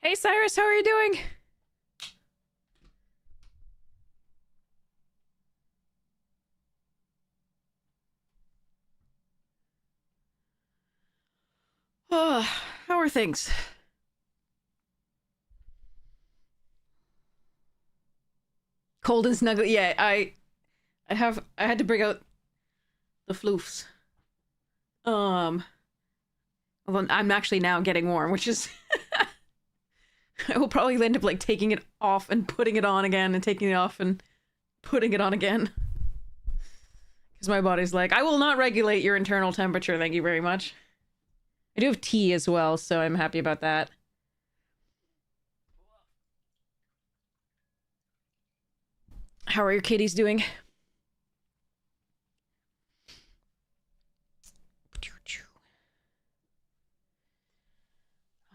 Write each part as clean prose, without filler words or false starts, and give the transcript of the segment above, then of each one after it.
Hey Cyrus, how are you doing? Oh, how are things? Cold and snuggle. Yeah, I had to bring out the floofs. Um, well, I'm actually now getting warm, which is I will probably end up like taking it off and putting it on again and taking it off and putting it on again. Because my body's like, I will not regulate your internal temperature, thank you very much. I do have tea as well, so I'm happy about that. How are your kitties doing?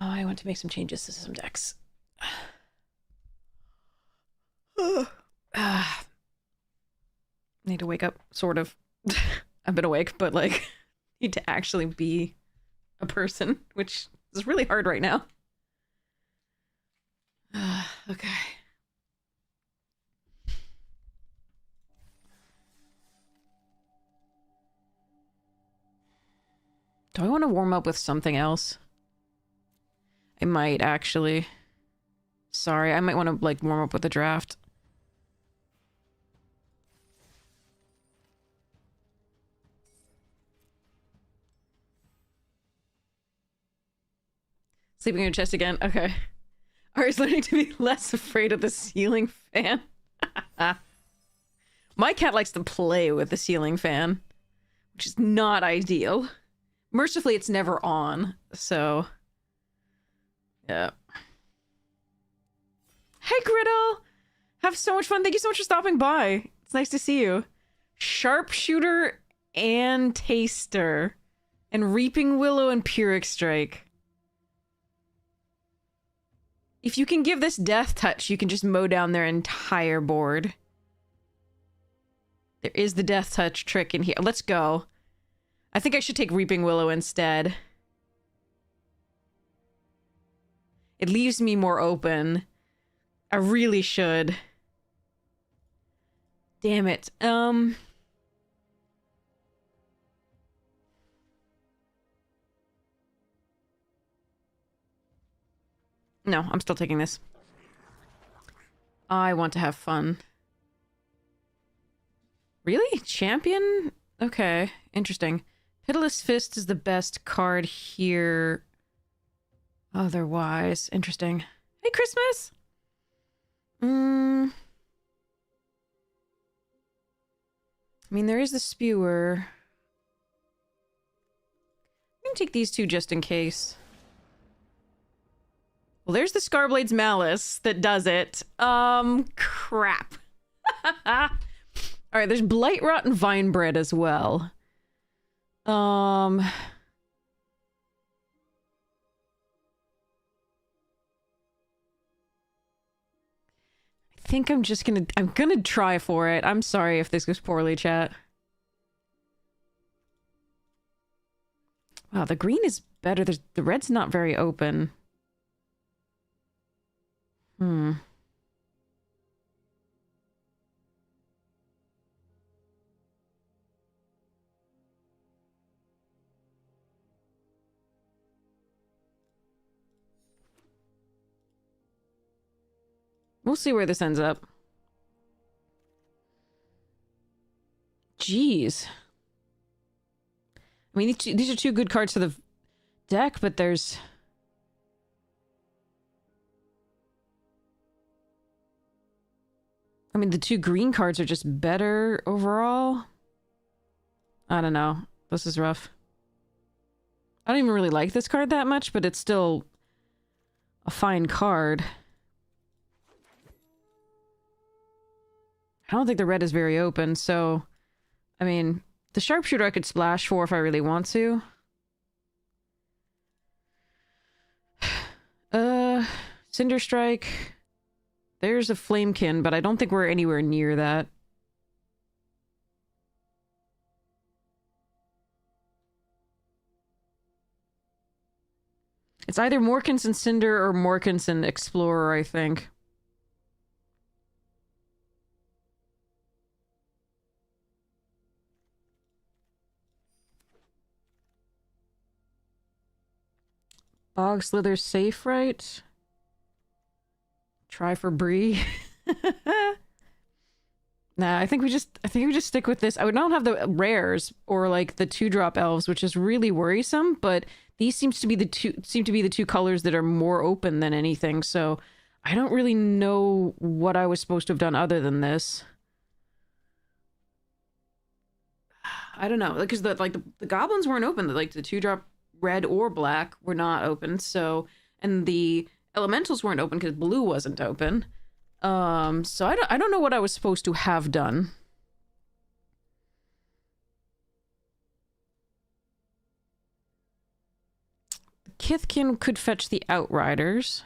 Oh, I want to make some changes to some decks. Need to wake up, sort of. I've been awake, but like, need to actually be a person, which is really hard right now. Okay. Do I want to warm up with something else? I might actually. Sorry, I might want to like warm up with a draft. Sleeping in your chest again? Okay. Ari's learning to be less afraid of the ceiling fan. My cat likes to play with the ceiling fan, which is not ideal. Mercifully, it's never on, so... Yeah. Hey, Griddle! Have so much fun. Thank you so much for stopping by. It's nice to see you. Sharpshooter and Taster. And Reaping Willow and Pyrrhic Strike. If you can give this Death Touch, you can just mow down their entire board. There is the Death Touch trick in here. Let's go. I think I should take Reaping Willow instead. It leaves me more open. I really should. Damn it. No, I'm still taking this. I want to have fun. Really? Champion? Okay, interesting. Pitiless Fist is the best card here. Otherwise, interesting. Hey, Christmas! I mean, there is the Spewer. I'm gonna take these two just in case. Well, there's the Scarblade's Malice that does it. Crap. Alright, there's Blightrot and Vinebread as well. I think I'm just gonna... I'm gonna try for it. I'm sorry if this goes poorly, chat. Wow, the green is better. The red's not very open. We'll see where this ends up. Jeez. I mean, these are two good cards for the deck, but there's... I mean, the two green cards are just better overall. I don't know. This is rough. I don't even really like this card that much, but it's still a fine card. I don't think the red is very open, so... I mean, the Sharpshooter I could splash for if I really want to. Cinder Strike. There's a Flamekin, but I don't think we're anywhere near that. It's either Morkinson Cinder or Morkinson Explorer, I think. Bog Slither safe, right? Try for Bree. Nah, I think we just stick with this. I would not have the rares or like the 2-drop elves, which is really worrisome, but these seem to be the two colors that are more open than anything, so I don't really know what I was supposed to have done other than this. I don't know, because the goblins weren't open, like the 2-drop red or black were not open, so, and the elementals weren't open because blue wasn't open. So I don't know what I was supposed to have done. Kithkin could fetch the Outriders.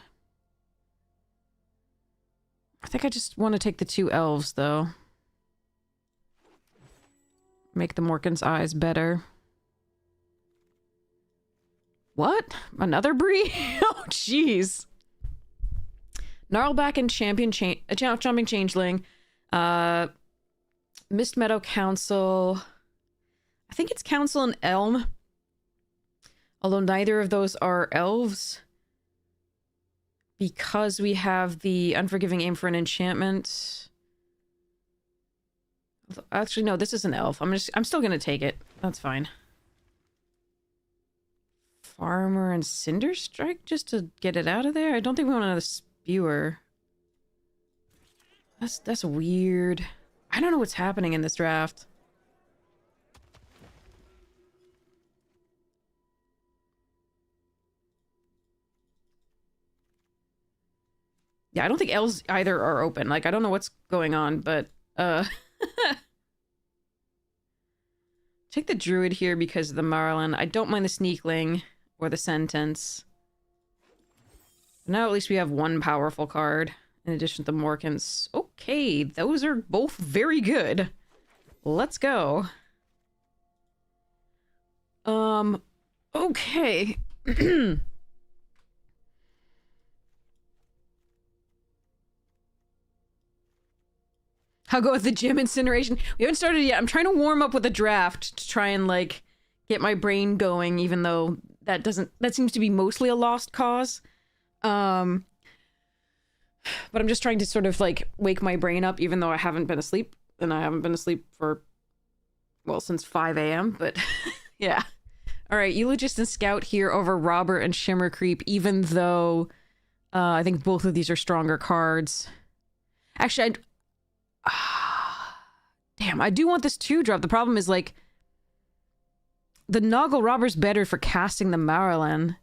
I think I just want to take the 2 elves, though. Make the Morkin's eyes better. What? Another Bree? Oh, jeez. Gnarlback and Jumping Changeling. Mist Meadow Council. I think it's Council and Elm. Although neither of those are elves. Because we have the Unforgiving Aim for an enchantment. Actually, no, this is an elf. I'm still gonna take it. That's fine. Farmer and Cinder Strike just to get it out of there? I don't think we want another Spewer. That's weird. I don't know what's happening in this draft. Yeah, I don't think elves either are open. Like, I don't know what's going on, but, take the Druid here because of the Marlin. I don't mind the Sneakling or the Sentence. Now at least we have one powerful card in addition to the Morkins. Okay, those are both very good. Let's go. Okay. I'll go with the gym incineration. We haven't started yet. I'm trying to warm up with a draft to try and, like, get my brain going, even though that seems to be mostly a lost cause. But I'm just trying to sort of, like, wake my brain up, even though I haven't been asleep. And I haven't been asleep for, well, since 5 a.m., but yeah. All right, Eulogist and Scout here over Robber and Shimmer Creep, even though I think both of these are stronger cards. Actually, damn, I do want this 2-drop. The problem is, like, the Noggle Robber's better for casting the Marlin.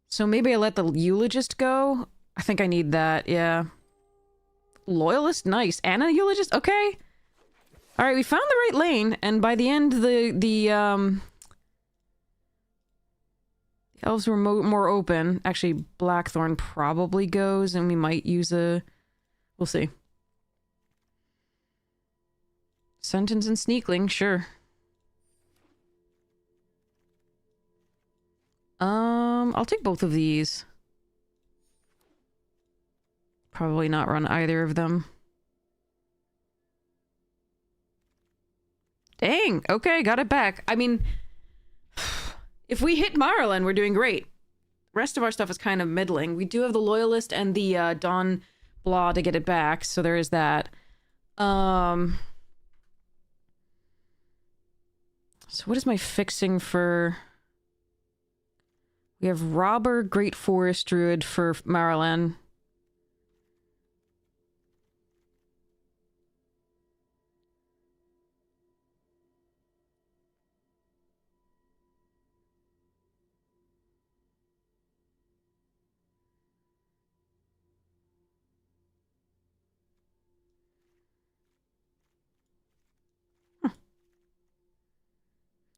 So maybe I let the Eulogist go? I think I need that, yeah. Loyalist? Nice. And a Eulogist? Okay. Alright, we found the right lane, and by the end, the elves were more open. Actually, Blackthorn probably goes, and we might use a... We'll see. Sentence and Sneakling, sure. I'll take both of these. Probably not run either of them. Dang, okay, got it back. I mean, if we hit Marlin, we're doing great. The rest of our stuff is kind of middling. We do have the Loyalist and the Don Blah to get it back, so there is that. So what is my fixing for... We have Robber, Great Forest Druid for Marlin.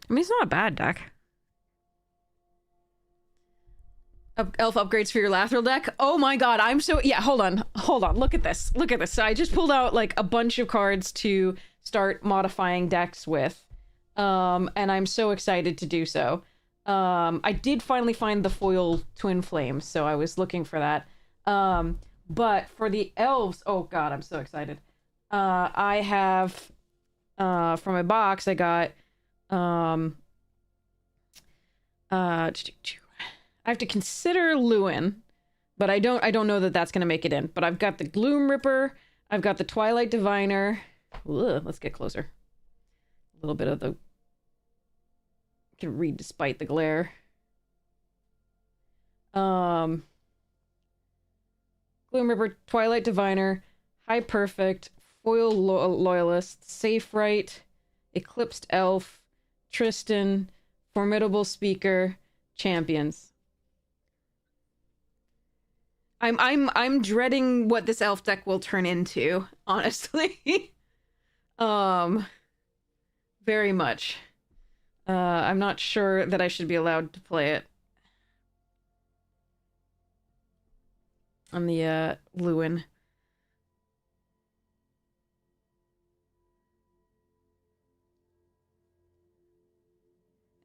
I mean, it's not a bad deck. Elf upgrades for your Lathril deck? Oh my god, I'm so... Yeah, hold on. Look at this. Look at this. So I just pulled out, like, a bunch of cards to start modifying decks with. And I'm so excited to do so. I did finally find the foil twin flames, so I was looking for that. But for the elves, oh god, I'm so excited. I have from my box I got I have to consider Lewin, but I don't know that that's gonna make it in. But I've got the Gloom Ripper, I've got the Twilight Diviner. Ugh, let's get closer. A little bit of the can read despite the glare. Gloom Ripper, Twilight Diviner, High Perfect, Foil Loyalist, Safe Right, Eclipsed Elf, Tristan, Formidable Speaker, Champions. I'm dreading what this elf deck will turn into, honestly. Very much. I'm not sure that I should be allowed to play it on the Lewin.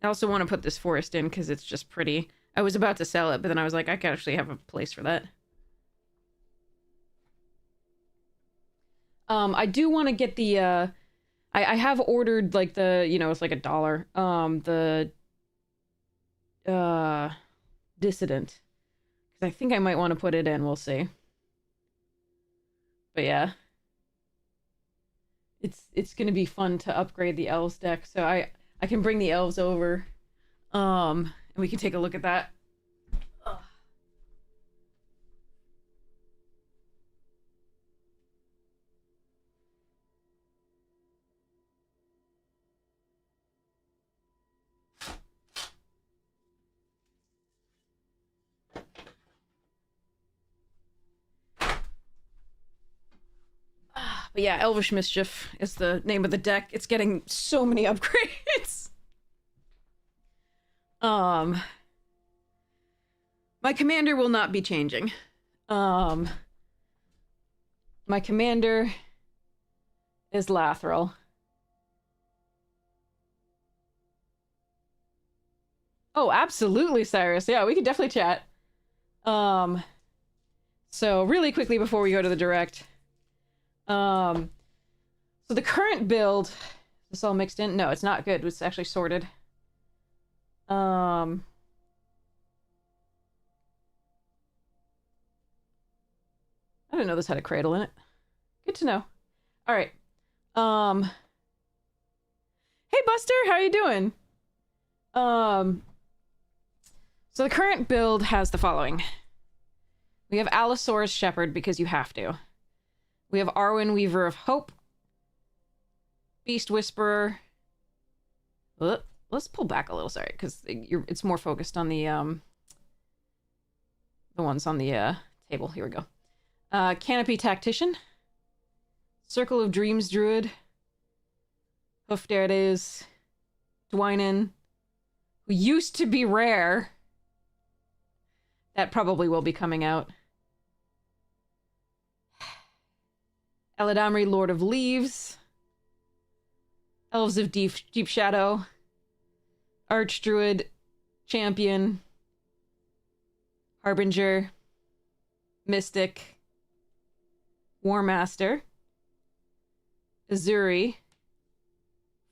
I also want to put this forest in because it's just pretty. I was about to sell it, but then I was like, I could actually have a place for that. I do want to get the, I have ordered, like, the, you know, it's like $1, the, Dissident. Because I think I might want to put it in, we'll see. But yeah. It's gonna be fun to upgrade the elves deck, so I can bring the elves over, and we can take a look at that. But yeah, Elvish Mischief is the name of the deck. It's getting so many upgrades. My commander will not be changing. My commander is Lathril. Oh, absolutely, Cyrus. Yeah, we could definitely chat. So really quickly before we go to the direct. So the current build, is this all mixed in? No, it's not good. It's actually sorted. I didn't know this had a cradle in it. Good to know. All right. Hey Buster, how you doing? So the current build has the following. We have Allosaurus Shepherd because you have to. We have Arwen, Weaver of Hope. Beast Whisperer. Let's pull back a little, sorry, because it's more focused on the ones on the table. Here we go. Canopy Tactician. Circle of Dreams Druid. Hoof, there it is. Dwynen, who used to be rare. That probably will be coming out. Eladamri, Lord of Leaves. Elves of Deep Shadow. Archdruid. Champion. Harbinger. Mystic. Warmaster. Azuri.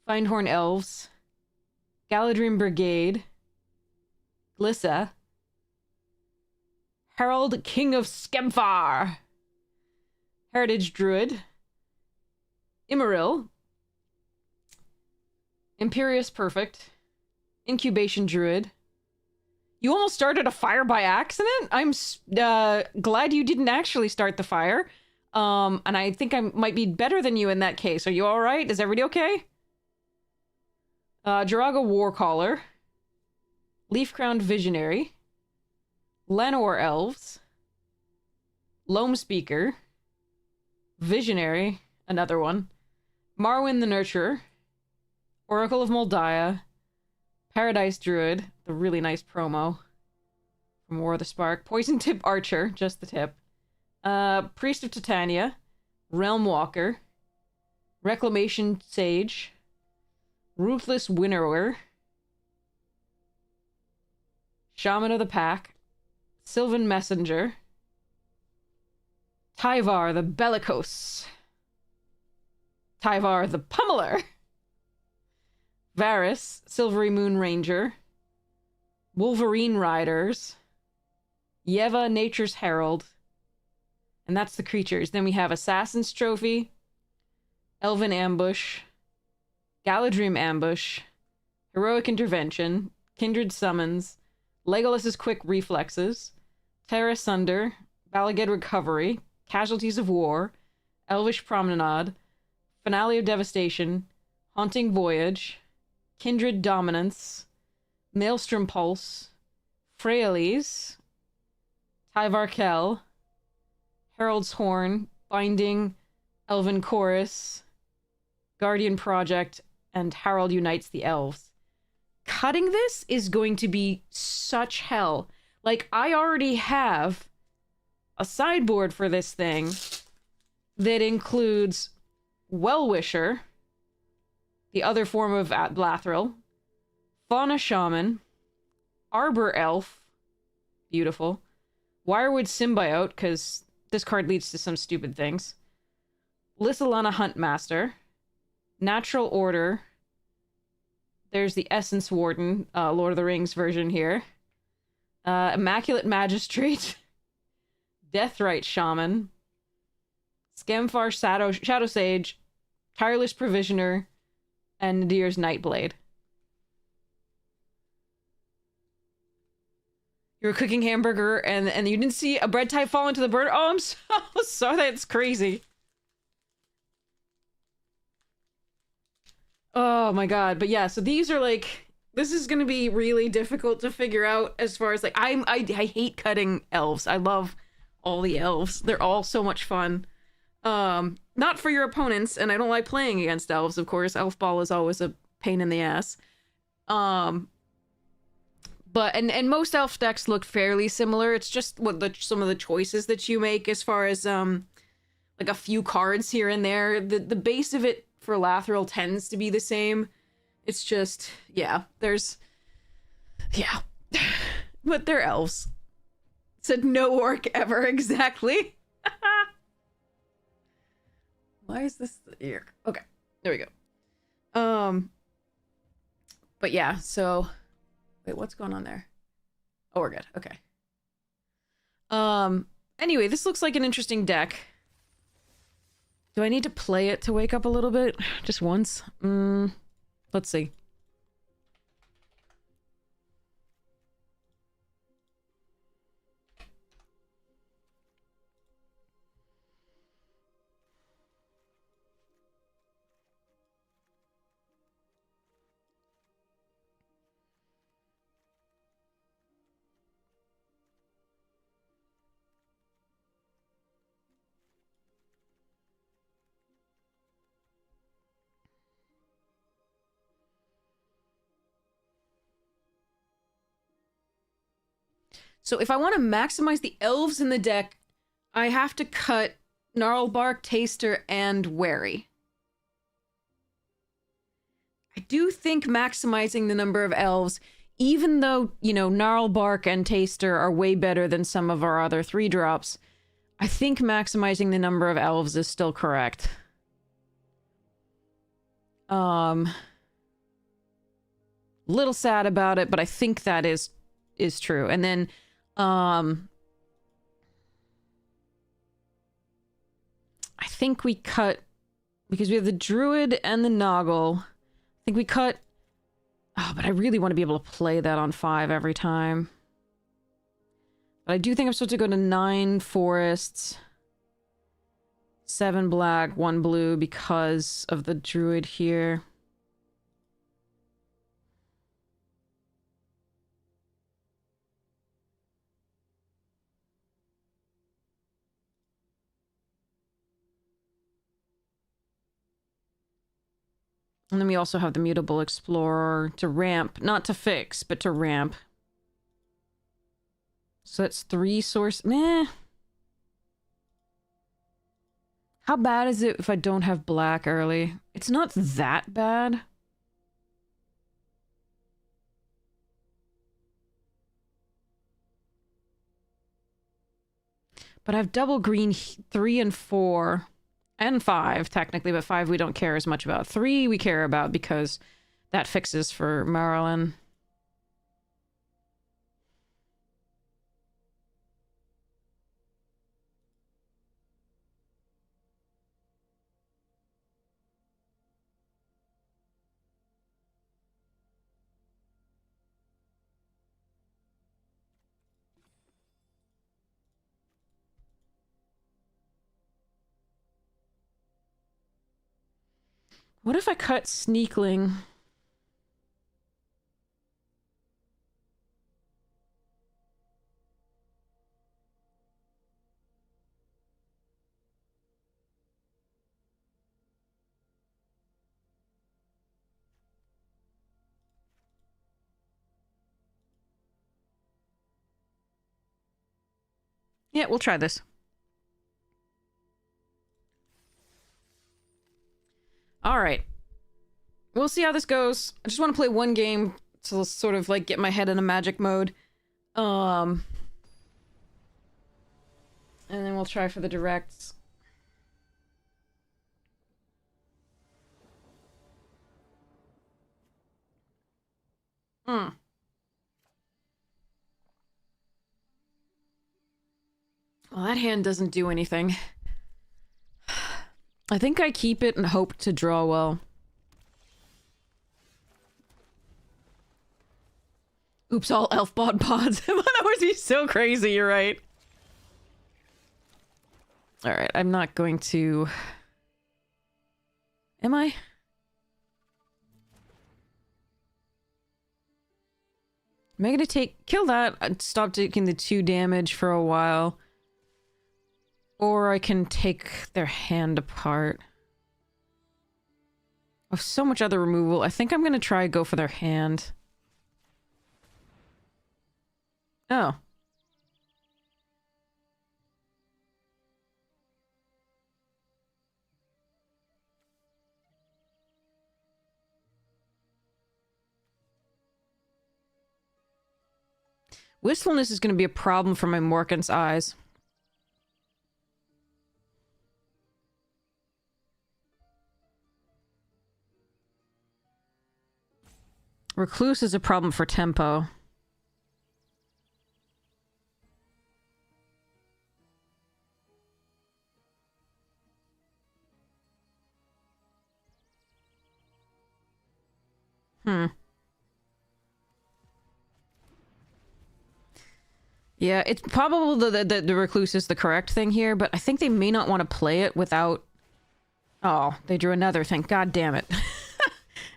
Findhorn Elves. Galadrim Brigade. Glissa. Herald, King of Skemfar. Heritage Druid. Immaril. Imperious Perfect. Incubation Druid. You almost started a fire by accident? I'm glad you didn't actually start the fire. And I think I might be better than you in that case. Are you alright? Is everybody okay? Jiraga Warcaller. Leaf-Crowned Visionary. Llanowar Elves. Loam Speaker. Visionary, another one. Marwyn the Nurturer. Oracle of Moldiah. Paradise Druid, the really nice promo from War of the Spark. Poison Tip Archer, just the tip. Priest of Titania. Realm Walker. Reclamation Sage. Ruthless Winnower. Shaman of the Pack, Sylvan Messenger, Tyvar the Bellicose, Tyvar the Pummeler, Varys, Silvery Moon Ranger, Wolverine Riders, Yeva, Nature's Herald, and that's the creatures. Then we have Assassin's Trophy, Elven Ambush, Galadrim Ambush, Heroic Intervention, Kindred Summons, Legolas's Quick Reflexes, Terra Sunder, Balaged Recovery, Casualties of War, Elvish Promenade, Finale of Devastation, Haunting Voyage, Kindred Dominance, Maelstrom Pulse, Freyalise, Tyvar Kell, Herald's Horn, Binding, Elven Chorus, Guardian Project, and Harold Unites the Elves. Cutting this is going to be such hell. Like, I already have a sideboard for this thing that includes Well-Wisher, the other form of Lathril, Fauna Shaman, Arbor Elf, beautiful, Wirewood Symbiote, because this card leads to some stupid things, Lissalana Huntmaster, Natural Order, there's the Essence Warden, Lord of the Rings version here, Immaculate Magistrate, Deathrite Shaman, Scamfar Shadow Sage, Tireless Provisioner, and Nadir's Nightblade. You were cooking hamburger and you didn't see a bread type fall into the burner? Oh, I'm so sorry. That's crazy. Oh my god. But yeah, so these are like, this is gonna be really difficult to figure out as far as like, I hate cutting elves. I love all the elves. They're all so much fun. Not for your opponents, and I don't like playing against elves, of course. Elf Ball is always a pain in the ass. But and most elf decks look fairly similar. It's just what some of the choices that you make as far as like a few cards here and there. The base of it for Lathril tends to be the same. It's just, yeah, but they're elves. Said no orc ever, exactly. Why is this here? Okay, there we go. But yeah, so wait, what's going on there? Oh, we're good. Okay. Anyway, this looks like an interesting deck. Do I need to play it to wake up a little bit? Just once? Let's see. So if I want to maximize the elves in the deck, I have to cut Gnarlbark, Taster, and Wary. I do think maximizing the number of elves, even though, you know, Gnarlbark and Taster are way better than some of our other 3-drops, I think maximizing the number of elves is still correct. Little sad about it, but I think that is true. And then I think we cut, because we have the Druid and the Noggle, I think we cut, oh, but I really want to be able to play that on 5 every time. But I do think I'm supposed to go to 9 forests, 7 black, 1 blue because of the Druid here. And then we also have the Mutable Explorer to ramp, not to fix, but to ramp. So that's 3 source. Meh. How bad is it if I don't have black early? It's not that bad. But I have double green 3 and 4. And 5, technically, but 5 we don't care as much about. 3 we care about because that fixes for Marilyn. What if I cut Sneakling? Yeah, we'll try this. All right. We'll see how this goes. I just want to play one game to sort of like get my head in a magic mode. And then we'll try for the directs. Well, that hand doesn't do anything. I think I keep it and hope to draw well. Oops, all elf bod pods. That would be so crazy, you're right. Alright, I'm not going to... Am I? Am I gonna kill that and stop taking the 2 damage for a while? Or I can take their hand apart. Oh, so much other removal. I think I'm gonna try go for their hand. Oh. Wistfulness is going to be a problem for my Morkan's eyes. Recluse is a problem for tempo. Yeah, it's probable that the Recluse is the correct thing here, but I think they may not want to play it without... Oh, they drew another thing. God damn it.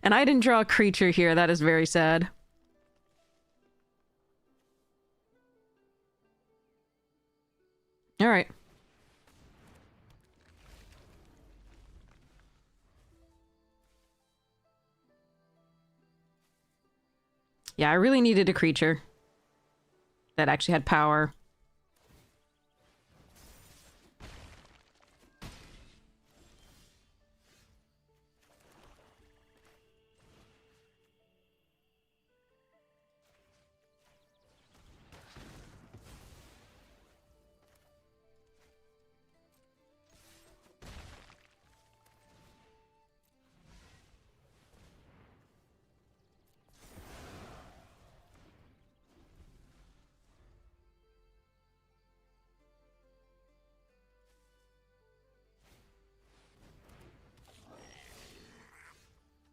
And I didn't draw a creature here. That is very sad. Alright. Yeah, I really needed a creature that actually had power.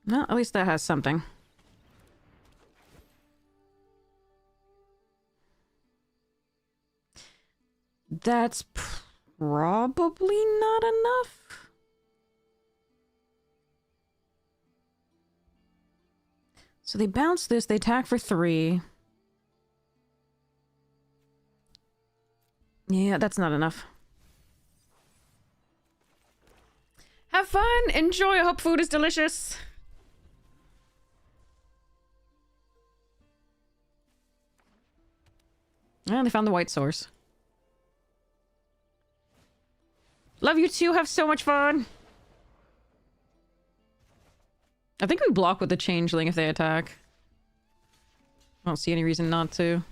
Well, at least that has something. That's probably not enough. So they bounce this, they attack for 3. Yeah, that's not enough. Have fun! Enjoy! I hope food is delicious! And they found the white source. Love you too, have so much fun! I think we block with the changeling if they attack. I don't see any reason not to.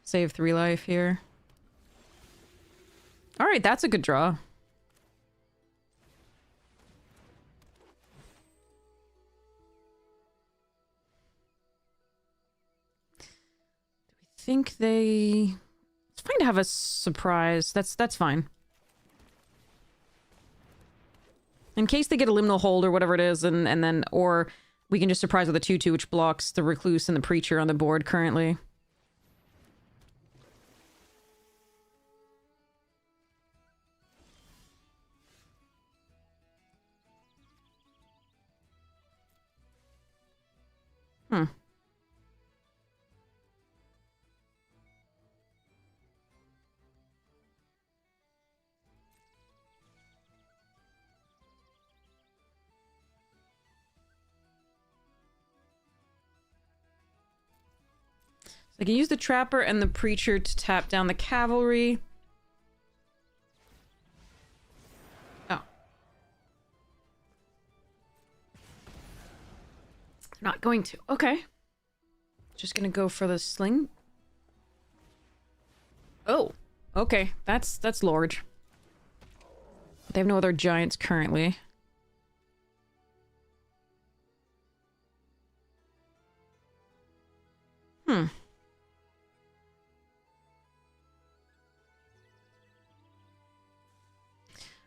Save 3 life here. All right, that's a good draw. Think they... It's fine to have a surprise. That's fine. In case they get a liminal hold or whatever it is, and then... Or we can just surprise with a 2-2, which blocks the Recluse and the Preacher on the board currently. Hmm. So I can use the Trapper and the Preacher to tap down the Cavalry. Oh. Not going to. Okay. Just gonna go for the Sling. Oh. Okay. That's large. They have no other giants currently. Hmm.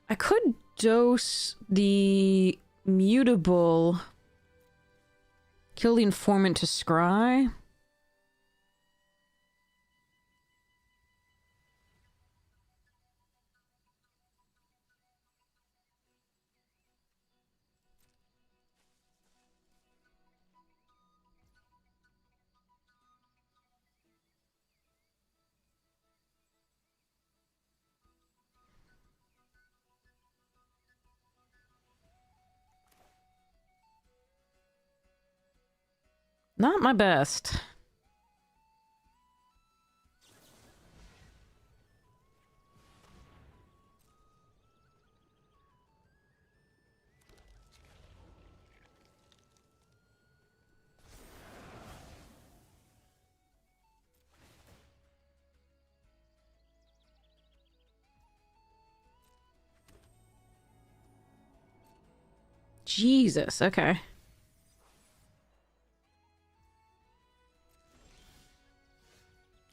I could dose the Mutable. Kill the Informant to scry. Not my best. Jesus, okay.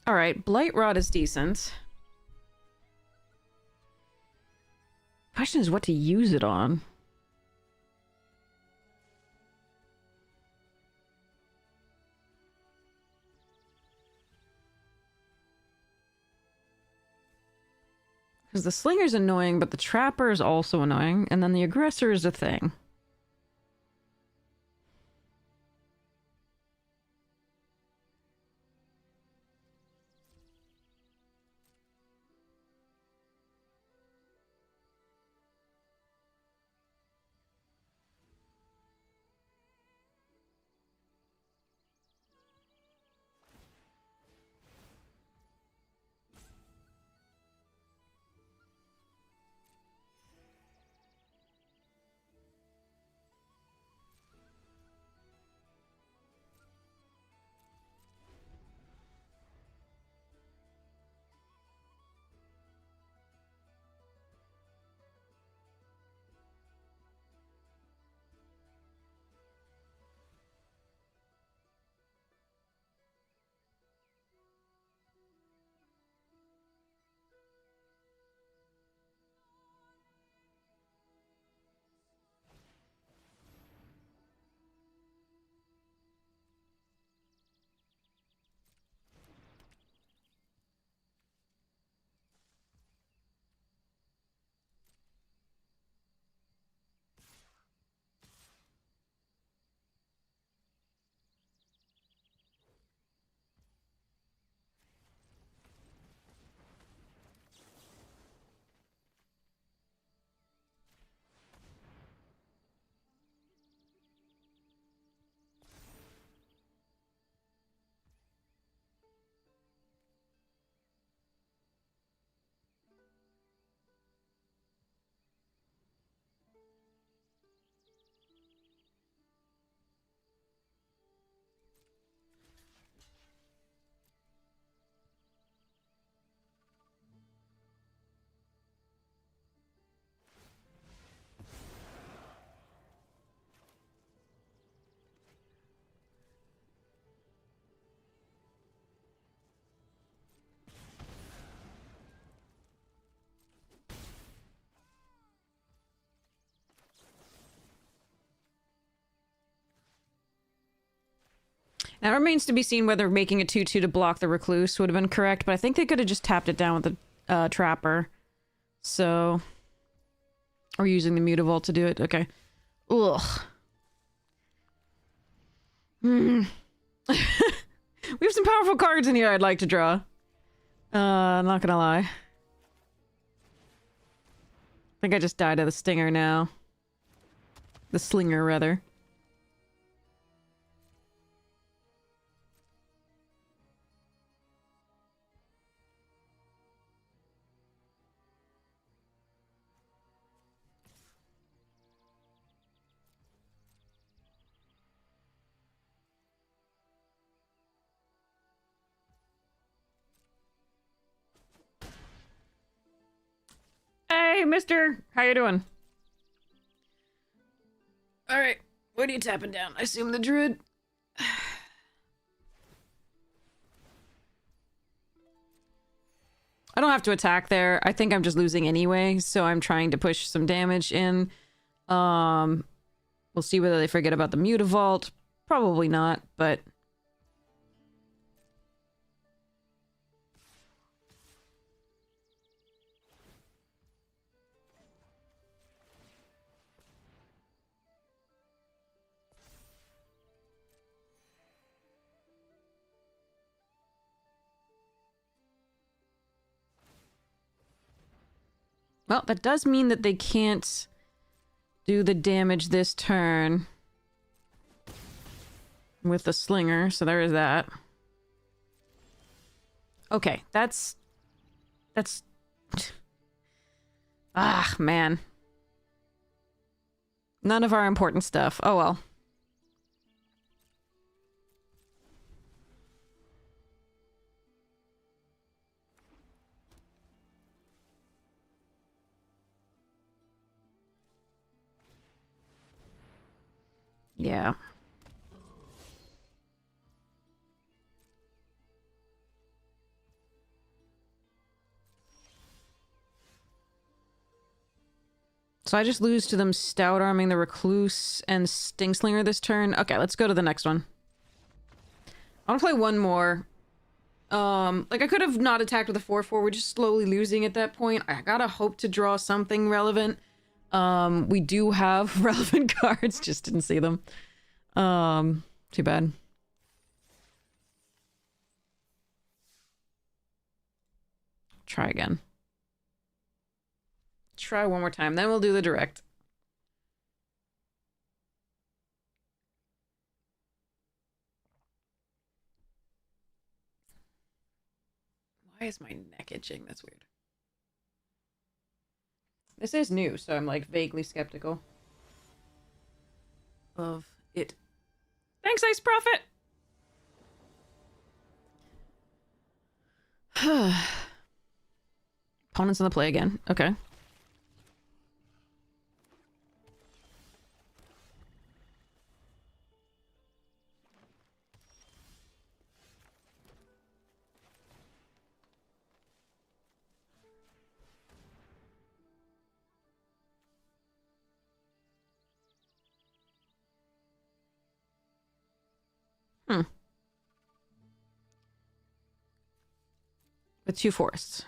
Alright, Blight Rod is decent. Question is what to use it on. Because the Slinger's annoying, but the Trapper is also annoying, and then the Aggressor is a thing. Now it remains to be seen whether making a 2/2 to block the Recluse would have been correct, but I think they could have just tapped it down with the Trapper. So... Or using the Mutavault to do it. Okay. Ugh. Hmm. We have some powerful cards in here I'd like to draw. Not gonna lie. I think I just died of the Stinger now. The Slinger, rather. Hey, mister! How you doing? Alright, what are you tapping down? I assume the Druid? I don't have to attack there. I think I'm just losing anyway, so I'm trying to push some damage in. We'll see whether they forget about the Mutavault. Probably not, but... Well, that does mean that they can't do the damage this turn with the Slinger, so there is that. Okay, that's... Ah, man. None of our important stuff. Oh well. Yeah. So I just lose to them Stout Arming the Recluse and Stingslinger this turn. Okay, let's go to the next one. I want to play one more. Like I could have not attacked with a 4/4. We're just slowly losing at that point. I gotta hope to draw something relevant. We do have relevant cards, just didn't see them. Too bad. Try again. Try one more time, then we'll do the direct. Why is my neck itching? That's weird. This is new, so I'm like vaguely skeptical of it. Thanks, Ice Prophet! Opponents in the play again. Okay. With 2 forests.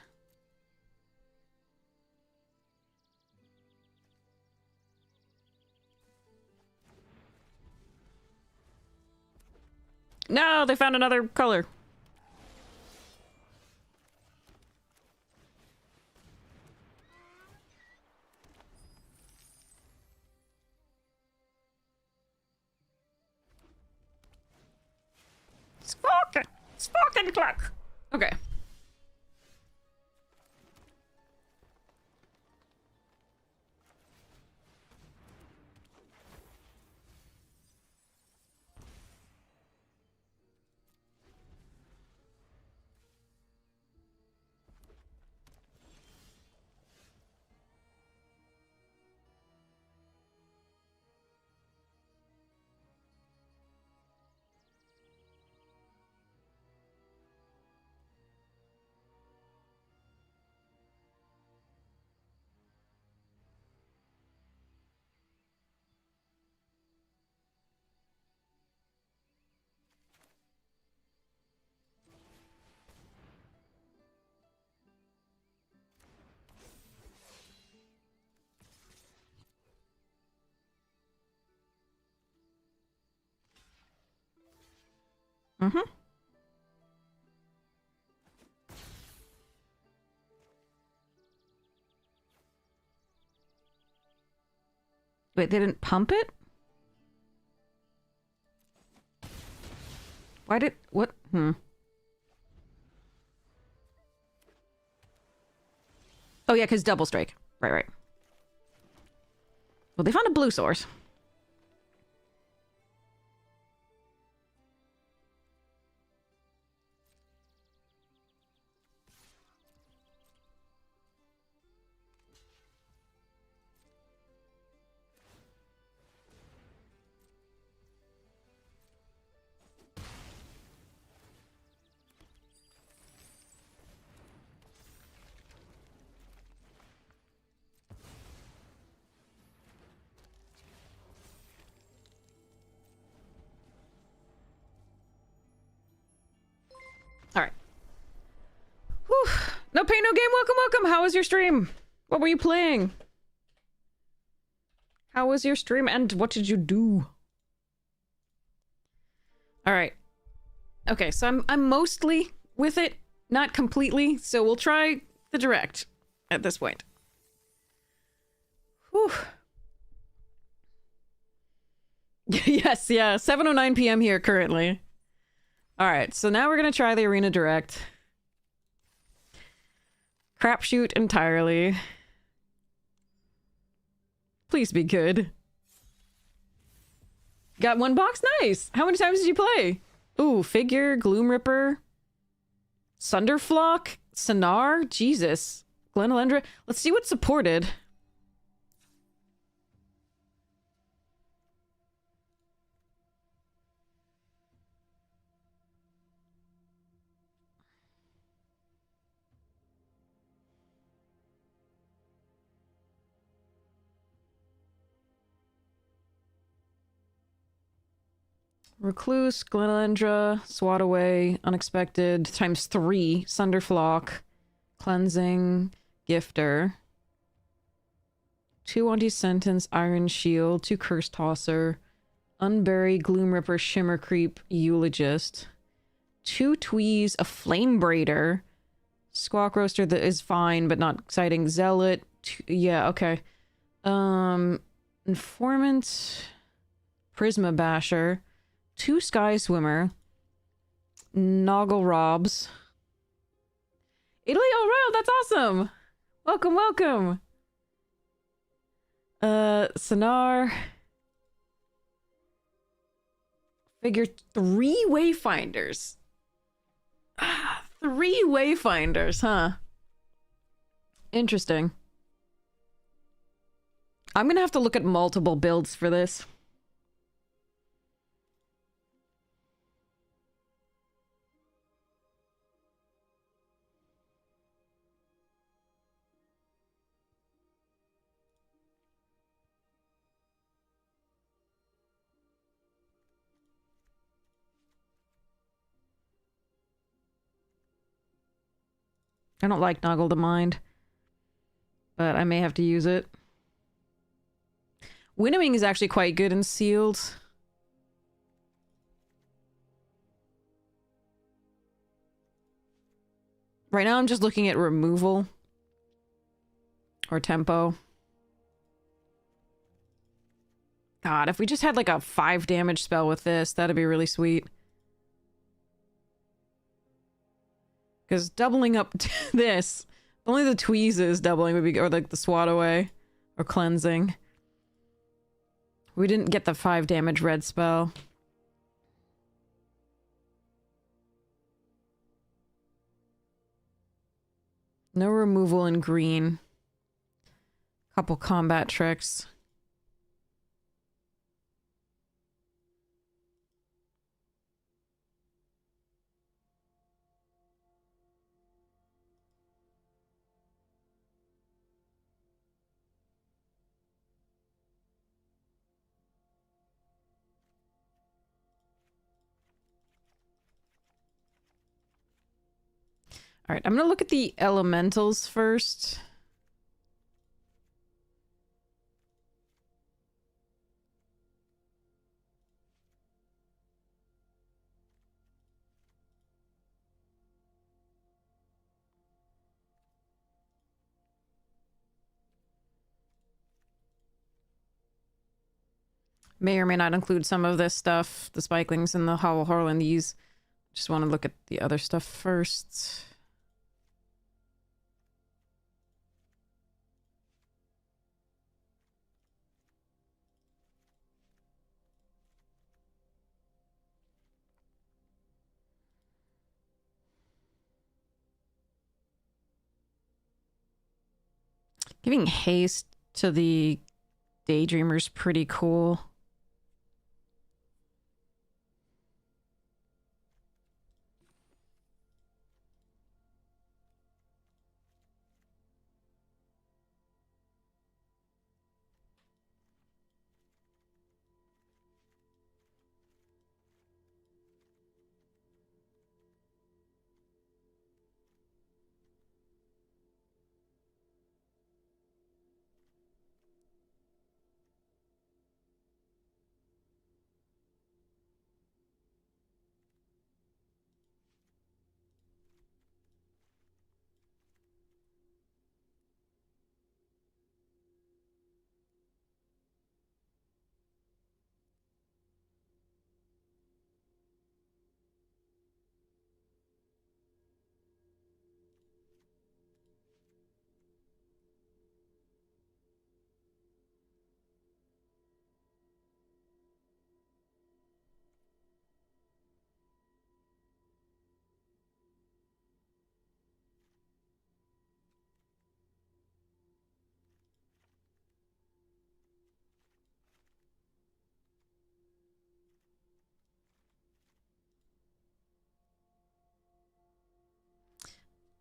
No, they found another color. Sparking clock. Okay. Mm-hmm. Wait, they didn't pump it? Why did... What? Oh, yeah, because double strike. Right, right. Well, they found a blue source. Alright. Whew. No pain, no game. Welcome, welcome. How was your stream? What were you playing? How was your stream and what did you do? Alright. Okay, so I'm mostly with it. Not completely, so we'll try the direct at this point. Whew. Yes, yeah. 7:09 p.m. here currently. Alright, so now we're gonna try the Arena Direct. Crapshoot entirely. Please be good. Got one box? Nice! How many times did you play? Ooh, Figure, Gloom Ripper, Sunderflock, Sonar, Jesus. Glenalendra. Let's see what's supported. Recluse, Glenalendra, Swat Away, Unexpected, times 3, Sunderflock, Cleansing, Gifter, 2 Anti-Sentence, Iron Shield, 2 Curse Tosser, Unbury, Gloom Ripper, Shimmer Creep, Eulogist, 2 Tweez, a Flame Braider, Squawk Roaster that is fine but not exciting, Zealot, yeah, okay. Informant, Prisma Basher, 2 Sky Swimmer, Noggle Robs. Italy, oh wow, that's awesome! Welcome, welcome! Sonar. Figure 3 Wayfinders. 3 Wayfinders, huh? Interesting. I'm gonna have to look at multiple builds for this. I don't like Noggle the Mind, but I may have to use it. Winnowing is actually quite good in sealed. Right now I'm just looking at removal. Or tempo. God, if we just had like a 5 damage spell with this, that'd be really sweet. Because doubling up this, only the tweezes doubling would be, or like the Swat Away, or cleansing. We didn't get the 5 damage red spell. No removal in green. Couple combat tricks. All right, I'm gonna look at the elementals first. May or may not include some of this stuff, the spikelings and the Howl Horlandies. Just want to look at the other stuff first. Giving haste to the Daydreamer's pretty cool.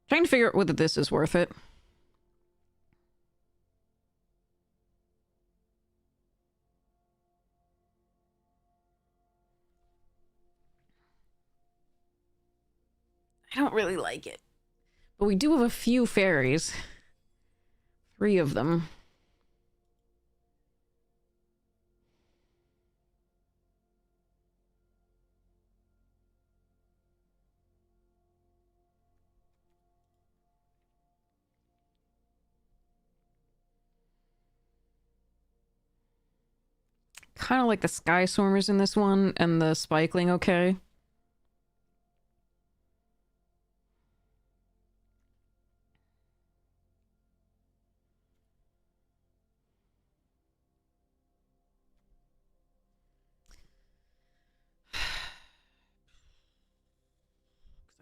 Trying to figure out whether this is worth it. I don't really like it. But we do have a few fairies. 3 of them. Kind of like the Sky Swarmers in this one, and the Spikeling, okay.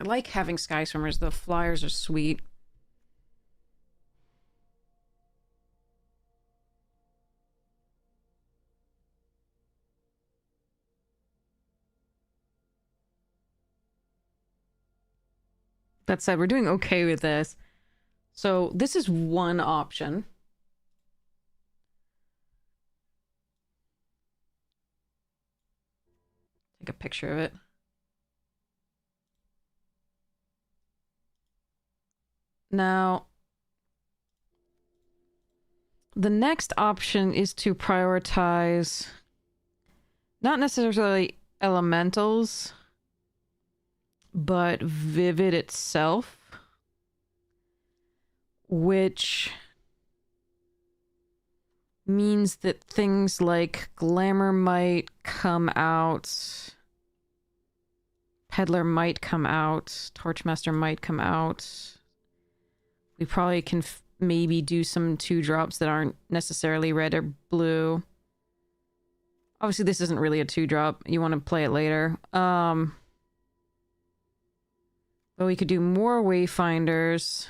I like having Sky Swarmers, the flyers are sweet. That said, we're doing okay with this. So this is one option. Take a picture of it. Now, the next option is to prioritize not necessarily elementals, but Vivid itself, which means that things like Glamour might come out, Peddler might come out, Torchmaster might come out. We probably can maybe do some 2-drops that aren't necessarily red or blue. Obviously, this isn't really a 2-drop. You want to play it later. But we could do more Wayfinders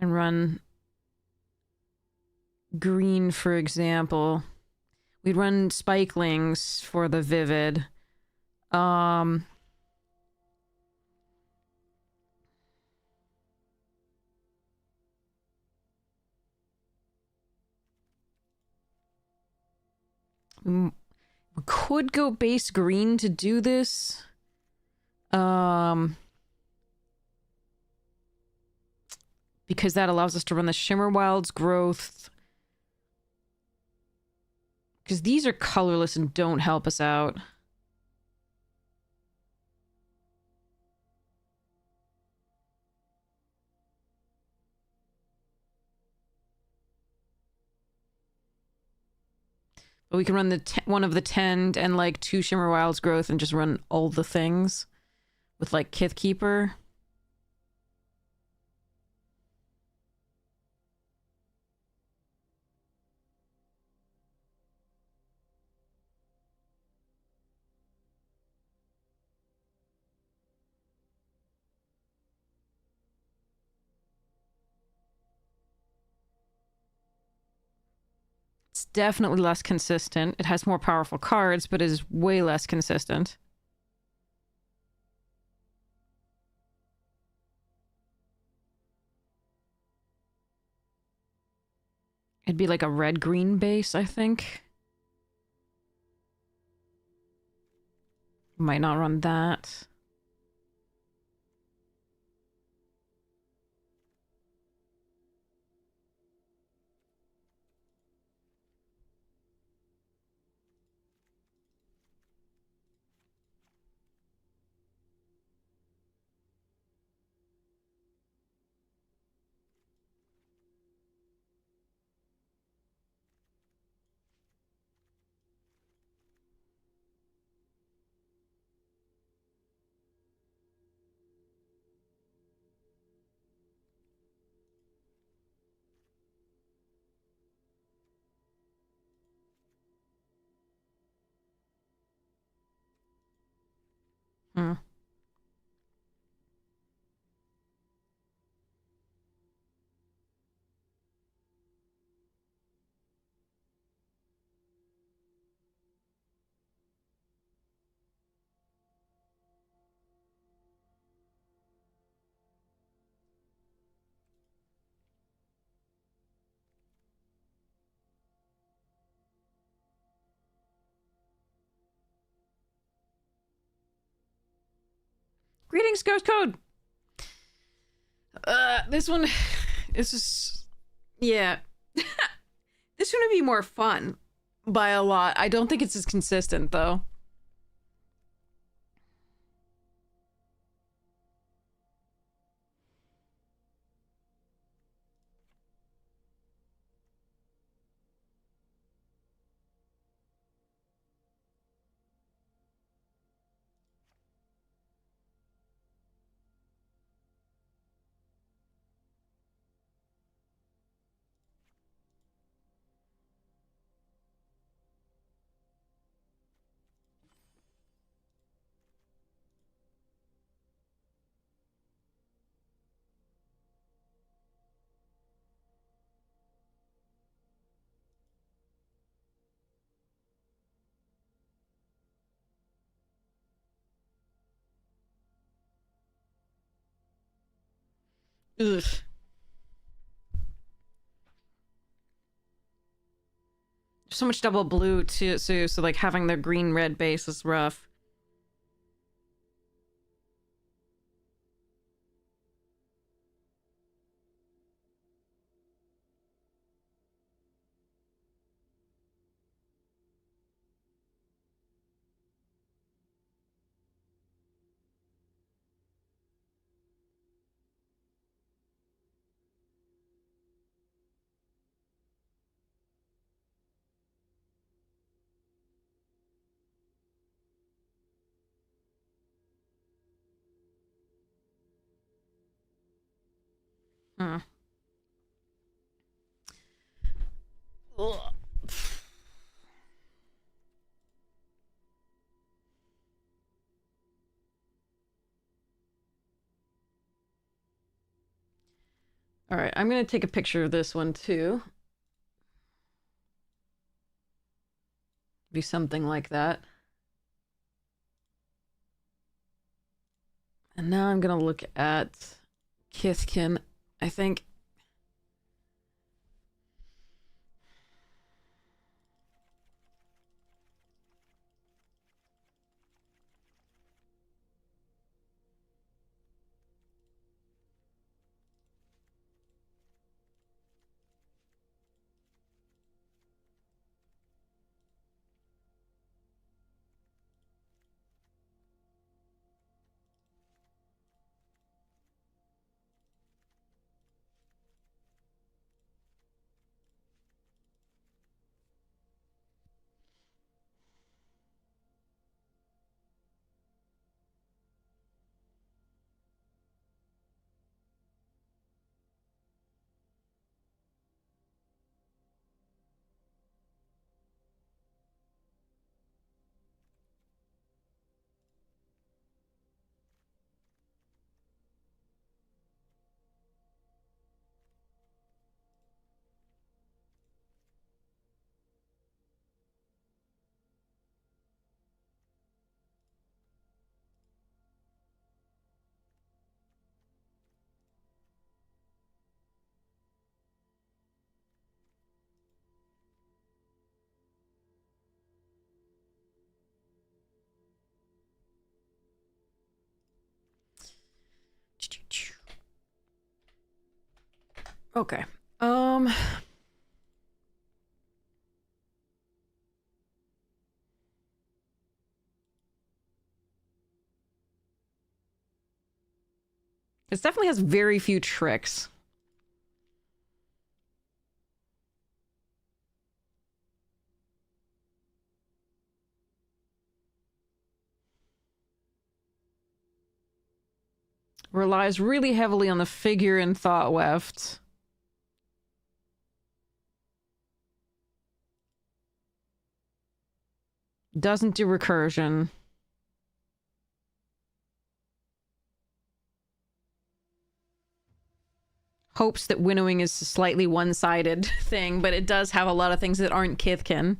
and run green, for example. We'd run Spikelings for the Vivid. We could go base green to do this. Because that allows us to run the Shimmer Wilds growth. Because these are colorless and don't help us out. But we can run one of the Tend and like 2 Shimmer Wilds growth and just run all the things with like Kithkeeper. It's definitely less consistent. It has more powerful cards, but is way less consistent. It'd be like a red-green base, I think. Might not run that. Hmm. Greetings, Ghost Code! This one... This is... Yeah. This one would be more fun by a lot. I don't think it's as consistent, though. Ugh. So much double blue too, so like having the green red base is rough. Hmm. Ugh. All right, I'm gonna take a picture of this one too. Be something like that. And now I'm gonna look at Kithkin. I think. Okay. This definitely has very few tricks. Relies really heavily on the figure and thought weft. Doesn't do recursion. Hopes that winnowing is a slightly one-sided thing, but it does have a lot of things that aren't Kithkin.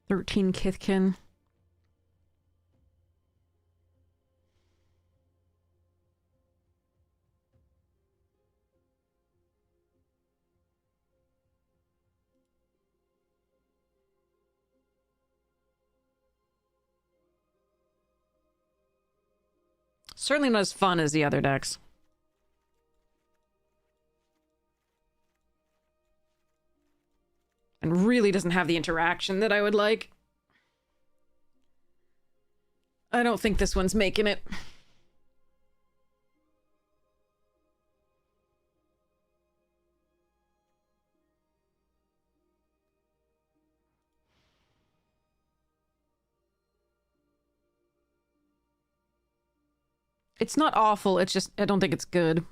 "13 Kithkin. Certainly not as fun as the other decks. And really doesn't have the interaction that I would like. I don't think this one's making it. It's not awful, it's just, I don't think it's good.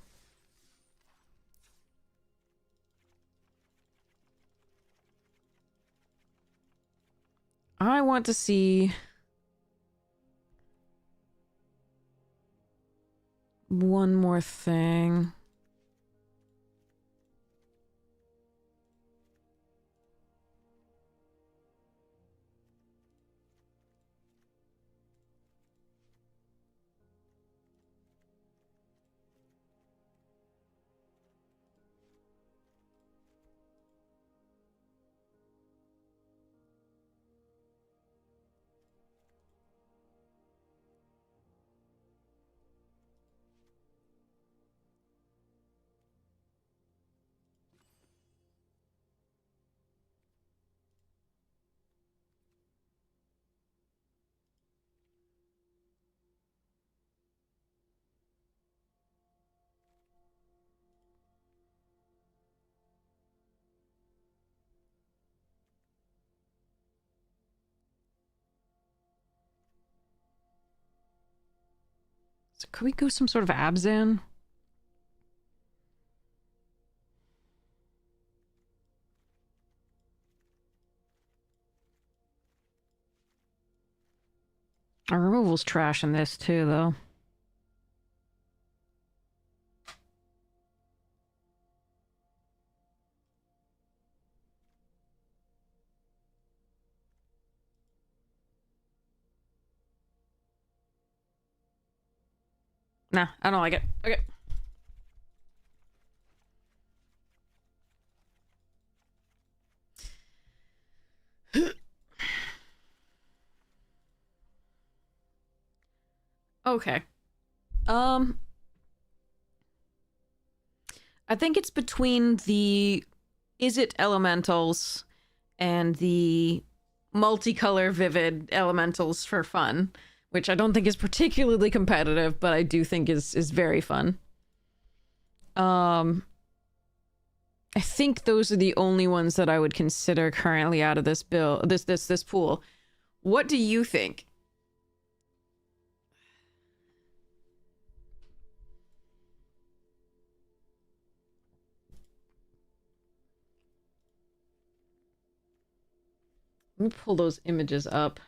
I want to see one more thing. So could we go some sort of Abzan? Our removal's trash in this too, though. Nah, I don't like it. Okay. Okay. I think it's between the Izzet elementals and the multicolor vivid elementals for fun, which I don't think is particularly competitive, but I do think is very fun. I think those are the only ones that I would consider currently out of this this pool. What do you think? Let me pull those images up.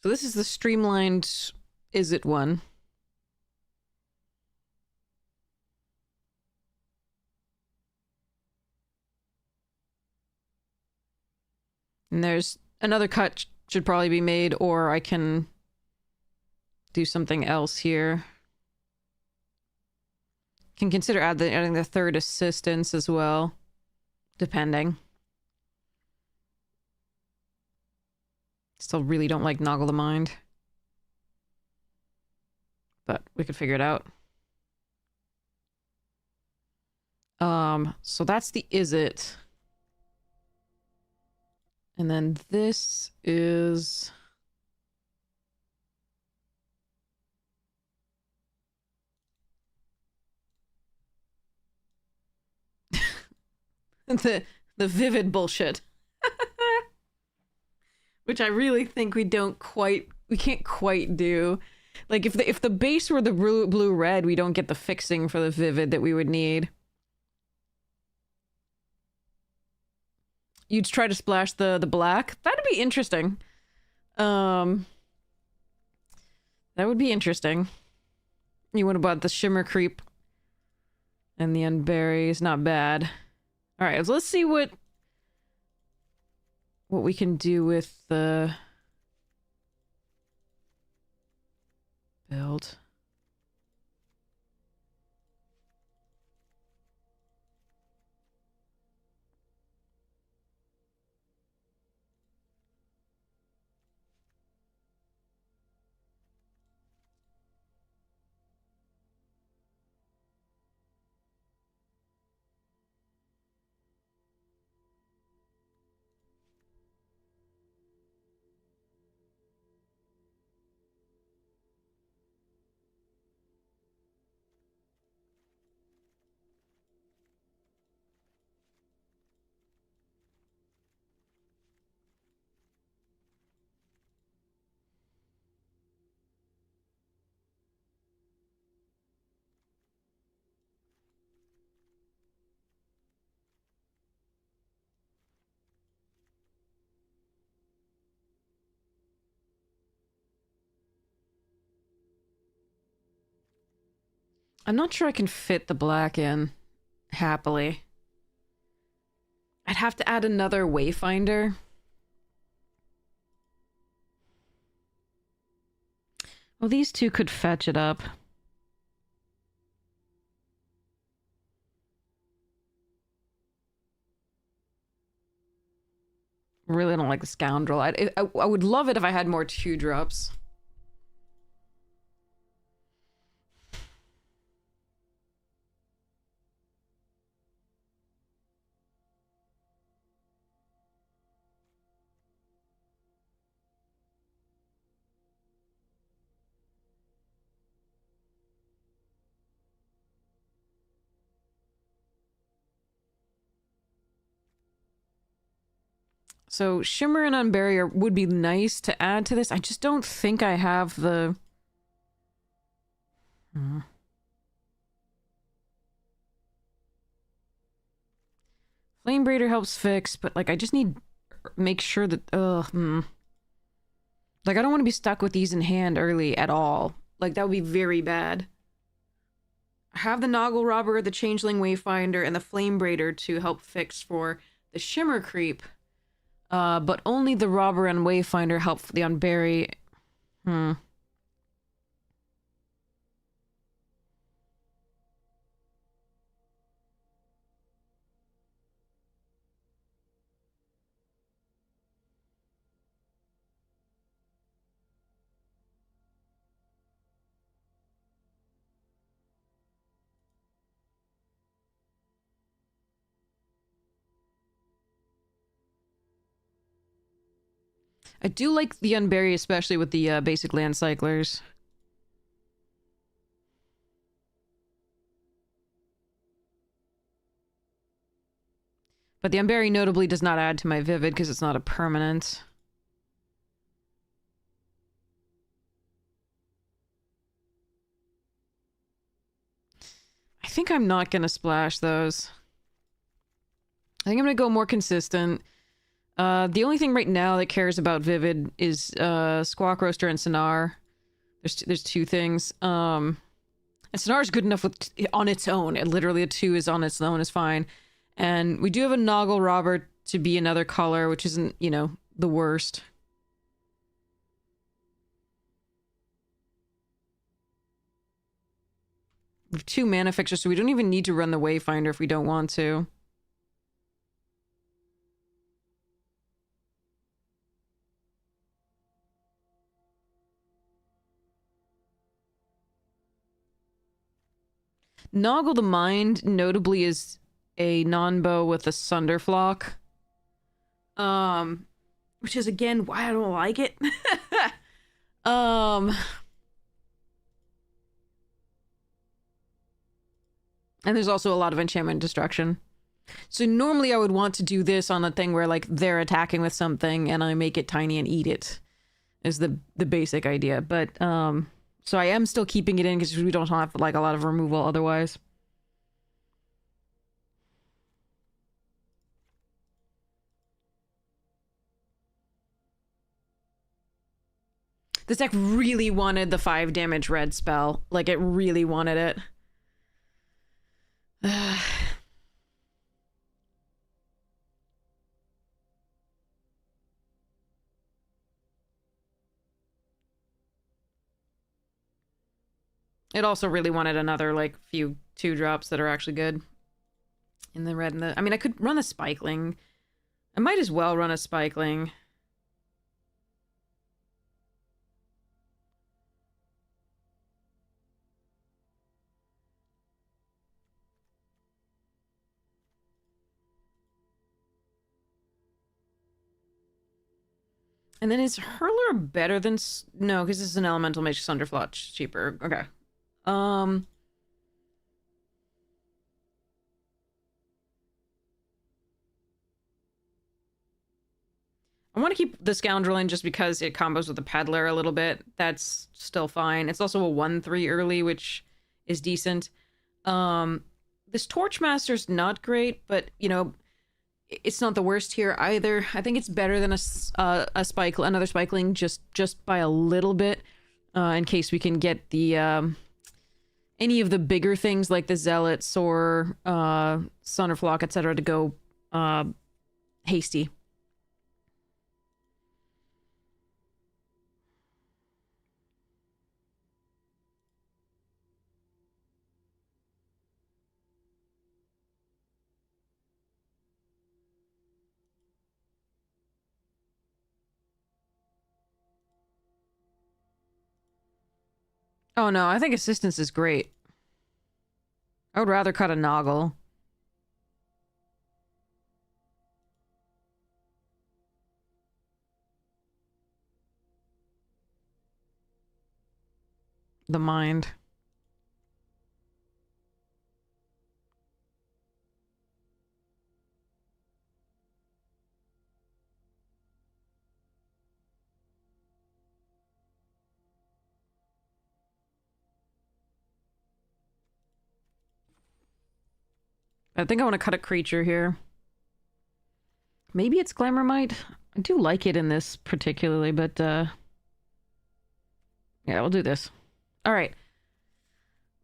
So this is the streamlined Izzet one. And there's another cut should probably be made, or I can do something else here. Can consider adding the third assistance as well, depending. Still really don't like Noggle the Mind. But we could figure it out. So that's the Izzet. And then this is... the vivid bullshit. Which I really think we can't quite do. Like, if the base were the blue-red, we don't get the fixing for the vivid that we would need. You'd try to splash the black? That'd be interesting. That would be interesting. You would have bought the Shimmer Creep and the Unbury is not bad. Alright, so let's see what we can do with the build. I'm not sure I can fit the black in happily. I'd have to add another wayfinder. Well, these two could fetch it up. Really don't like the Scoundrel. I would love it if I had more 2-drops. So Shimmer and Unbury would be nice to add to this. I just don't think I have the... Flame Breeder helps fix, but like I just need make sure that like I don't want to be stuck with these in hand early at all. Like that would be very bad. I have the Noggle Robber, the Changeling Wayfinder, and the Flame Breeder to help fix for the Shimmer Creep. But only the Robber and Wayfinder help for the Unbury. I do like the Unbury, especially with the basic land cyclers. But the Unbury notably does not add to my Vivid because it's not a permanent. I think I'm not going to splash those. I think I'm going to go more consistent. The only thing right now that cares about Vivid is Squawk Roaster and Sonar. There's two things. And Sonar is good enough with on its own. And literally a 2 is on its own is fine. And we do have a Noggle Robert to be another color, which isn't, you know, the worst. We have 2 mana fixtures, so we don't even need to run the Wayfinder if we don't want to. Noggle the Mind, notably, is a non-bow with a Sunderflock. Which is, again, why I don't like it. And there's also a lot of enchantment destruction. So normally I would want to do this on a thing where, like, they're attacking with something and I make it tiny and eat it. Is the basic idea. But, so I am still keeping it in because we don't have, like, a lot of removal otherwise. This deck really wanted the 5 damage red spell. Like, it really wanted it. It also really wanted another, like, few 2-drops that are actually good. In the red and the... I mean, I could run a Spikeling. I might as well run a Spikeling. And then is Hurler better than... No, because this is an Elemental Mage Sunderflock cheaper. Okay. I want to keep the Scoundrel in just because it combos with the Peddler a little bit. That's still fine. It's also a 1/3 early, which is decent. This Torchmaster's not great, but, you know, it's not the worst here either. I think it's better than another Spikeling, just by a little bit, in case we can get the any of the bigger things like the Zealots or Sunderflock, etc. to go hasty. Oh no, I think Assistance is great. I would rather cut a Noggle. The Mind. I think I want to cut a creature here. Maybe it's Glamourmite. I do like it in this particularly, but yeah, we'll do this. All right.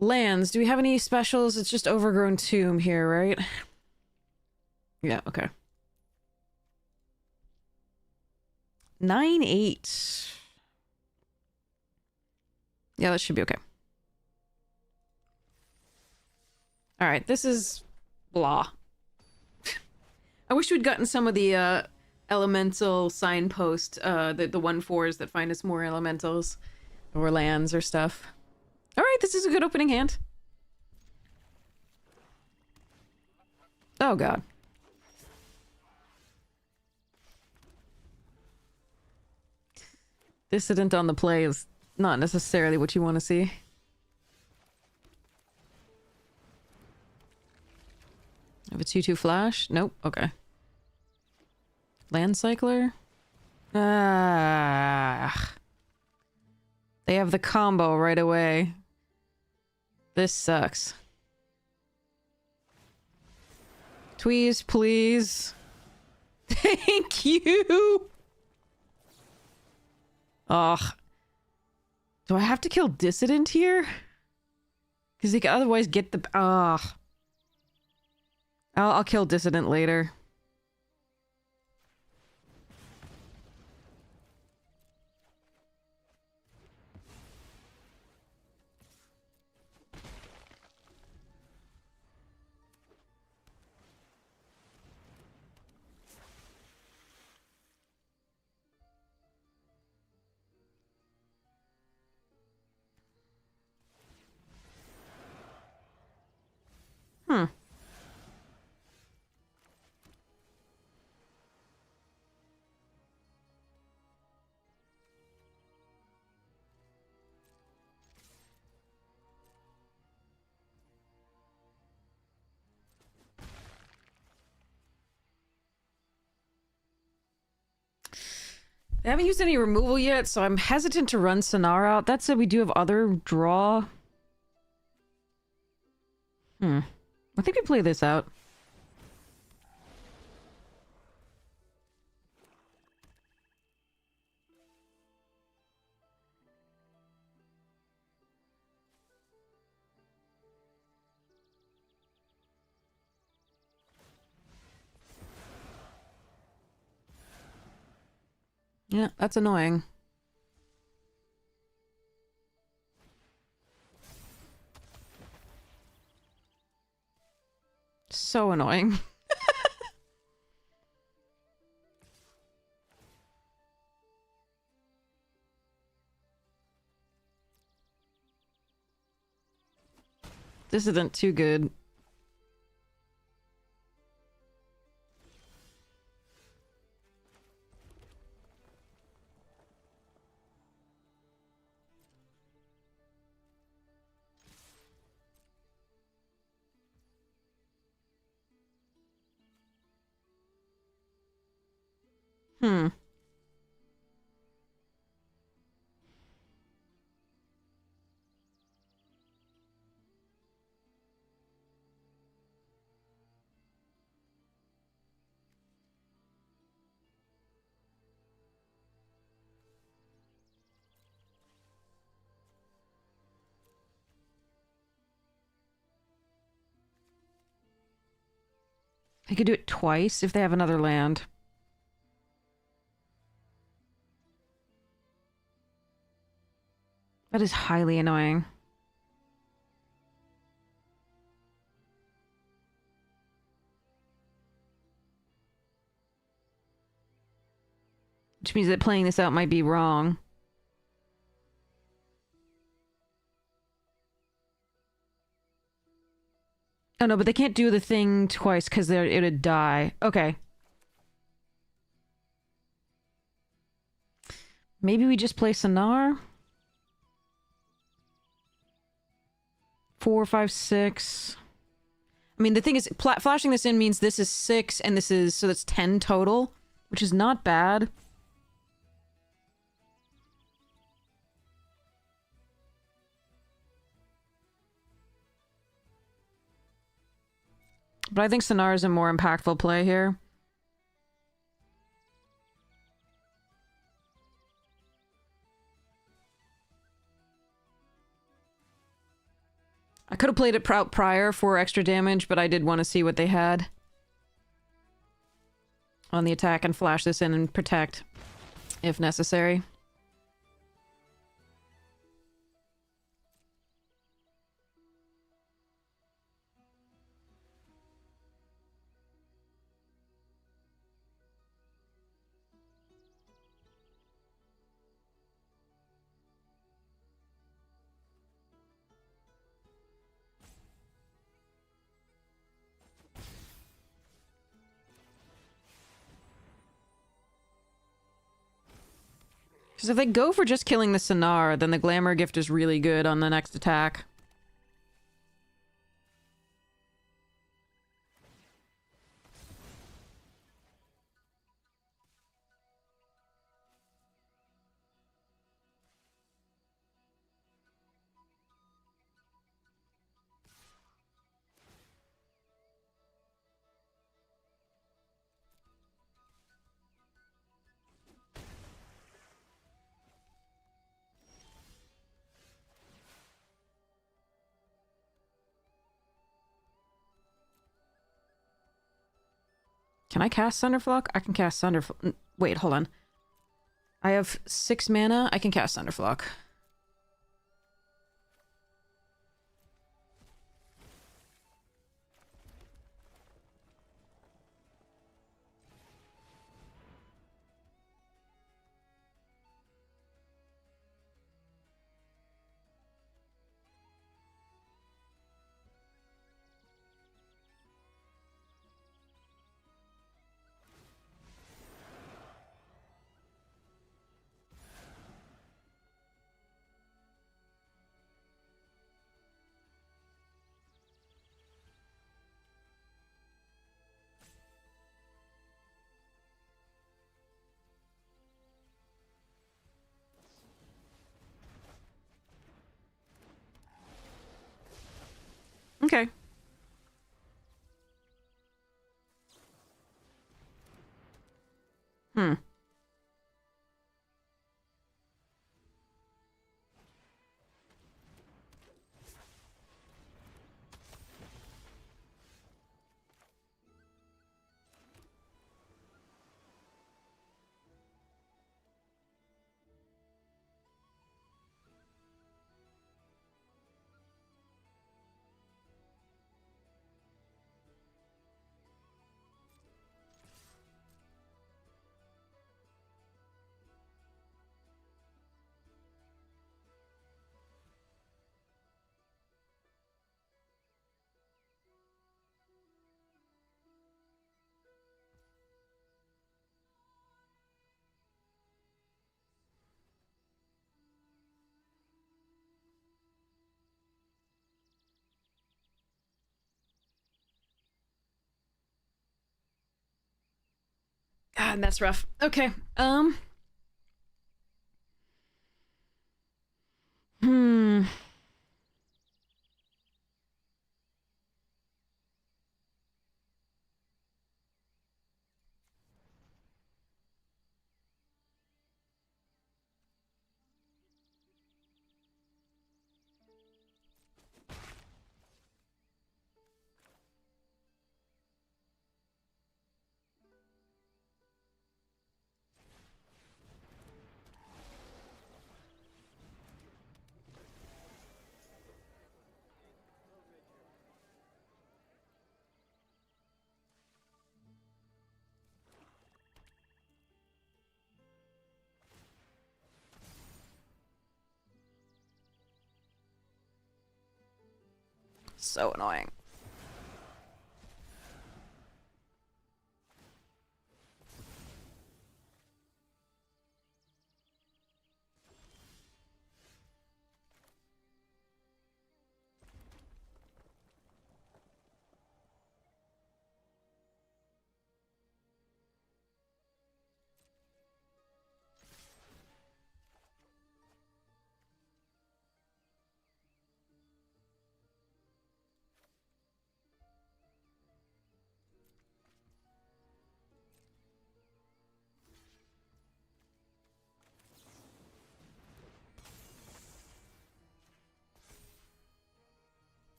Lands. Do we have any specials? It's just Overgrown Tomb here, right? Yeah, okay. 9/8. Yeah, that should be okay. All right, this is blah. I wish we'd gotten some of the elemental signpost, the 1/4s that find us more elementals or lands or stuff. All right, this is a good opening hand. Oh god. Dissident on the play is not necessarily what you want to see. I have a 2/2 flash? Nope. Okay. Land Cycler? Ah. They have the combo right away. This sucks. Tweeze, please. Thank you! Ugh. Do I have to kill Dissident here? Because he could otherwise get the... Ugh. I'll kill Dissident later. Hmm. I haven't used any removal yet, so I'm hesitant to run Sonar out. That said, we do have other draw. I think we play this out. Yeah, that's annoying. So annoying. This isn't too good. Hmm. I could do it twice if they have another land. That is highly annoying. Which means that playing this out might be wrong. Oh no, but they can't do the thing twice because it would die. Okay. Maybe we just play Sonar? 4, 5, 6. I mean, the thing is, flashing this in means this is 6 and this is... So that's 10 total, which is not bad. But I think Sonar is a more impactful play here. I could have played it prior for extra damage, but I did want to see what they had on the attack and flash this in and protect if necessary. Because if they go for just killing the Sonar, then the Glamour Gift is really good on the next attack. Can I cast Thunderflock? I can cast Thunderflock. Wait, hold on. I have 6 mana. I can cast Thunderflock. Okay. Hmm. God, that's rough. Okay. Hmm. So annoying.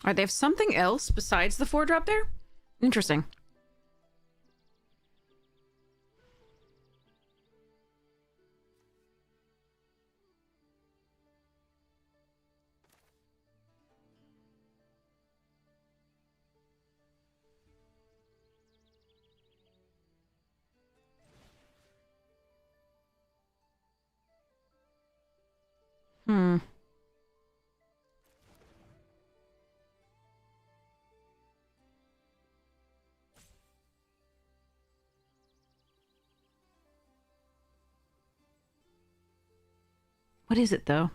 Alright, they have something else besides the 4-drop there? Interesting. Hmm. What is it, though?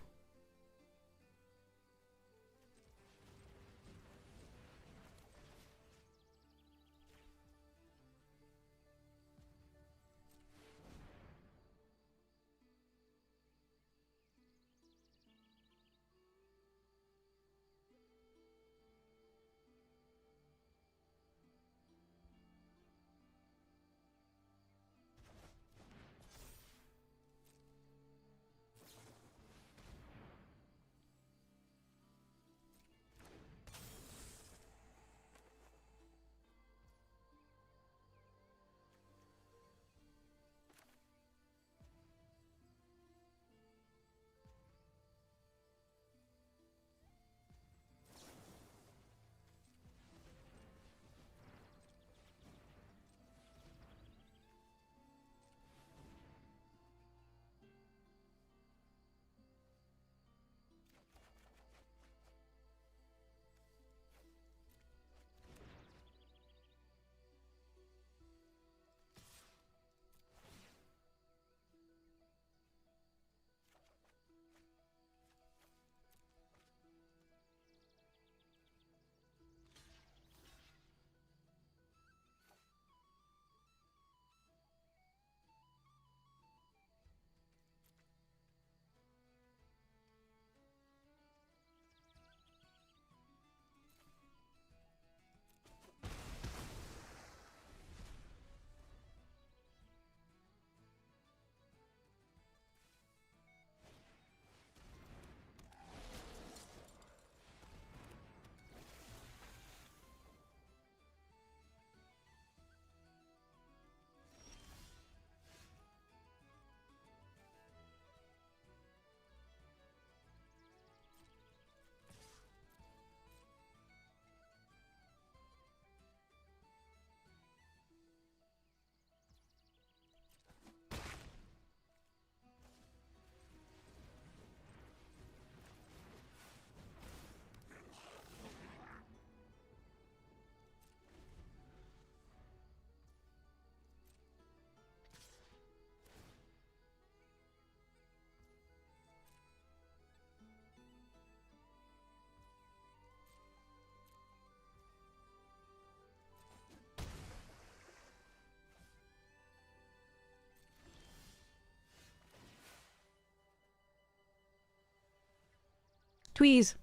Tweez.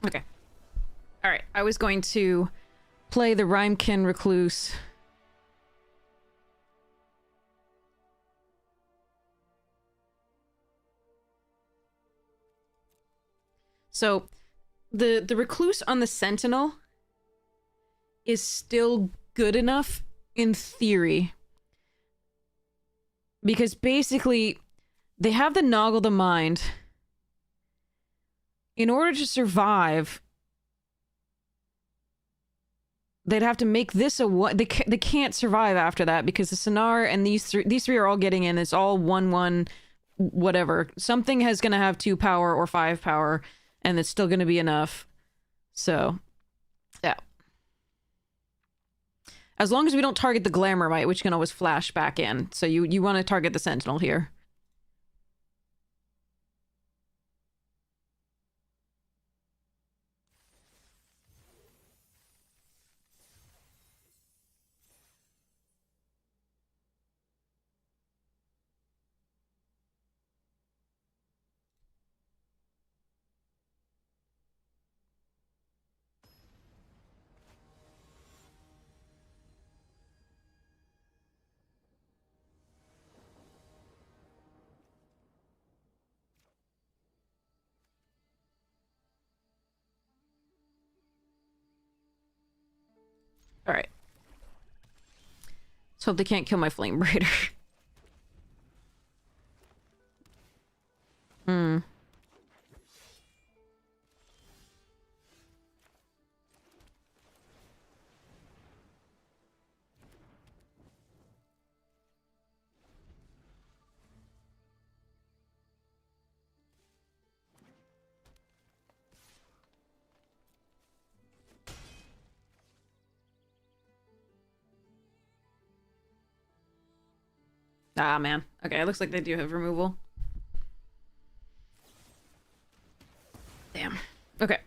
Okay. All right. I was going to play the Rhymekin Recluse. So, the Recluse on the Sentinel is still good enough in theory. Because basically, they have the Noggle the Mind. In order to survive, they'd have to make this a one. They can't survive after that because the Sonar and these three are all getting in. It's all 1/1, whatever. Something has going to have 2 power or 5 power, and it's still going to be enough. So, yeah. As long as we don't target the Glamourmite, which can always flash back in. So you want to target the Sentinel here. All right. Let's hope they can't kill my Flame Braider. Hmm. Ah, man. Okay, it looks like they do have removal. Damn. Okay.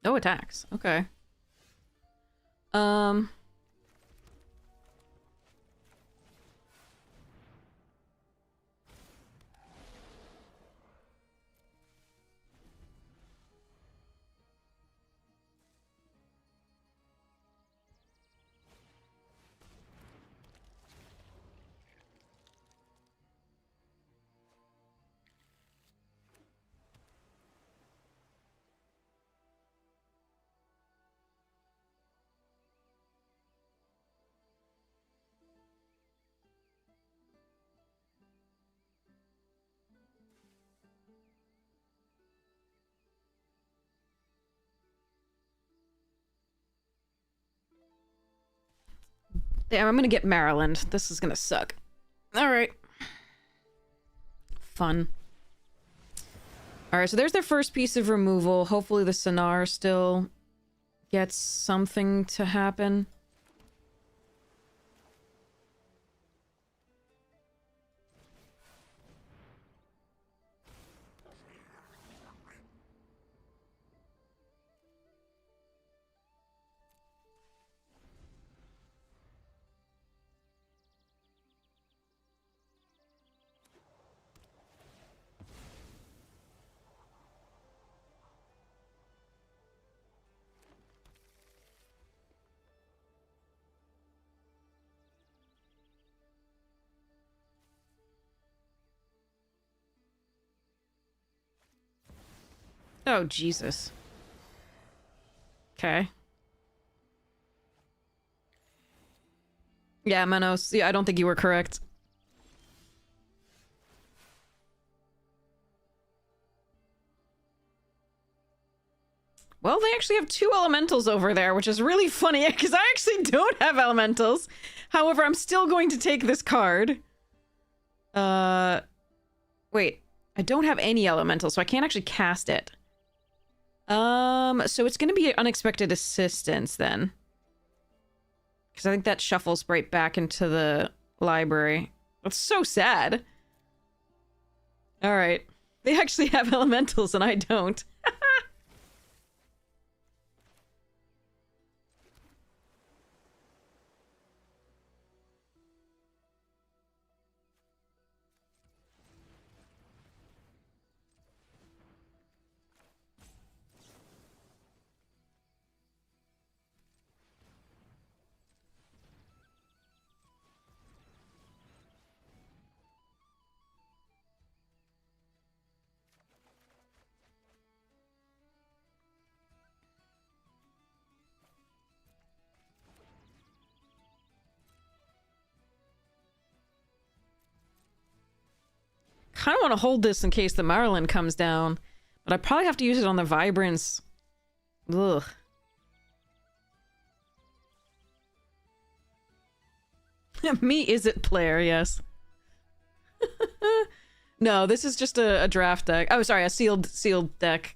No attacks. Okay. Um... Damn, I'm gonna get Maryland. This is gonna suck. Alright. Fun. Alright, so there's their first piece of removal. Hopefully the Sonar still gets something to happen. Oh, Jesus. Okay. Yeah, Manos. Yeah, I don't think you were correct. Well, they actually have 2 elementals over there, which is really funny, because I actually don't have elementals. However, I'm still going to take this card. Wait. I don't have any elementals, so I can't actually cast it. So it's gonna be unexpected assistance, then. Because I think that shuffles right back into the library. That's so sad. Alright. They actually have elementals, and I don't. Kind of want to hold this in case the Marlin comes down, but I probably have to use it on the Vibrance. Ugh. Me is it player, yes. No, this is just a draft deck. Oh, sorry, a sealed deck.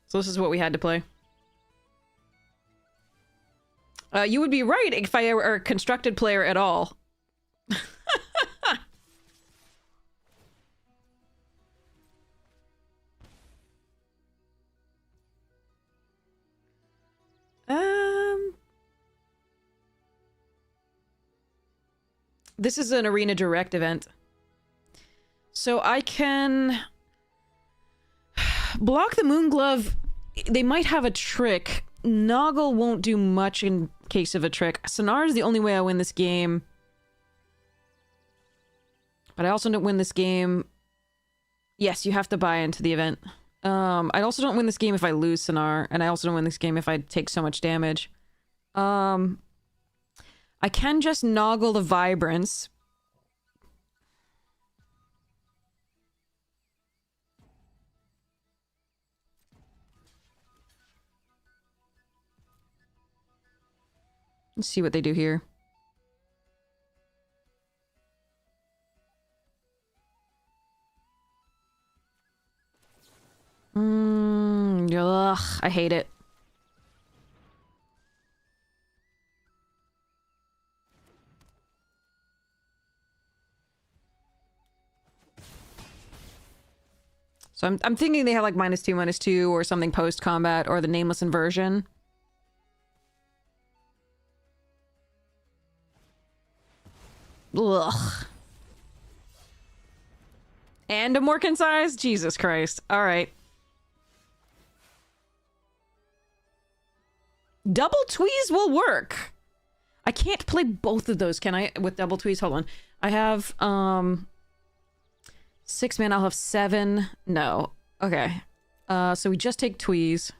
So this is what we had to play. You would be right if I were a constructed player at all. This is an Arena Direct event. So I can block the Moonglove. They might have a trick. Noggle won't do much in case of a trick. Sonar is the only way I win this game. But I also don't win this game. Yes, you have to buy into the event. I also don't win this game if I lose Sonar, and I also don't win this game if I take so much damage. I can just Noggle the Vibrance. Let's see what they do here. Ugh, I hate it. So I'm thinking they have like -2/-2 or something post-combat or the Nameless Inversion. Ugh. And a Morkin size? Jesus Christ. Alright. Double Tweeze will work. I can't play both of those, can I? With Double Tweeze? Hold on. I have, 6 mana, I'll have 7. No. Okay. So we just take Tweeze.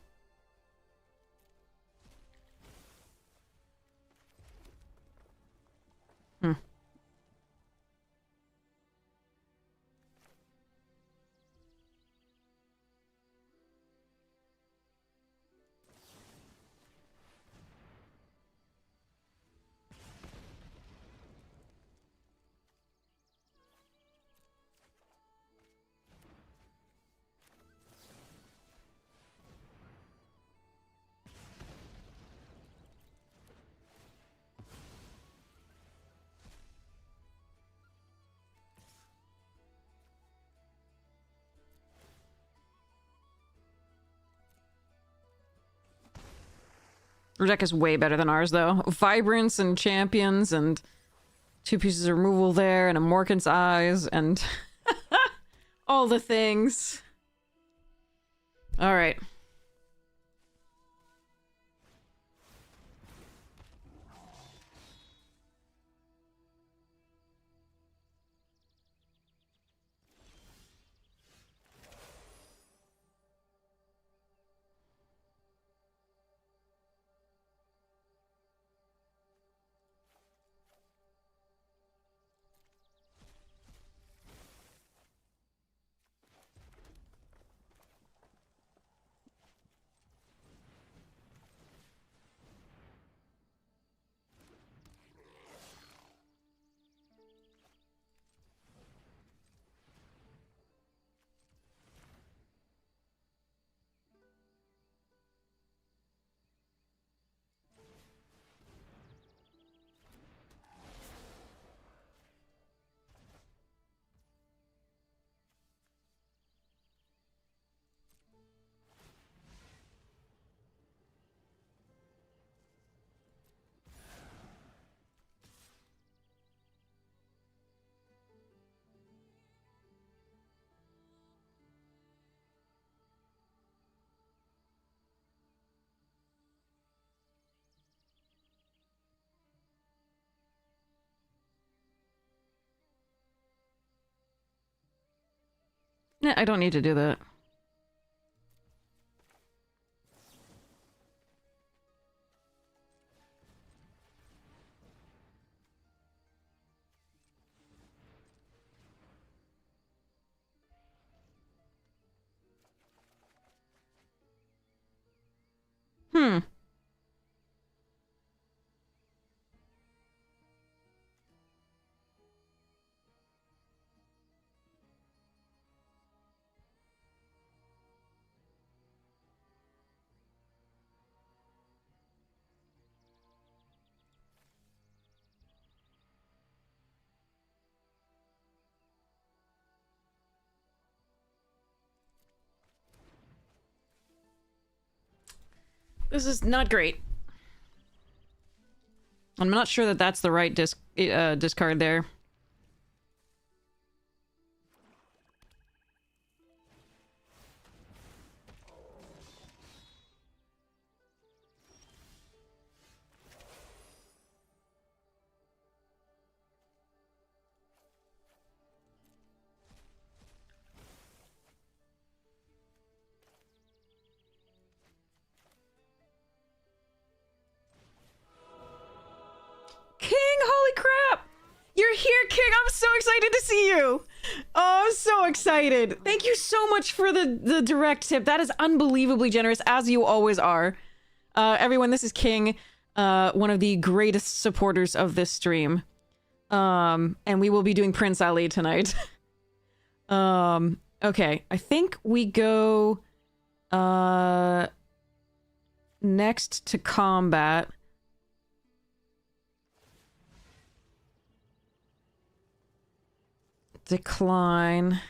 Your deck is way better than ours, though. Vibrance and Champions and 2 pieces of removal there and a Morkin's Eyes and all the things. Alright. Nah, I don't need to do that. Hmm. This is not great. I'm not sure that that's the right discard there. King, holy crap! You're here, King! I'm so excited to see you! Oh, I'm so excited! Thank you so much for the direct tip. That is unbelievably generous, as you always are. Everyone, this is King, one of the greatest supporters of this stream. And we will be doing Prince Ali tonight. Okay. I think we go, next to combat. Decline.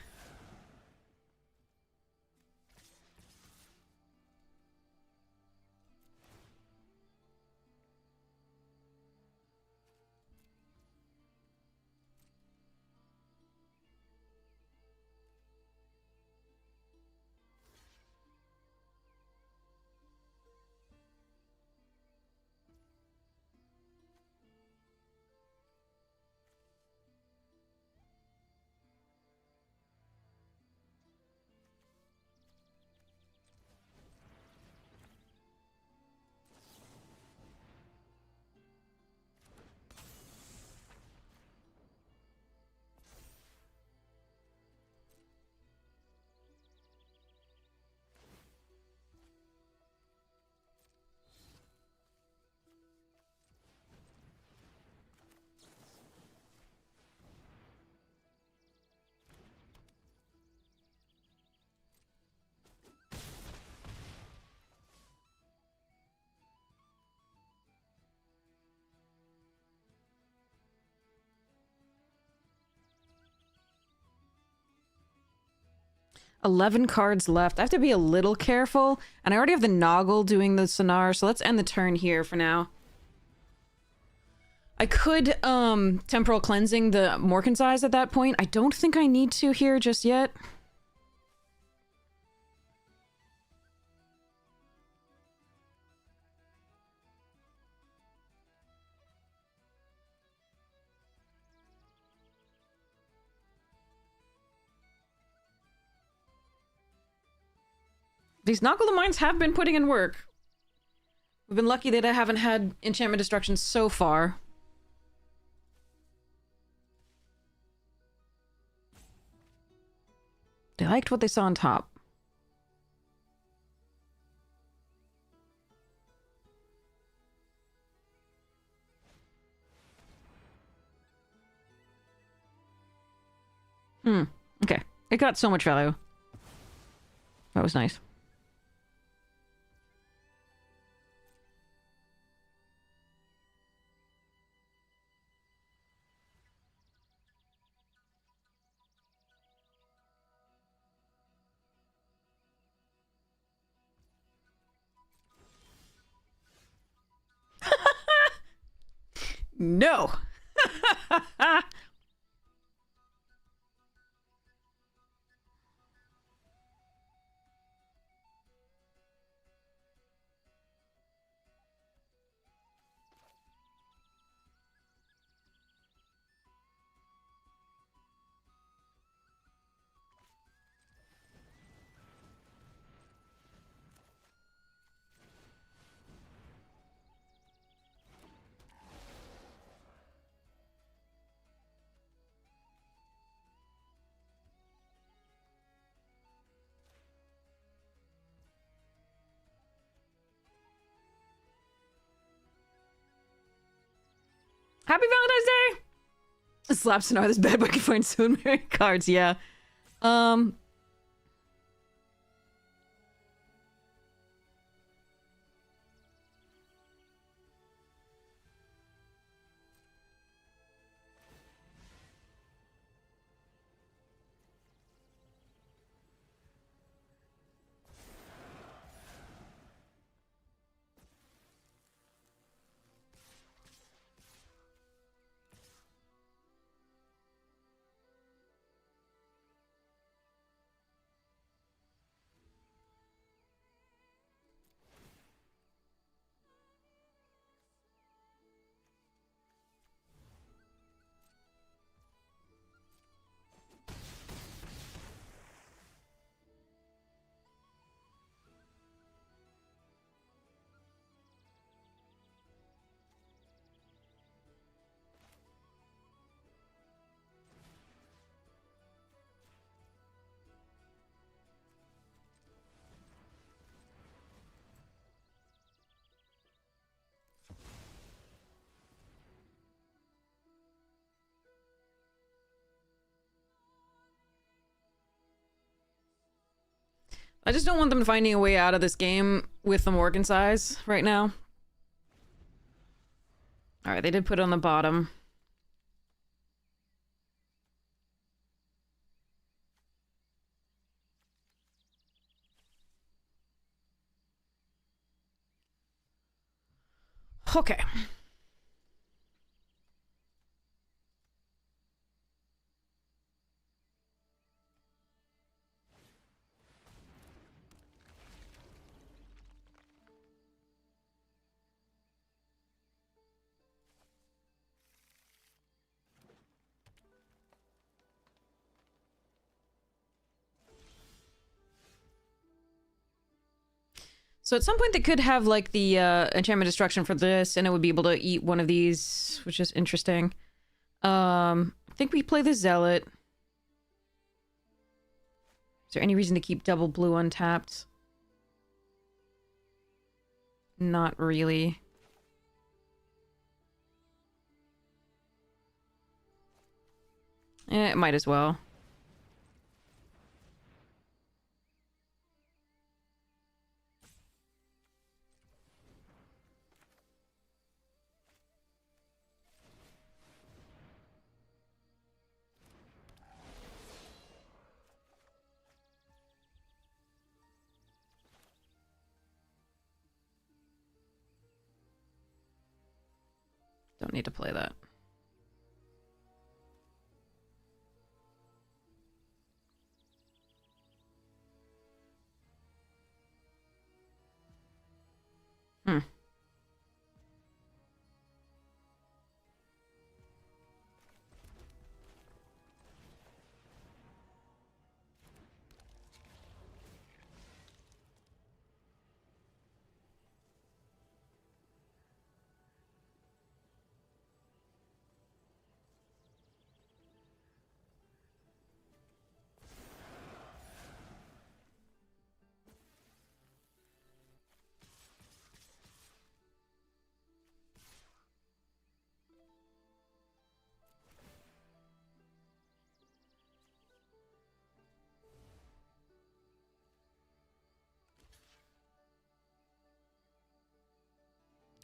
$11 cards left. I have to be a little careful. And I already have the Noggle doing the Sonar, so let's end the turn here for now. I could, Temporal Cleansing the Morkan's Eyes at that point. I don't think I need to here just yet. These Noggle the Mines have been putting in work. We've been lucky that I haven't had enchantment destruction so far. They liked what they saw on top. Okay. It got so much value. That was nice. No! Happy Valentine's Day! Slaps to know this bad boy can find soon married cards, yeah. I just don't want them finding a way out of this game with the Morgan size right now. Alright, they did put it on the bottom. Okay. So at some point they could have like the enchantment destruction for this, and it would be able to eat one of these, which is interesting. I think we play the Zealot. Is there any reason to keep double blue untapped? Not really. It might as well. Don't need to play that. Hmm.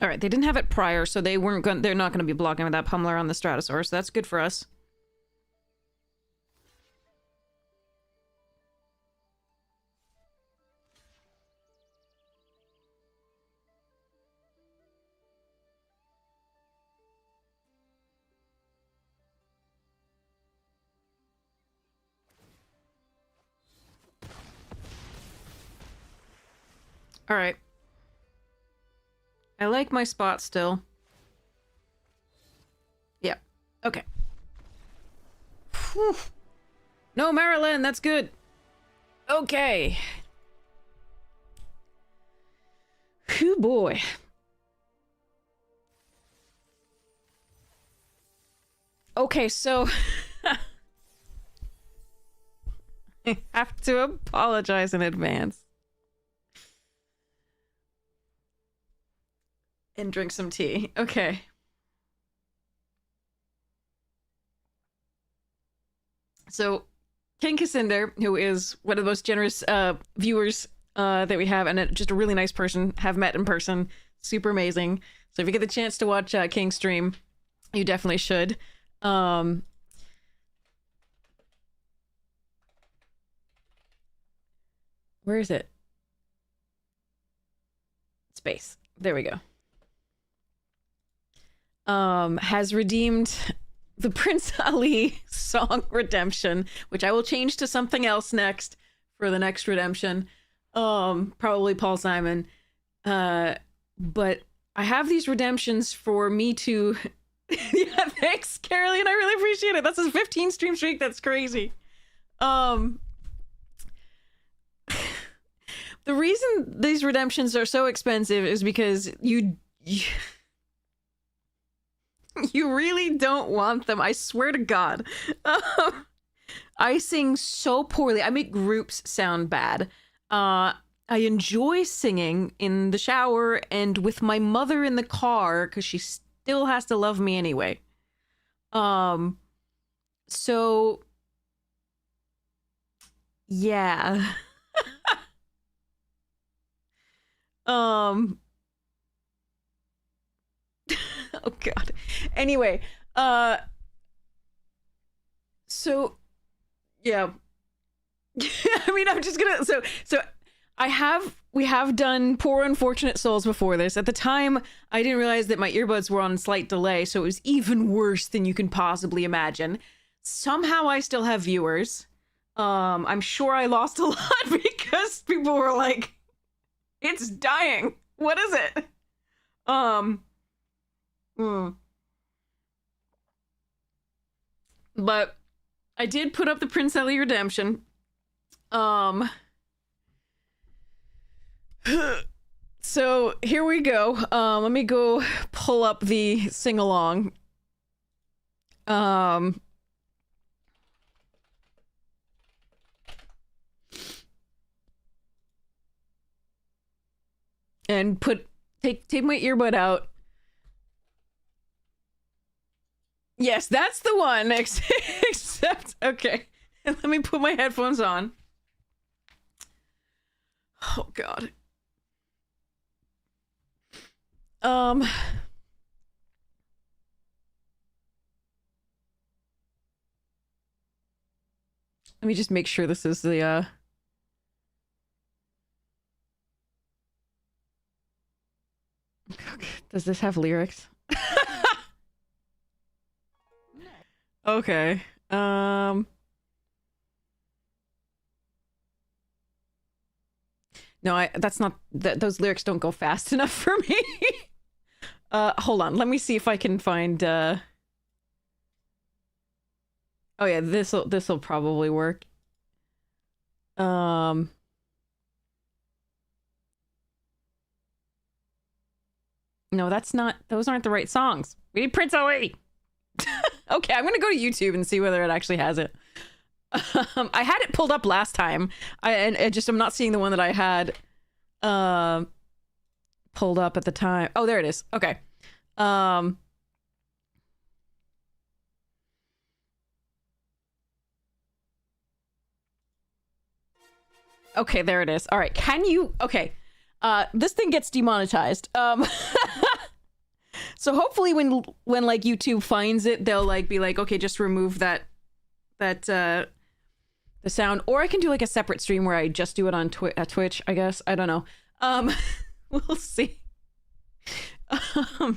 All right, they didn't have it prior, so they're not going to be blocking with that Pummeler on the Stratosaurus, so that's good for us. All right. I like my spot still. Yeah. Okay. Whew. No, Marilyn, that's good. Okay. Whew, boy. Okay, so... I have to apologize in advance. And drink some tea. Okay. So King Cassinder, who is one of the most generous viewers that we have, and just a really nice person, have met in person. Super amazing. So if you get the chance to watch King stream, you definitely should. Where is it? Space. There we go. Has redeemed the Prince Ali song Redemption, which I will change to something else next for the next redemption. Probably Paul Simon. But I have these redemptions for me to... Yeah, thanks, Caroline. I really appreciate it. That's a 15 stream streak. That's crazy. The reason these redemptions are so expensive is because you really don't want them. I swear to God. I sing so poorly. I make groups sound bad. I enjoy singing in the shower and with my mother in the car because she still has to love me anyway. So yeah. Oh God. Anyway, so yeah. I mean, I'm just gonna so we have done Poor Unfortunate Souls before this. At the time, I didn't realize that my earbuds were on slight delay, so it was even worse than you can possibly imagine. Somehow I still have viewers. I'm sure I lost a lot because people were like, it's dying. What is it? But I did put up the Prince Ali Redemption. So here we go. Let me go pull up the sing-along. And take my earbud out. Yes, that's the one. Except, okay. Let me put my headphones on. Oh God. Let me just make sure this is the Does this have lyrics? Okay. No, that's not those lyrics don't go fast enough for me. Hold on. Let me see if I can find oh yeah, this'll probably work. No, that's not, those aren't the right songs. We need Prince Ali. Okay, I'm gonna go to YouTube and see whether it actually has it. I had it pulled up last time. I'm not seeing the one that I had pulled up at the time. Oh, there it is. Okay. Okay, there it is. All right. Can you... Okay. This thing gets demonetized. So hopefully when like YouTube finds it, they'll like be like, okay, just remove the sound, or I can do like a separate stream where I just do it on Twitch, I guess. I don't know. We'll see. All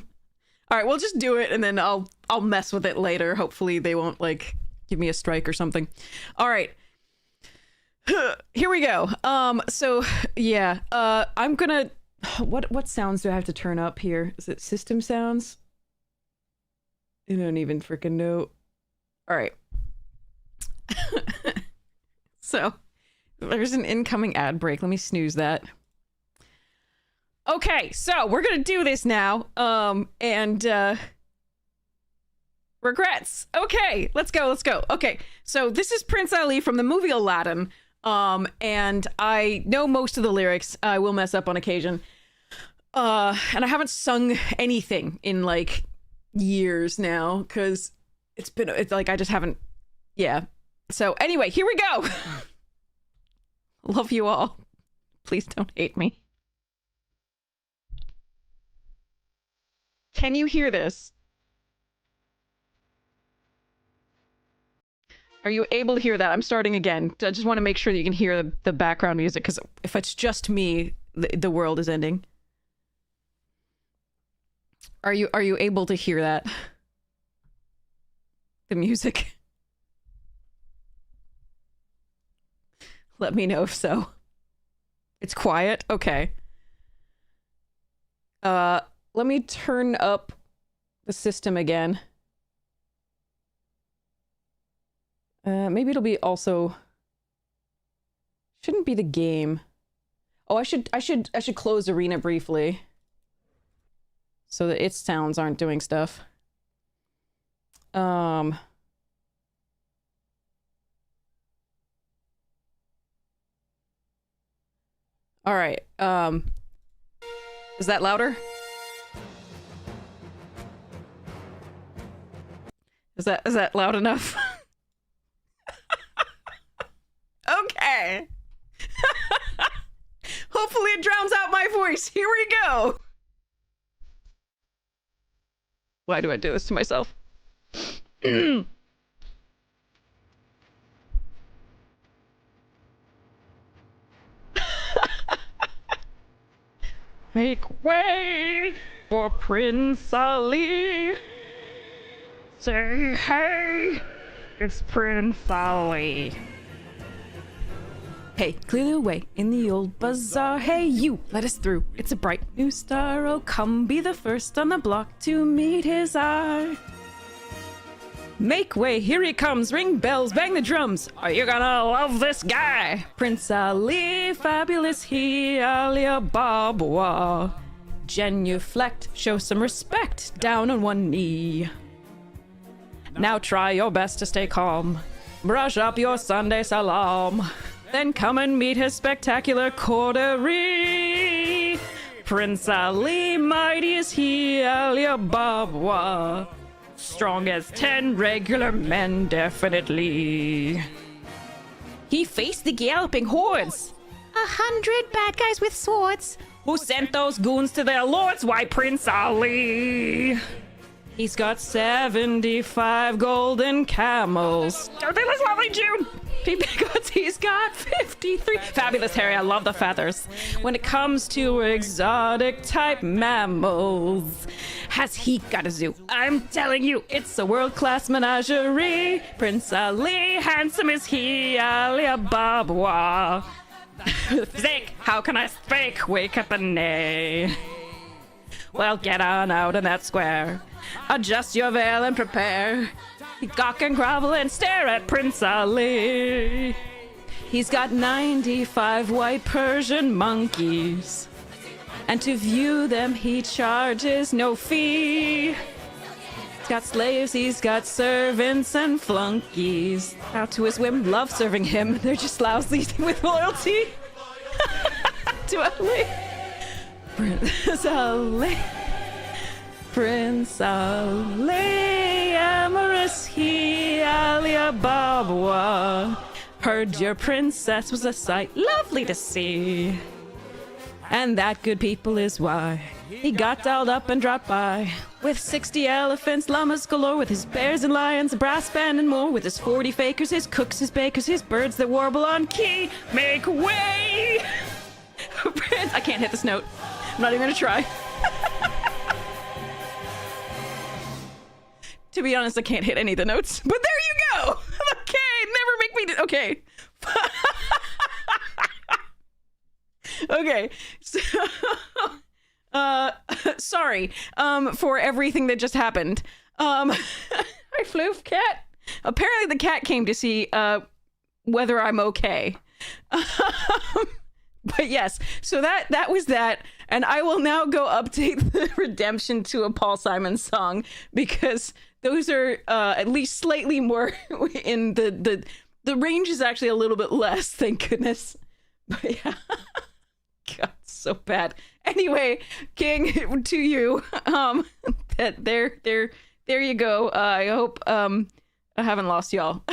right, we'll just do it and then I'll mess with it later. Hopefully they won't like give me a strike or something. All right. Here we go. So yeah, I'm gonna, what sounds do I have to turn up here? Is it system sounds? I don't even freaking know. All right. So there's an incoming ad break. Let me snooze that. Okay, so we're gonna do this now. Regrets. Okay, let's go. Okay, so this is Prince Ali from the movie Aladdin. And I know most of the lyrics. I will mess up on occasion. And I haven't sung anything in like years now because it's like I just haven't. Yeah, So anyway, here we go. Love you all. Please don't hate me. Can you hear this? Are you able to hear that? I'm starting again. I just want to make sure that you can hear the background music, because if it's just me, the world is ending. Are you able to hear that? The music? Let me know if so. It's quiet? Okay. Let me turn up the system again. Maybe it'll be also... Shouldn't be the game. Oh, I should close Arena briefly, so that its sounds aren't doing stuff. All right. Is that louder? Is that loud enough? Okay. Hopefully it drowns out my voice. Here we go. Why do I do this to myself? Make way for Prince Ali. Say hey, it's Prince Ali. Hey, clear the way in the old bazaar. Hey, you, let us through. It's a bright new star. Oh, come be the first on the block to meet his eye. Make way, here he comes. Ring bells, bang the drums. Are you gonna love this guy? Prince Ali, fabulous he, Ali Ababa. Genuflect, show some respect, down on one knee. Now try your best to stay calm. Brush up your Sunday salam. Then come and meet his spectacular coterie. Prince Ali, mighty is he, Ali Ababa. Strong as 10 regular men, definitely. He faced the galloping hordes. 100 bad guys with swords. Who sent those goons to their lords? Why, Prince Ali. He's got 75 golden camels. Don't they look lovely, June? Because he's got 53. Fabulous, Harry. I love the feathers. When it comes to exotic type mammals, has he got a zoo? I'm telling you, it's a world-class menagerie. Prince Ali, handsome is he, Ali Ababa. Zeke, how can I speak? Wake up and neigh. Well, get on out in that square. Adjust your veil and prepare. Gawk and grovel and stare at Prince Ali. He's got 95 white Persian monkeys, and to view them he charges no fee. He's got slaves, he's got servants and flunkies. Out to his whim, love serving him. They're just lousy with loyalty. To Ali. Prince Ali. Prince Ali, amorous he, Ali Ababa. Heard your princess was a sight lovely to see, and that, good people, is why he got dolled up and dropped by. With 60 elephants, llamas galore, with his bears and lions, a brass band and more, with his 40 fakers, his cooks, his bakers, his birds that warble on key. Make way! Prince, I can't hit this note. I'm not even gonna try. To be honest, I can't hit any of the notes. But there you go! Okay, never make me okay. Okay, so... sorry, for everything that just happened. Hi, Floof, cat. Apparently the cat came to see, whether I'm okay. But yes, so that was that, and I will now go update the Redemption to a Paul Simon song, because those are at least slightly more in the range is actually a little bit less, thank goodness. But yeah, God, so bad. Anyway, King, to you, that there you go. I hope I haven't lost y'all.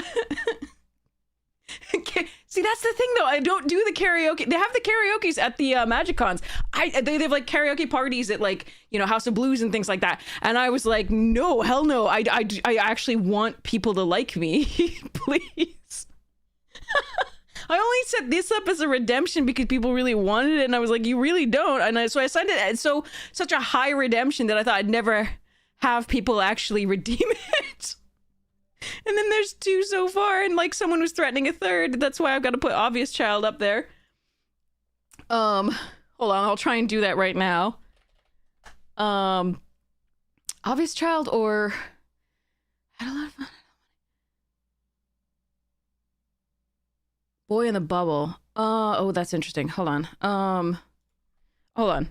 See, that's the thing though. I don't do the karaoke. They have the karaoke's at the Magic Cons. They have like karaoke parties at like, you know, House of Blues and things like that. And I was like, no, hell no. I actually want people to like me. Please. I only set this up as a redemption because people really wanted it, and I was like, you really don't. And so I signed it. And so such a high redemption that I thought I'd never have people actually redeem it. And then there's 2 so far, and like someone was threatening a 3rd. That's why I've got to put Obvious Child up there. Hold on, I'll try and do that right now. Obvious Child or had a lot of fun. Boy in the Bubble. Oh, that's interesting. Hold on. Hold on.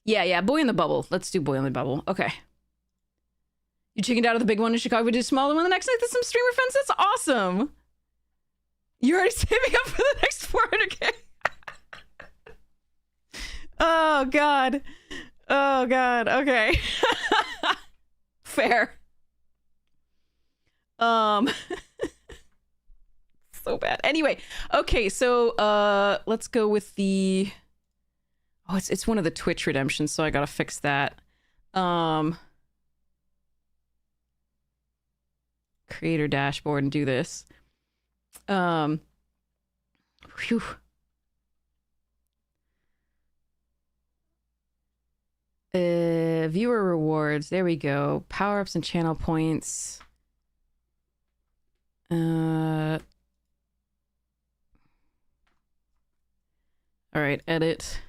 Yeah, Boy in the Bubble. Let's do Boy in the Bubble. Okay. You chickened out of the big one in Chicago, we did a smaller one the next night. That's some streamer friends. That's awesome. You're already saving up for the next 400k. Oh, God. Oh, God. Okay. Fair. So bad. Anyway, okay, so let's go with the... Oh, it's one of the Twitch redemptions, so I gotta fix that. Creator dashboard and do this. Whew. Viewer rewards. There we go. Power-ups and channel points. All right, edit.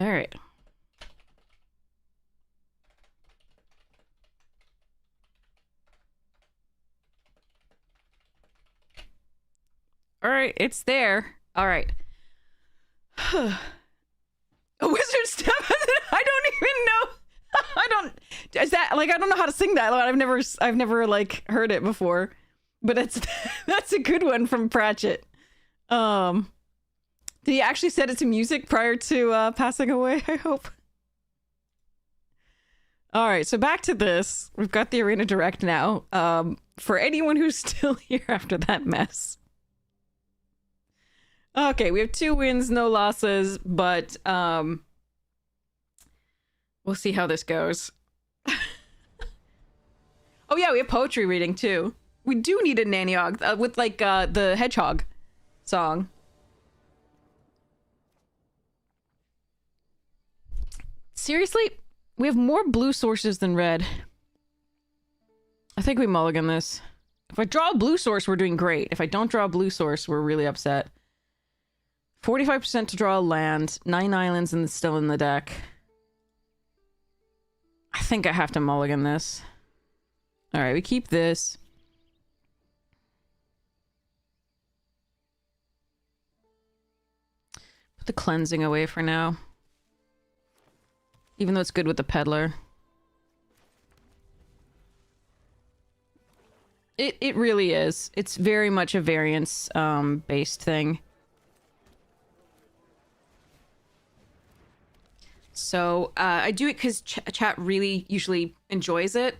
All right. All right, it's there. All right. A wizard step. I don't even know. I don't. Is that like, I don't know how to sing that. I've never like heard it before, but that's a good one from Pratchett. Did he actually set it to music prior to passing away? I hope. All right, so back to this. We've got the Arena Direct now. For anyone who's still here after that mess. Okay, we have 2 wins, no losses, but we'll see how this goes. Oh yeah, we have poetry reading too. We do need a Nanyog with like the Hedgehog song. Seriously? We have more blue sources than red. I think we mulligan this. If I draw a blue source, we're doing great. If I don't draw a blue source, we're really upset. 45% to draw a land. 9 islands and still in the deck. I think I have to mulligan this. Alright, we keep this. Put the cleansing away for now. Even though it's good with the peddler. It really is. It's very much a variance based thing. So I do it because chat really usually enjoys it.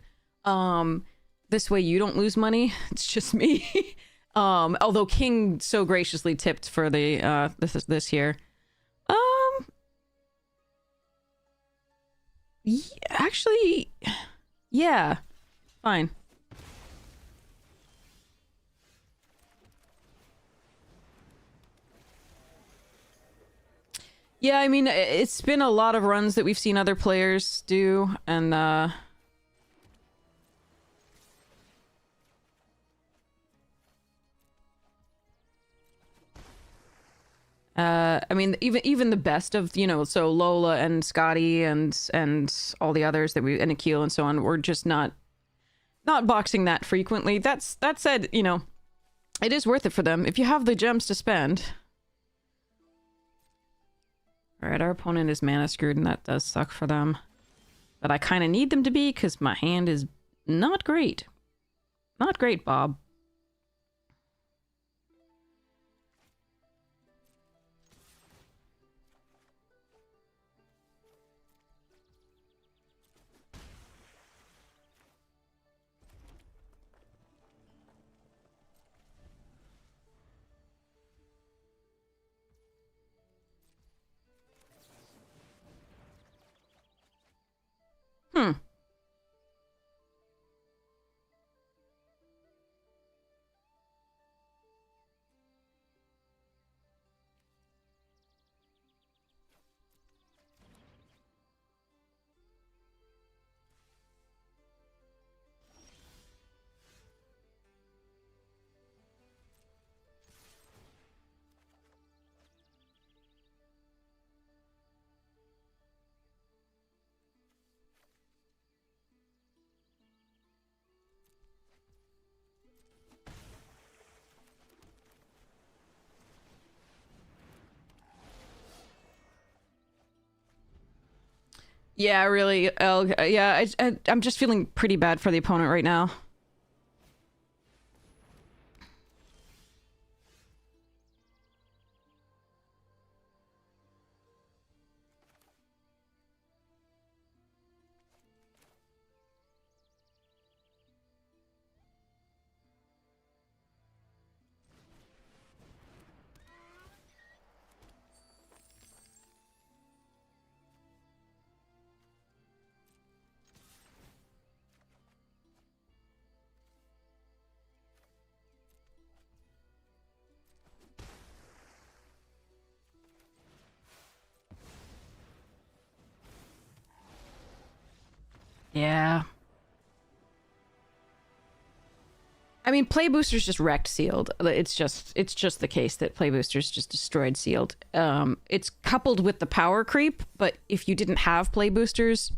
This way you don't lose money. It's just me. Although King so graciously tipped for the this year. Yeah, actually, yeah, fine. Yeah, I mean, it's been a lot of runs that we've seen other players do, and I mean, even the best of, you know, so Lola and Scotty and all the others that and Akil and so on, we're just not boxing that frequently. That said, you know, it is worth it for them if you have the gems to spend. All right, our opponent is mana screwed, and that does suck for them. But I kind of need them to be because my hand is not great. Not great, Bob. Hmm. Yeah, really. Yeah, I'm just feeling pretty bad for the opponent right now. Yeah. I mean, Play Boosters just wrecked Sealed. It's just the case that Play Boosters just destroyed Sealed. It's coupled with the power creep, but if you didn't have Play Boosters,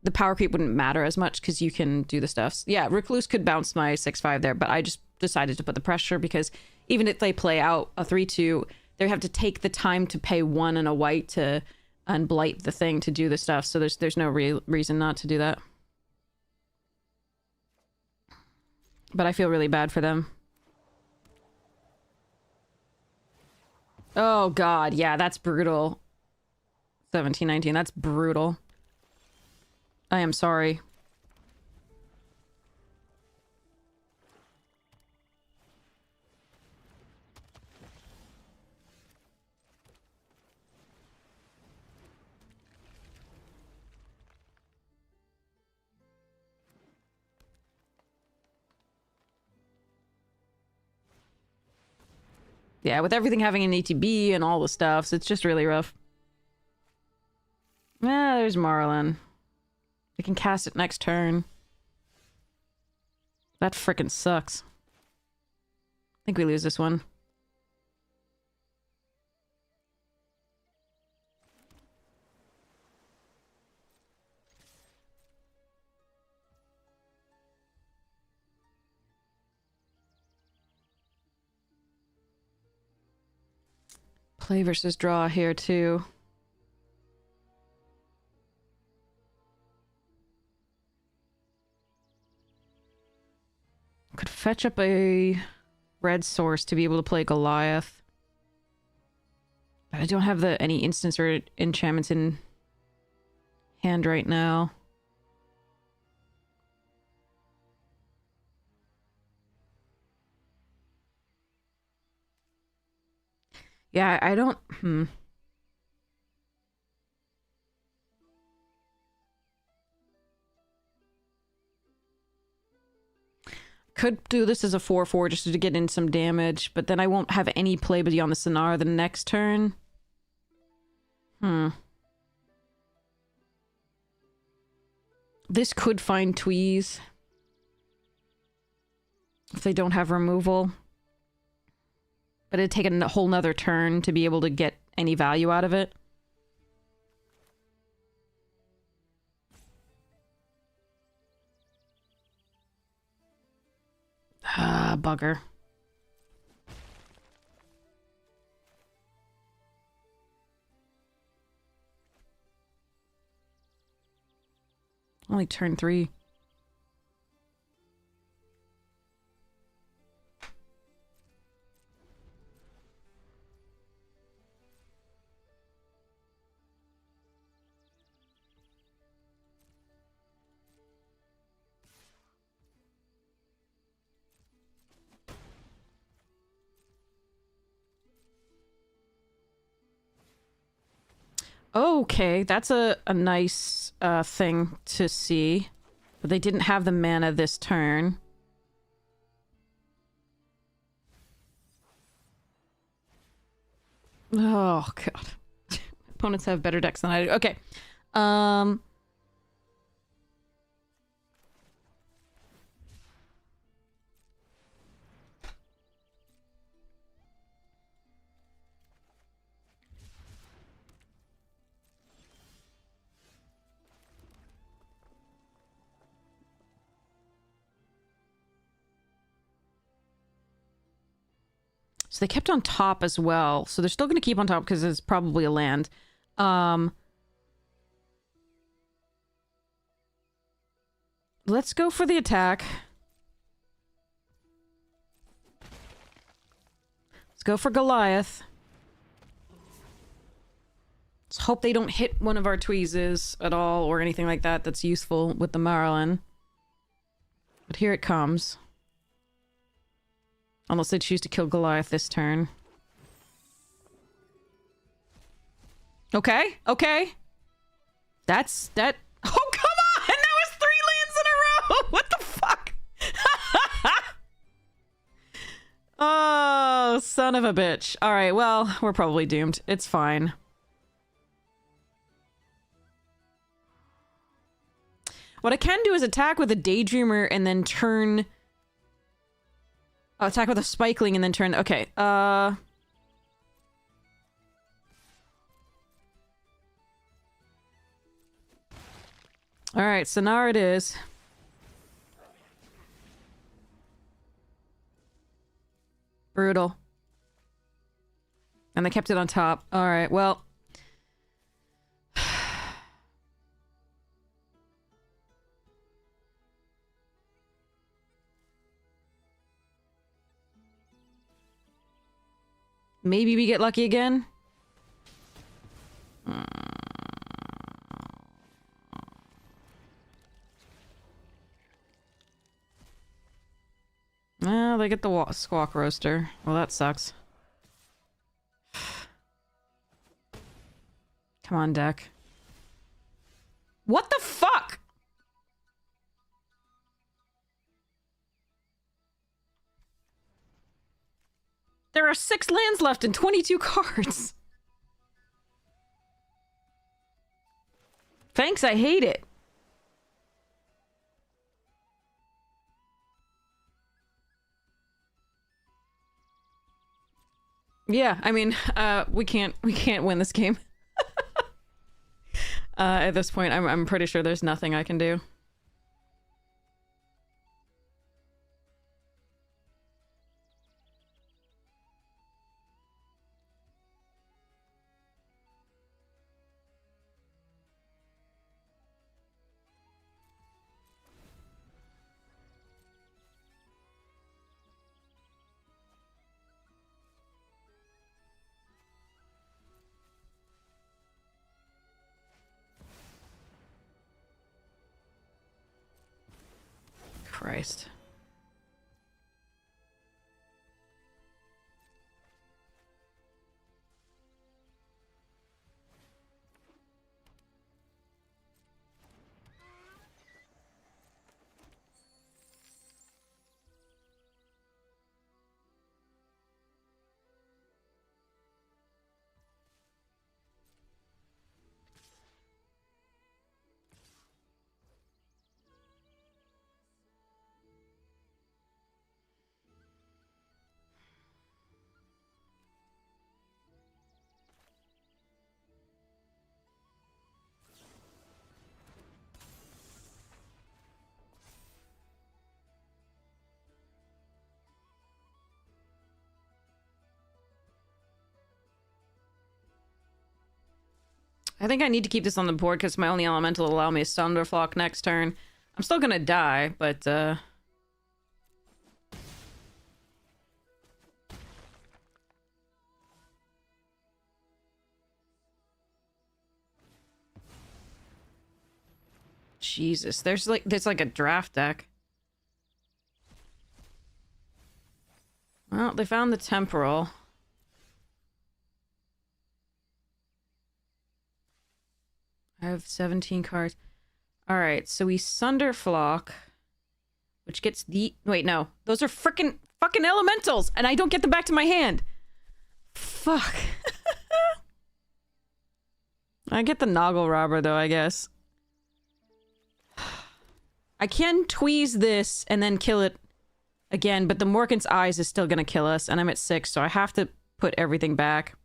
the power creep wouldn't matter as much because you can do the stuff. Yeah, Recluse could bounce my 6/5 there, but I just decided to put the pressure because even if they play out a 3/2, they have to take the time to pay 1 and a white to unblight the thing to do the stuff. So there's no reason not to do that. But I feel really bad for them. Oh god, yeah, that's brutal. 1719, that's brutal. I am sorry. Yeah, with everything having an ETB and all the stuff, so it's just really rough. Ah, there's Marlin. I can cast it next turn. That frickin' sucks. I think we lose this one. Play versus draw here, too. Could fetch up a red source to be able to play Goliath. But I don't have any instants or enchantments in hand right now. Yeah, I don't... Could do this as a 4/4 just to get in some damage, but then I won't have any play beyond the Sonar the next turn. This could find Tweeze. If they don't have removal. But it'd take a whole nother turn to be able to get any value out of it. Ah, bugger. Only turn 3. Okay, that's a nice thing to see. But they didn't have the mana this turn. Oh, God. Opponents have better decks than I do. Okay. So they kept on top as well. So they're still going to keep on top because it's probably a land. Let's go for the attack. Let's go for Goliath. Let's hope they don't hit one of our tweezes at all or anything like that that's useful with the Marlin. But here it comes. Unless they choose to kill Goliath this turn. Okay, okay. That's that. Oh, come on! That was 3 lands in a row! What the fuck? Oh, son of a bitch. Alright, well, we're probably doomed. It's fine. What I can do is attack with a Daydreamer and then turn... attack with a Spikeling and then turn... Okay, Alright, Sonar it is. Brutal. And they kept it on top. Alright, well... Maybe we get lucky again? Well, they get the Squawk Roaster. Well, that sucks. Come on, deck. What the fuck? There are 6 lands left and 22 cards. Thanks, I hate it. Yeah, I mean, we can't win this game. At this point, I'm pretty sure there's nothing I can do. Christ. I think I need to keep this on the board because my only elemental will allow me to Thunderflock next turn. I'm still gonna die, but Jesus, there's like a draft deck. Well, they found the temporal. I have 17 cards. Alright, so we Thunderflock, which gets the... Wait, no. Those are fucking elementals, and I don't get them back to my hand. Fuck. I get the Noggle Robber, though, I guess. I can tweeze this and then kill it again, but the Morkant's Eyes is still gonna kill us, and I'm at 6, so I have to put everything back.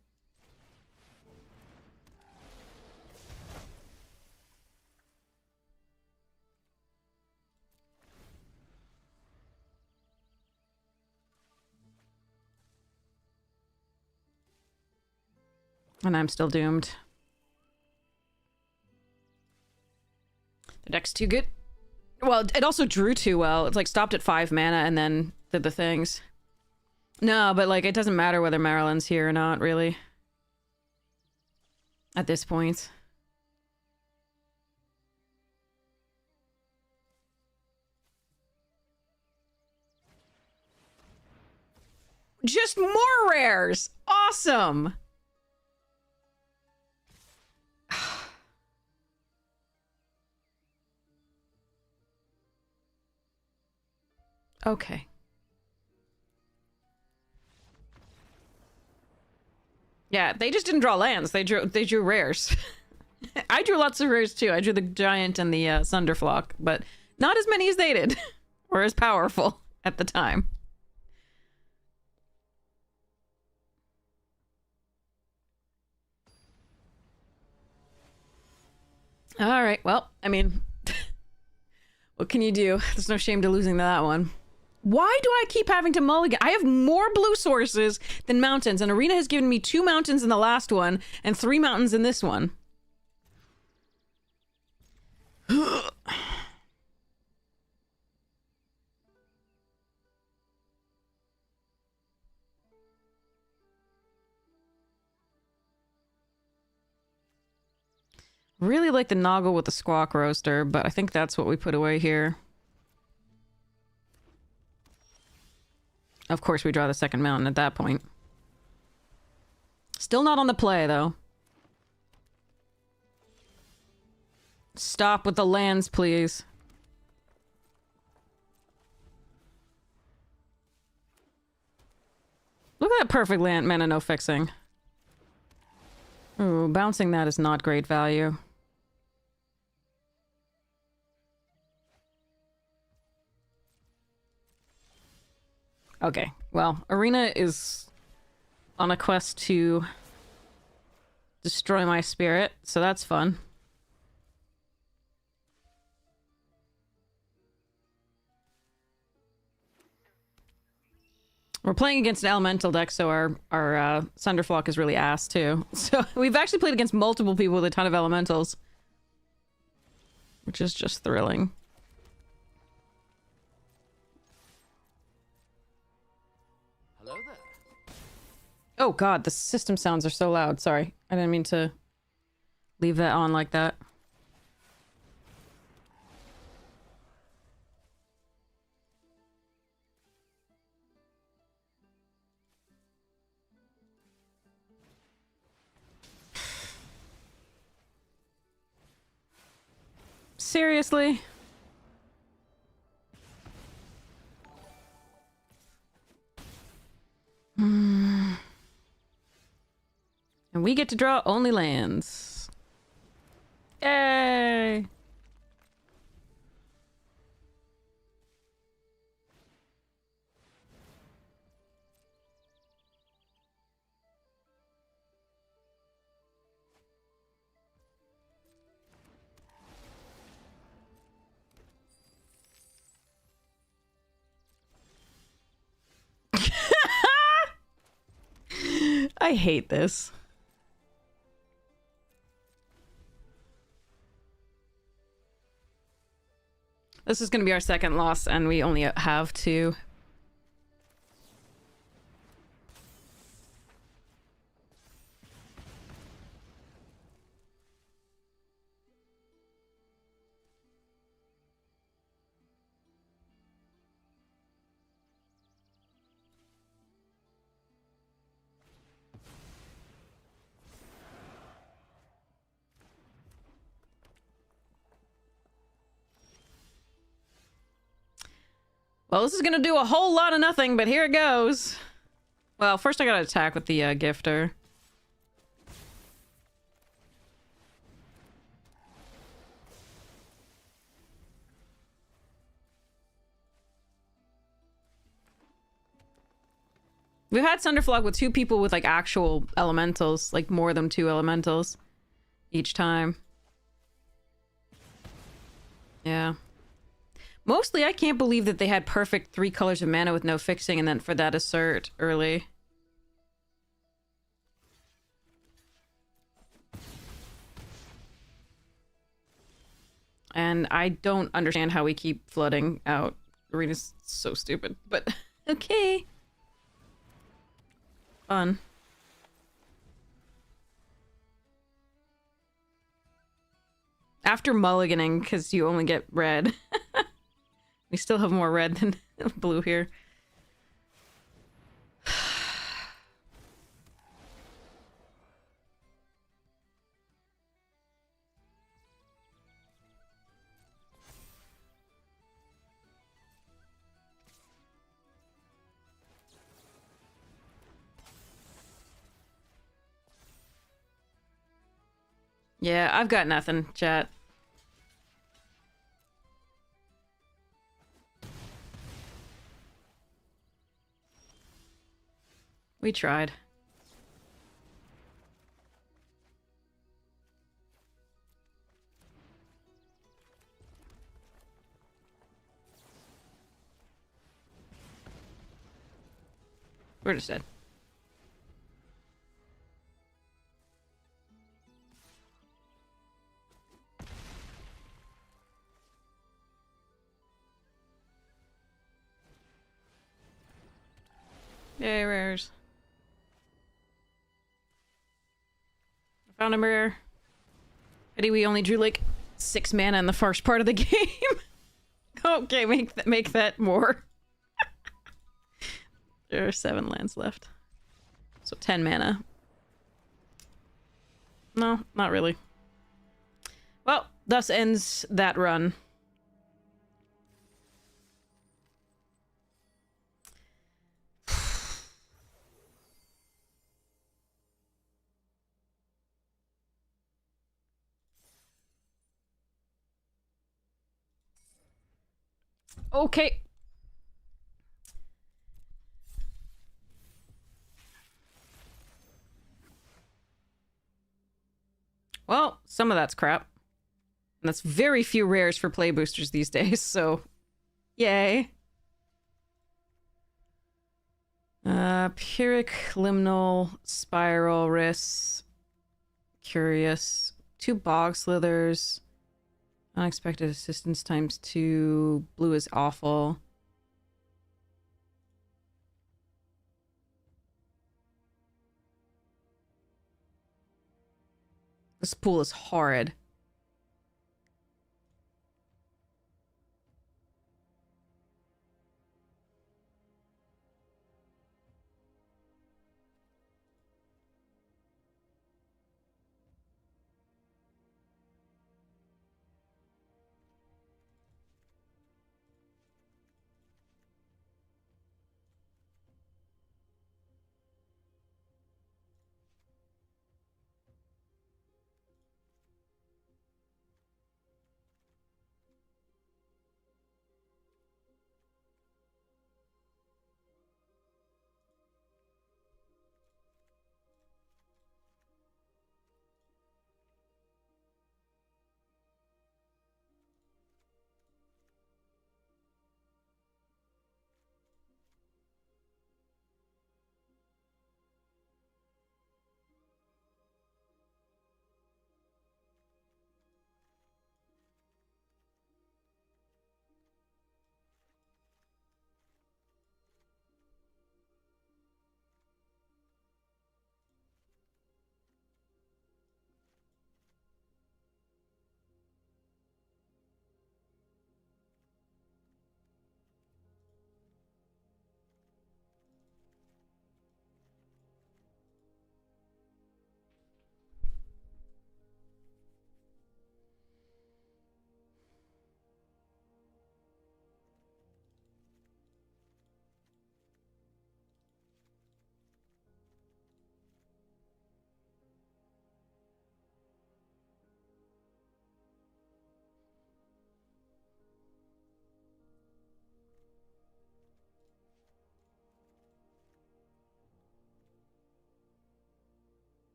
And I'm still doomed. The deck's too good. Well, it also drew too well. It's like stopped at 5 mana and then did the things. No, but like it doesn't matter whether Marilyn's here or not, really. At this point. Just more rares! Awesome! Okay. Yeah, they just didn't draw lands. They drew rares. I drew lots of rares too. I drew the giant and the Thunderflock, but not as many as they did, or as powerful at the time. All right. Well, I mean, what can you do? There's no shame to losing that one. Why do I keep having to mulligan? I have more blue sources than mountains, and Arena has given me 2 mountains in the last one and 3 mountains in this one. Really like the Noggle with the Squawk Roaster, but I think that's what we put away here. Of course, we draw the second mountain at that point. Still not on the play, though. Stop with the lands, please. Look at that perfect land, mana no fixing. Ooh, bouncing that is not great value. Okay, well, Arena is on a quest to destroy my spirit, so that's fun. We're playing against an elemental deck, so our Thunderflock is really ass, too. So we've actually played against multiple people with a ton of elementals. Which is just thrilling. Hello there. Oh god, the system sounds are so loud. Sorry. I didn't mean to leave that on like that. Seriously? And we get to draw only lands. Yay! I hate this. This is going to be our second loss, and we only have two. Well, this is gonna do a whole lot of nothing, but here it goes. Well, first I gotta attack with the gifter. We've had Sunderflog with two people with like actual elementals, like more than two elementals each time. Yeah. Mostly, I can't believe that they had perfect 3 colors of mana with no fixing, and then for that assert early. And I don't understand how we keep flooding out. Arena's so stupid, but okay. Fun. After mulliganing, because you only get red. We still have more red than blue here. Yeah, I've got nothing, chat. We tried. We're just dead. Yay, rares. I found a rare. Pity we only drew like 6 mana in the first part of the game. Okay, make that more. There are 7 lands left. So 10 mana. No, not really. Well, thus ends that run. Okay. Well, some of that's crap. And that's very few rares for play boosters these days, so yay. Pyrrhic, Liminal, Spiral, Riss, Curious, 2 Bog Slithers, Unexpected Assistance ×2, Blue is awful. This pool is horrid.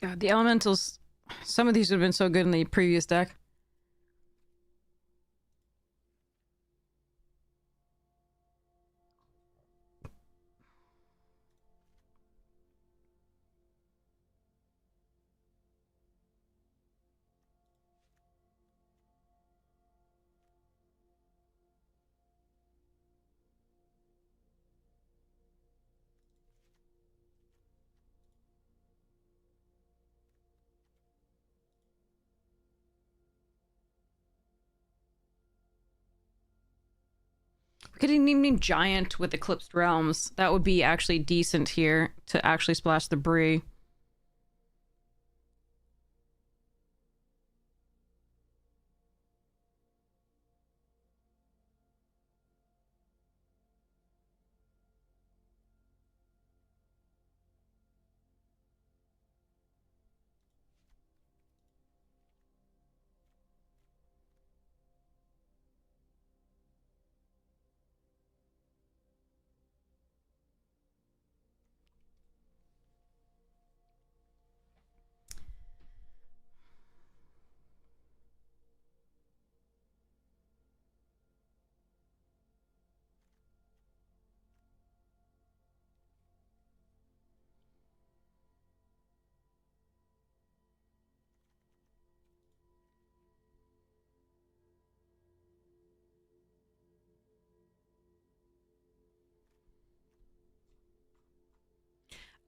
God, the elementals. Some of these would have been so good in the previous deck. We could name Giant with Eclipsed Realms. That would be actually decent here to actually splash the Bree.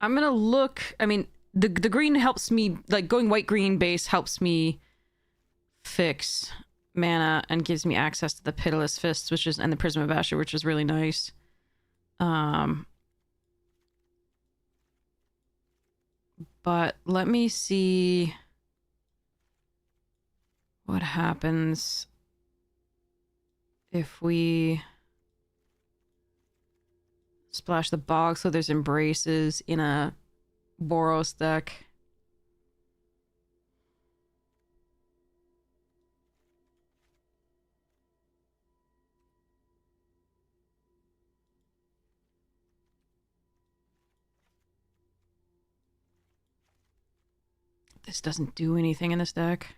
I'm gonna look. I mean, the green helps me. Like going white green base helps me fix mana and gives me access to the Pitiless Fists, which is and the Prism of Asher, which is really nice. But let me see what happens if we splash the bog so there's embraces in a Boros deck. This doesn't do anything in this deck.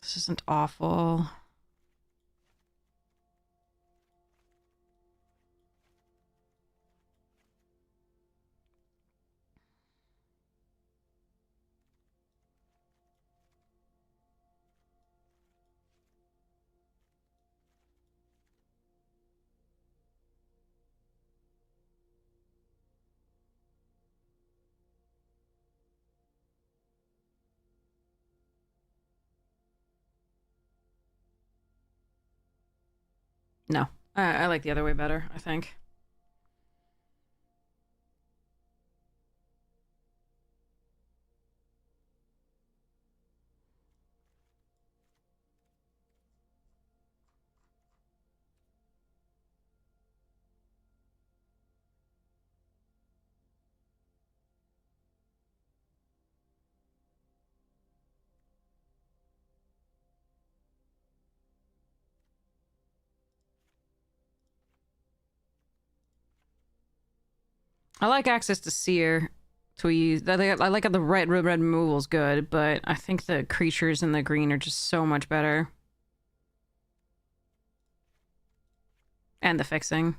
This isn't awful. No, I like the other way better, I think. I like access to Seer to use. I like how the red removal is good, but I think the creatures in the green are just so much better. And the fixing.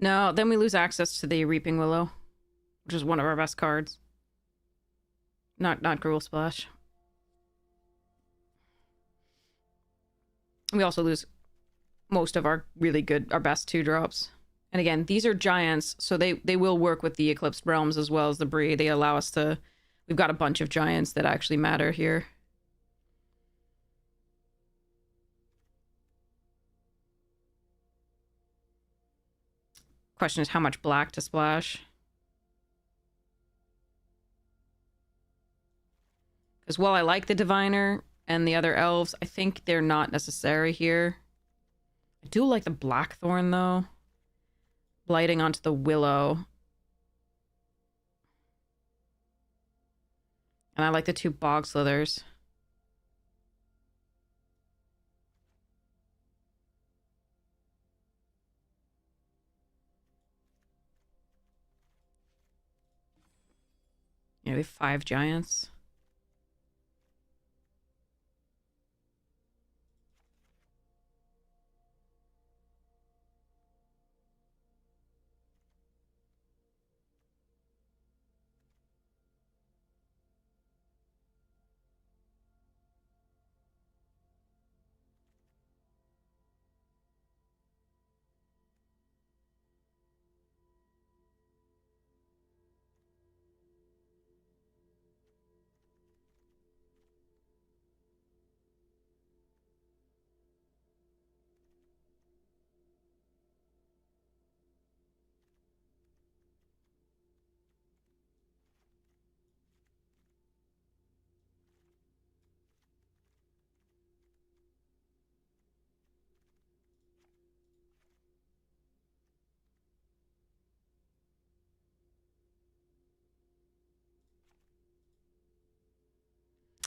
No, then we lose access to the Reaping Willow, which is one of our best cards. Not Gruul Splash. We also lose most of our really good, our best 2-drops. And again, these are giants, so they will work with the Eclipsed Realms as well as the Bree. They allow us to... We've got a bunch of giants that actually matter here. Question is how much black to splash. Because while I like the Diviner and the other elves, I think they're not necessary here. I do like the Blackthorn, though. Blighting onto the Willow. And I like the 2 Bog Slithers. Yeah, we have 5 giants.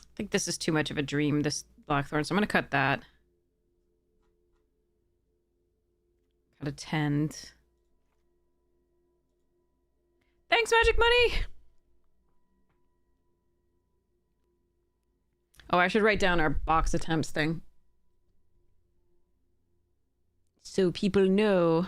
I think this is too much of a dream, this Blackthorn, so I'm going to cut that. Got a tend. Thanks, Magic Money! Oh, I should write down our box attempts thing. So people know.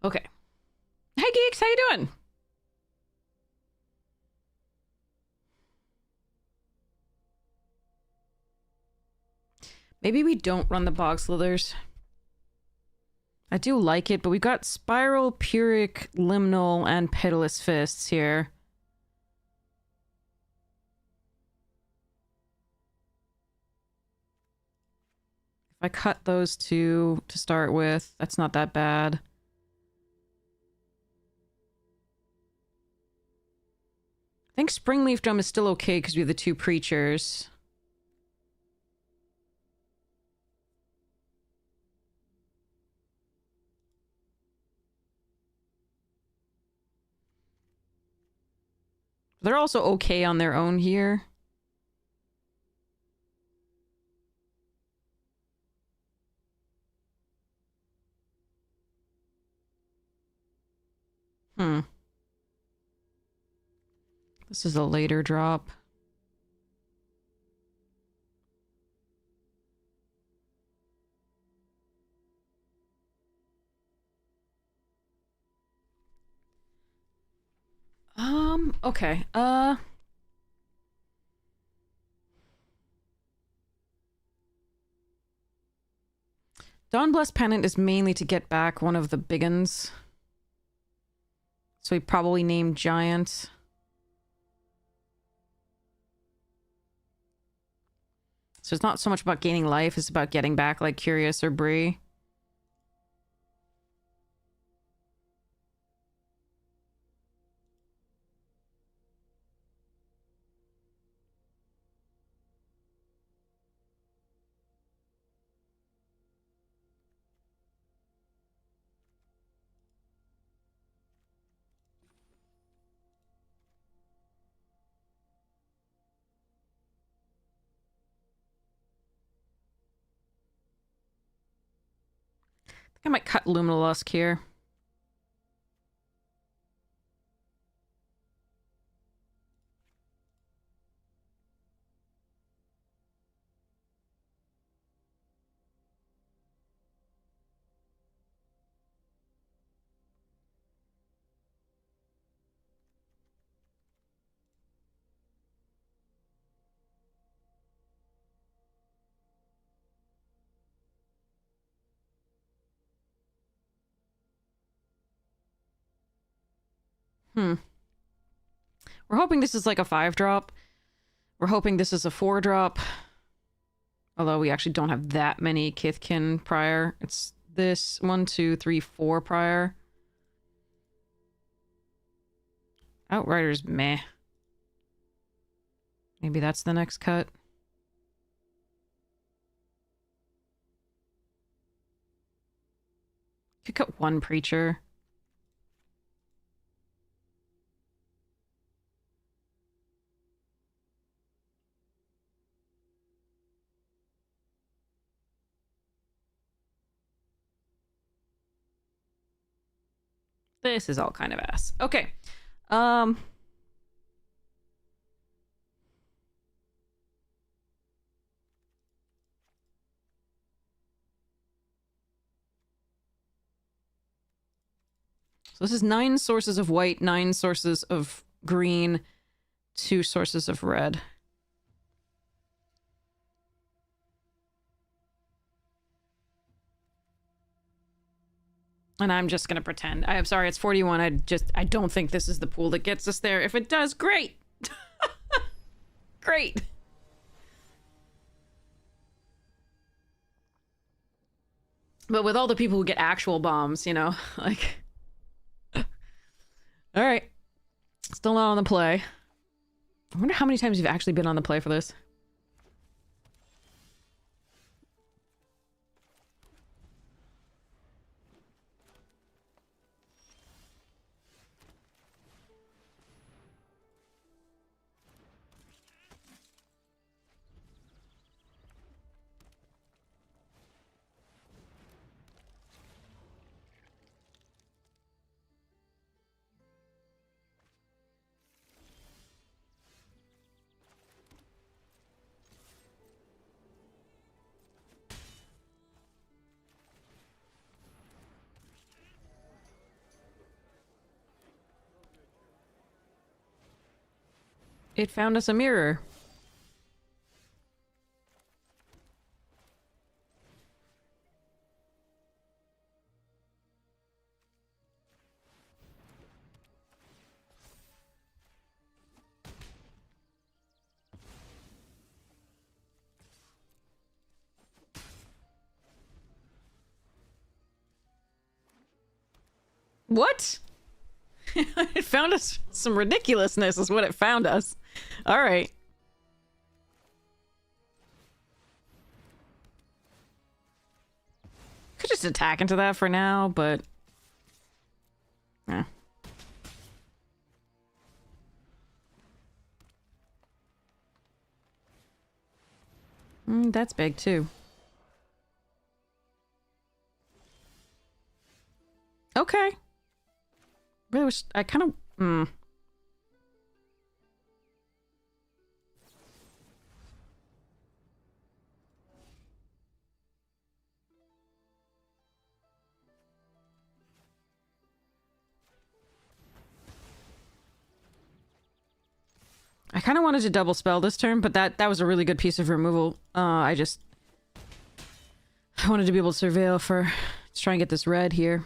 Okay. Hey, Geeks, how you doing? Maybe we don't run the Bog Slithers. I do like it, but we've got Spiral, Pyrrhic, Liminal, and Pitiless Fists here. If I cut those 2 to start with, that's not that bad. I think Springleaf Drum is still okay because we have the 2 Preachers. They're also okay on their own here. This is a later drop. Okay. Dawnblessed Pennant is mainly to get back one of the big uns. So we probably named Giant. So it's not so much about gaining life, it's about getting back like Curious or Bree. I think I might cut Lumilusk here. We're hoping this is like a 5-drop. We're hoping this is a 4-drop. Although we actually don't have that many Kithkin prior. It's this 1, 2, 3, 4 prior. Outriders, meh. Maybe that's the next cut. Could cut one Preacher. This is all kind of ass. Okay. So this is 9 sources of white, 9 sources of green, 2 sources of red. And I'm just gonna pretend. I'm sorry, it's 41. I don't think this is the pool that gets us there. If it does, great. Great. But with all the people who get actual bombs, you know, like... Alright. Still not on the play. I wonder how many times you've actually been on the play for this. It found us a mirror. What? It found us some ridiculousness is what it found us. All right. Could just attack into that for now, but... that's big, too. Okay. Really wish... I kind of... I kind of wanted to double spell this turn, but that was a really good piece of removal. I just... I wanted to be able to surveil for... Let's try and get this red here.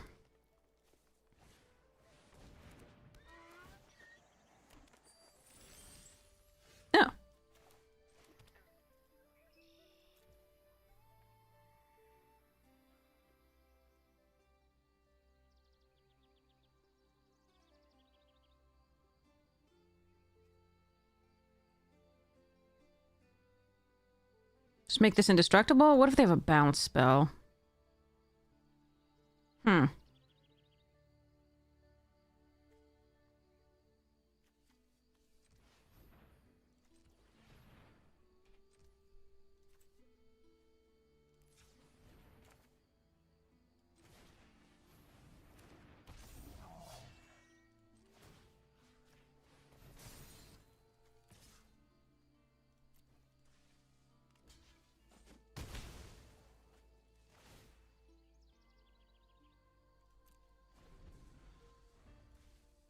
Oh. Just make this indestructible? What if they have a bounce spell? Hmm.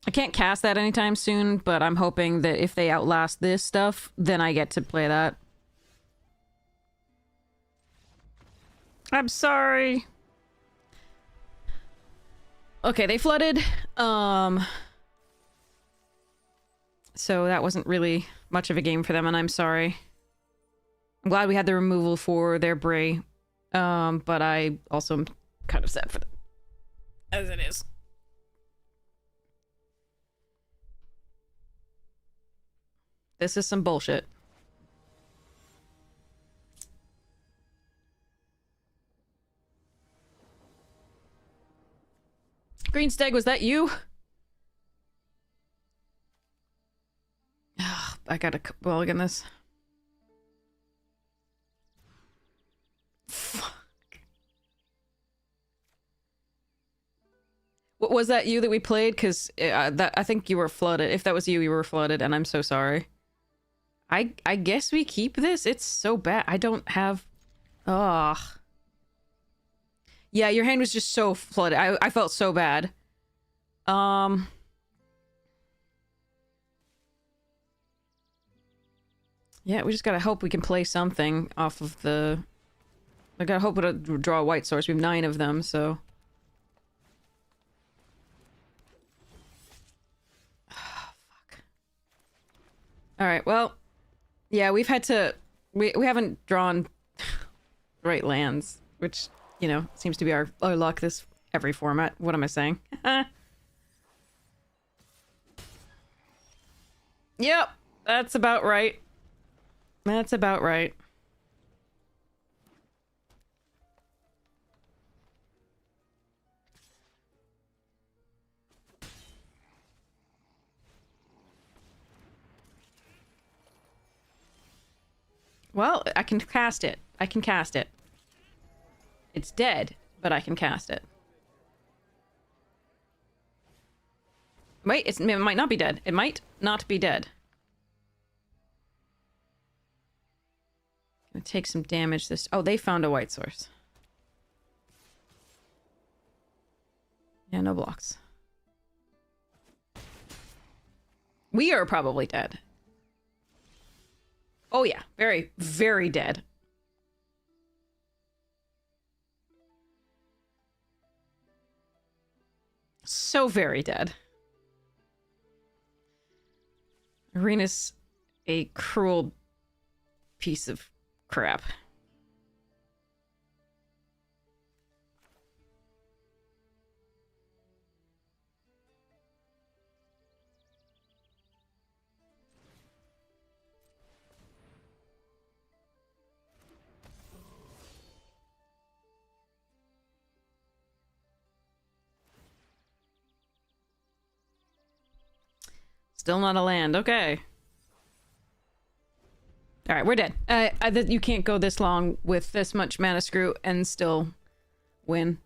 I can't cast that anytime soon, but I'm hoping that if they outlast this stuff, then I get to play that. I'm sorry. Okay, they flooded. So that wasn't really much of a game for them, and I'm sorry. I'm glad we had the removal for their Bray. But I also am kind of sad for them. As it is. This is some bullshit. Green Stag, was that you? I gotta mulligan this. Fuck. What was that you that we played? Because I think you were flooded. If that was you, you were flooded, and I'm so sorry. I guess we keep this? It's so bad. I don't have... Ugh. Yeah, your hand was just so flooded. I felt so bad. Yeah, we just gotta hope we can play something off of the... I gotta hope it'll draw a white source. We have 9 of them, so... Fuck. Alright, well... Yeah, we've had to... We haven't drawn the right lands, which, you know, seems to be our luck this every format. What am I saying? Yep, that's about right. That's about right. Well, I can cast it. I can cast it. It's dead, but I can cast it. Wait, it might not be dead. It might not be dead. Gonna take some damage this... Oh, they found a white source. Yeah, no blocks. We are probably dead. Oh yeah, very, very dead. So very dead. Arena's a cruel piece of crap. Still not a land. Okay. All right, we're dead. You can't go this long with this much mana screw and still win.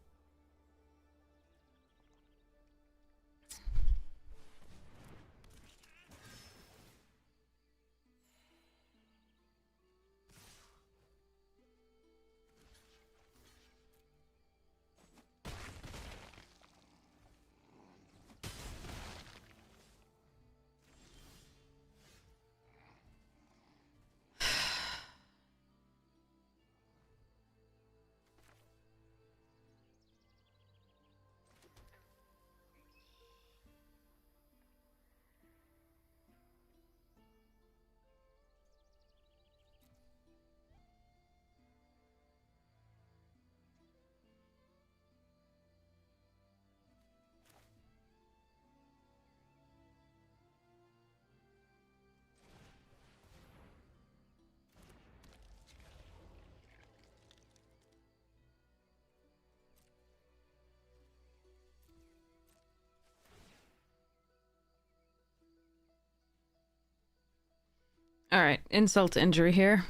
Alright, insult to injury here.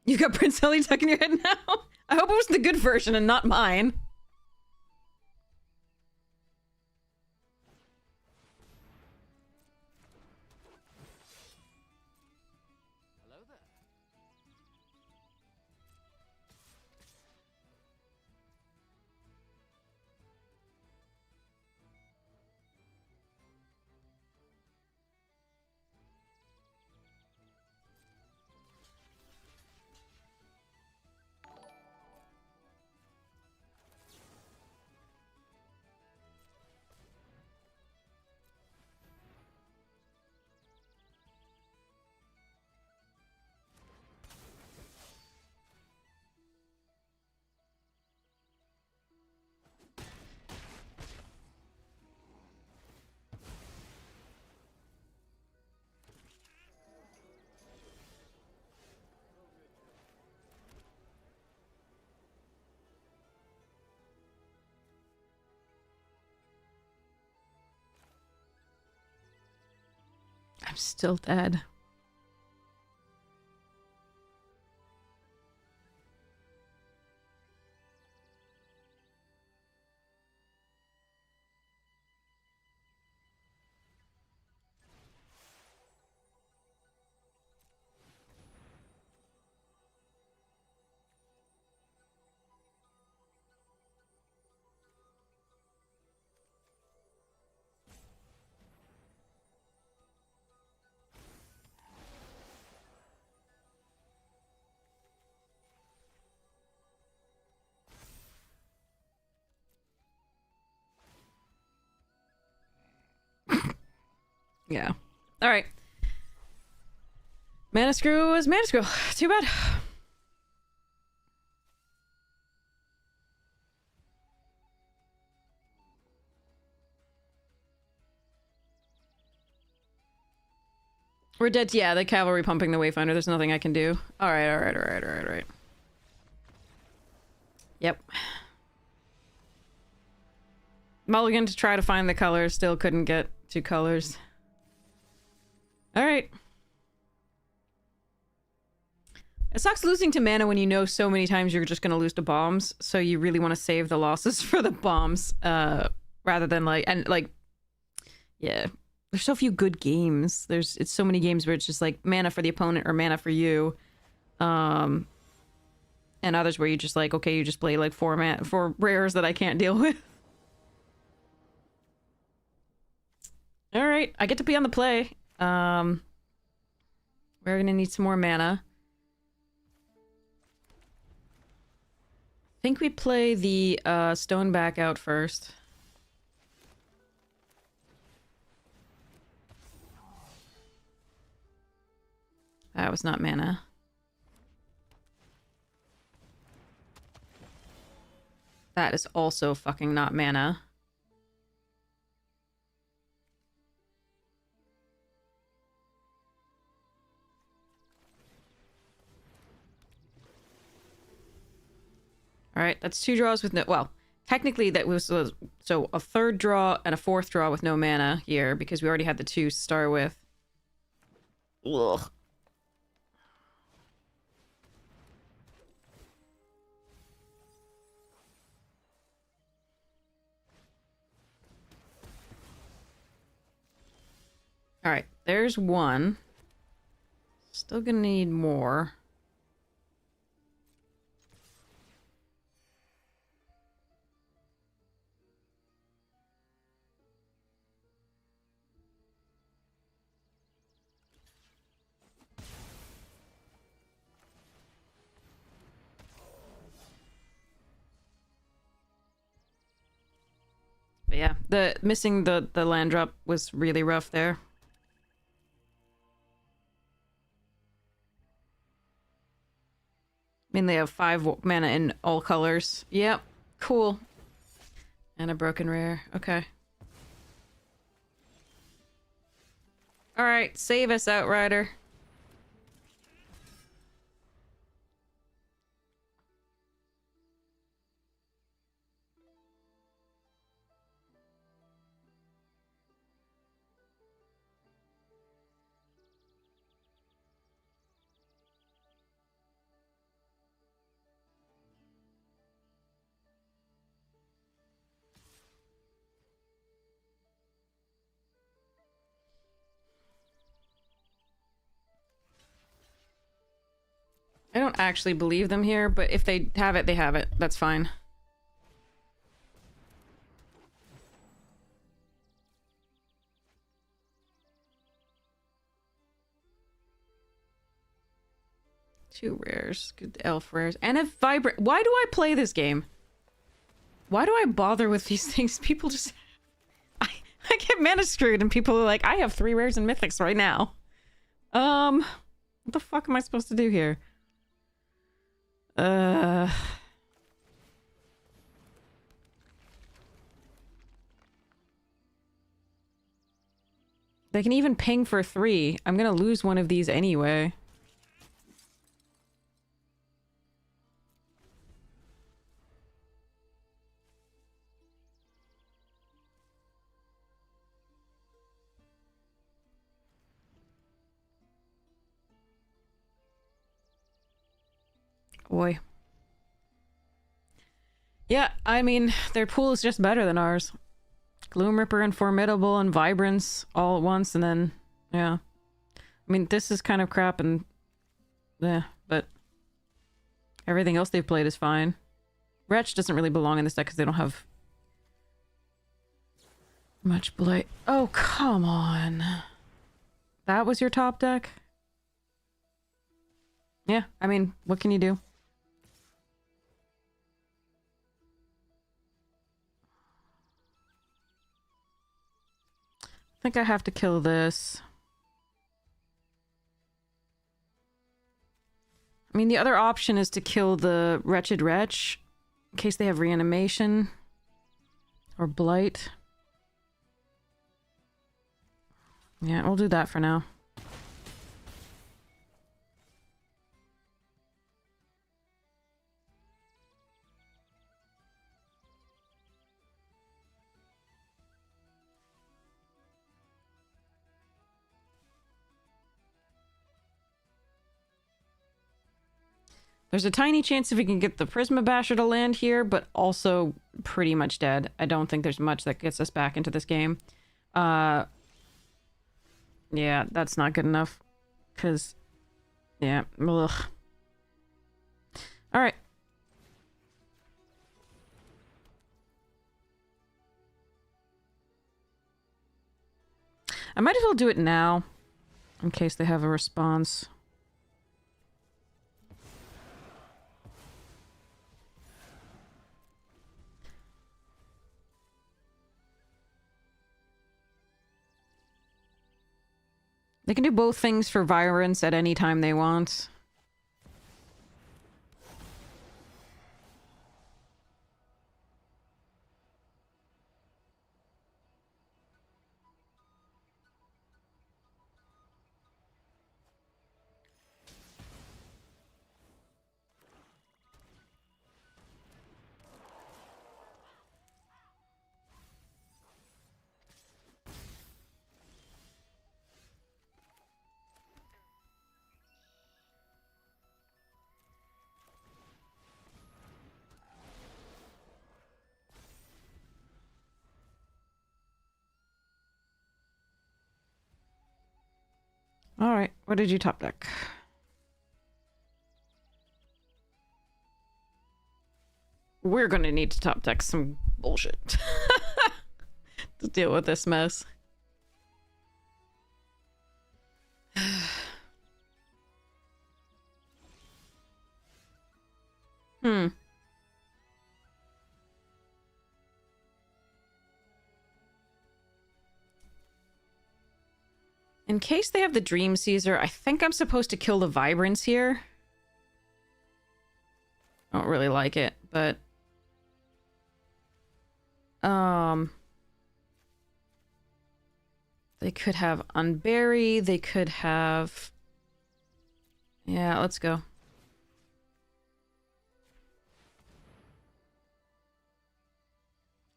You got Prince Ellie tuck in your head now? I hope it was the good version and not mine. Hello there. I'm still dead. Yeah. Alright. Mana Screw was Mana Screw. Too bad. We're dead. Yeah, the cavalry pumping the Wayfinder. There's nothing I can do. Alright. Yep. Mulligan to try to find the colors. Still couldn't get 2 colors. Alright. It sucks losing to mana when you know so many times you're just gonna lose to bombs, so you really want to save the losses for the bombs, rather than yeah. There's so few good games. It's so many games where it's just like mana for the opponent or mana for you. And others where you just like, okay, you just play like 4 rares that I can't deal with. Alright, I get to be on the play. We're gonna need some more mana. I think we play the Stoneback out first. That was not mana. That is also fucking not mana. Alright, that's 2 draws with no... Well, technically that was... So a 3rd draw and a 4th draw with no mana here, because we already had the 2 to start with. Ugh. Alright, there's 1. Still gonna need more. But yeah, missing the land drop was really rough there. I mean, they have 5 mana in all colors. Yep, cool. And a broken rare. Okay. Alright, save us, Outrider. I don't actually believe them here, but if they have it, they have it. That's fine. Two rares. Good elf rares. And a vibrant... Why do I play this game? Why do I bother with these things? People just... I get mana screwed and people are like, I have 3 rares and mythics right now. What the fuck am I supposed to do here? They can even ping for 3. I'm gonna lose one of these anyway. Boy. Yeah, I mean, their pool is just better than ours. Gloom Ripper and Formidable and Vibrance all at once, and then, yeah. I mean, this is kind of crap, and, yeah, but everything else they've played is fine. Wretch doesn't really belong in this deck because they don't have much blight. Oh, come on. That was your top deck? Yeah, I mean, what can you do? I think I have to kill this. I mean, the other option is to kill the Wretched Wretch in case they have reanimation or blight. Yeah, we'll do that for now. There's a tiny chance if we can get the Prisma Basher to land here, but also pretty much dead. I don't think there's much that gets us back into this game. Yeah, that's not good enough. Because, yeah, ugh. Alright. I might as well do it now, in case they have a response. They can do both things for Virance at any time they want. Alright, what did you top deck? We're gonna need to top deck some bullshit to deal with this mess. In case they have the Dream Caesar, I think I'm supposed to kill the Vibrance here. I don't really like it, but... They could have Unbury, they could have... Yeah, let's go.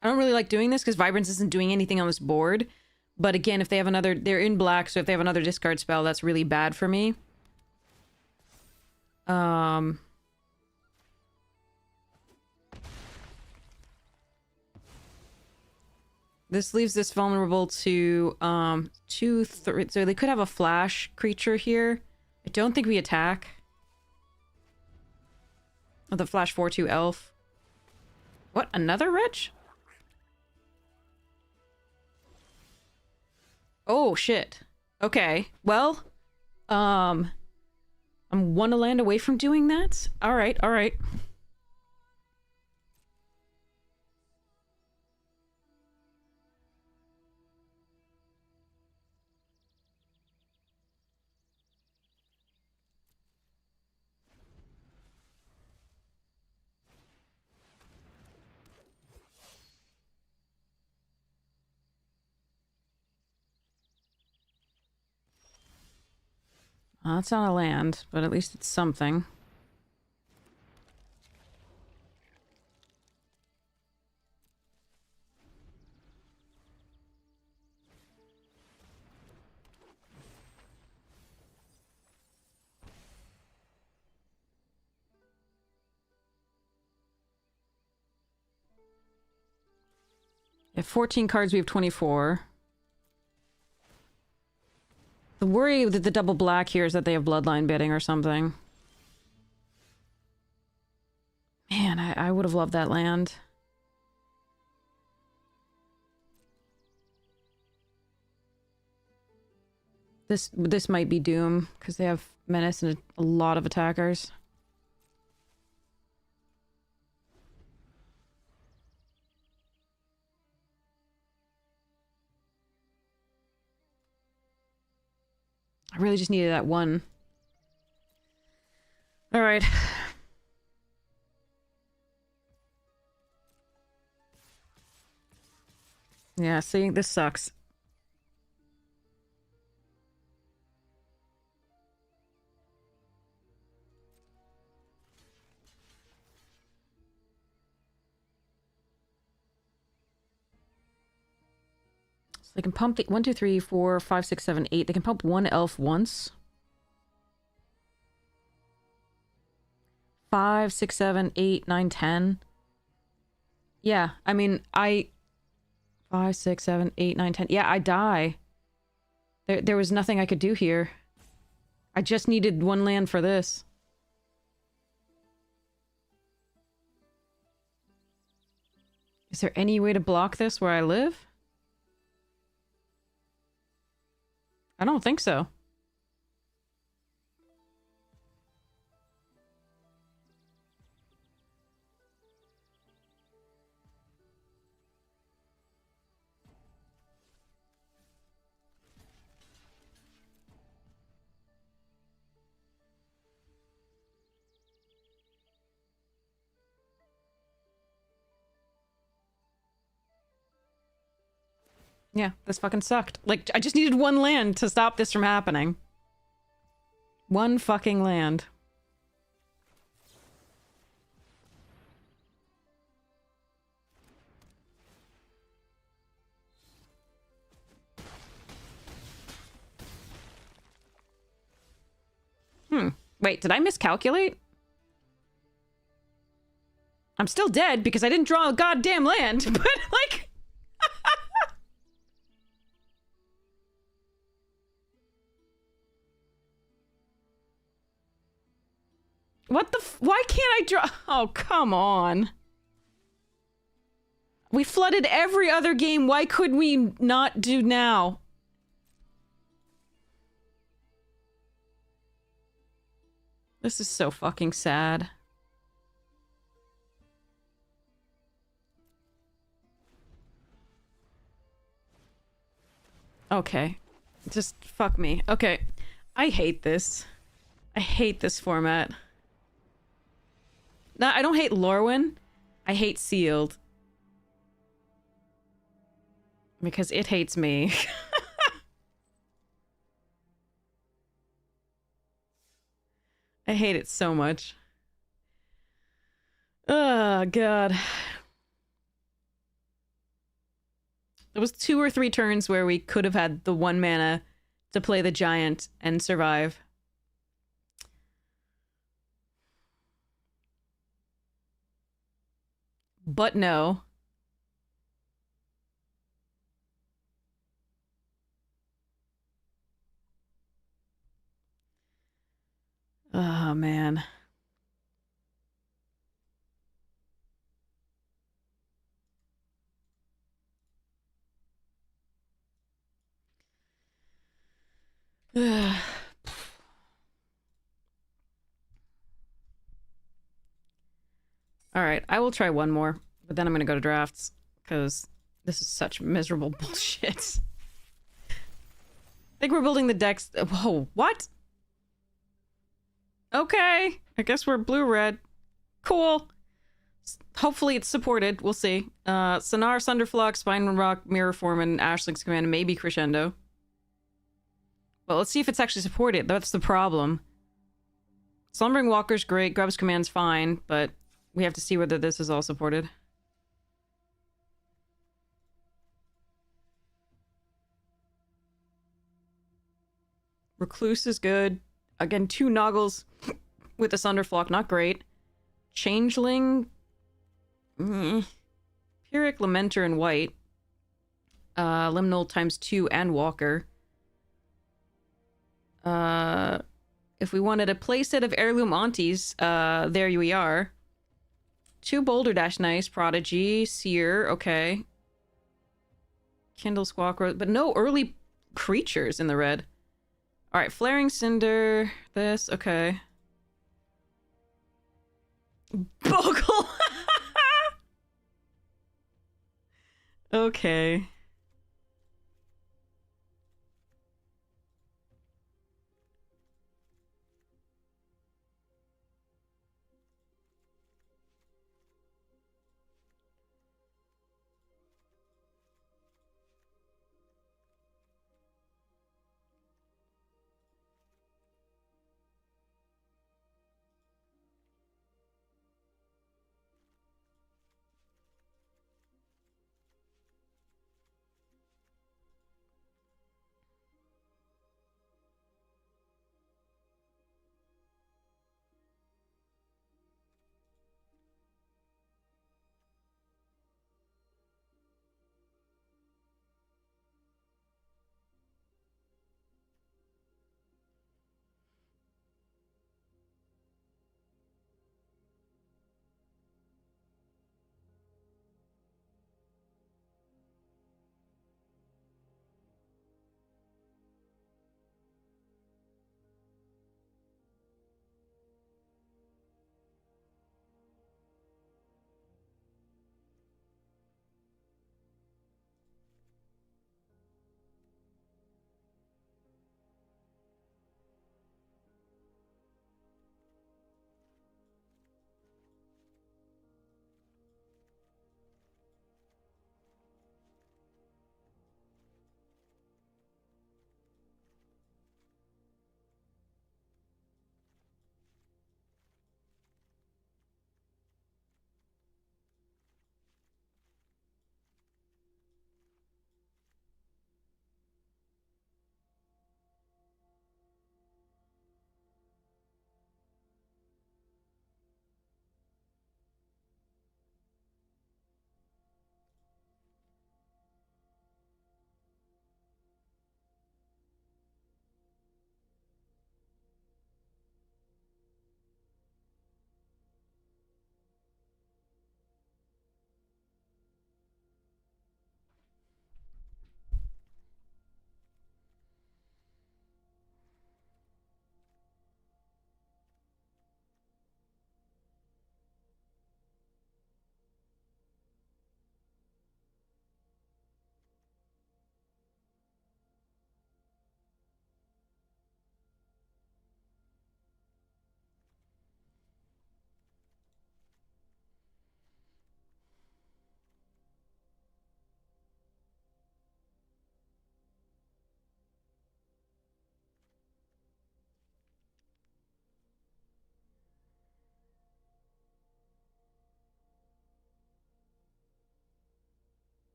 I don't really like doing this because Vibrance isn't doing anything on this board. But again, if they have another... They're in black, so if they have another discard spell, that's really bad for me. This leaves this vulnerable to, 2, 3... So they could have a flash creature here. I don't think we attack. Oh, the Flash 4-2 elf. What? Another rich? Oh, shit. Okay. Well, I'm one land away from doing that? Alright, alright. It's not a land, but at least it's something. They have 14 cards, we have 24. The worry with the double black here is that they have bloodline bidding or something. Man, I would have loved that land. This might be Doom, because they have Menace and a lot of attackers. I really just needed that one. Alright. Yeah, see, this sucks. So they can pump the 1, 2, 3, 4, 5, 6, 7, 8. They can pump one elf once. 5, 6, 7, 8, 9, 10. Yeah, I mean, 5, 6, 7, 8, 9, 10. Yeah, I die. There was nothing I could do here. I just needed one land for this. Is there any way to block this where I live? I don't think so. Yeah, this fucking sucked. Like, I just needed one land to stop this from happening. One fucking land. Wait, did I miscalculate? I'm still dead because I didn't draw a goddamn land, but like... What the why can't I draw? Oh, come on. We flooded every other game. Why could we not do now? This is so fucking sad. Okay. Just fuck me. Okay. I hate this. I hate this format. No, I don't hate Lorwyn. I hate Sealed. Because it hates me. I hate it so much. Oh, God. There was 2 or 3 turns where we could have had the 1 mana to play the giant and survive. But no. Oh, man. Alright, I will try one more, but then I'm gonna go to drafts, because this is such miserable bullshit. I think we're building the decks. Whoa, what? Okay, I guess we're blue-red. Cool. Hopefully it's supported. We'll see. Sonar, Sunderflux, Spine Rock, Mirror Form, and Ashling's Command, and maybe Crescendo. Well, let's see if it's actually supported. That's the problem. Slumbering Walker's great, Grub's Command's fine, but we have to see whether this is all supported. Recluse is good. Again, 2 Noggles with a Sunderflock, not great. Changeling. Pyrrhic, Lamenter, and White. Limnol times 2 and Walker. If we wanted a playset of Heirloom Aunties, there we are. 2 Boulder Dash Nice, Prodigy, Seer, okay. Kindle Squawk, but no early creatures in the red. Alright, Flaring Cinder, this, okay. Bogle! Okay.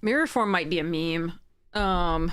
Mirror form might be a meme. Um,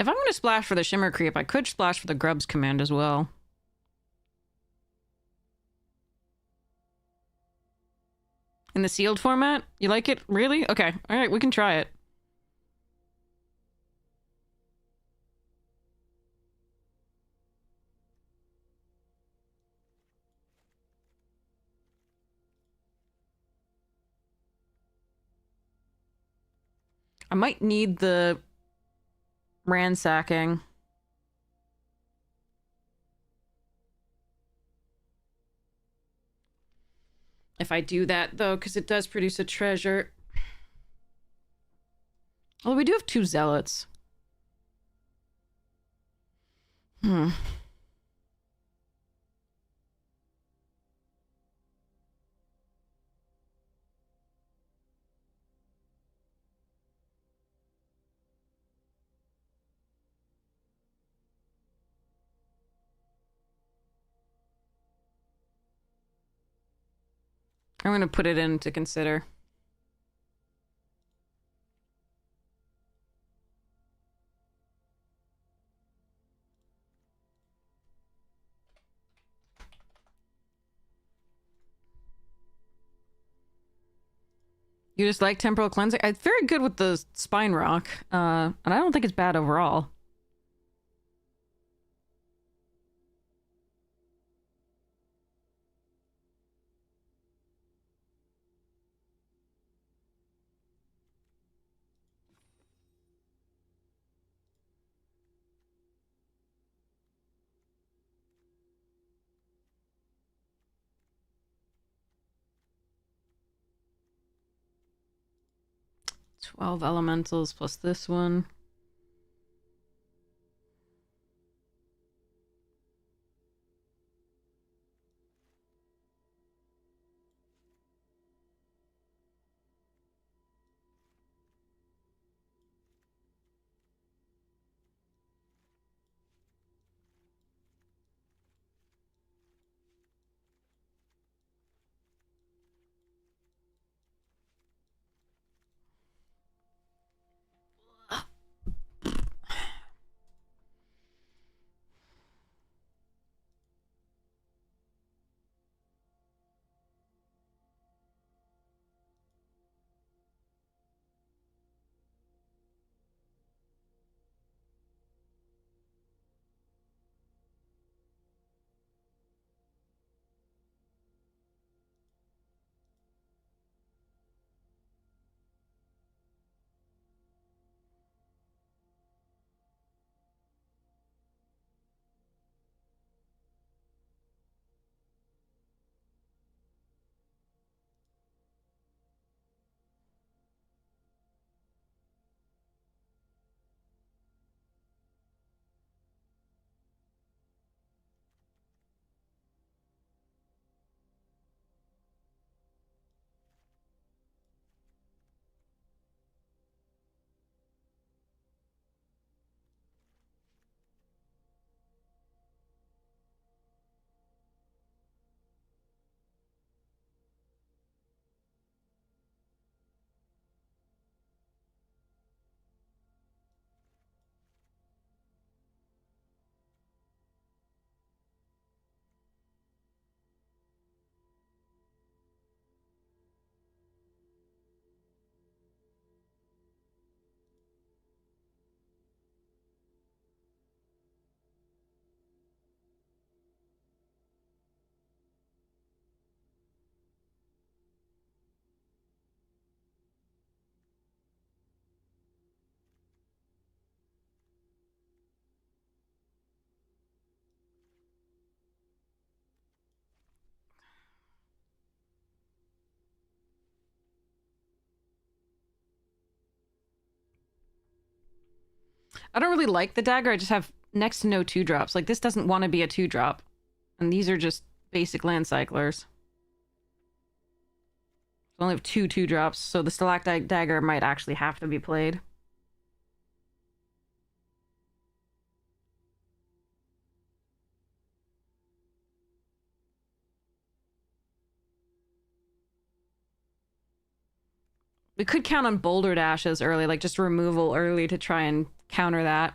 if I'm gonna splash for the Shimmer Creep, I could splash for the Grubs command as well. In the sealed format? You like it? Really? Okay. Alright, we can try it. I might need the ransacking. If I do that, though, because it does produce a treasure. Well, we do have 2 zealots. Hmm. I'm gonna put it in to consider. You just like temporal cleansing? It's very good with the spine rock, and I don't think it's bad overall. $12 elementals plus this one. I don't really like the dagger. I just have next to no 2-drops. Like, this doesn't want to be a 2-drop. And these are just basic land cyclers. I only have 2-2-drops, so the Stalactite Dagger might actually have to be played. We could count on Boulder Dashes early, like just removal early to try and counter that.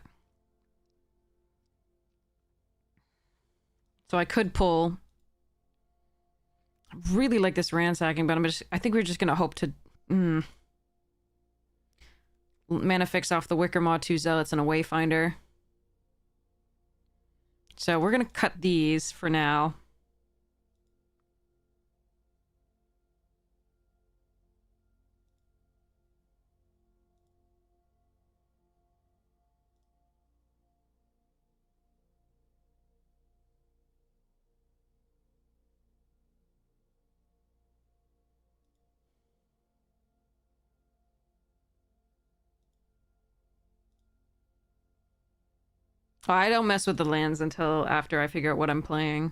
So I could pull. I really like this Ransacking, but I think we're just gonna hope to mana fix off the Wickermaw, 2 Zealots, and a Wayfinder. So we're gonna cut these for now. I don't mess with the lands until after I figure out what I'm playing.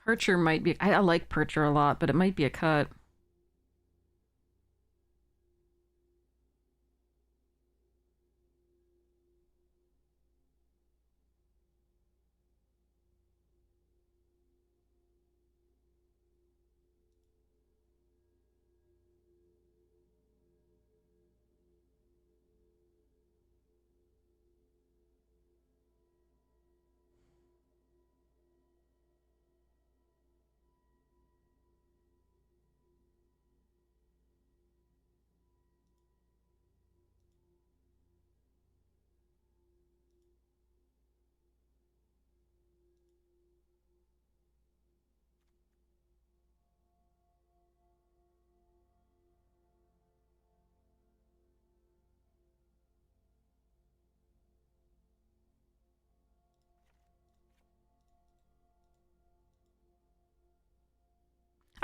Percher might be... I like Percher a lot, but it might be a cut.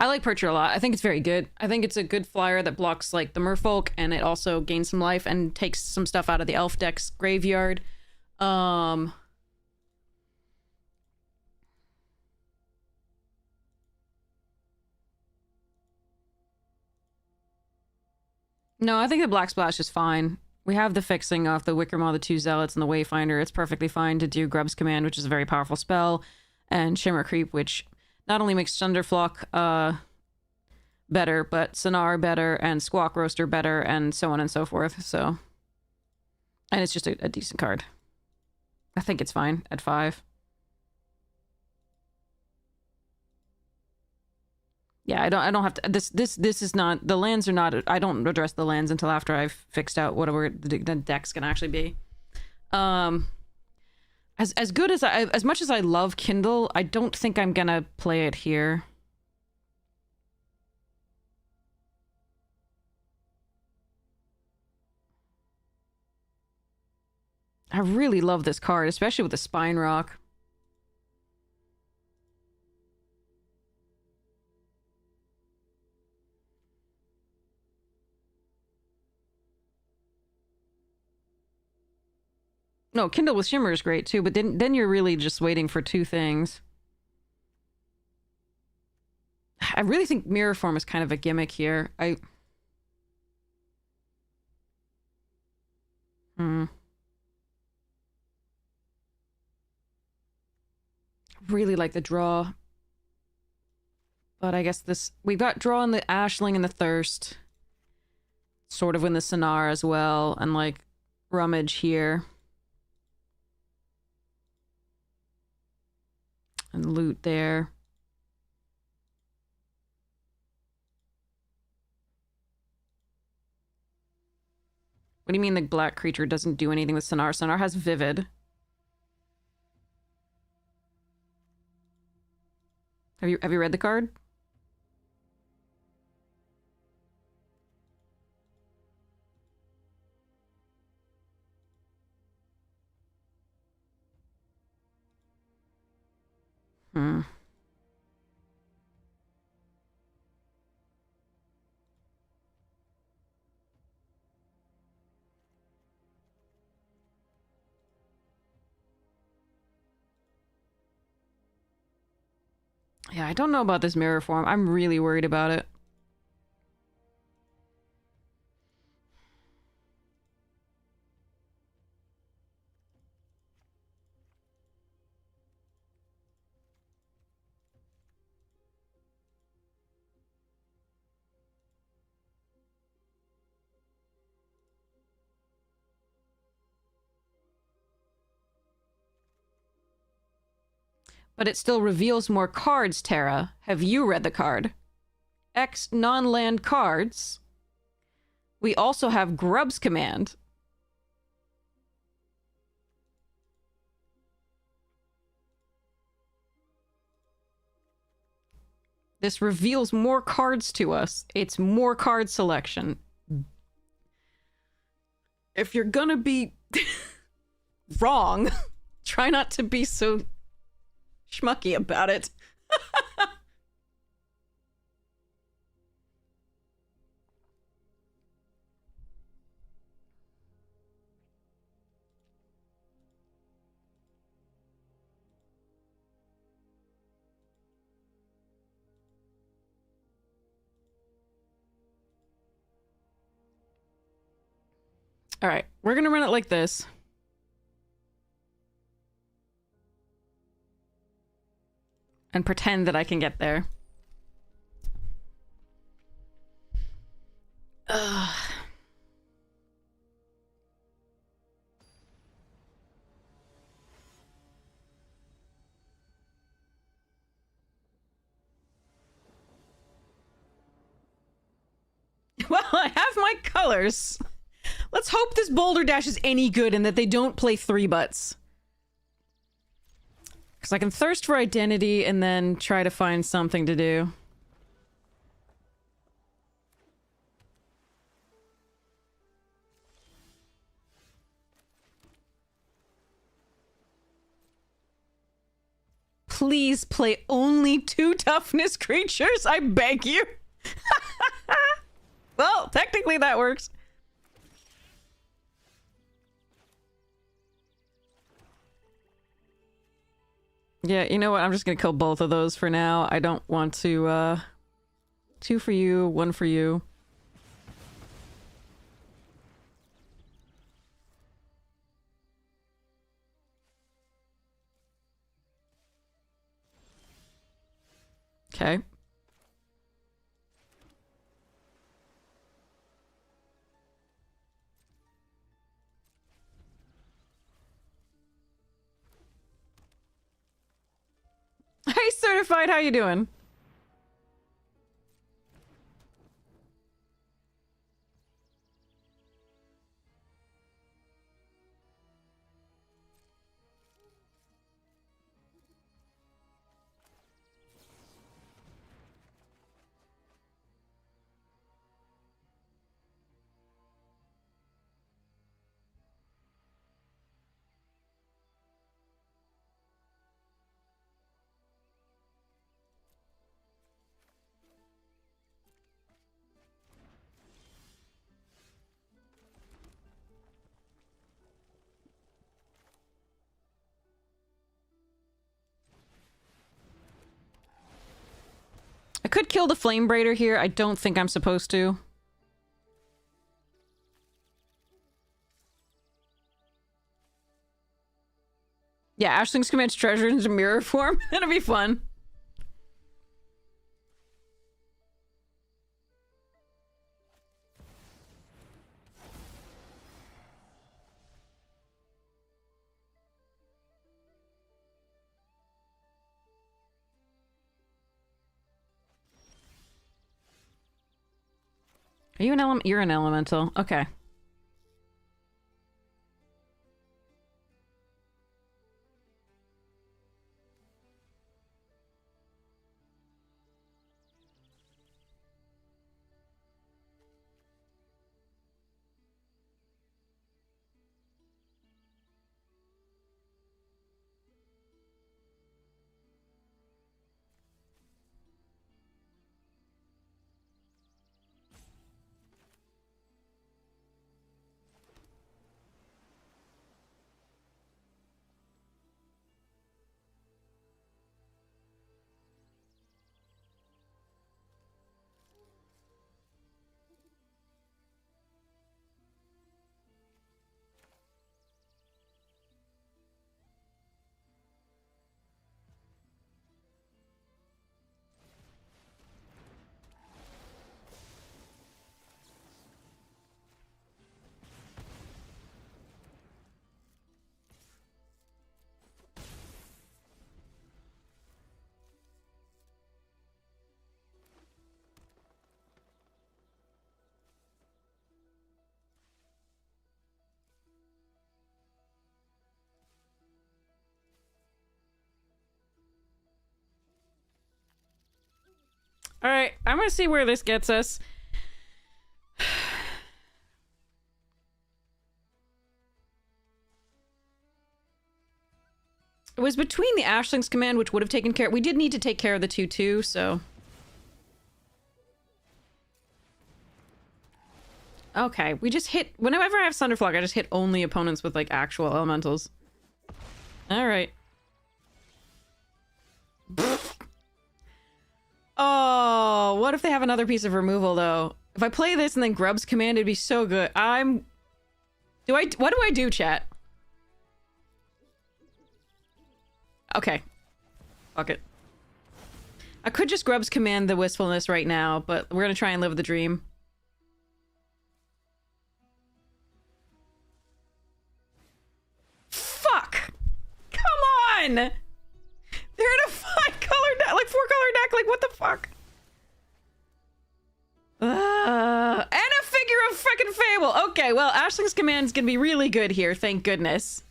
I like Percher a lot. I think it's very good. I think it's a good flyer that blocks like the Merfolk, and it also gains some life and takes some stuff out of the Elf deck's graveyard. No, I think the Black Splash is fine. We have the fixing off the Wickermaw, the 2 Zealots, and the Wayfinder. It's perfectly fine to do Grub's Command, which is a very powerful spell, and Shimmer Creep, which not only makes Thunderflock better, but Sonar better, and Squawk Roaster better, and so on and so forth. So, and it's just a decent card. I think it's fine at 5. Yeah, I don't have to. This is not, the lands are not. I don't address the lands until after I've fixed out whatever the deck's gonna actually be. As good as as much as I love Kindle, I don't think I'm gonna play it here. I really love this card, especially with the Spine Rock. No, Kindle with Shimmer is great too, but then you're really just waiting for 2 things. I really think Mirror Form is kind of a gimmick here. I really like the draw. But I guess this... We got draw on the Ashling and the Thirst. sort of in the Sonar as well, and like rummage here. And loot there. What do you mean the black creature doesn't do anything with Sonar? Sonar has Vivid. Have you read the card? Hmm. Yeah, I don't know about this mirror form. I'm really worried about it. But it still reveals more cards, Tara. Have you read the card? X non-land cards. We also have Grub's Command. This reveals more cards to us. It's more card selection. If you're gonna be wrong, try not to be so schmucky about it. All right, we're gonna run it like this. And pretend that I can get there. Ugh. Well, I have my colors. Let's hope this Boulder Dash is any good and that they don't play 3-butts. Because I can thirst for identity and then try to find something to do. Please play only 2 toughness creatures, I beg you. Well, technically that works. Yeah, you know what? I'm just gonna kill both of those for now. I don't want to, 2 for you, 1 for you. Okay. Hey, Certified, how you doing? I could kill the Flame Braider here. I don't think I'm supposed to. Yeah, Ashling's commits treasure into mirror form. That'll be fun. Are you an element? You're an elemental. Okay. All right, I'm gonna see where this gets us. It was between the Ashling's command, which would have taken care. We did need to take care of the 2/2, so. Okay, we just hit. Whenever I have Thunderflock, I just hit only opponents with like actual elementals. All right. Oh, what if they have another piece of removal though? If I play this and then Grub's command, it'd be so good. What do I do, chat? Okay. Fuck it. I could just Grub's command the wistfulness right now, but we're gonna try and live the dream. Fuck! Come on! They're in a 5-color deck, like 4-color deck, like what the fuck? And a figure of frickin' Fable! Okay, well, Ashling's command's gonna be really good here, thank goodness.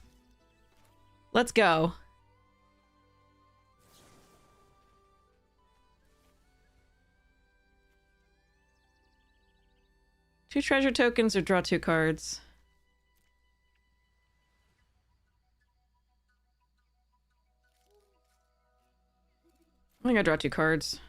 Let's go. Two treasure tokens or draw 2 cards. I think I draw 2 cards.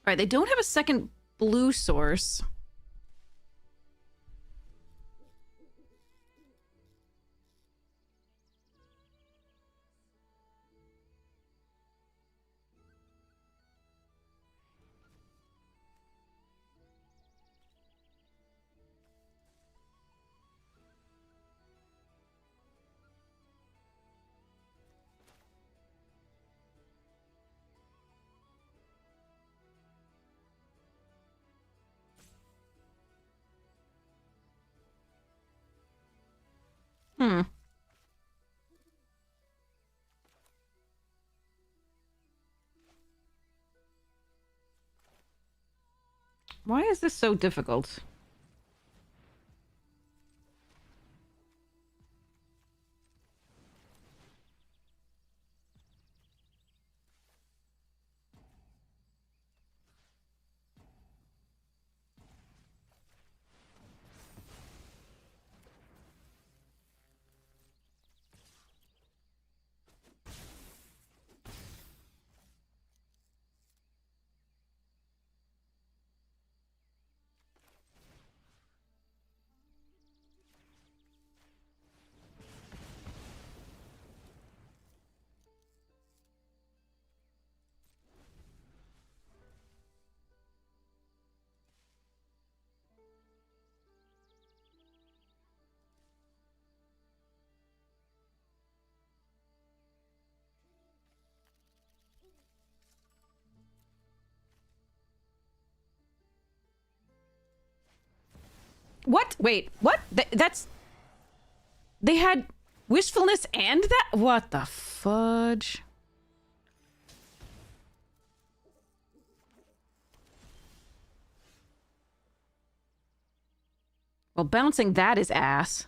Alright, they don't have a second blue source. Hmm. Why is this so difficult? What? Wait, what? That's... They had wistfulness and that? What the fudge? Well, bouncing that is ass.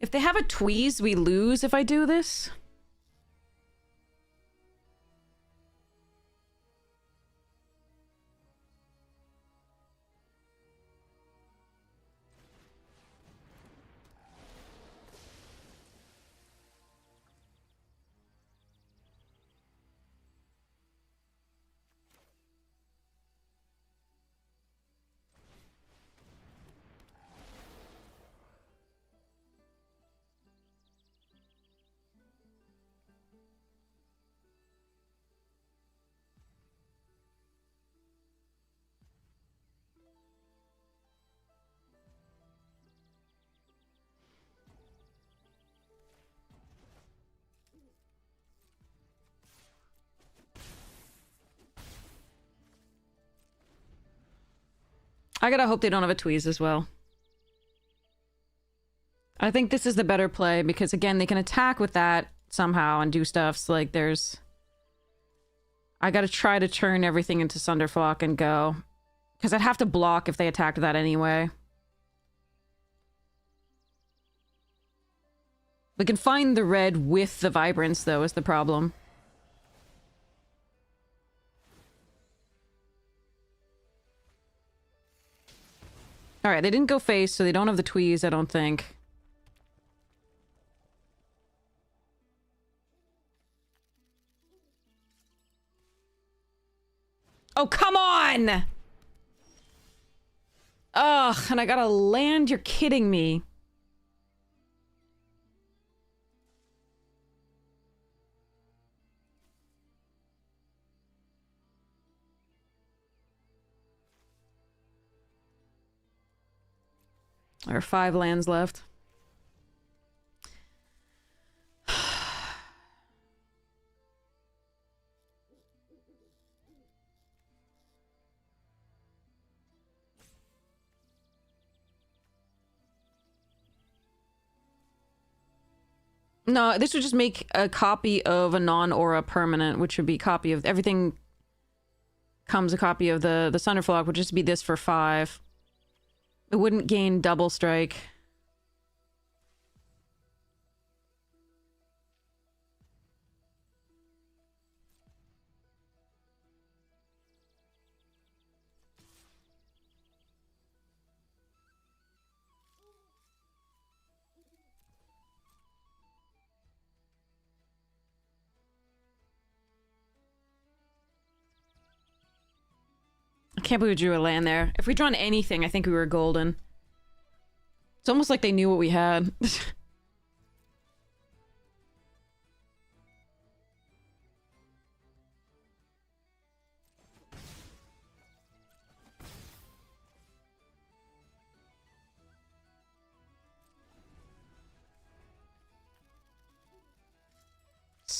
If they have a tweeze, we lose if I do this. I gotta hope they don't have a tweeze as well. I think this is the better play because, again, they can attack with that somehow and do stuff. So, like, there's... I gotta try to turn everything into Sunderflock and go. Because I'd have to block if they attacked that anyway. We can find the red with the Vibrance, though, is the problem. Alright, they didn't go face, so they don't have the tweeze, I don't think. Oh, come on! Ugh, and I gotta land, you're kidding me. There are 5 lands left. No, this would just make a copy of a non-aura permanent, which would be copy of everything. Comes a copy of the Sunderflock, would just be this for 5. It wouldn't gain double strike. I can't believe we drew a land there. If we'd drawn anything, I think we were golden. It's almost like they knew what we had.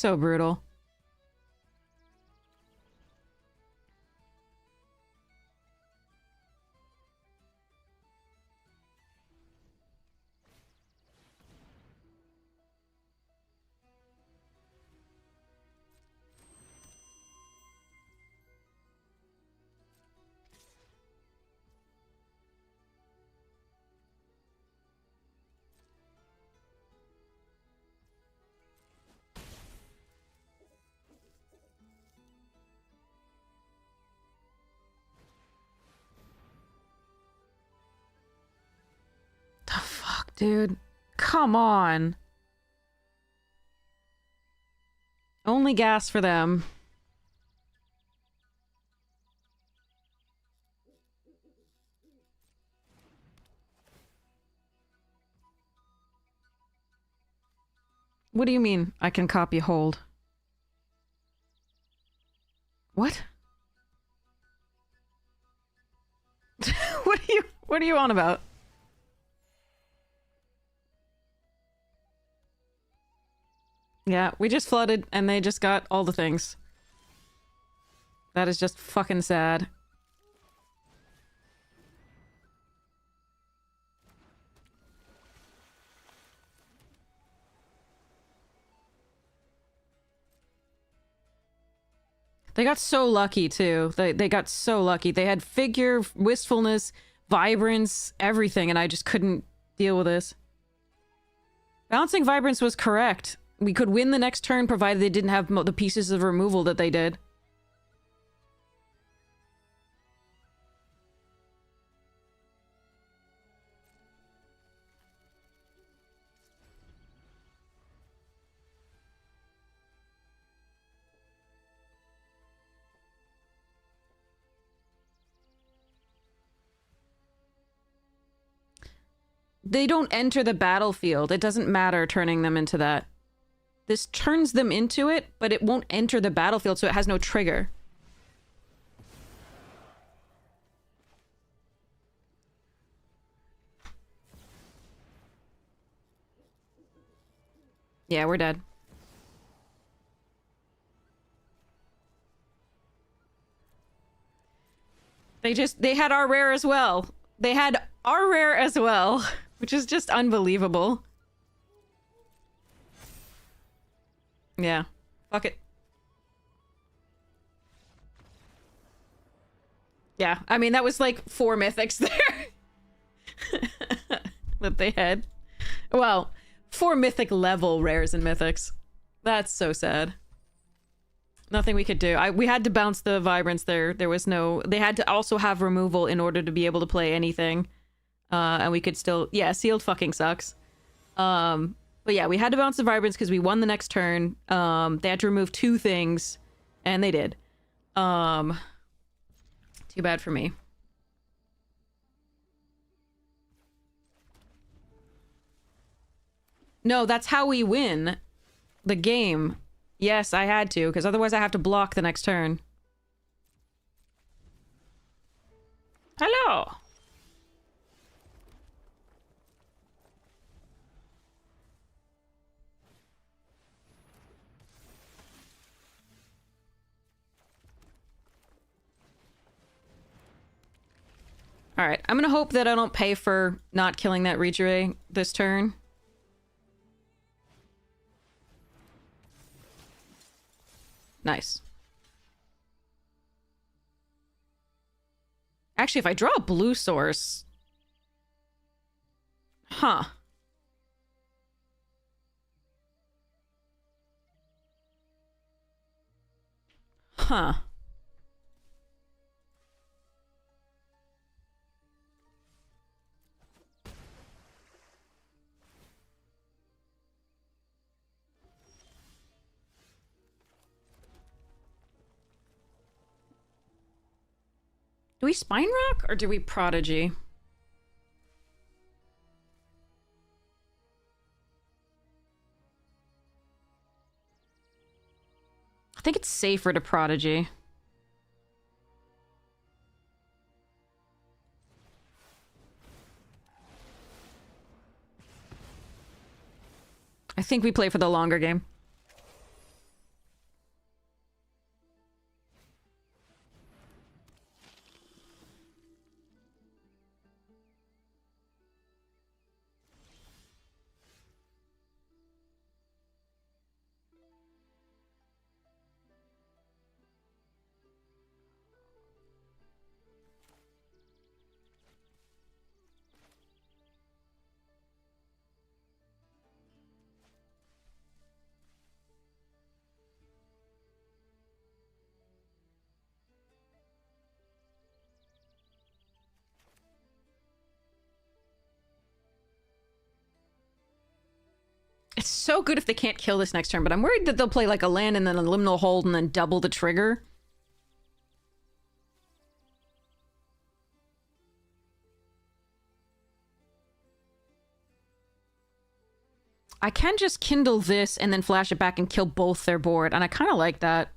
So brutal. The fuck, dude? Come on. Only gas for them. What do you mean I can copy hold? What? What are you on about? Yeah, we just flooded and they just got all the things. That is just fucking sad. They got so lucky, too. They got so lucky. They had figure, wistfulness, vibrance, everything, and I just couldn't deal with this. Bouncing vibrance was correct. We could win the next turn provided they didn't have the pieces of removal that they did. They don't enter the battlefield. It doesn't matter turning them into that. This turns them into it, but it won't enter the battlefield, so it has no trigger. Yeah, we're dead. They had our rare as well. They had our rare as well, which is just unbelievable. Yeah. Fuck it. Yeah, I mean, that was like 4 mythics there. That they had. Well, 4 mythic level rares and mythics. That's so sad. Nothing we could do. We had to bounce the vibrance there. There was no... They had to also have removal in order to be able to play anything. And we could still... Yeah, sealed fucking sucks. But yeah, we had to bounce the vibrance because we won the next turn. They had to remove 2 things. And they did. Too bad for me. No, that's how we win the game. Yes, I had to, because otherwise I have to block the next turn. Hello! Alright, I'm gonna hope that I don't pay for not killing that Reacher this turn. Nice. Actually, if I draw a blue source... Huh. Huh. Do we Spine Rock or do we Prodigy? I think it's safer to Prodigy. I think we play for the longer game. It's so good if they can't kill this next turn, but I'm worried that they'll play like a land and then a liminal hold and then double the trigger. I can just kindle this and then flash it back and kill both their board, and I kind of like that.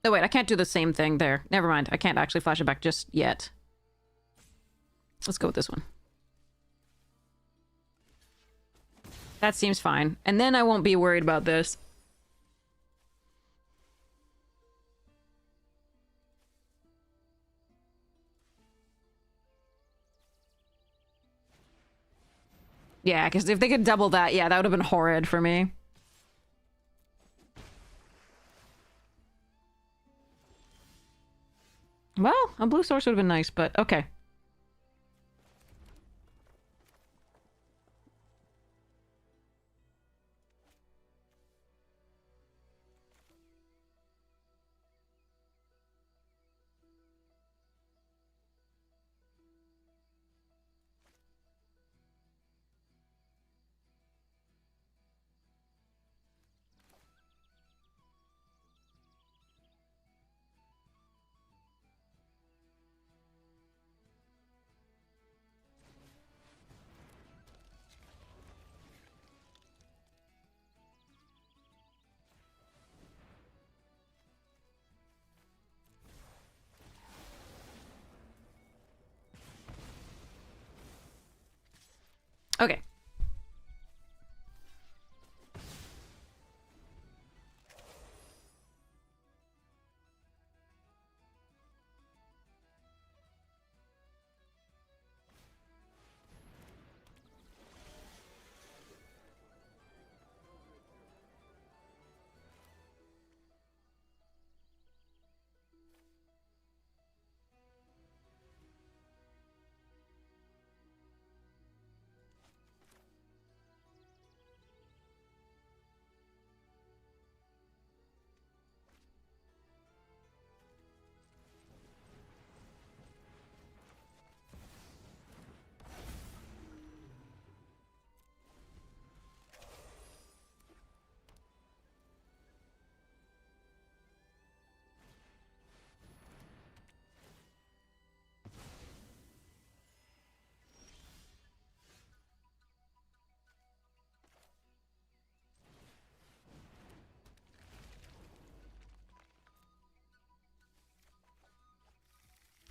Oh wait, I can't do the same thing there. Never mind, I can't actually flash it back just yet. Let's go with this one. That seems fine. And then I won't be worried about this. Yeah, because if they could double that, yeah, that would have been horrid for me. Well, a blue source would have been nice, but okay. Okay.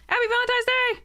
Happy Valentine's Day!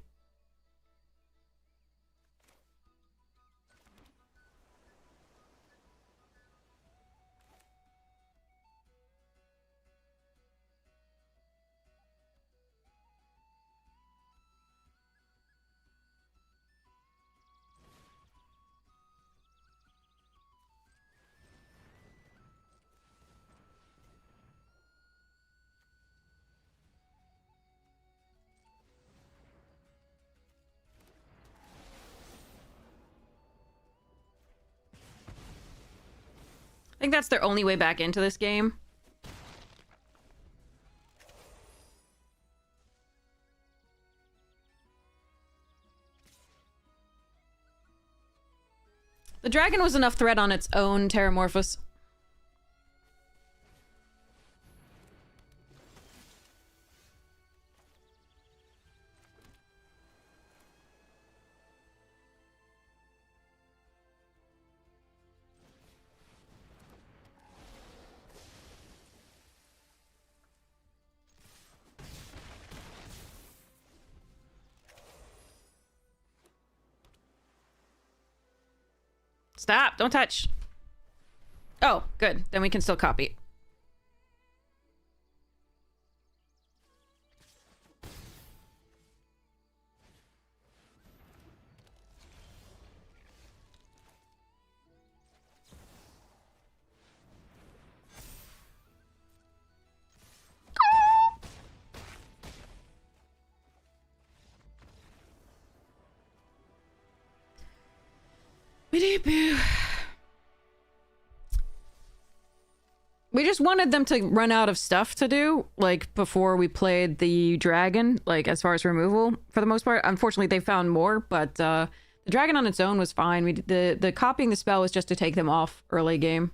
I think that's their only way back into this game. The dragon was enough threat on its own, Terramorphous. Stop! Don't touch! Oh, good. Then we can still copy. We just wanted them to run out of stuff to do, like, before we played the dragon, like, as far as removal, for the most part. Unfortunately, they found more, but, the dragon on its own was fine. The copying the spell was just to take them off early game.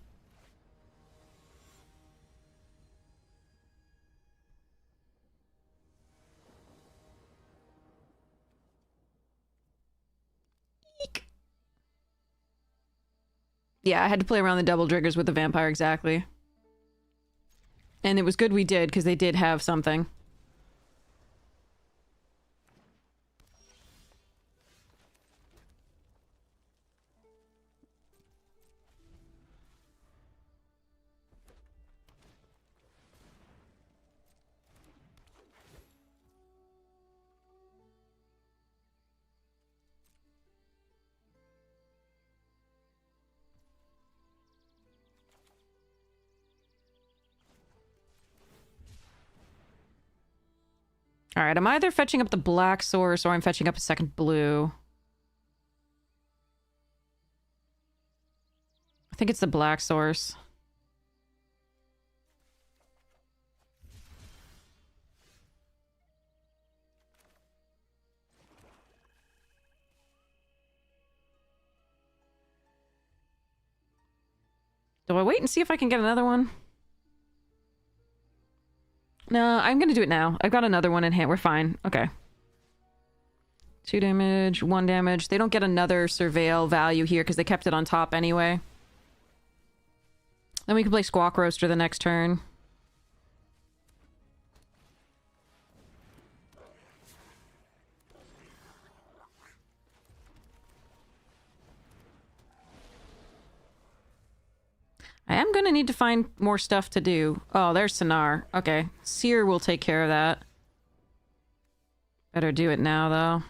Eek. Yeah, I had to play around the double triggers with the vampire, exactly. And it was good we did, because they did have something. Alright, I'm either fetching up the black source or I'm fetching up a second blue. I think it's the black source. Do I wait and see if I can get another one? No, I'm gonna do it now. I've got another one in hand. We're fine. Okay. 2 damage, 1 damage. They don't get another surveil value here because they kept it on top anyway. Then we can play Squawk Roaster the next turn. I am gonna need to find more stuff to do. Oh, there's Sonar. Okay. Seer will take care of that. Better do it now, though.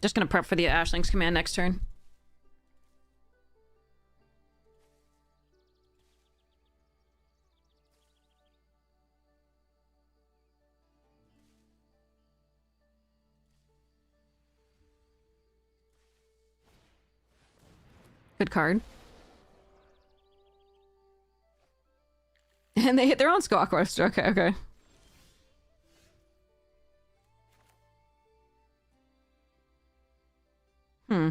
Just gonna prep for the Ashling's command next turn. Good card. And they hit their own Squawk Roaster. Okay, okay. Hmm.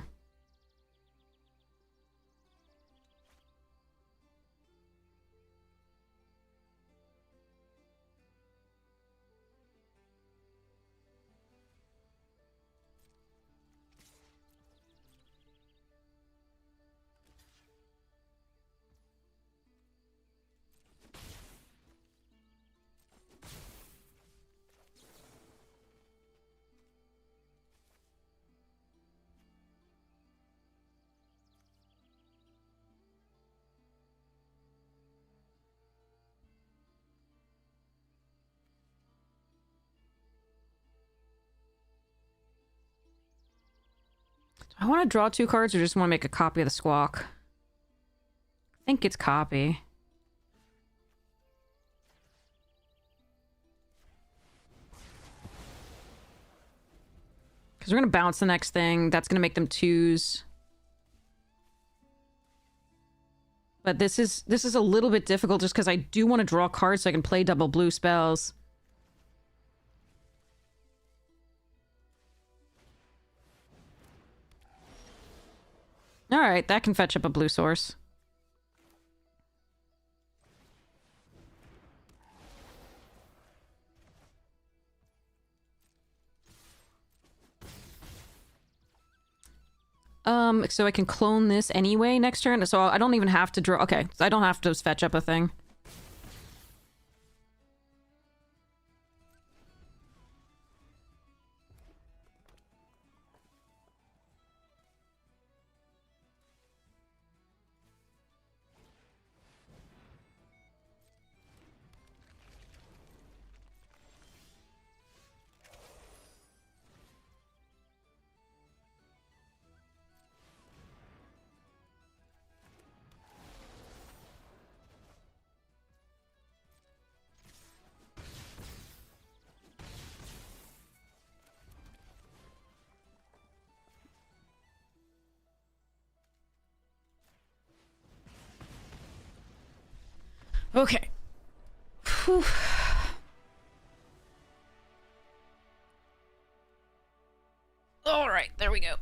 I want to draw 2 cards or just want to make a copy of the Squawk? I think it's copy. Because we're going to bounce the next thing. That's going to make them 2s. But this is a little bit difficult just because I do want to draw cards so I can play double blue spells. Alright, that can fetch up a blue source. So I can clone this anyway next turn, so I don't even have to draw. Okay, so I don't have to fetch up a thing. Okay. Whew. All right, there we go.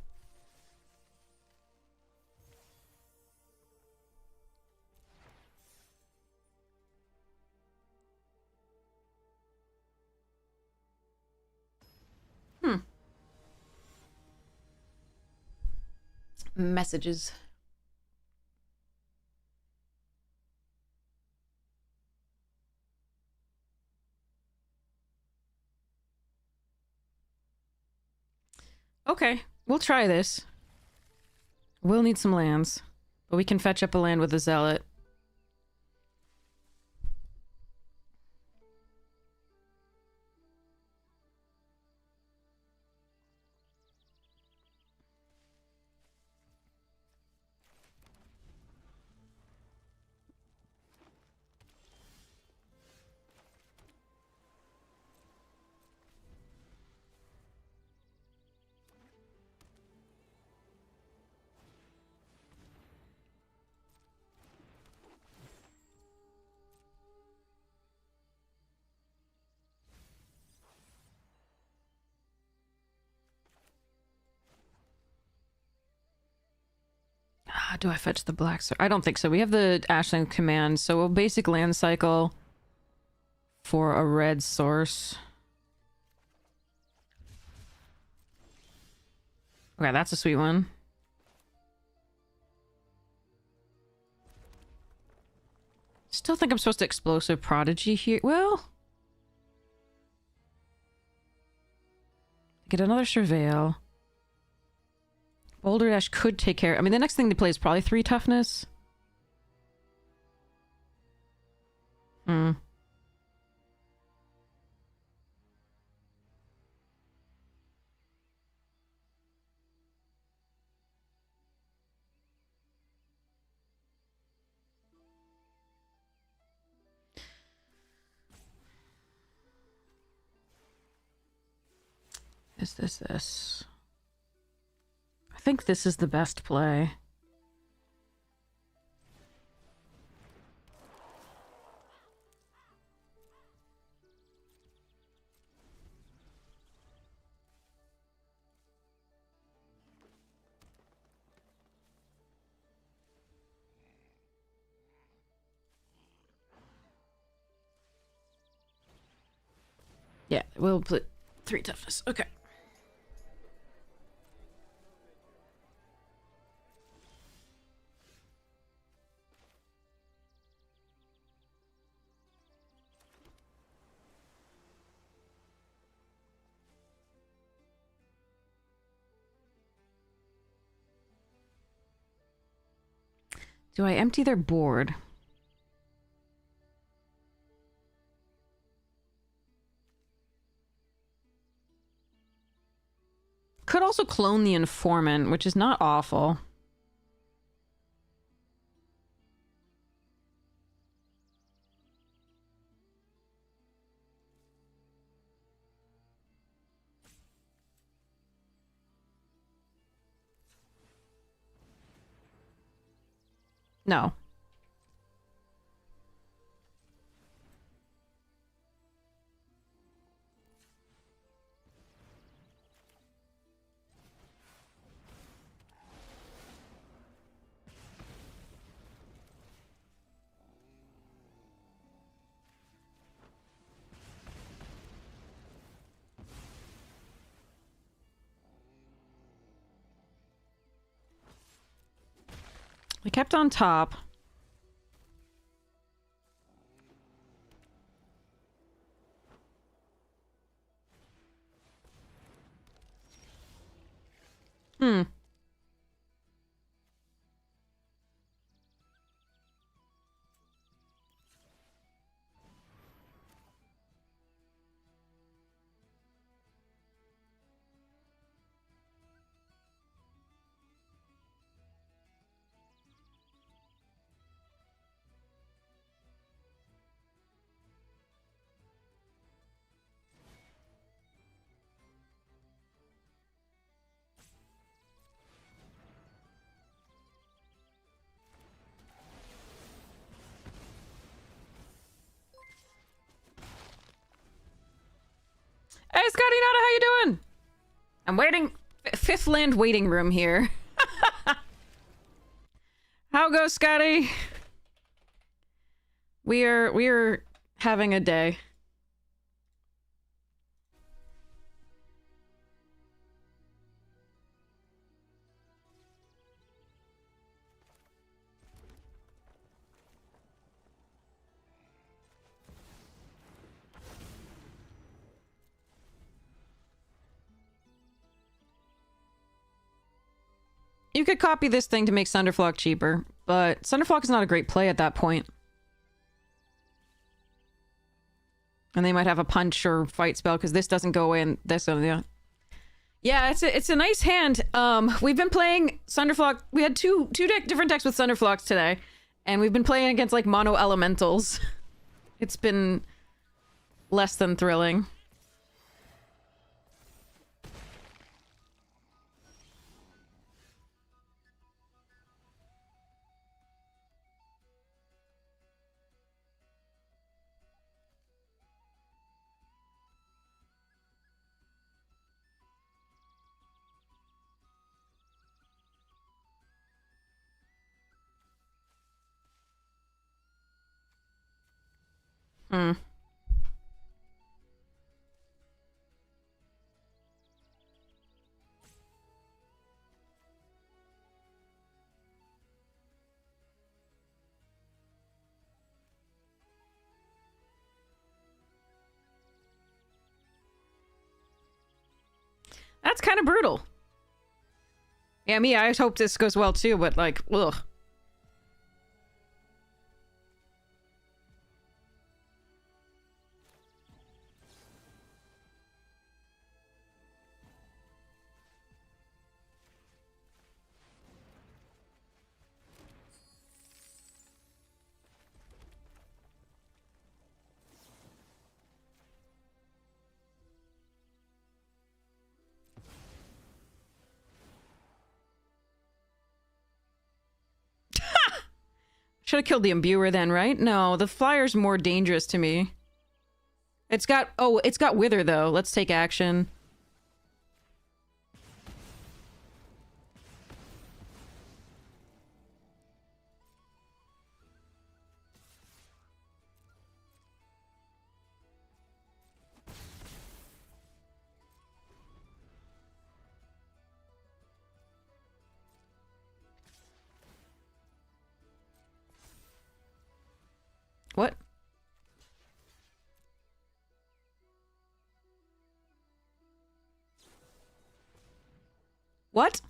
Messages. Okay, we'll try this. We'll need some lands, but we can fetch up a land with a zealot. Do I fetch the black sword? I don't think so. We have the Ashland command, so we'll basic land cycle for a red source. Okay, that's a sweet one. Still think I'm supposed to explosive prodigy here. Well, get another surveil. Boulder Dash could take care. I mean, the next thing they play is probably 3 toughness. Hmm. This. I think this is the best play. Yeah, we'll put 3 toughness. Okay. Do I empty their board? Could also clone the informant, which is not awful. No. We kept on top. Hmm. Hey, Scotty Nada, how you doing? I'm waiting. Fifth land waiting room here. How goes, Scotty? We're having a day. You could copy this thing to make Sunderflock cheaper, but Sunderflock is not a great play at that point. And they might have a punch or fight spell because this doesn't go away and this one, yeah. Yeah, it's a nice hand. We've been playing Sunderflock. We had two different decks with Sunderflocks today, and we've been playing against like mono elementals. It's been less than thrilling. Hmm. That's kind of brutal. Yeah, me, I hope this goes well too, but like, ugh. Should have killed the imbuer then, right? No, the flyer's more dangerous to me. It's got wither though. Let's take action. What? What?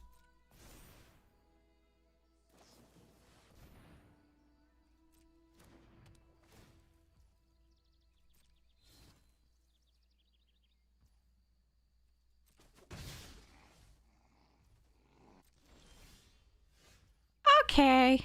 Okay.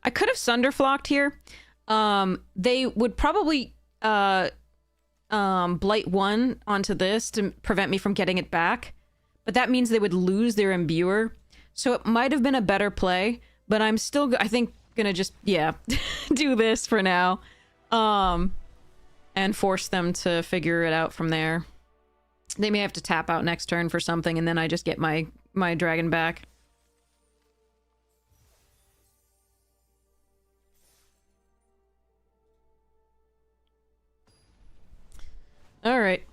I could have Sunderflocked here. They would probably Blight 1 onto this to prevent me from getting it back. But that means they would lose their imbuer. So it might have been a better play, but I'm still, I think, gonna just, yeah, do this for now. And force them to figure it out from there. They may have to tap out next turn for something, and then I just get my dragon back. All right.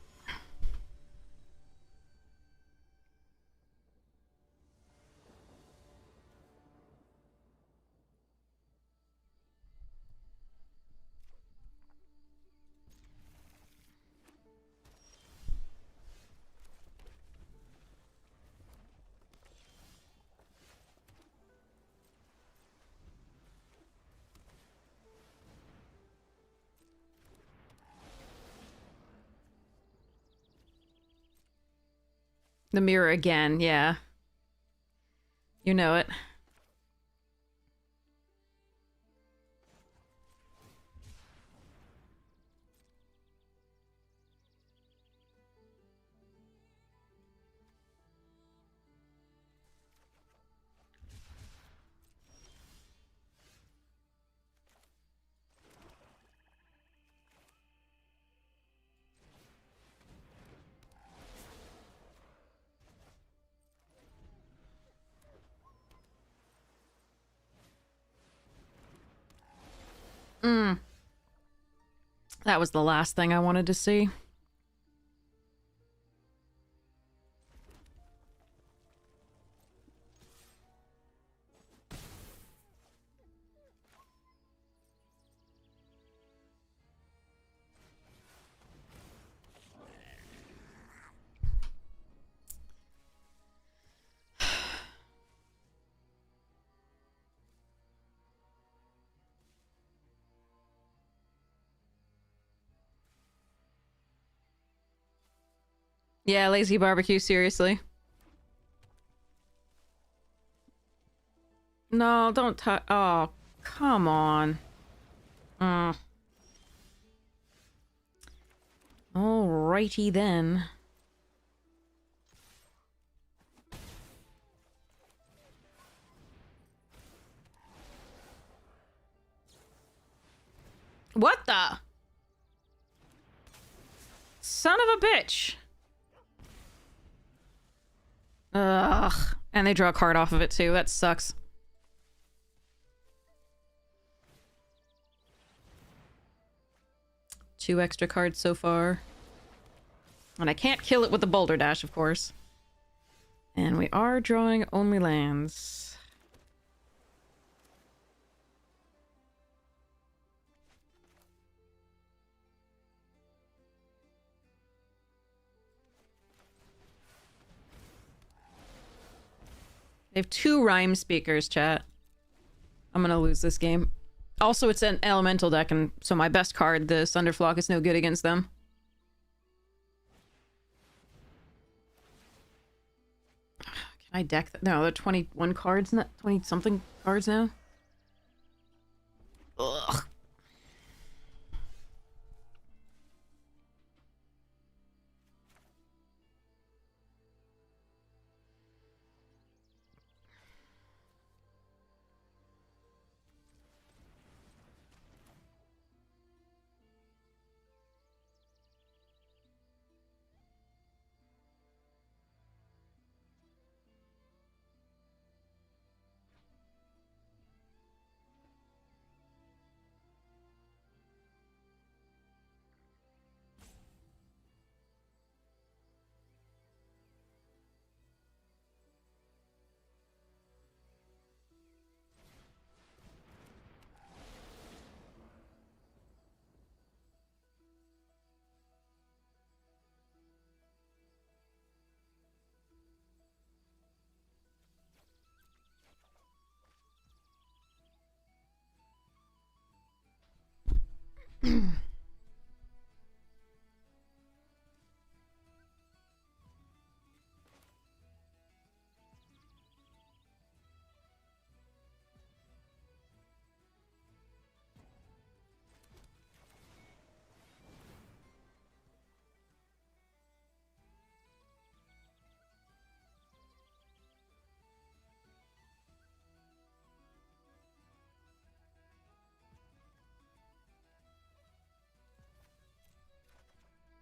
The mirror again, yeah. You know it. Mm. That was the last thing I wanted to see. Yeah, lazy barbecue, seriously. No, don't touch. Oh, come on. Mm. Alrighty then. What the? Son of a bitch. Ugh. And they draw a card off of it too. That sucks. Two extra cards so far. And I can't kill it with the Boulder Dash, of course. And we are drawing only lands. They have two Rhyme Speakers, chat. I'm gonna lose this game. Also, it's an elemental deck, and so my best card, the Sunderflock, is no good against them. Can I deck that? No, there are 21 cards, 20-something cards now. Ugh.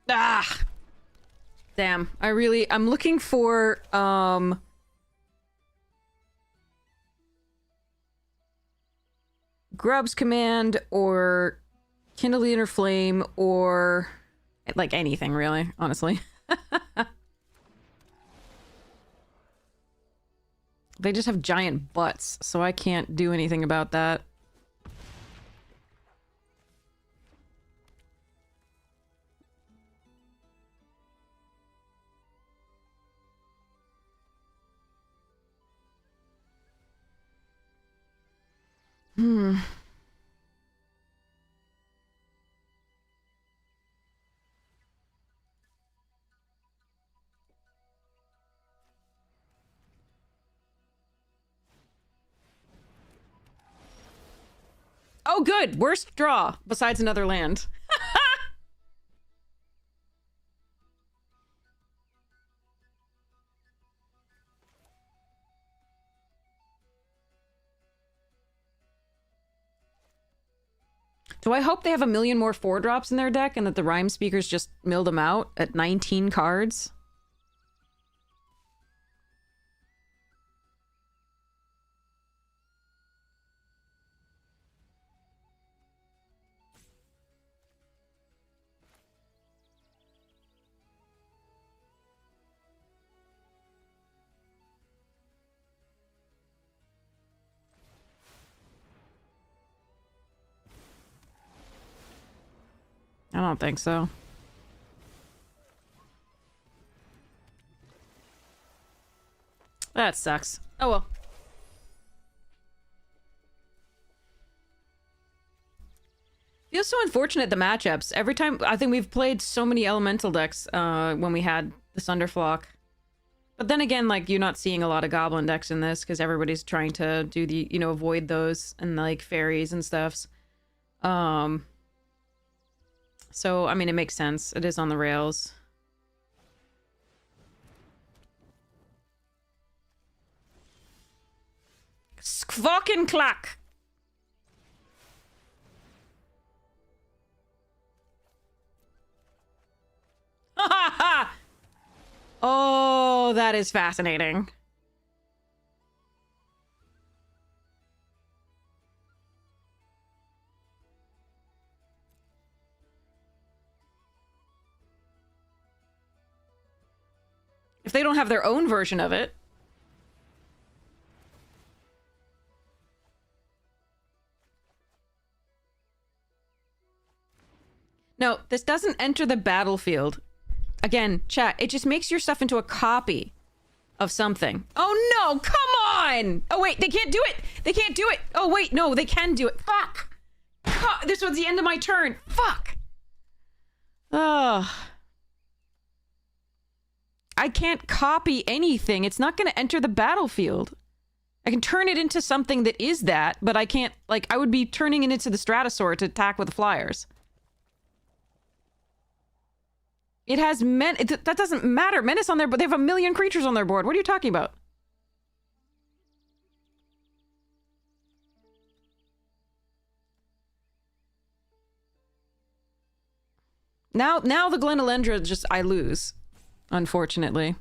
Ah! Damn. I'm looking for, Grub's Command, or Kindle the Inner Flame, or, like, anything, really, honestly. They just have giant butts, so I can't do anything about that. Hmm. Oh, good. Worst draw besides another land. Do I hope they have a million more 4-drops in their deck and that the Rhyme Speakers just mill them out at 19 cards? I don't think so. That sucks. Oh well. Feels so unfortunate, the matchups. Every time, I think we've played so many elemental decks when we had the Sunderflock. But then again, like, you're not seeing a lot of goblin decks in this because everybody's trying to do the, you know, avoid those and like fairies and stuffs. So, I mean, it makes sense. It is on the rails. Fucking clack! Ha ha ha! Oh, that is fascinating. If they don't have their own version of it. No, this doesn't enter the battlefield. Again, chat, it just makes your stuff into a copy of something. Oh no, come on! Oh wait, they can't do it! They can't do it! Oh wait, no, they can do it. Fuck! This was the end of my turn. Fuck! Ugh. I can't copy anything. It's not going to enter the battlefield. I can turn it into something that is that, but I can't, like, I would be turning it into the Stratosaur to attack with the flyers. It has that doesn't matter. Menace on there, but they have a million creatures on their board. What are you talking about? Now the Glenelendra just, I lose. Unfortunately.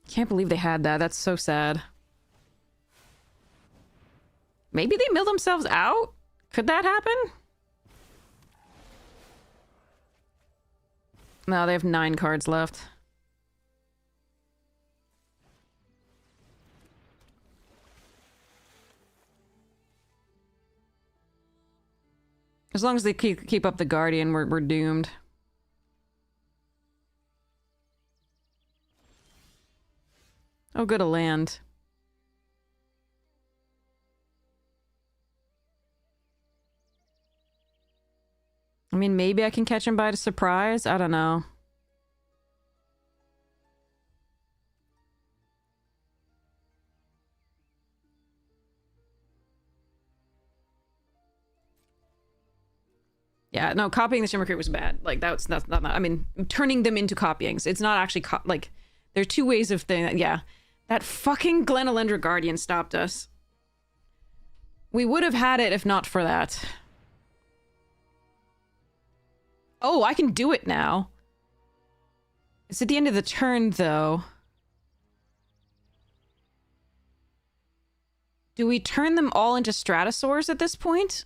Can't believe they had that. That's so sad. Maybe they mill themselves out? Could that happen? No, they have 9 cards left. As long as they keep up the Guardian, we're doomed. Oh, good, a land. I mean, maybe I can catch him by the surprise. I don't know. Yeah, no, copying the Shimmer Crate was bad. Like, that's not, I mean, turning them into copyings. It's not actually, like, there are 2 ways of thing. Yeah. That fucking Glenelendra Guardian stopped us. We would have had it if not for that. Oh, I can do it now. It's at the end of the turn, though. Do we turn them all into Stratosaurs at this point?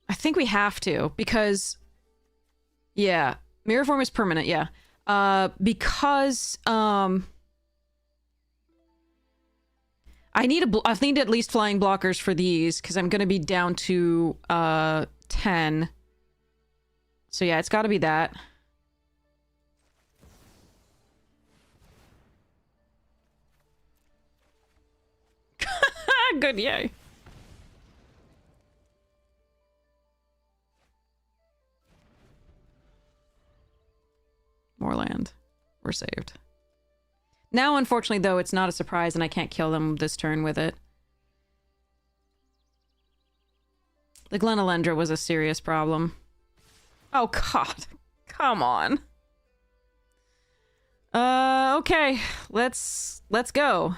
I think we have to, because... Yeah. Mirror Form is permanent, yeah. Because, I need at least flying blockers for these, because I'm going to be down to, 10. So yeah, it's got to be that. Good, yay. More land. We're saved. Now, unfortunately, though, it's not a surprise and I can't kill them this turn with it. The Glenalendra was a serious problem. Oh, God. Come on. Okay. Let's go.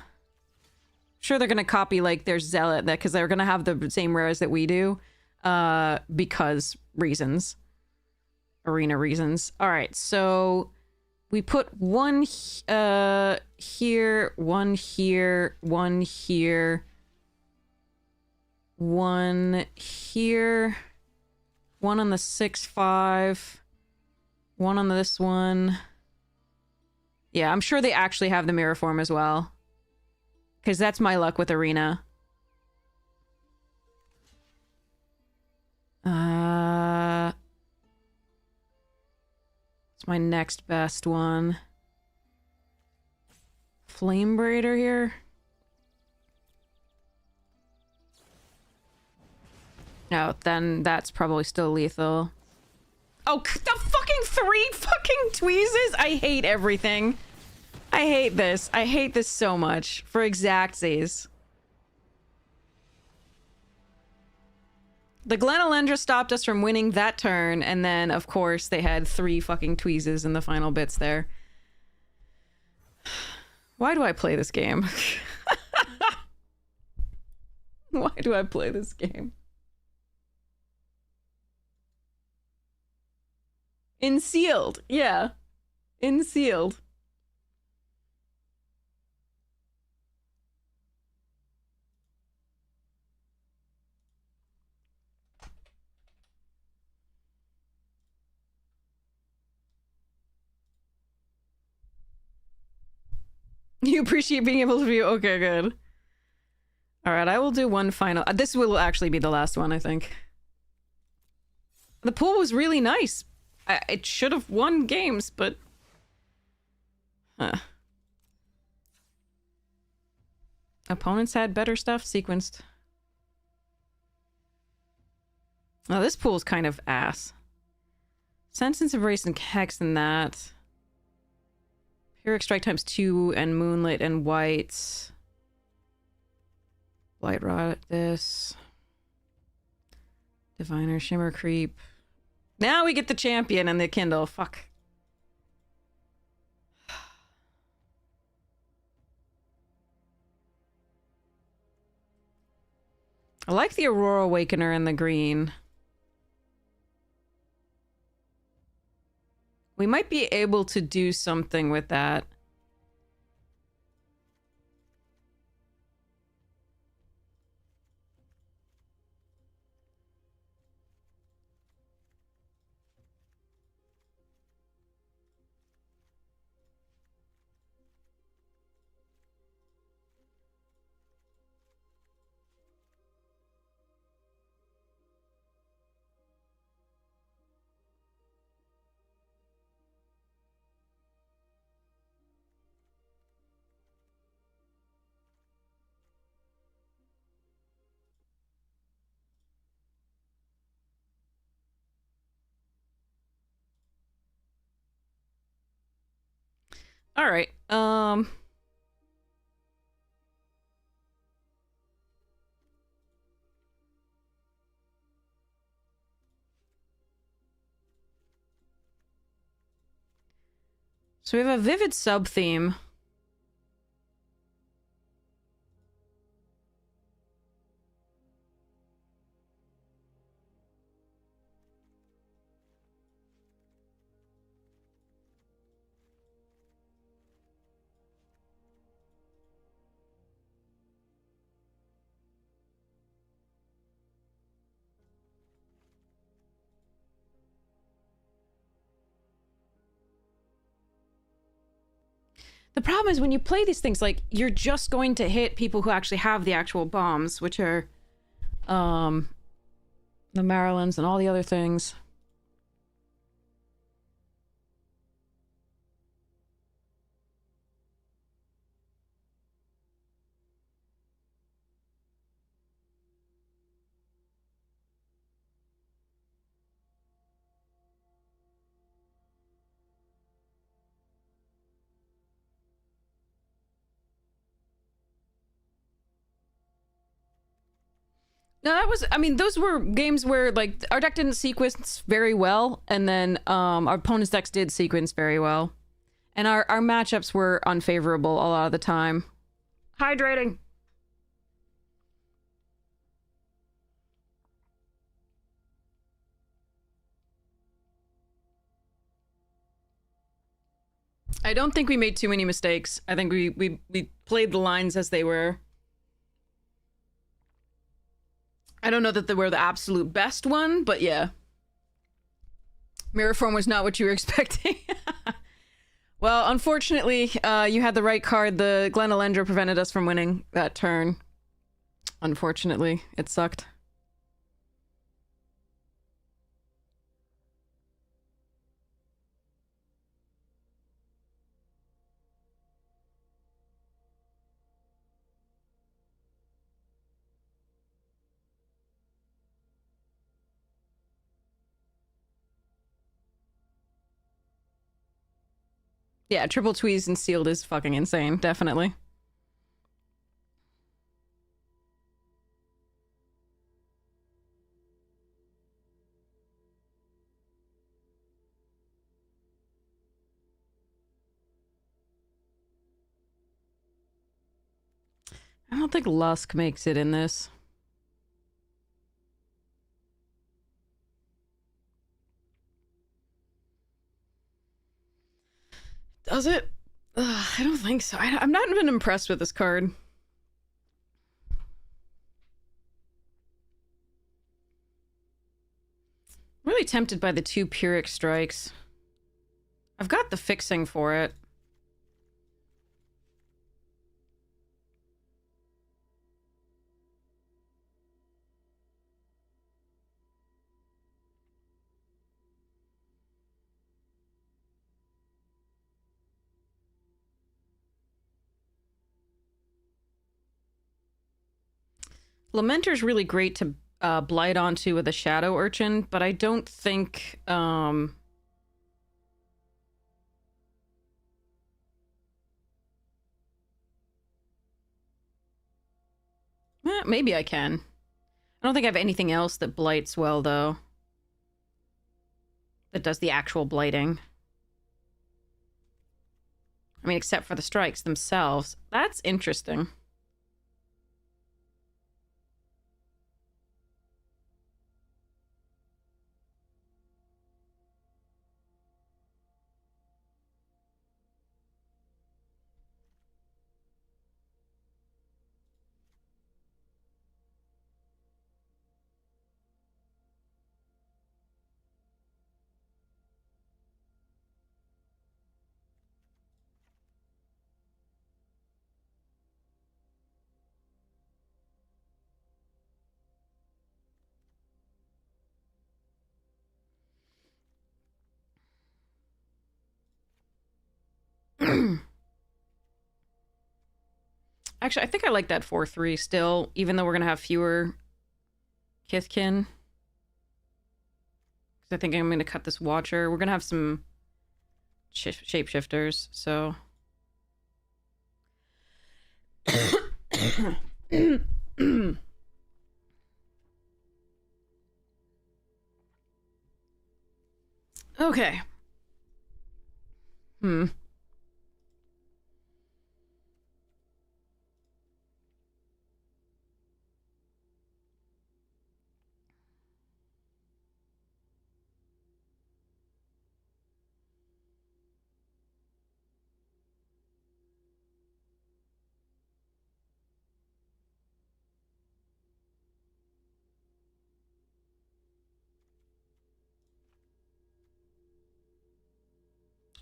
Sure, they're gonna copy, like, their Zealot, that because they're gonna have the same rares that we do. Because reasons. Arena reasons. Alright, so... we put one here, one here, one here, one here, one on the 6-5, one on this one. Yeah, I'm sure they actually have the mirror form as well. Because that's my luck with Arena. It's my next best one. Flame Braider here. No, then that's probably still lethal. Oh, the fucking 3 fucking tweezers! I hate everything. I hate this. I hate this so much. For exactsies. The Glenalendra stopped us from winning that turn, and then, of course, they had 3 fucking tweezes in the final bits there. Why do I play this game? Why do I play this game? Ensealed. Yeah. Ensealed. You appreciate being able to view? Okay, good. Alright, I will do one final... this will actually be the last one, I think. The pool was really nice. It should have won games, but... Opponents had better stuff sequenced. Oh, this pool's kind of ass. Sentence, Embrace, and Hex and that. Pyrrhic Strike times 2 and Moonlit and White. Blight Rot, this. Diviner, Shimmer Creep. Now we get the champion and the Kindle. Fuck. I like the Aurora Awakener and the green. We might be able to do something with that. All right. So we have a vivid sub-theme. The problem is when you play these things, like, you're just going to hit people who actually have the actual bombs, which are, the Marilyns and all the other things. No, that was, I mean, those were games where, like, our deck didn't sequence very well, and then our opponent's decks did sequence very well. And our matchups were unfavorable a lot of the time. Hydrating! I don't think we made too many mistakes. I think we played the lines as they were. I don't know that they were the absolute best one, but yeah. Mirror form was not what you were expecting. Well, unfortunately, you had the right card. The Glen Elendra prevented us from winning that turn. Unfortunately, it sucked. Yeah, triple tweezed and sealed is fucking insane, definitely. I don't think Lusk makes it in this. Does it? I don't think so. I'm not even impressed with this card. Really tempted by the 2 Pyrrhic strikes. I've got the fixing for it. Lamenter's really great to blight onto with a Shadow Urchin, but I don't think... maybe I can. I don't think I have anything else that blights well, though. That does the actual blighting. I mean, except for the strikes themselves. That's interesting. Actually, I think I like that 4-3 still, even though we're going to have fewer Kithkin. Because I think I'm going to cut this Watcher. We're going to have some shapeshifters, so... Okay.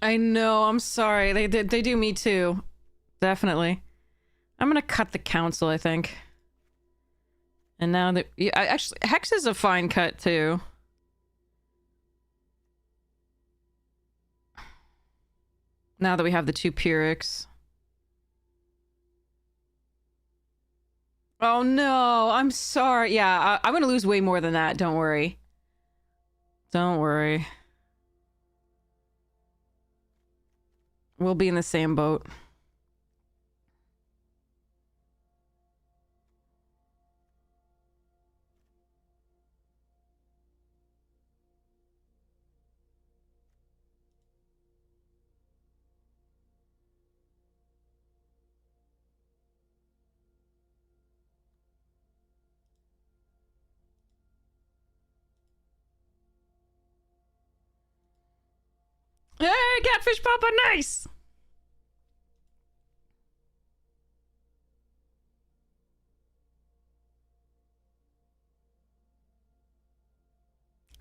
I know, I'm sorry. They do me too. Definitely. I'm gonna cut the council, I think. And now that... Yeah, actually, Hex is a fine cut, too. Now that we have the 2 Pyrrhics. Oh no, I'm sorry. Yeah, I'm gonna lose way more than that, don't worry. Don't worry. We'll be in the same boat. Fish Papa, nice!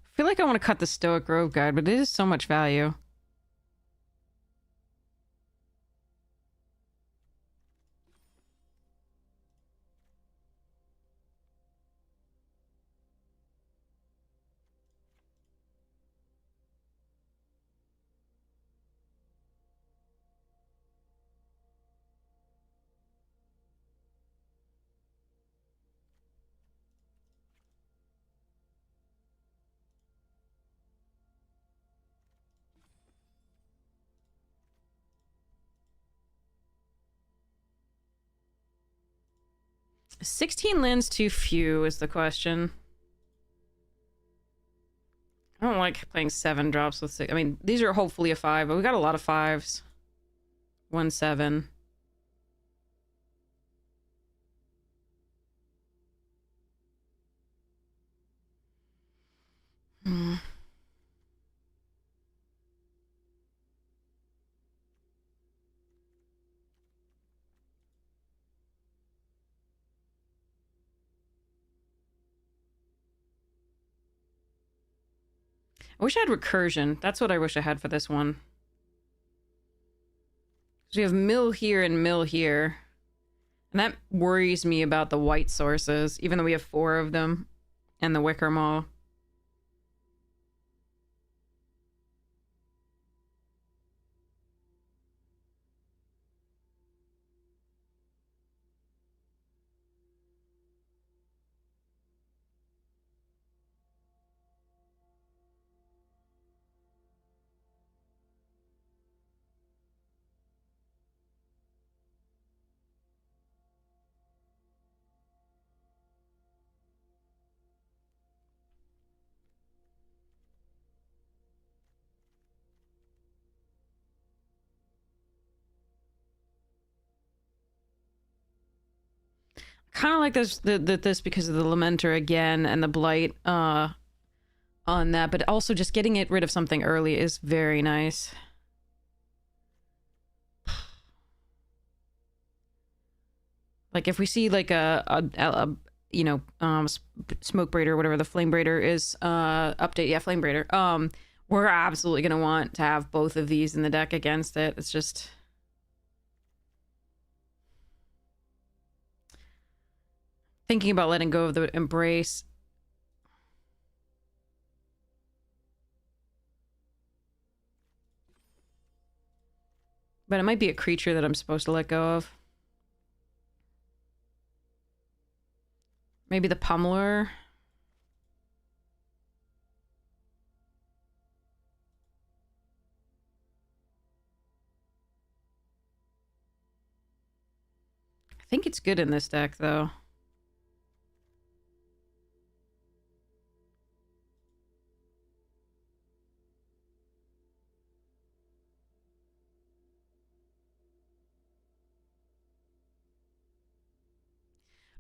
I feel like I want to cut the Stoic Grove guide, but it is so much value. Is 16 lands too few is the question. I don't like playing 7 drops with 6. I mean, these are hopefully a 5, but we got a lot of 5s. 1, 7. Hmm. I wish I had recursion. That's what I wish I had for this one. So we have mill here and mill here. And that worries me about the white sources, even though we have 4 of them. And the Wicker Maw. Kind of like this because of the Lamenter again and the Blight on that, but also just getting it rid of something early is very nice. Like if we see like a you know Smoke Braider, whatever the Flame Braider is, update, yeah, Flame Braider, we're absolutely gonna want to have both of these in the deck against it. It's just thinking about letting go of the Embrace. But it might be a creature that I'm supposed to let go of. Maybe the Pummeler. I think it's good in this deck, though.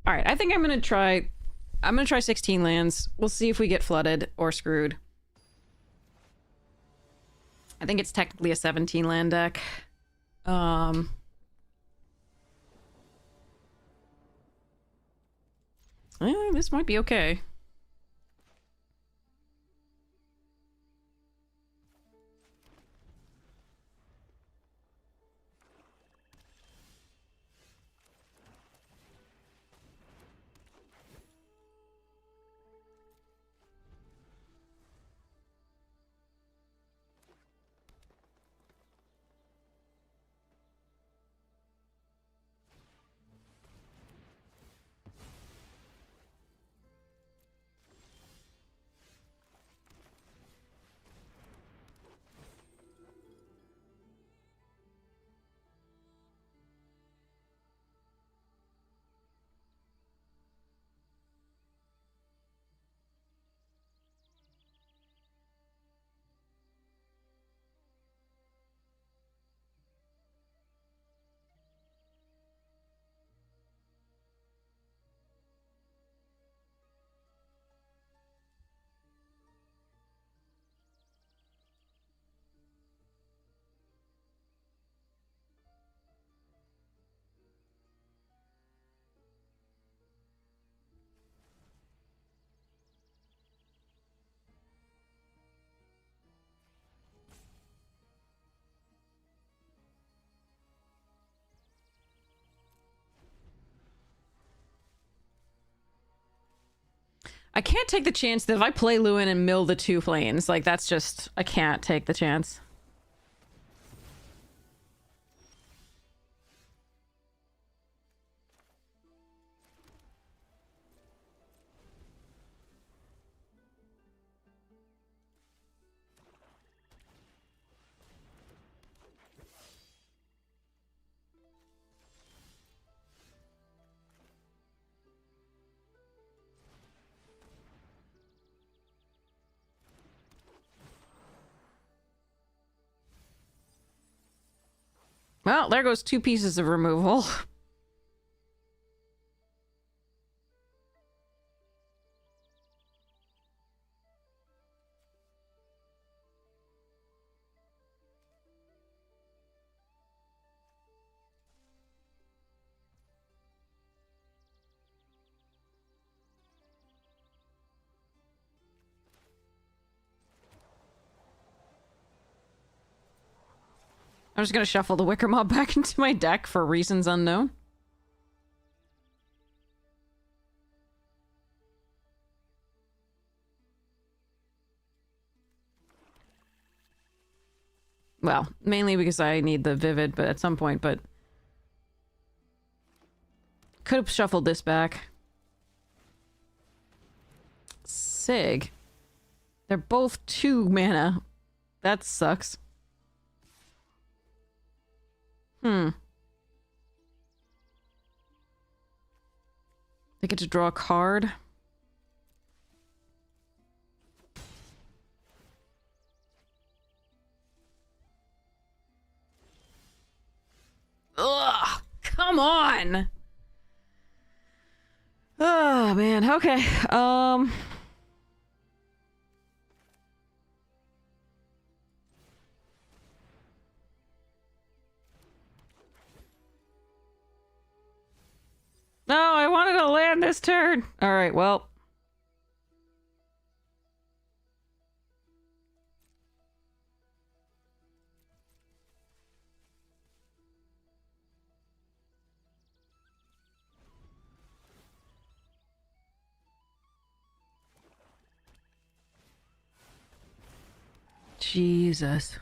All right, I think I'm gonna try 16 lands. We'll see if we get flooded or screwed. I think it's technically a 17 land deck. This might be okay. I can't take the chance that if I play Lewin and mill the 2 planes, like, that's just... I can't take the chance. Well, there goes 2 pieces of removal. I'm just gonna shuffle the Wicker Mob back into my deck for reasons unknown. Well, mainly because I need the Vivid, but at some point, but... Could have shuffled this back. Sig. They're both 2 mana. That sucks. They get to draw a card. Ugh! Come on! Oh, man. Okay. No, I wanted to land this turn. All right, well. Jesus.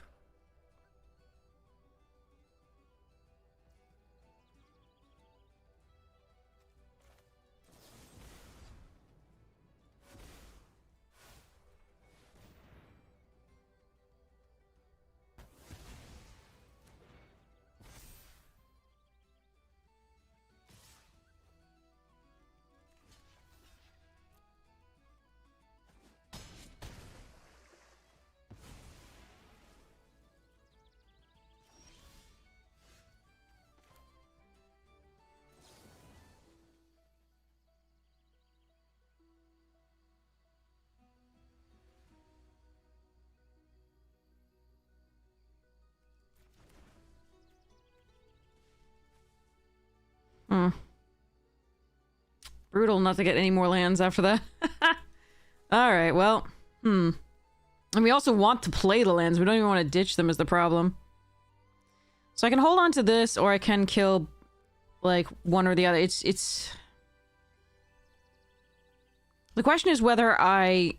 Brutal not to get any more lands after that. Alright, well. And we also want to play the lands. We don't even want to ditch them is the problem. So I can hold on to this, or I can kill, like, one or the other. It's... The question is whether I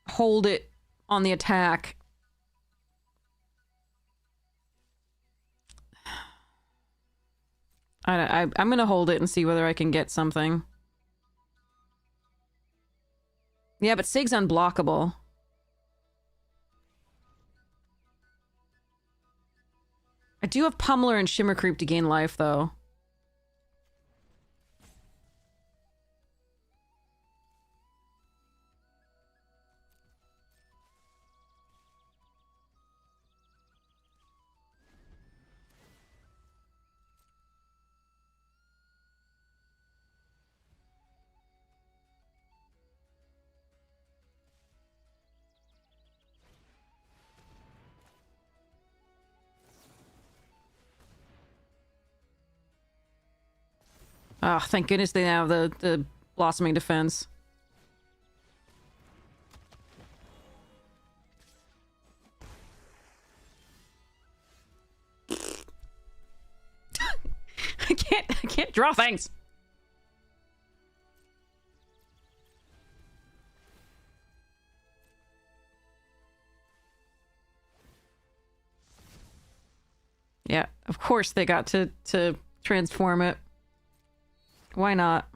hold it on the attack. I'm gonna hold it and see whether I can get something. Yeah, but Sig's unblockable. I do have Pummeler and Shimmer Creep to gain life, though. Oh, thank goodness they have the Blossoming Defense. I can't draw things. Yeah, of course they got to transform it. Why not?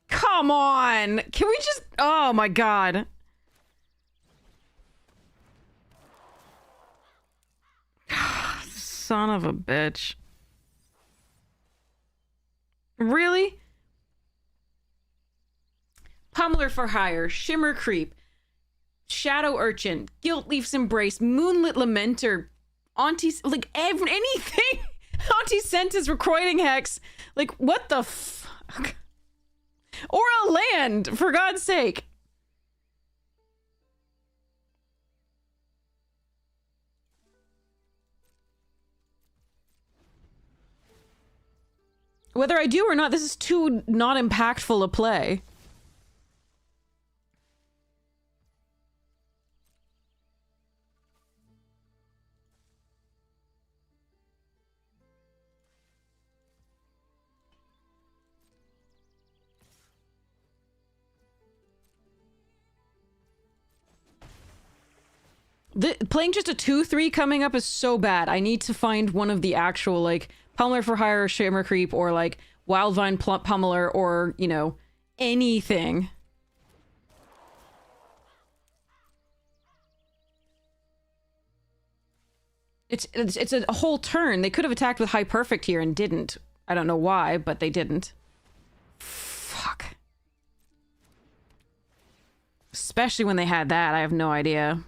Come on! Can we just... Oh my god. Son of a bitch. Really? Pummeler for Hire, Shimmer Creep, Shadow Urchin, Guilt Leaf's Embrace, Moonlit Lamenter, Auntie... Like, anything! Auntie Sentis, Requiting Hex. Like, what the fuck? Or a land, for God's sake. Whether I do or not, this is too not impactful a play. Playing just a 2/3 coming up is so bad. I need to find one of the actual, like, Pummeler for Hire or Shimmer Creep or, like, Wildvine Pummeler or, you know, anything. It's a whole turn. They could have attacked with High Perfect here and didn't. I don't know why, but they didn't. Fuck. Especially when they had that. I have no idea.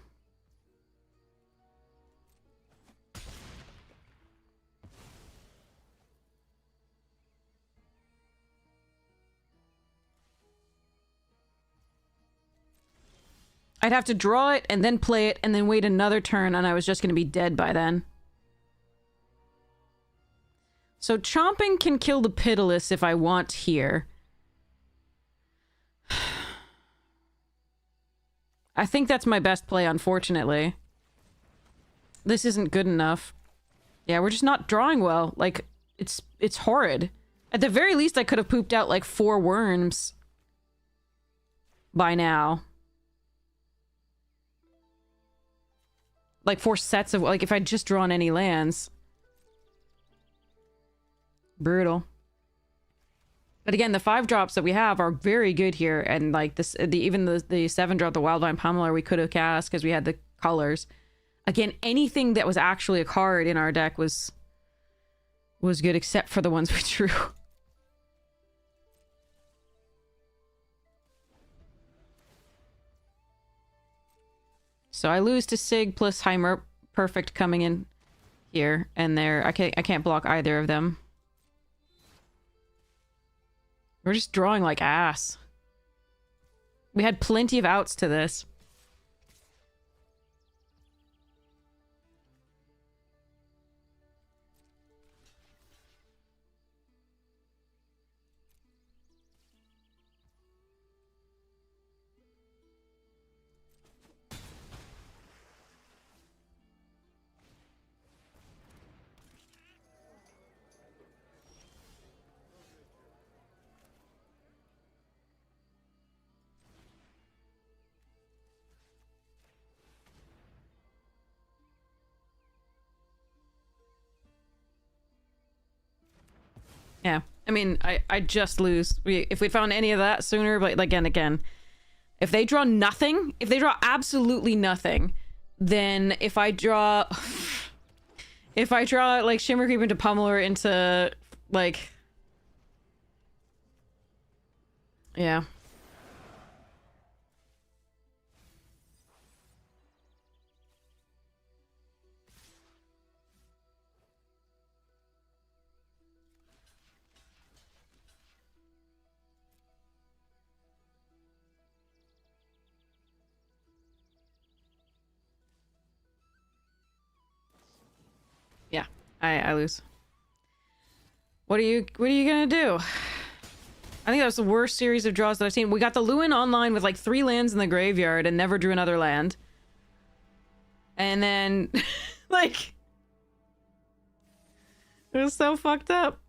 I'd have to draw it and then play it and then wait another turn and I was just going to be dead by then. So Chomping can kill the Pitiless if I want here. I think that's my best play, unfortunately. This isn't good enough. Yeah, we're just not drawing well. Like, it's horrid. At the very least, I could have pooped out like 4 worms by now. Like 4 sets of, like, if I'd just drawn any lands. Brutal. But again, the 5 drops that we have are very good here, and like this, even the 7 drop, the Wildvine Pummeler, we could have cast because we had the colors. Again, anything that was actually a card in our deck was good, except for the ones we drew. So I lose to Sig plus Heimer Perfect coming in here and there. I can't block either of them. We're just drawing like ass. We had plenty of outs to this. Yeah, I mean, I just lose. If we found any of that sooner, but again, if they draw nothing, if they draw absolutely nothing, then if I draw like Shimmer Creep into Pummeler into Like, yeah. Yeah, I lose. What are you gonna do? I think that was the worst series of draws that I've seen. We got the Lewin online with like 3 lands in the graveyard and never drew another land. And then, like, it was so fucked up.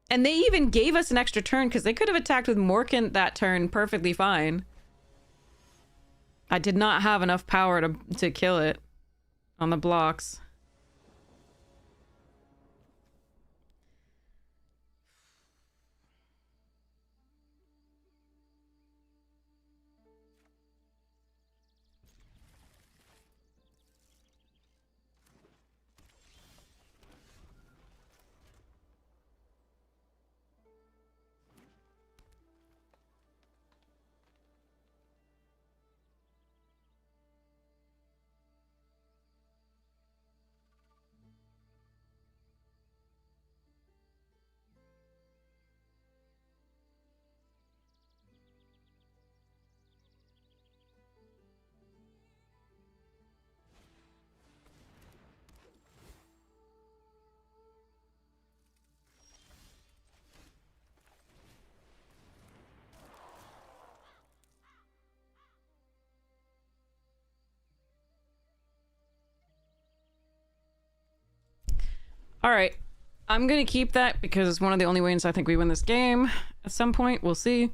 And they even gave us an extra turn because they could have attacked with Morkant that turn perfectly fine. I did not have enough power to kill it on the blocks. All right. I'm going to keep that because it's one of the only ways I think we win this game. At some point, we'll see.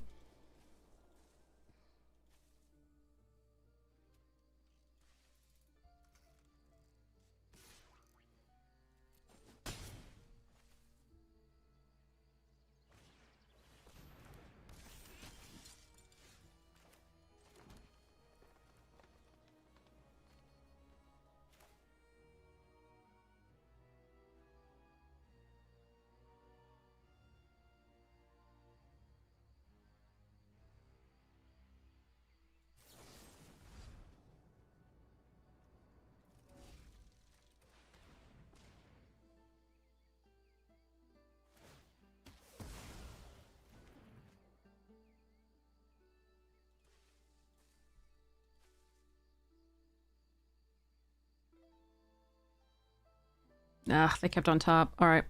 Ah, they kept on top. All right.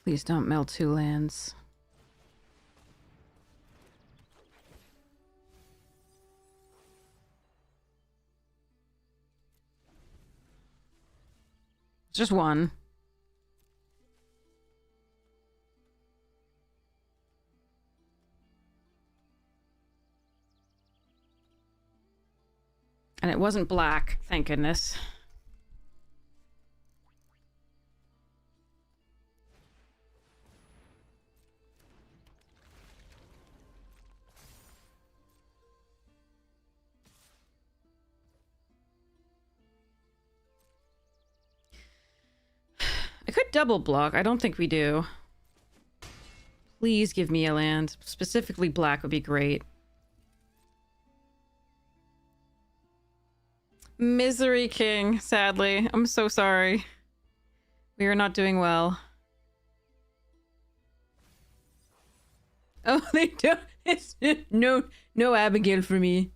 Please don't melt 2 lands. It's just 1. And it wasn't black, thank goodness. I could double block. I don't think we do. Please give me a land. Specifically black would be great. Misery King, sadly. I'm so sorry. We are not doing well. Oh, they don't. It's no Abigail for me.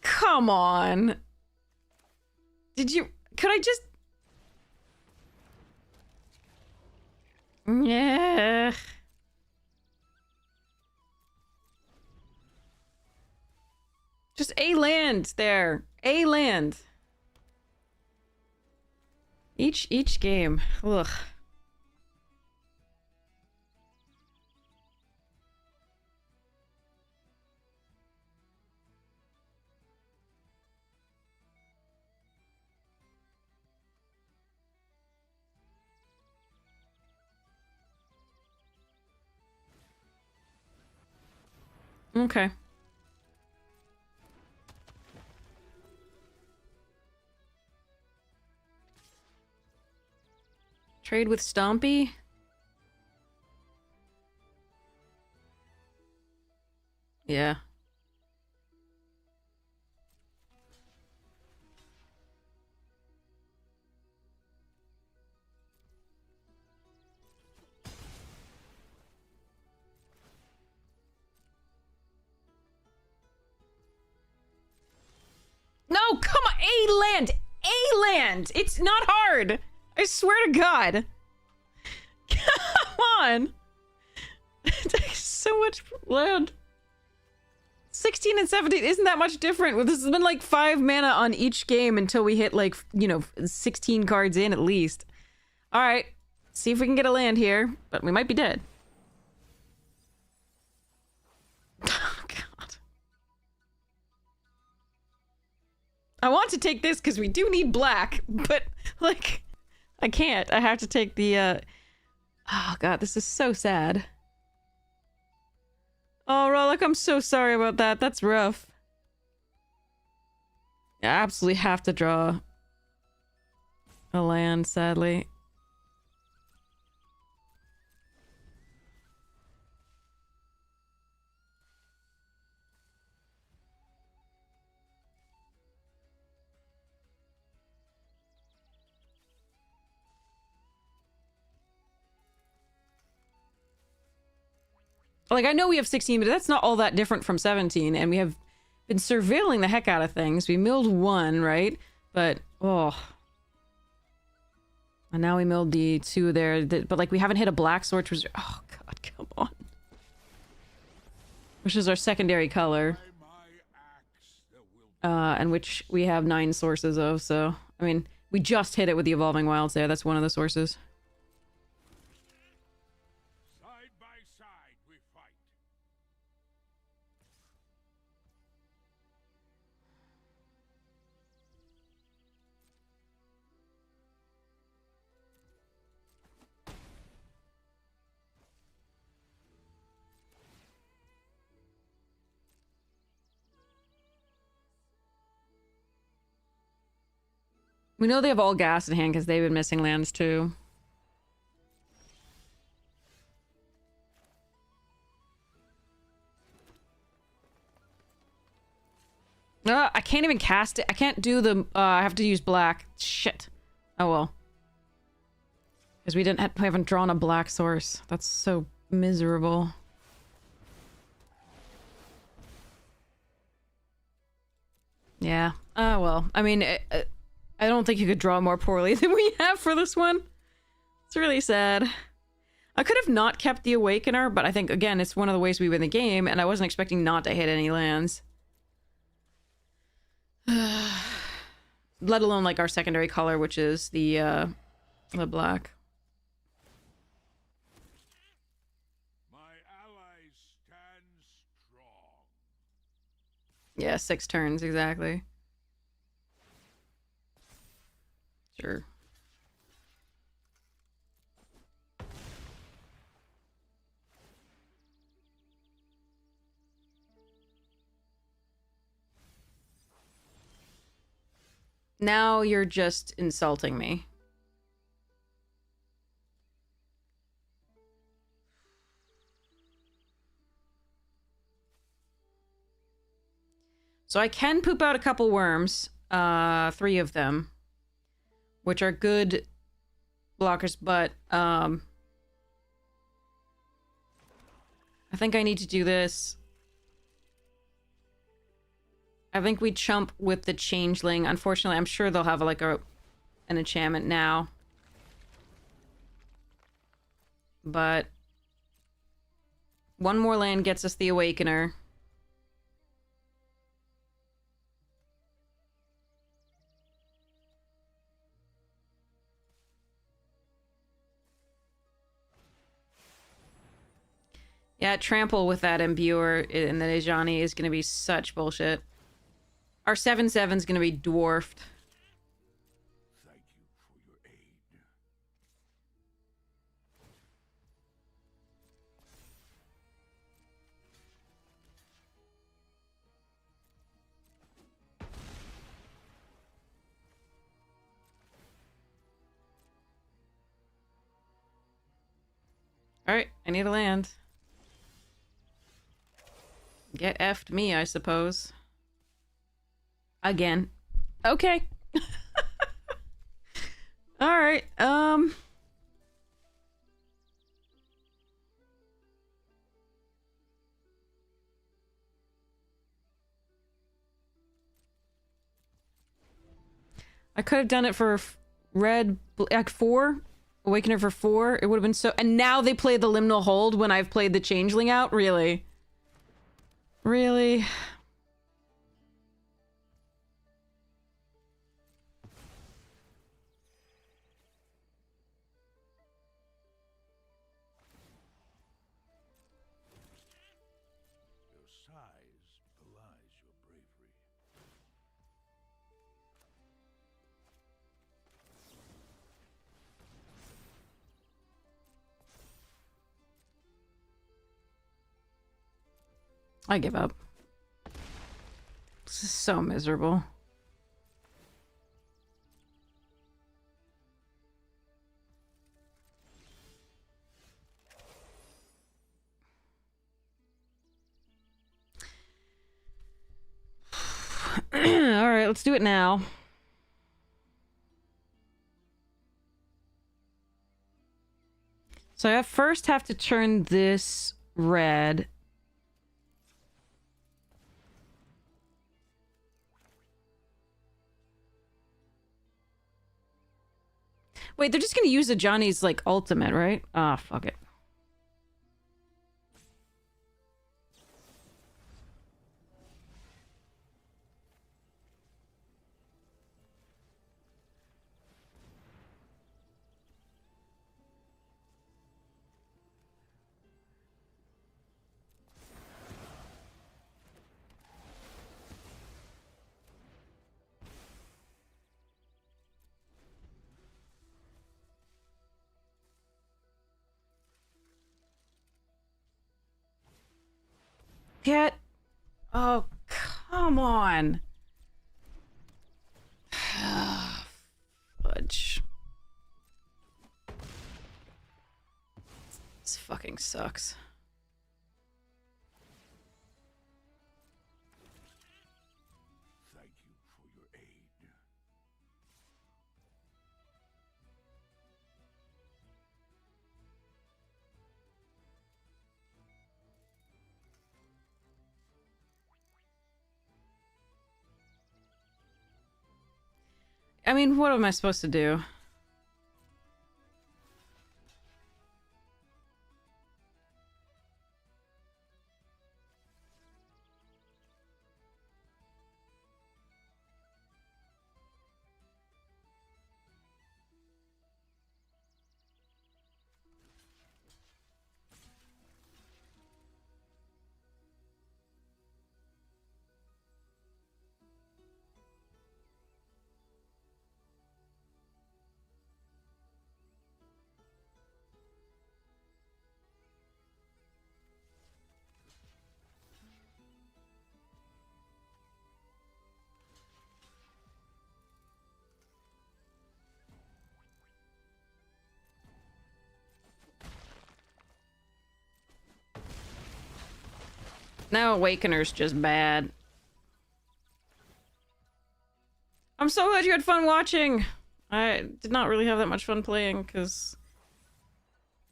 Come on. Could I just... Yeah. Just a land there. A land. Each game. Ugh. Okay. Trade with Stompy? Yeah. No, come on! A land! A land! It's not hard! I swear to God! Come on! It takes so much land. 16 and 17 isn't that much different. This has been like 5 mana on each game until we hit like, you know, 16 cards in at least. Alright. See if we can get a land here, but we might be dead. Oh, God. I want to take this because we do need black, but, like, I can't. I have to take the, Oh, God, this is so sad. Oh, Rollick, I'm so sorry about that. That's rough. I absolutely have to draw a land, sadly. Like, I know we have 16, but that's not all that different from 17, and we have been surveilling the heck out of things. We milled 1, right? But, oh. And now we milled the 2 there, but, like, we haven't hit a black sword. Oh, God, come on. Which is our secondary color. And which we have 9 sources of, so... I mean, we just hit it with the Evolving Wilds there. That's one of the sources. We know they have all gas in hand because they've been missing lands too. I can't even cast it. I can't do the... I have to use black. Shit. Oh well. Because we haven't drawn a black source. That's so miserable. Yeah. Oh well. I mean... I don't think you could draw more poorly than we have for this one. It's really sad. I could have not kept the Awakener, but I think, again, it's one of the ways we win the game, and I wasn't expecting not to hit any lands. Let alone, like, our secondary color, which is the black. My allies stand strong. Yeah, 6 turns, exactly. Sure. Now you're just insulting me. So I can poop out a couple worms, 3 of them, which are good blockers, but I think I need to do this. I think we chump with the Changeling. Unfortunately, I'm sure they'll have like an enchantment now. But one more land gets us the Awakener. Yeah, trample with that imbuer and the Nejani is gonna be such bullshit. Our 7/7 is gonna be dwarfed. Thank you for your aid. Alright, I need to land. Get effed me, I suppose. Again. Okay. Alright, I could have done it for red, black 4. Awakener for 4. It would have been so... And now they play the Liminal Hold when I've played the Changeling out? Really? Really? Your size belies your bravery. I give up. This is so miserable. Alright, let's do it now. So I first have to turn this red. Wait, they're just gonna use the Johnny's, like, ultimate, right? Ah, fuck it. Get... Oh, come on. Fudge. This fucking sucks. Thank you for your aid. I mean, what am I supposed to do? Now Awakener's just bad. I'm so glad you had fun watching. I did not really have that much fun playing because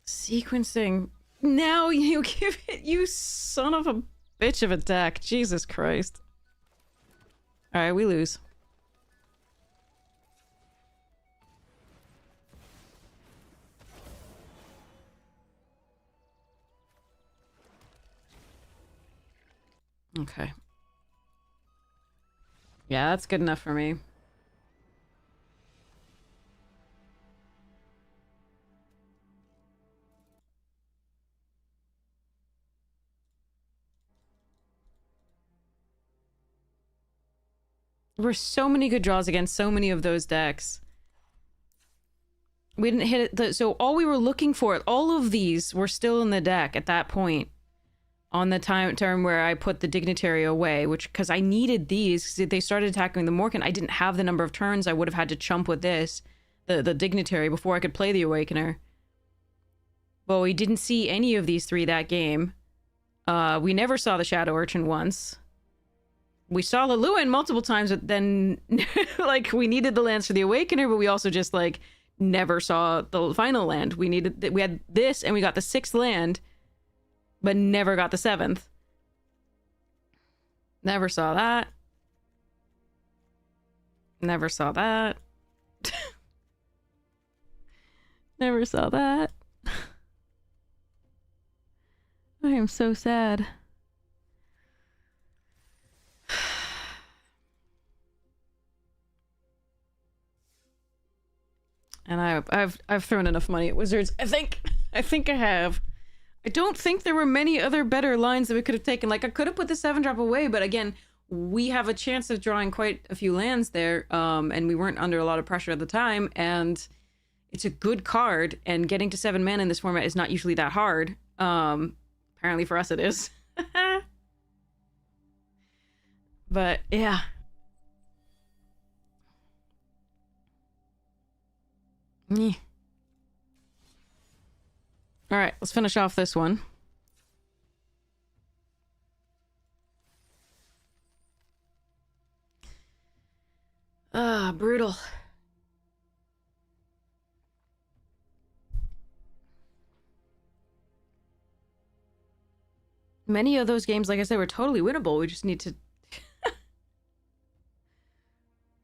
sequencing. Now you give it, you son of a bitch of a deck. Jesus Christ. Alright, we lose. Okay. Yeah, that's good enough for me. There were so many good draws against so many of those decks. We didn't hit it. So all we were looking for, all of these were still in the deck at that point. On the turn where I put the Dignitary away, which, because I needed these, because they started attacking the Morkan. I didn't have the number of turns I would have had to chump with this, the Dignitary, before I could play the Awakener. Well, we didn't see any of these three that game. We never saw the Shadow Urchin once. We saw the Lewin multiple times, but then, like, we needed the lands for the Awakener, but we also just, like, never saw the final land. We had this, and we got the 6th land, but never got the 7th. Never saw that. Never saw that. Never saw that. I am so sad. And I've thrown enough money at Wizards. I think I have. I don't think there were many other better lines that we could have taken. Like, I could have put the 7-drop away, but again, we have a chance of drawing quite a few lands there, and we weren't under a lot of pressure at the time, and it's a good card, and getting to 7 mana in this format is not usually that hard. Apparently for us it is. But, yeah. Yeah. All right, let's finish off this one. Brutal. Many of those games, like I said, were totally winnable. We just need to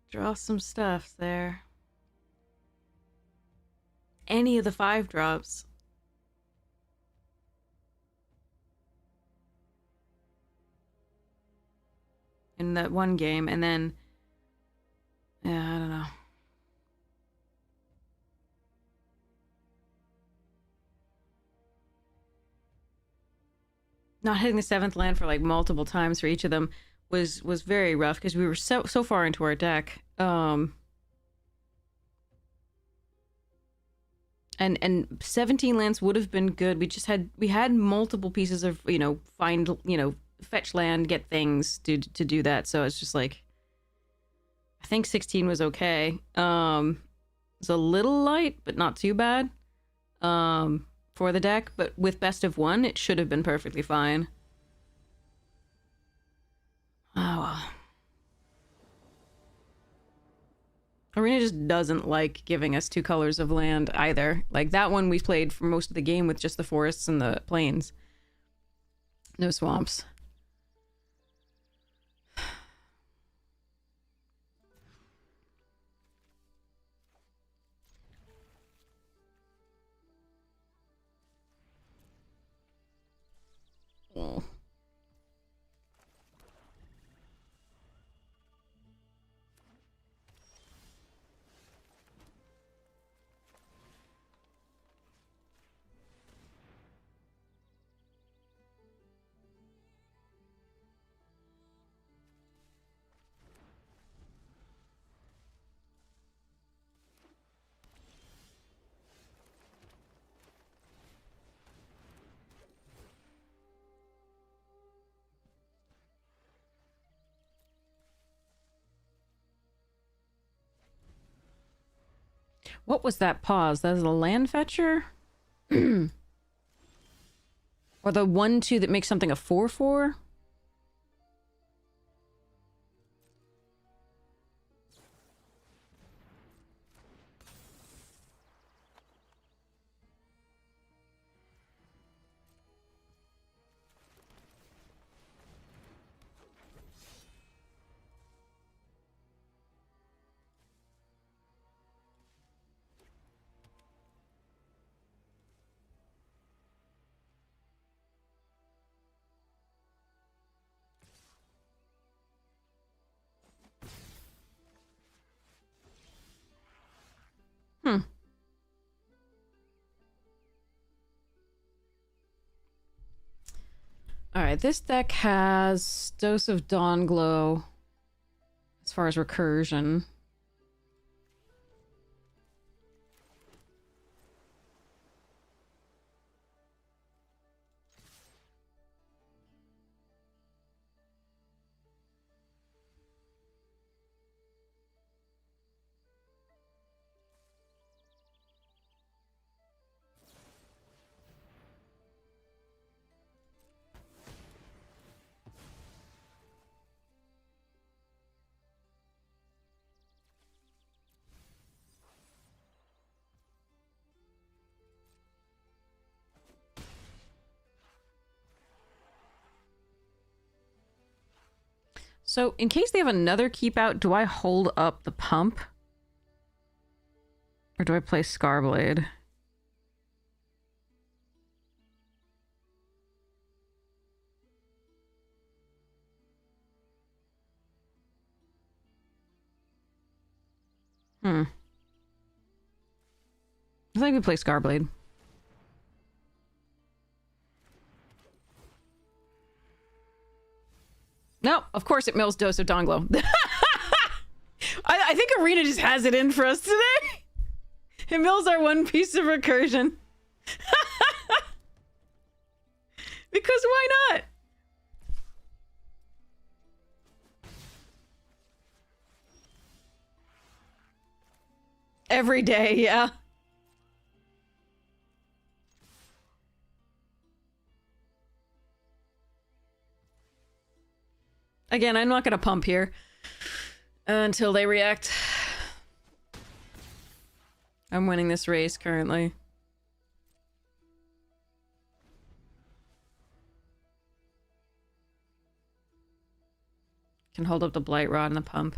draw some stuff there. Any of the 5-drops. In that one game, and then, yeah, I don't know. Not hitting the 7th land for like multiple times for each of them was very rough, because we were so far into our deck. And 17 lands would have been good. We had multiple pieces of, fetch land, get things to do that. So it's just like, I think 16 was okay. It's a little light, but not too bad. For the deck, but with best of 1, it should have been perfectly fine. Oh well. Arena just doesn't like giving us 2 colors of land either. Like, that one we played for most of the game with just the forests and the plains. No swamps. Oh. What was that pause? That was a land fetcher? Or the 1/2 that makes something a 4/4? Alright, this deck has Dose of Dawnglow. as far as recursion. So, in case they have another keep out, do I hold up the pump? Or do I play Scarblade? I think we play Scarblade. No, of course it mills Dose of Donglo. I think Arena just has it in for us today. It mills our one piece of recursion. Because why not? Every day, yeah. Again, I'm not going to pump here until they react. I'm winning this race currently. Can hold up the Blight Rod and the pump.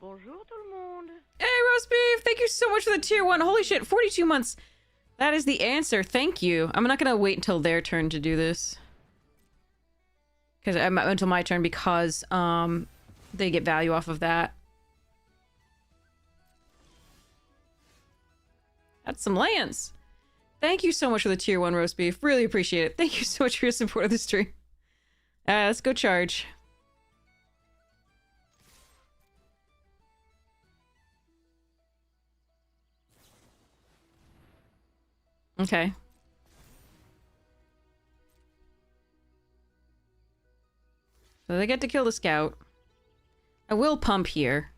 Bonjour tout le monde. Hey, Roast Beef! Thank you so much for the tier 1. Holy shit, 42 months. That is the answer. Thank you. I'm not gonna wait until their turn to do this. Until my turn, because they get value off of that. That's some lands. Thank you so much for the tier 1 Roast Beef. Really appreciate it. Thank you so much for your support of the stream. Let's go charge. Okay. So they get to kill the scout. I will pump here.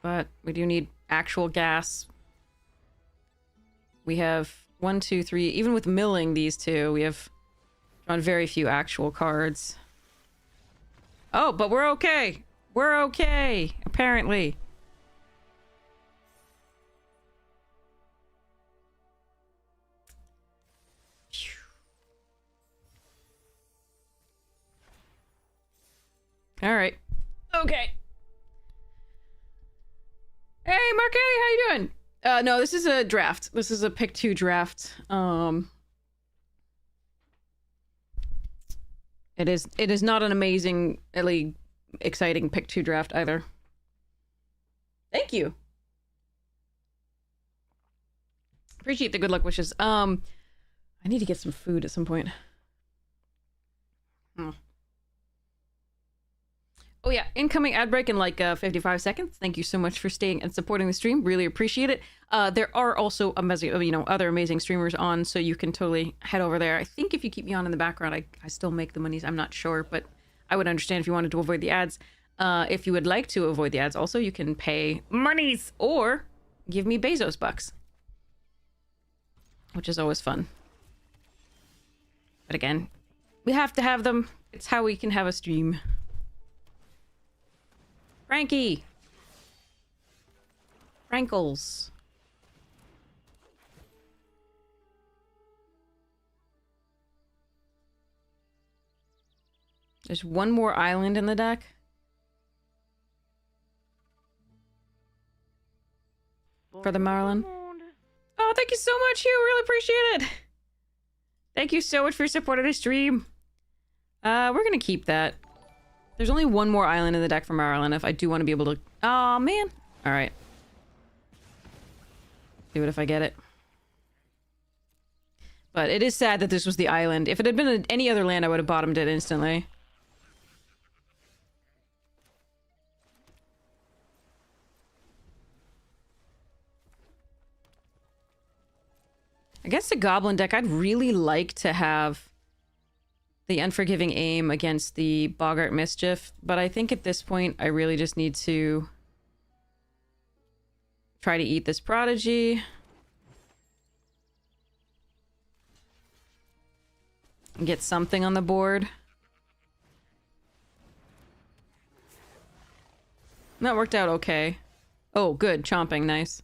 But we do need actual gas. We have 1, 2, 3. Even with milling these two, we have drawn very few actual cards. Oh, but we're okay. We're okay, apparently. All right. Okay. Hey, Mark Haley, how you doing? No, this is a draft. This is a pick 2 draft. It is not an amazingly exciting pick 2 draft either. Thank you. Appreciate the good luck wishes. I need to get some food at some point. Oh yeah, incoming ad break in like 55 seconds. Thank you so much for staying and supporting the stream. Really appreciate it. There are also other amazing streamers on, so you can totally head over there. I think if you keep me on in the background, I still make the monies. I'm not sure, but I would understand if you wanted to avoid the ads. If you would like to avoid the ads, also you can pay monies or give me Bezos bucks, which is always fun. But again, we have to have them. It's how we can have a stream. Frankie! Frankles. There's one more island in the deck. For the Marlin. Oh, thank you so much, Hugh. Really appreciate it. Thank you so much for your support of the stream. We're gonna keep that. There's only one more island in the deck from Ireland if I do want to be able to... Oh, man. Alright. Do it if I get it. But it is sad that this was the island. If it had been any other land, I would have bottomed it instantly. Against a goblin deck, I'd really like to have the Unforgiving Aim against the Boggart Mischief, but I think at this point I really just need to try to eat this Prodigy. And get something on the board. That worked out okay. Oh, good. Chomping. Nice.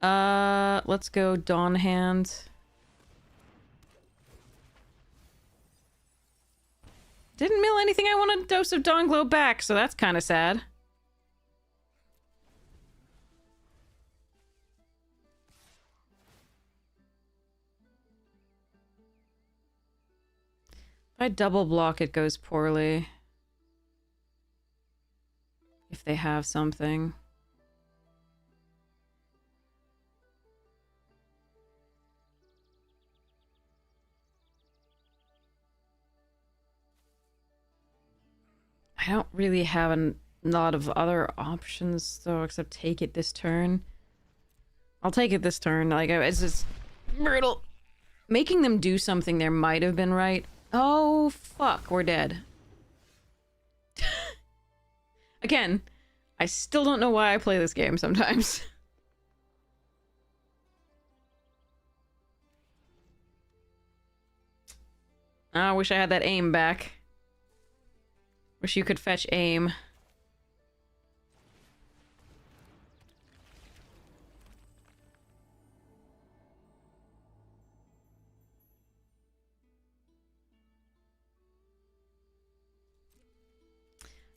Let's go Dawn Hand. Didn't mill anything. I want a dose of Dawn Glow back, so that's kind of sad. If I double block, it goes poorly. If they have something. I don't really have a lot of other options, though, except take it this turn. I'll take it this turn. Like, it's just brutal. Making them do something there might have been right. Oh, fuck. We're dead. Again, I still don't know why I play this game sometimes. I wish I had that aim back. Wish you could fetch aim.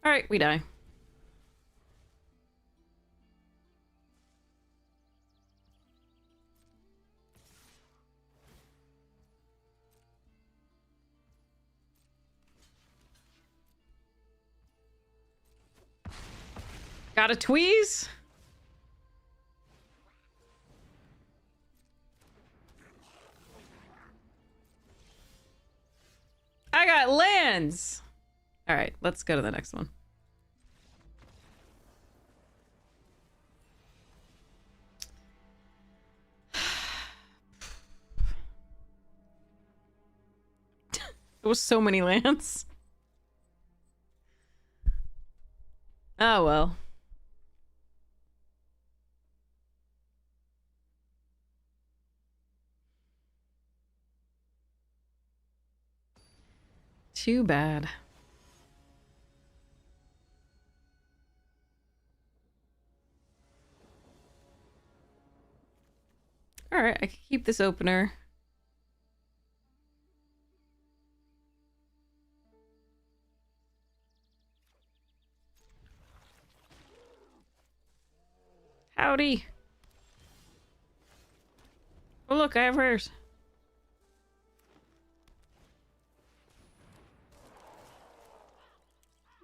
Alright, we die. Got a tweeze? I got lands! Alright, let's go to the next one. There was so many lands. Oh well. Too bad. Alright, I can keep this opener. Howdy. Oh look, I have hers.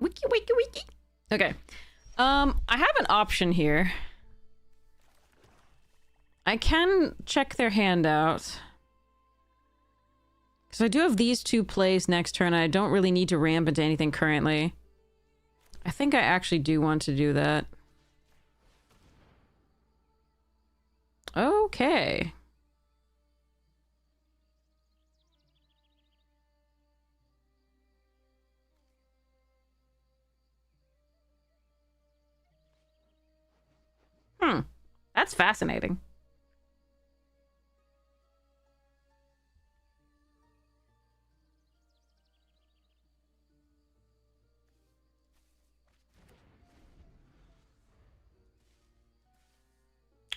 Wiki wiki wiki. Okay. I have an option here. I can check their handout. Because I do have these two plays next turn, and I don't really need to ramp into anything currently. I think I actually do want to do that. Okay. That's fascinating.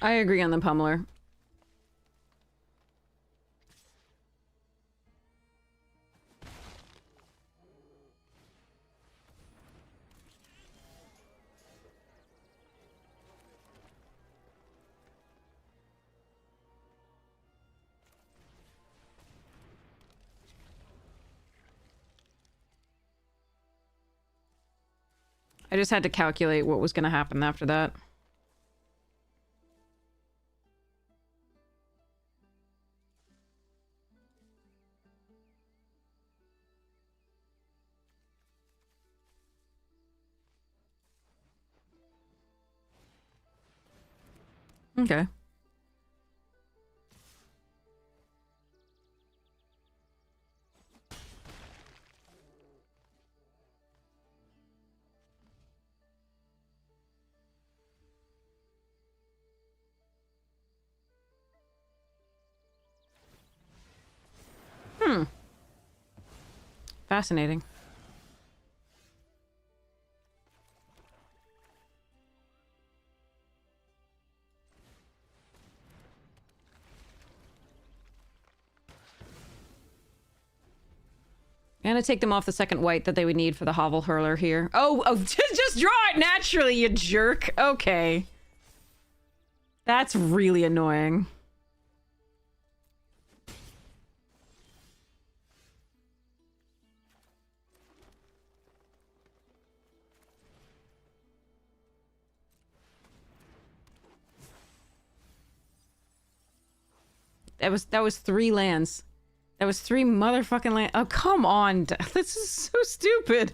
I agree on the pummeler. I just had to calculate what was going to happen after that. Okay. Fascinating. I'm gonna take them off the second white that they would need for the Hovel Hurler here. Oh, just draw it naturally, you jerk. Okay. That's really annoying. That was 3 lands. That was 3 motherfucking lands. Oh, come on. This is so stupid.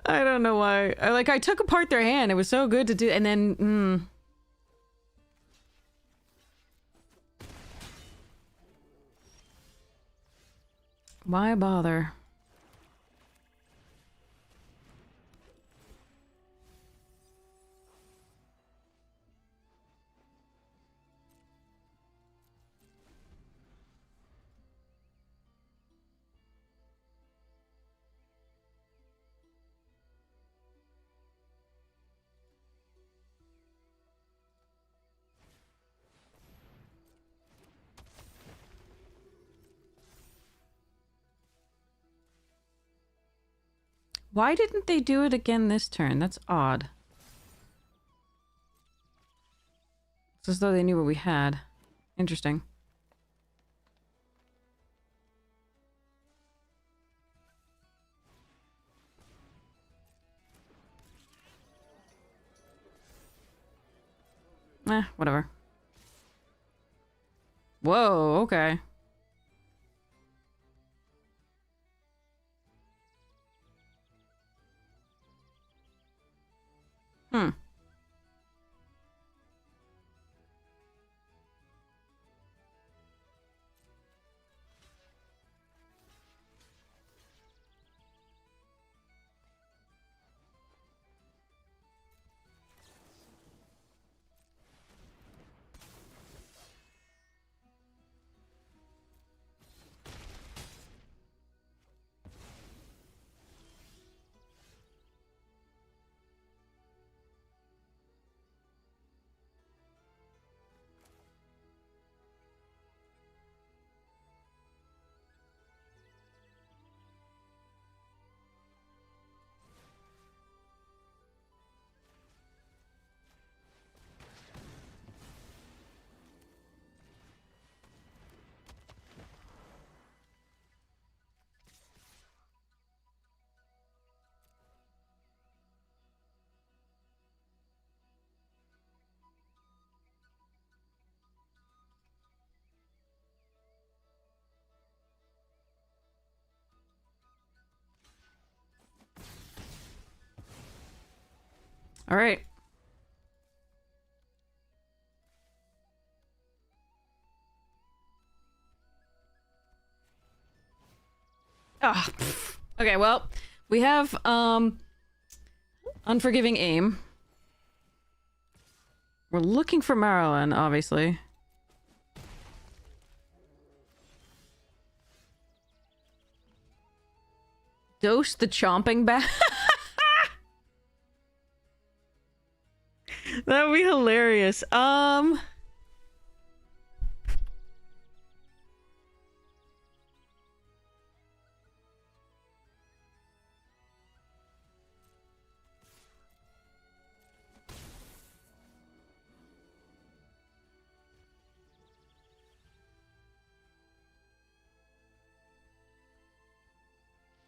I don't know why. I took apart their hand. It was so good to do. And then, why bother? Why didn't they do it again this turn? That's odd. It's as though they knew what we had. Interesting. Whatever. Whoa, okay. All right. Ah, okay, well, we have Unforgiving Aim. We're looking for Marilyn, obviously. Dose the Chomping Bat. That would be hilarious.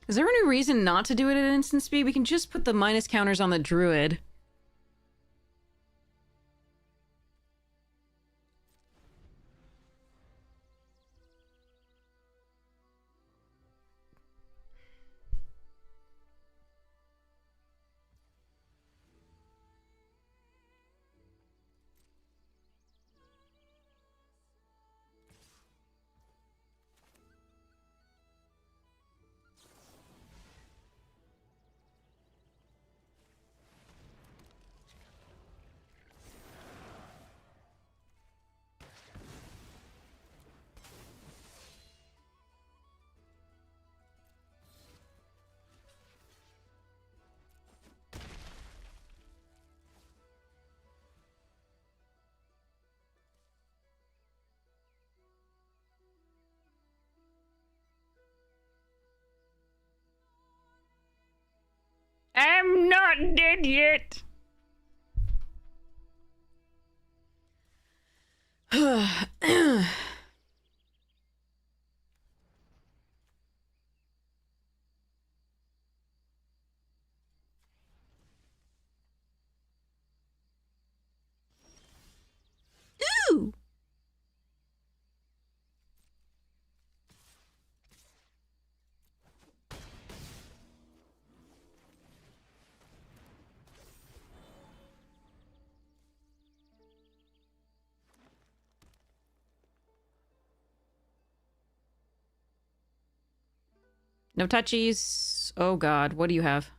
Is there any reason not to do it at instant speed? We can just put the minus counters on the druid. I'm not dead yet. Ooh. No touchies. Oh god, what do you have?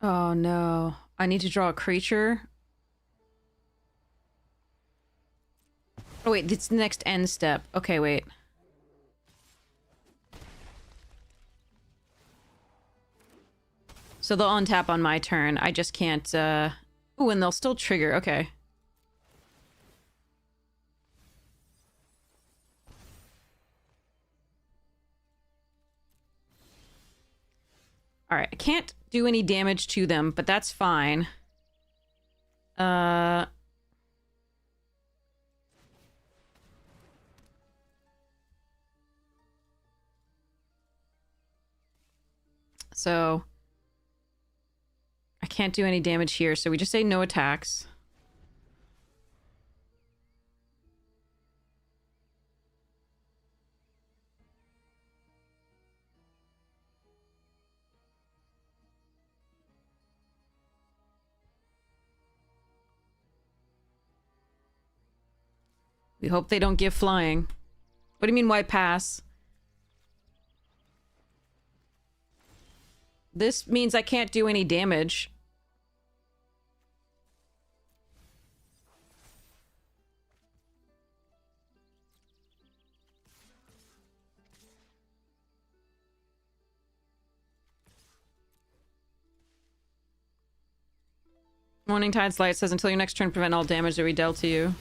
Oh no. I need to draw a creature. Oh wait, it's the next end step. Okay, wait. So they'll untap on my turn. I just can't, Ooh, and they'll still trigger. Okay. Alright, I can't do any damage to them, but that's fine. So... I can't do any damage here, so we just say no attacks. We hope they don't give flying. What do you mean, why pass? This means I can't do any damage. Morning Tide's Light says until your next turn, prevent all damage that we dealt to you.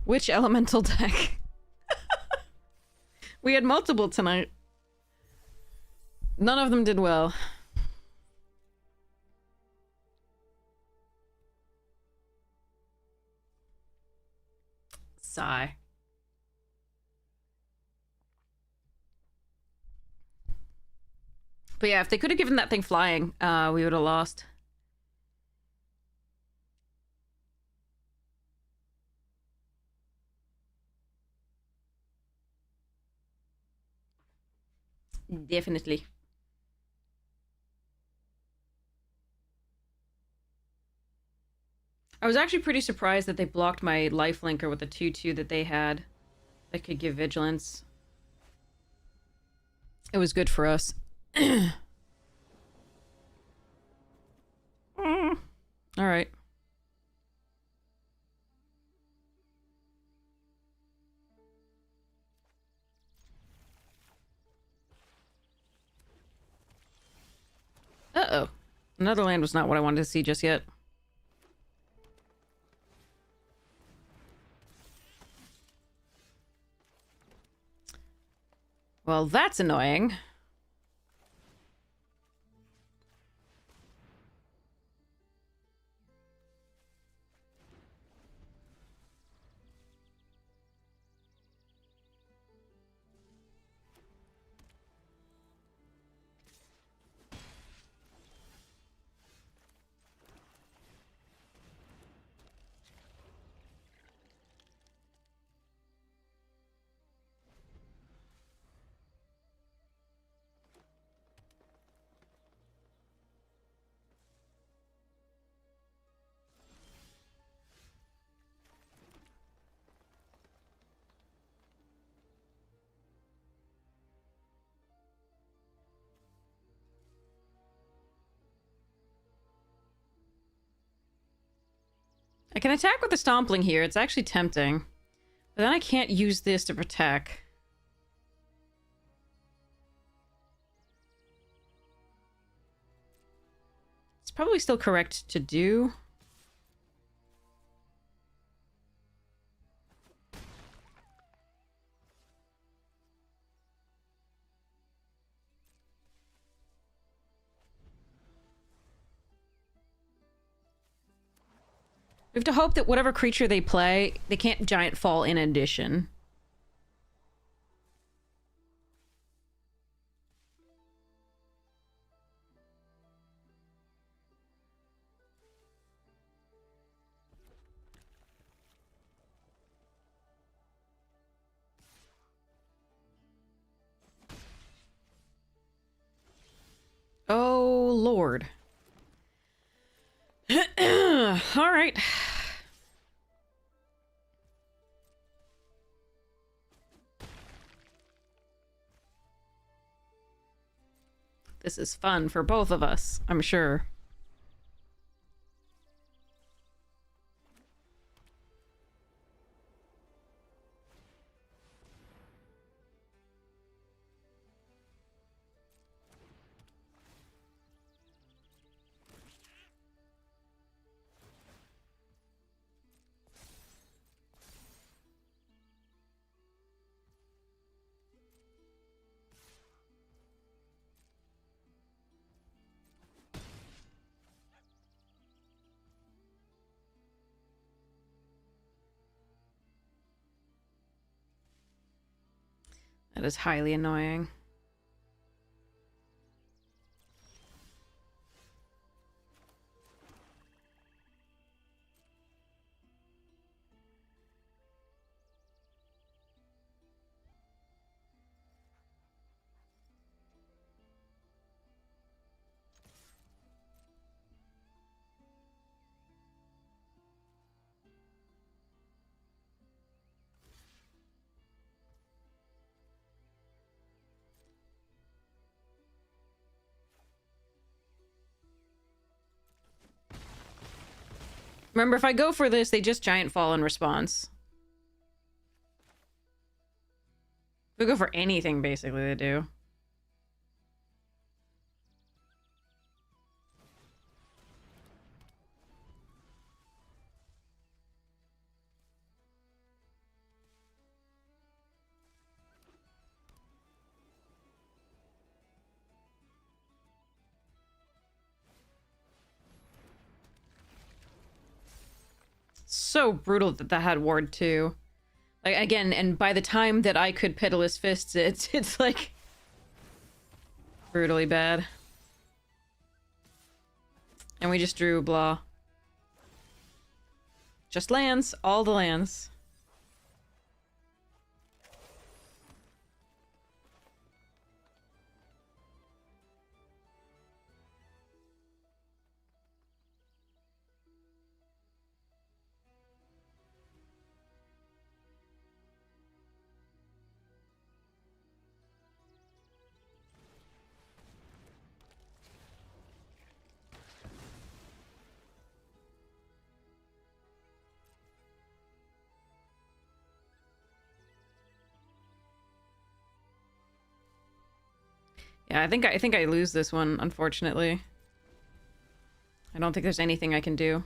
Which elemental deck? We had multiple tonight. None of them did well. Sigh. But yeah, if they could have given that thing flying, we would have lost. Definitely. I was actually pretty surprised that they blocked my lifelinker with the 2/2 that they had that could give vigilance. It was good for us. Alright. Uh-oh. Another land was not what I wanted to see just yet. Well, that's annoying. I can attack with the Stompling here. It's actually tempting. But then I can't use this to protect. It's probably still correct to do. We have to hope that whatever creature they play, they can't giant fall in addition. Oh, Lord. All right. This is fun for both of us, I'm sure. That is highly annoying. Remember, if I go for this, they just giant fall in response. If we go for anything, basically, they do. So brutal that that had ward too. Like again, and by the time that I could Pitiless Fists, it's like brutally bad. And we just drew blah. Just lands, all the lands. Yeah, I think I lose this one, unfortunately. I don't think there's anything I can do.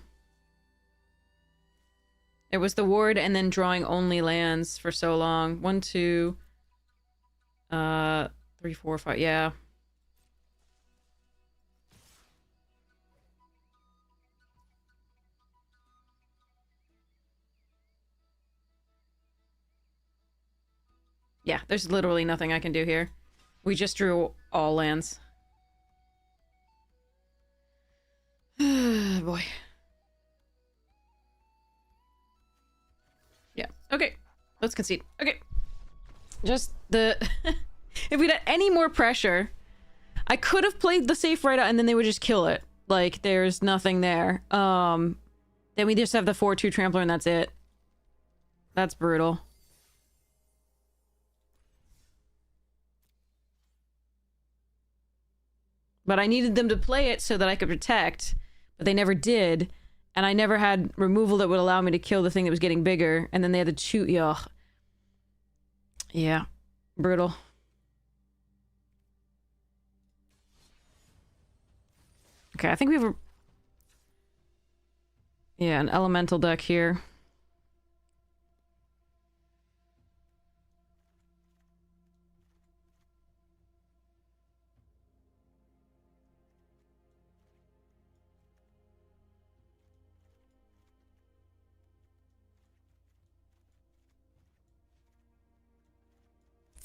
It was the ward and then drawing only lands for so long. 1, 2, 3, 4, 5, yeah. Yeah, there's literally nothing I can do here. We just drew all lands. Boy. Yeah, okay. Let's concede. Okay. Just the... If we'd had any more pressure, I could have played the safe right out and then they would just kill it. Like, there's nothing there. Then we just have the 4-2 trampler and that's it. That's brutal. But I needed them to play it so that I could protect, but they never did. And I never had removal that would allow me to kill the thing that was getting bigger. And then they had to shoot. Yeah. Brutal. Okay, I think we have an elemental deck here.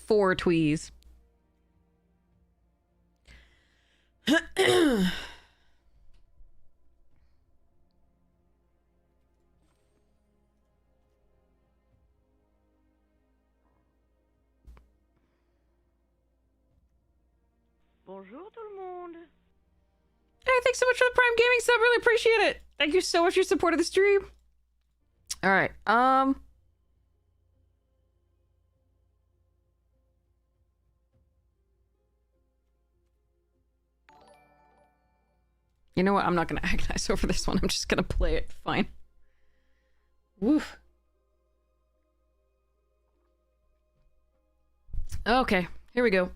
Four tweez. Bonjour tout le monde. Hey, thanks so much for the Prime Gaming sub. Really appreciate it. Thank you so much for your support of the stream. All right. You know what? I'm not going to agonize over this one. I'm just going to play it. Fine. Woof. Okay. Here we go.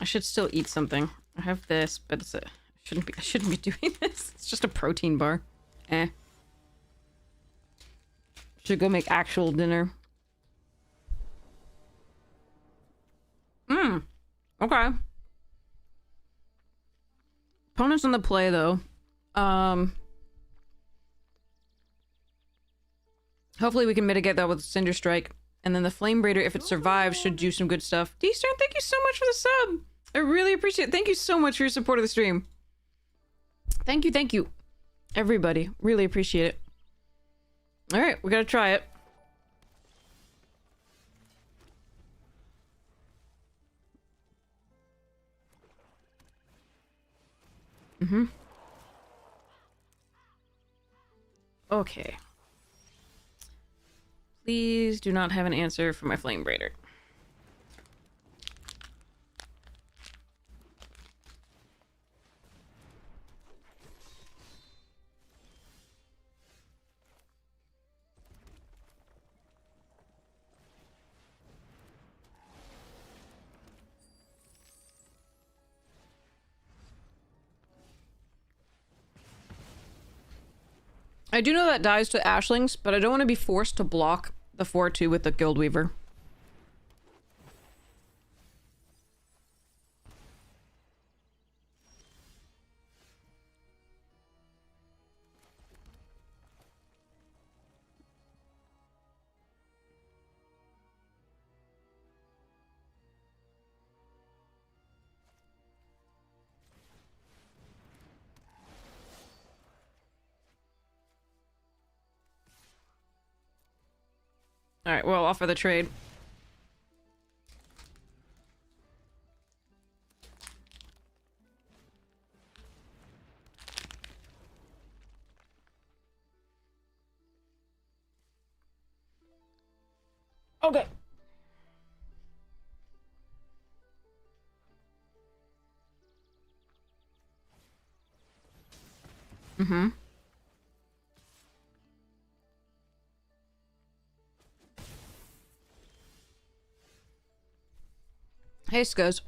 I should still eat something. I have this, but I shouldn't be doing this. It's just a protein bar. Should go make actual dinner. Okay. Opponents on the play, though. Hopefully we can mitigate that with Cinder Strike. And then the Flame Braider, if it survives, should do some good stuff. D-Stern, thank you so much for the sub! I really appreciate it. Thank you so much for your support of the stream. Thank you. Everybody. Really appreciate it. Alright, we gotta try it. Okay. Please do not have an answer for my Flame Braider. I do know that dies to Ashlings, but I don't want to be forced to block the 4-2 with the Guild Weaver. Alright, well, I'll offer the trade. Okay. Hey, Scuzz.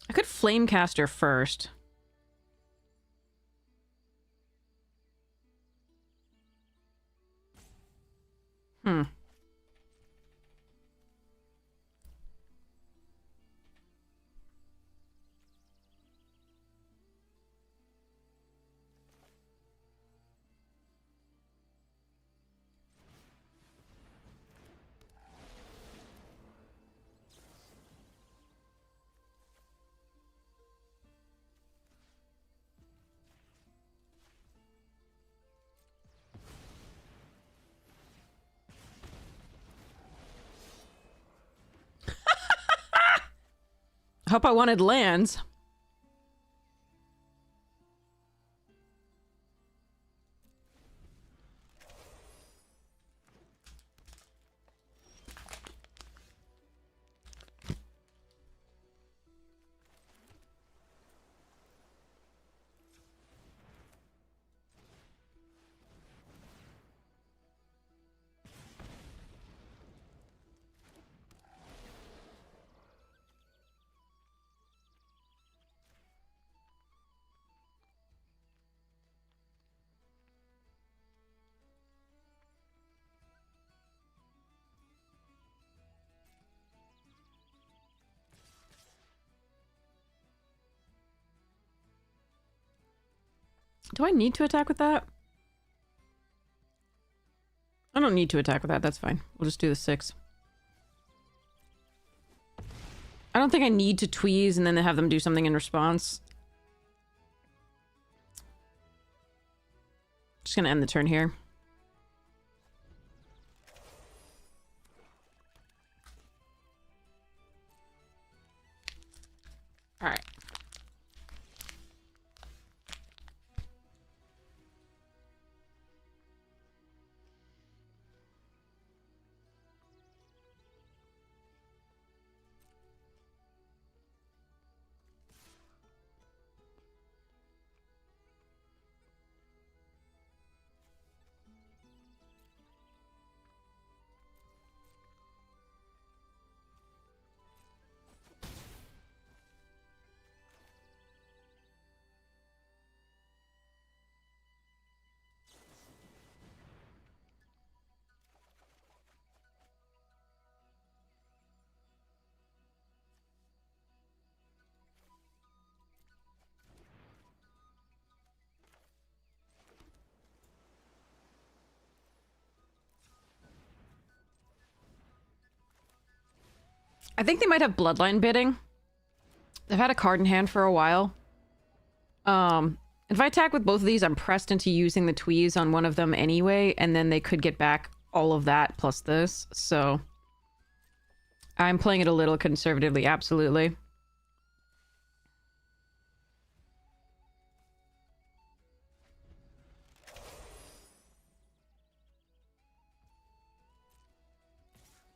I could Flamecaster first. Hope I wanted lands. Do I need to attack with that? I don't need to attack with that. That's fine. We'll just do the 6. I don't think I need to tweeze and then have them do something in response. Just gonna end the turn here. All right. I think they might have Bloodline bidding. They've had a card in hand for a while. If I attack with both of these, I'm pressed into using the tweeze on one of them anyway, and then they could get back all of that plus this, so... I'm playing it a little conservatively, absolutely.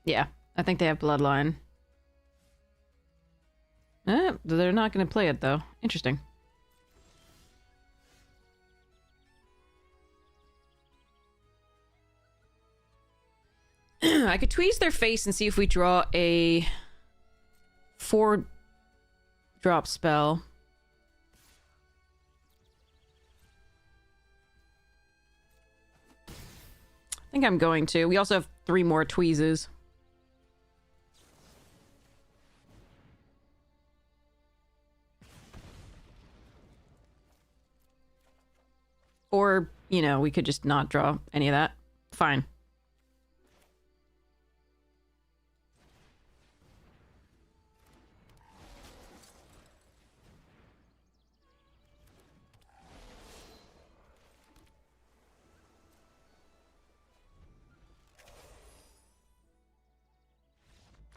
Yeah, I think they have Bloodline. They're not going to play it, though. Interesting. I could tweeze their face and see if we draw a 4-drop spell. I think I'm going to. We also have 3 more tweezes. Or, you know, we could just not draw any of that. Fine.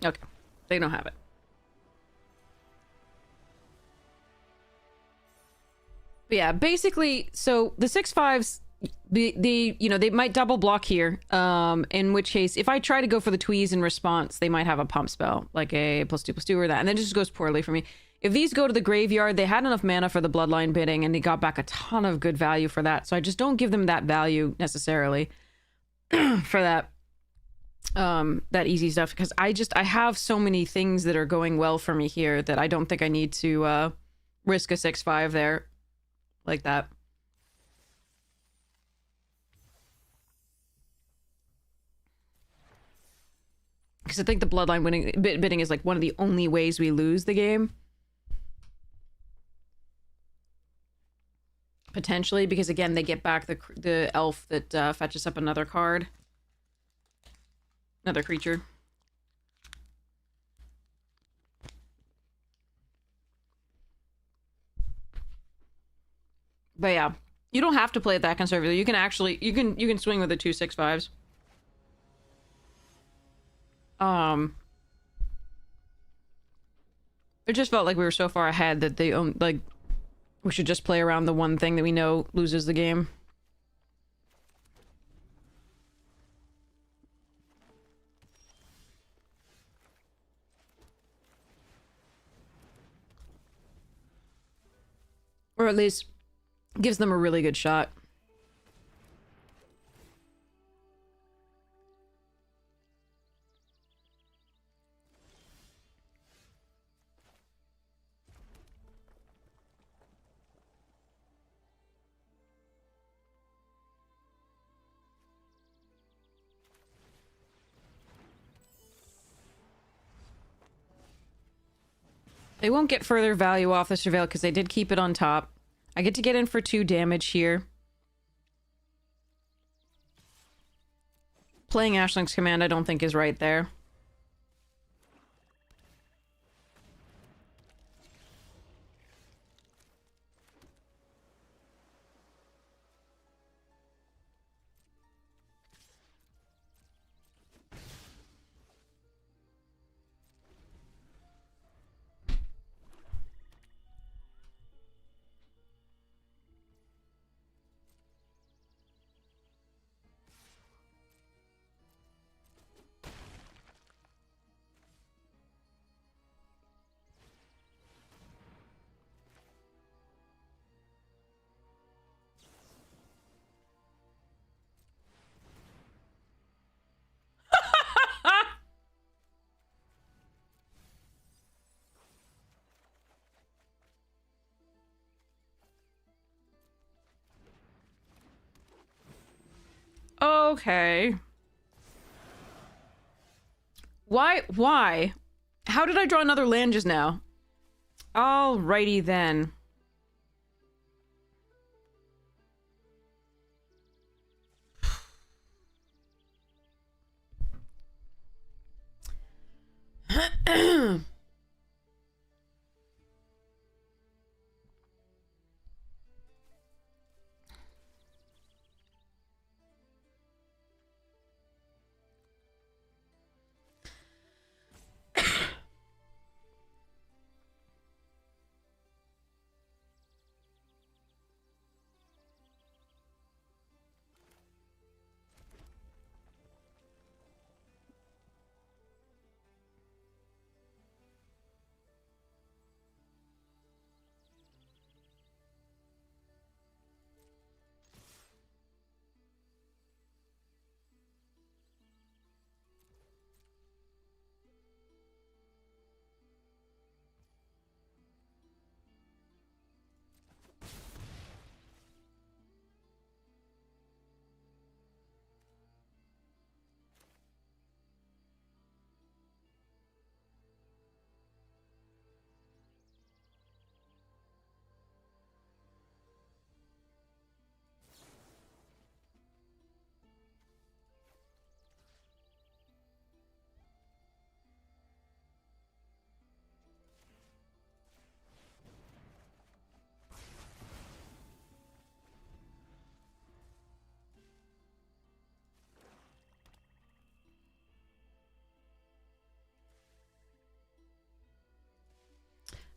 Okay. They don't have it. But yeah, basically, so the 6/5s, you know, they might double block here. In which case, if I try to go for the tweeze in response, they might have a pump spell, like a +2/+2 or that, and then it just goes poorly for me. If these go to the graveyard, they had enough mana for the Bloodline bidding, and they got back a ton of good value for that. So I just don't give them that value necessarily for that. That easy stuff, because I have so many things that are going well for me here that I don't think I need to risk a 6/5 there like that. Because I think the Bloodline bidding is like one of the only ways we lose the game. Potentially, because again, they get back the elf that fetches up another card. Another creature. But yeah, you don't have to play it that conservatively. You can actually you can swing with the 2 6/5s. It just felt like we were so far ahead that they own, like, we should just play around the one thing that we know loses the game. Or at least gives them a really good shot. They won't get further value off the Surveil because they did keep it on top. I get to get in for 2 damage here. Playing Ashling's Command I don't think is right there. Okay. Why? How did I draw another land just now? Alrighty then.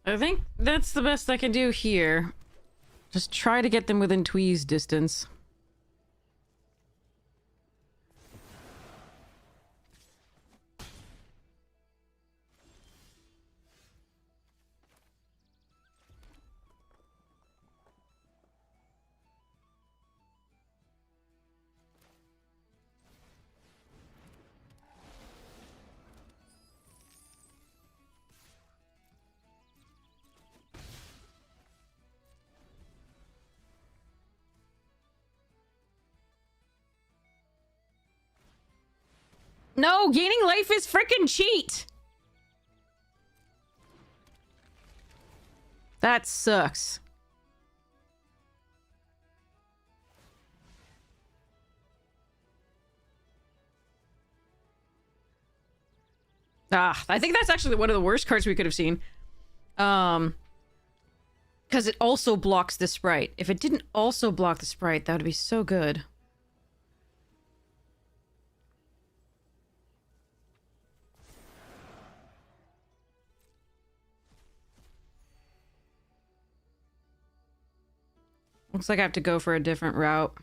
I think that's the best I can do here. Just try to get them within Twee's distance. No, gaining life is frickin' cheat! That sucks. I think that's actually one of the worst cards we could have seen. Because it also blocks the sprite. If it didn't also block the sprite, that would be so good. Looks like I have to go for a different route.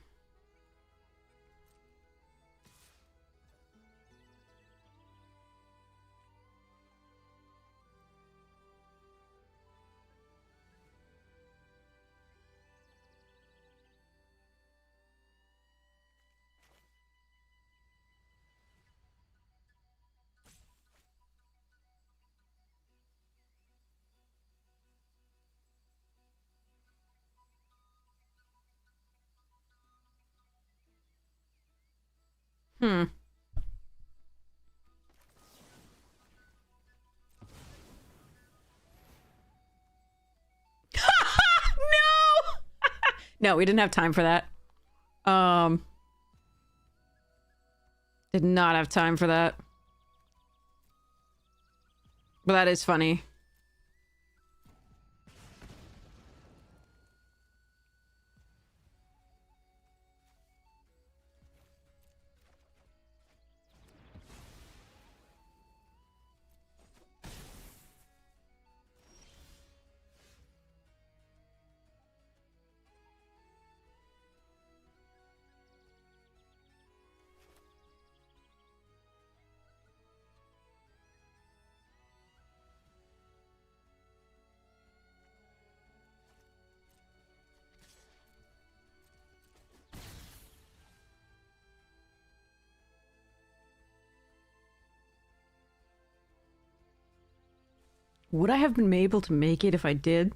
Hmm. No! No, we didn't have time for that. Did not have time for that. But that is funny. Would I have been able to make it if I did?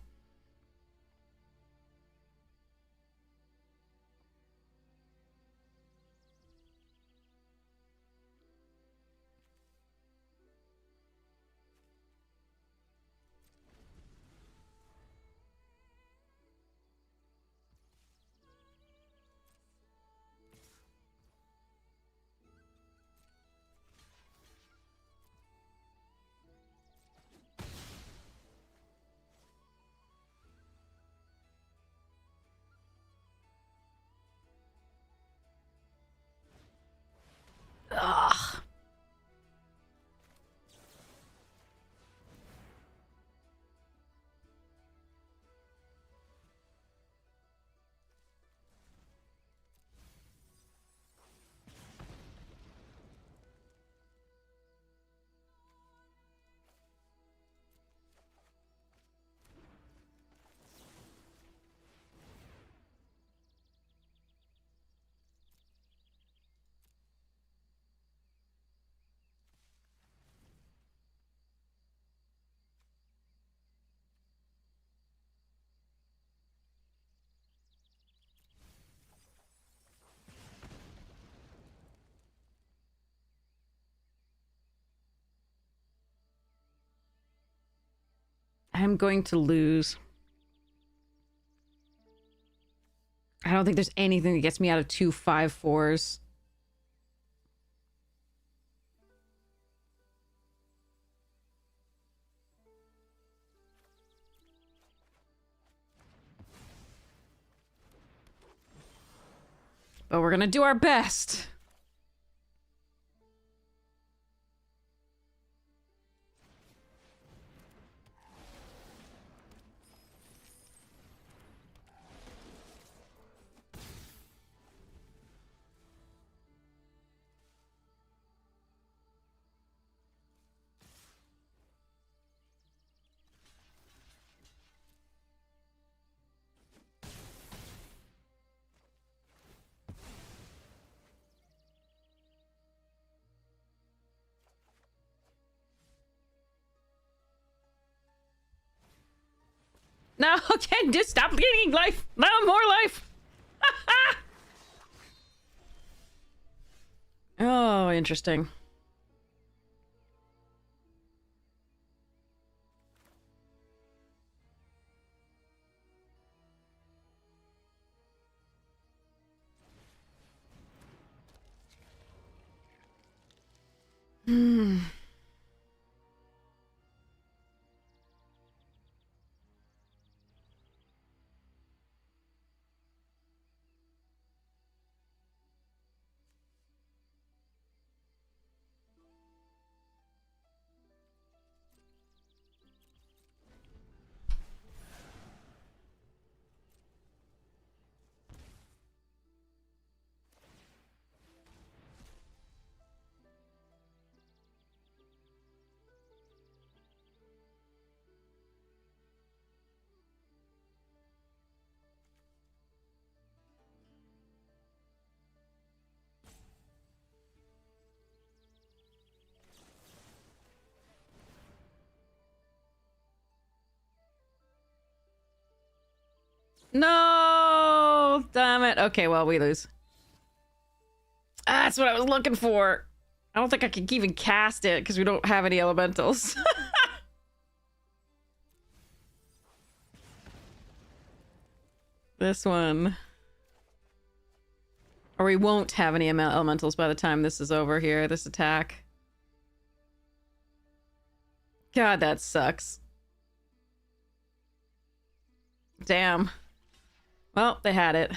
Ugh. I'm going to lose. I don't think there's anything that gets me out of 2 5-4s. But we're gonna do our best. No, okay, just stop bleeding life. No, more life. Oh, interesting. Hmm. No! Damn it. Okay, well, we lose. That's what I was looking for. I don't think I can even cast it because we don't have any elementals. This one. Or we won't have any elementals by the time this is over here, this attack. God, that sucks. Damn. Well, they had it.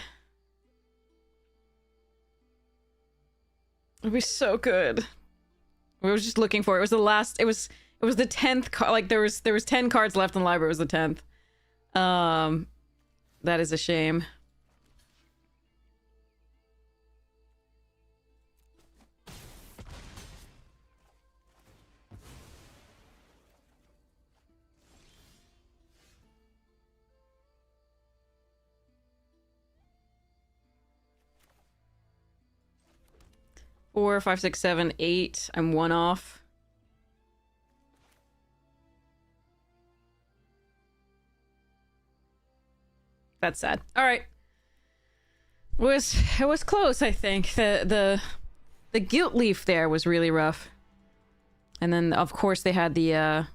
It'd be so good. We were just looking for it. It was the last. It was the 10th card. Like there was 10 cards left in the library. It was the 10th. That is a shame. Four, five, six, seven, eight. I'm one off. That's sad. All right. It was close, I think. The guilt leaf there was really rough. And then of course they had the I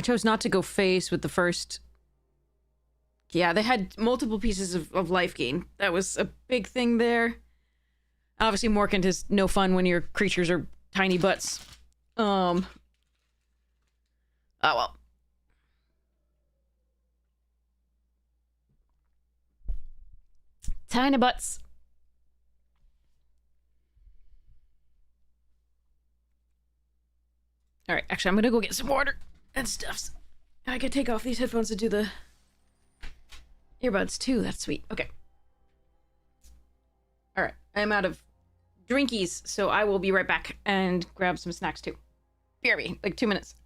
chose not to go face with the first. Yeah, they had multiple pieces of life gain. That was a big thing there. Obviously, Morkant is no fun when your creatures are tiny butts. Oh well. Tiny butts. All right, actually, I'm gonna go get some water and stuff. I can take off these headphones to do the earbuds too. That's sweet. Okay. All right, I'm out of drinkies, so I will be right back and grab some snacks too. BRB, like 2 minutes.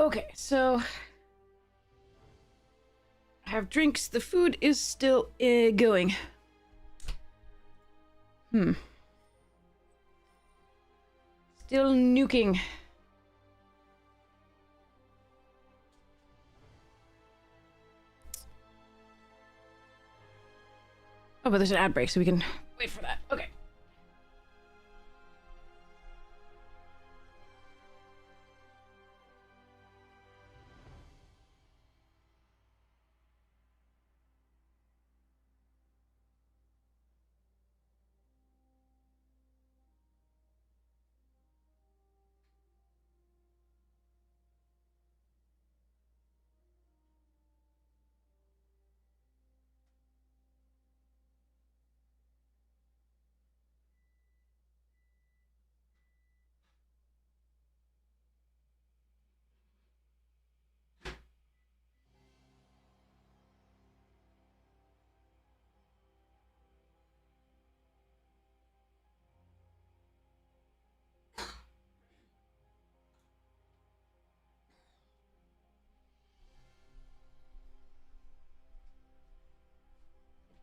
Okay, so I have drinks. The food is still going. Still nuking. Oh, but there's an ad break, so we can wait for that. Okay.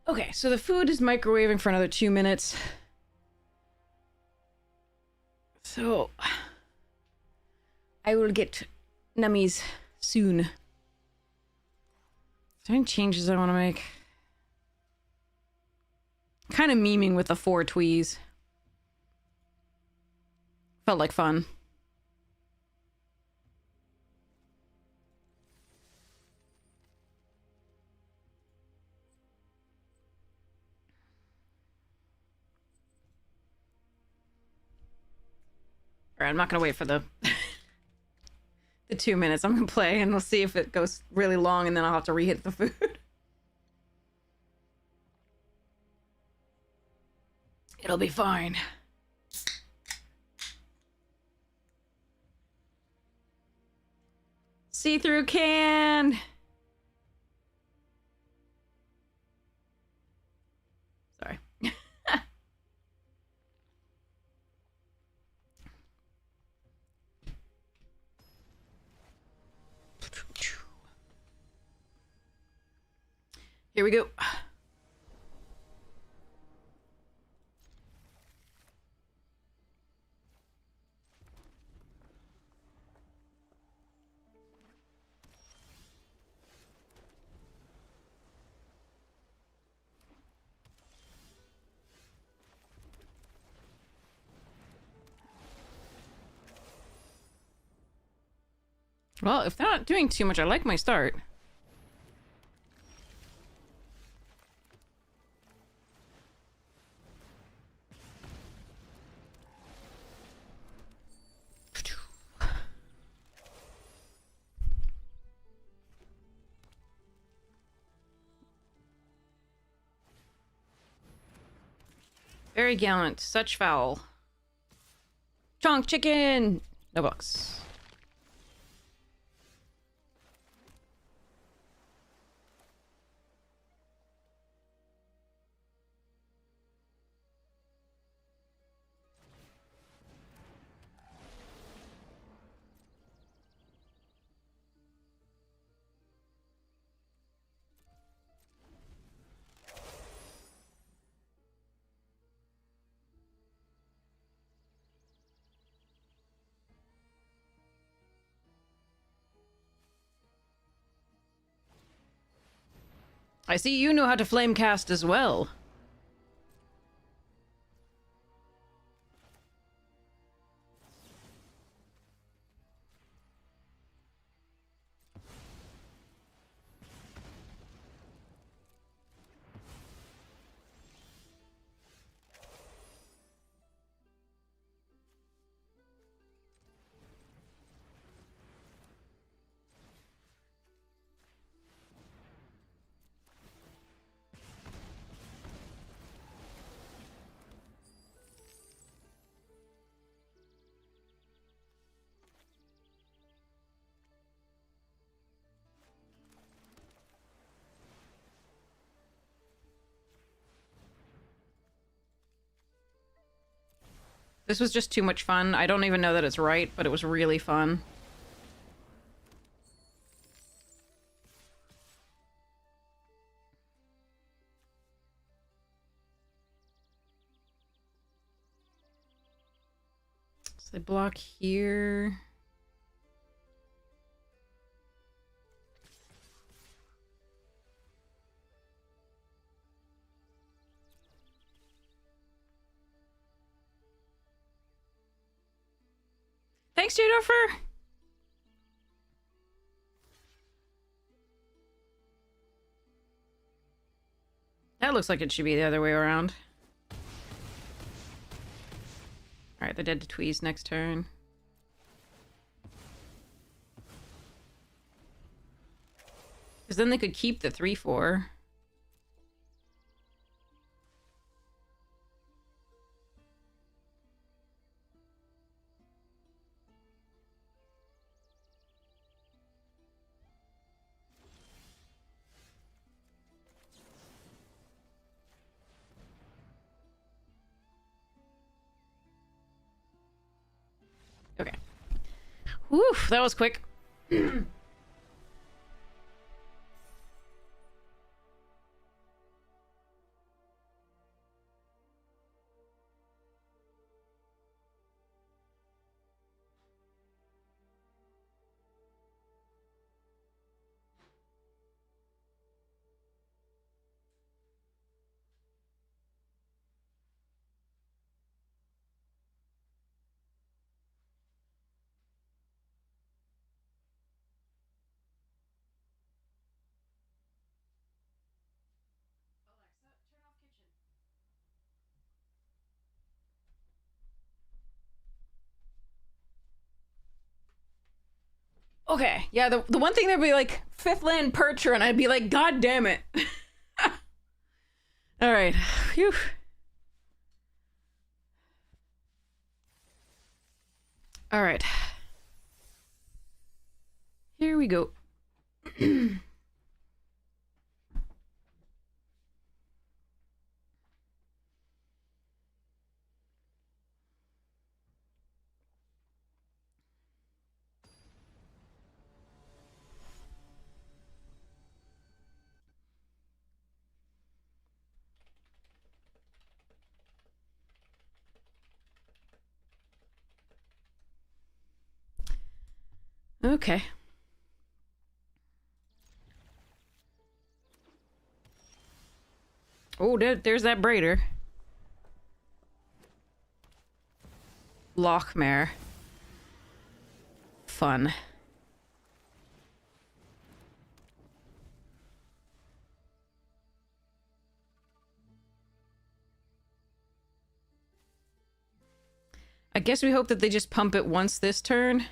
Okay, so the food is microwaving for another 2 minutes. So I will get nummies soon. Is there any changes I want to make? Kind of memeing with the 4 tweez. Felt like fun. Alright, I'm not gonna wait for the 2 minutes. I'm gonna play and we'll see if it goes really long and then I'll have to re-hit the food. It'll be fine. See-through can! Sorry. Here we go. Well, if they're not doing too much, I like my start. Very gallant. Such foul. Chonk chicken! No bucks. I see you know how to flame cast as well. This was just too much fun. I don't even know that it's right, but it was really fun. So I block here. Thanks, Jennifer. That looks like it should be the other way around. Alright, they're dead to Tweeze next turn. Because then they could keep the 3/4. Okay. Woof, that was quick. Okay, yeah, the one thing that'd be like, 5th land Percher, and I'd be like, God damn it. Alright, phew. Alright. Here we go. Okay. Oh, there's that Braider. Lochmare. Fun. I guess we hope that they just pump it once this turn.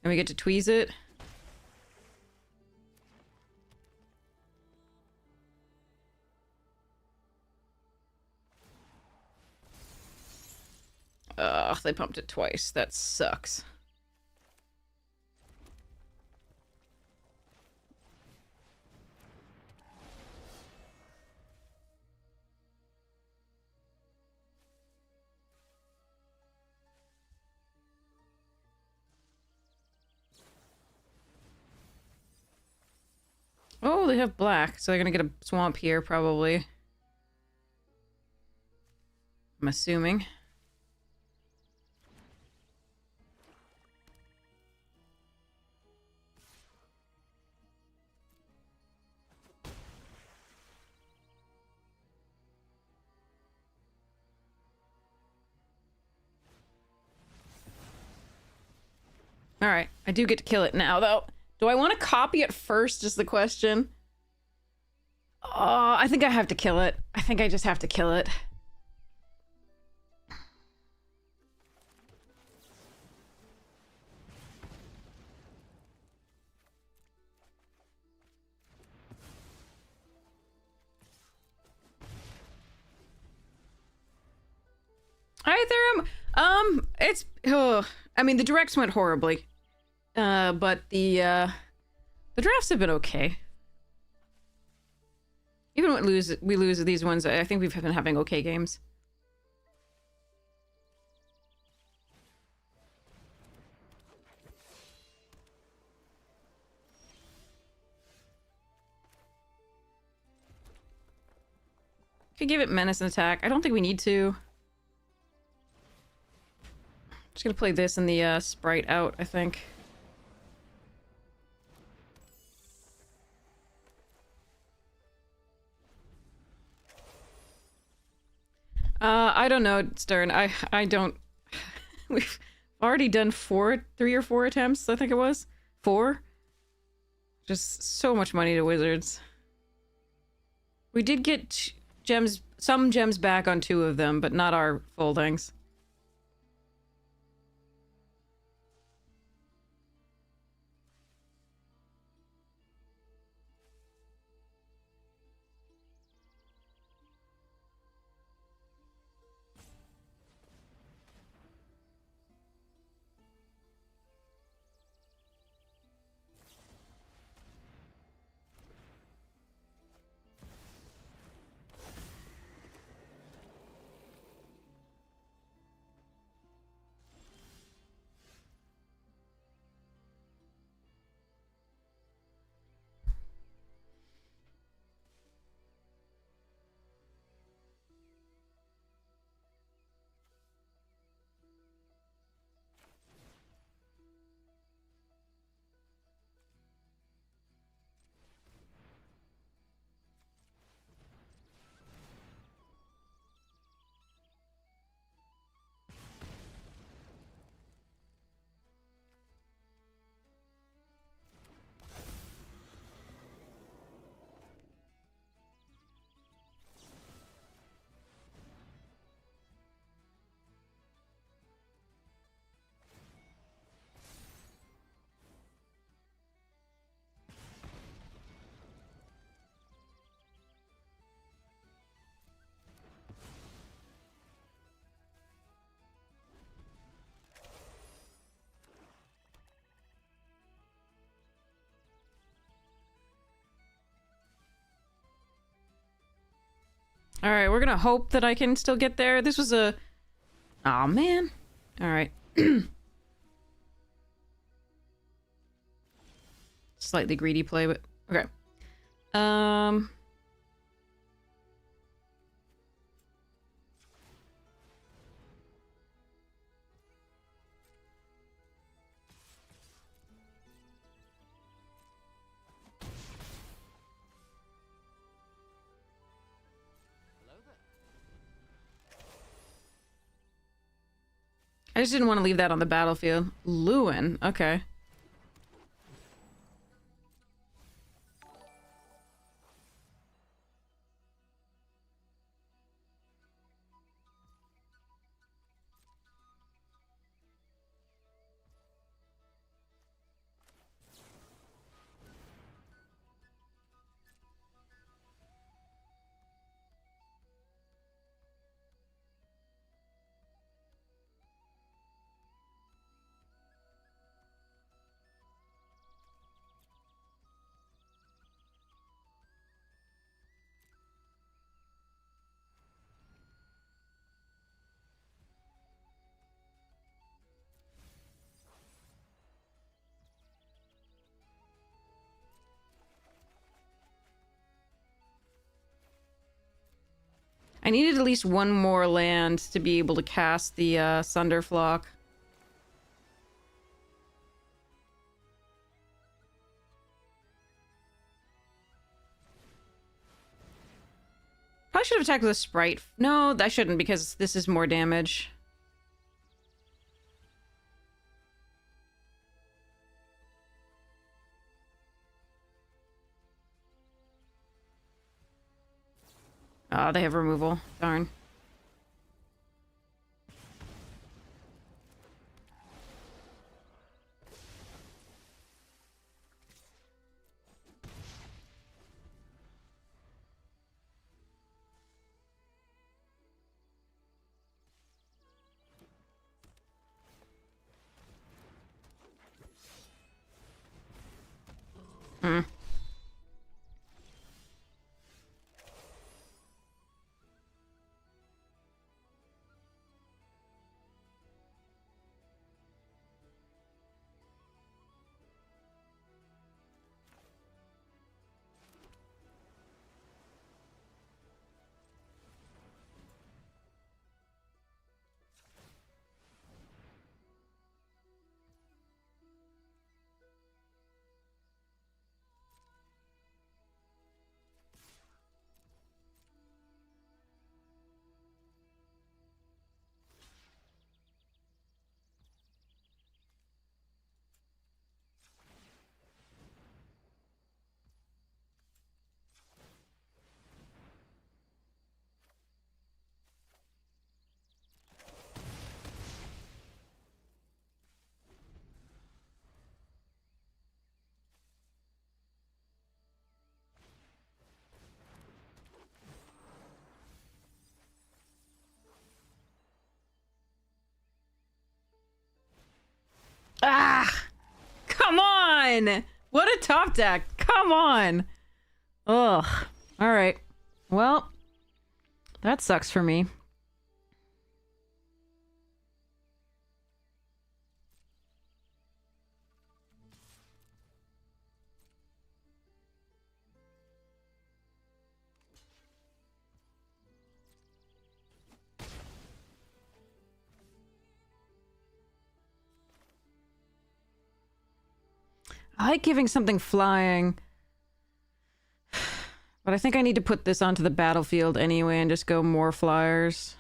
And we get to Tweeze it. Ugh, they pumped it twice. That sucks. Oh, they have black, so they're gonna get a swamp here, probably. I'm assuming. Alright, I do get to kill it now, though. Do I want to copy it first, is the question. Oh, I think I have to kill it. I think I just have to kill it. Hi, Therum. It's... Oh, I mean, the directs went horribly. But the drafts have been okay. Even when we lose these ones, I think we've been having okay games. Could give it menace and attack. I don't think we need to. Just gonna play this and the sprite out, I think. I don't know, Stern. I don't. We've already done 3 or 4 attempts, I think it was. 4? Just so much money to Wizards. We did get gems, some gems back on 2 of them, but not our foldings. Alright, we're gonna hope that I can still get there. This was a... Aw, man. Alright. Slightly greedy play, but... Okay. Hello there. I just didn't want to leave that on the battlefield. Lewin, okay. I needed at least one more land to be able to cast the Sunderflock. Probably should have attacked with a Sprite. No, I shouldn't because this is more damage. Oh, they have removal. Darn. Hmm. on! What a top deck! Come on! Ugh. Alright. Well, that sucks for me. I like giving something flying. But I think I need to put this onto the battlefield anyway and just go more flyers.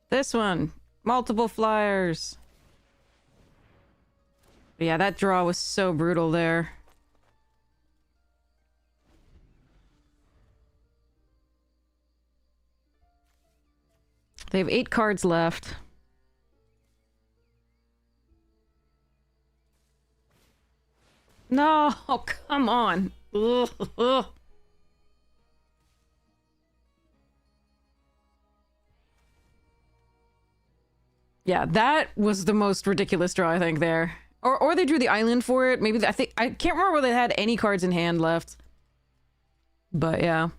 This one. Multiple flyers. But yeah, that draw was so brutal there. They have 8 cards left. No, oh, come on. Ugh, ugh. Yeah, that was the most ridiculous draw, I think, there. Or they drew the island for it. Maybe, I can't remember whether they had any cards in hand left. But, yeah.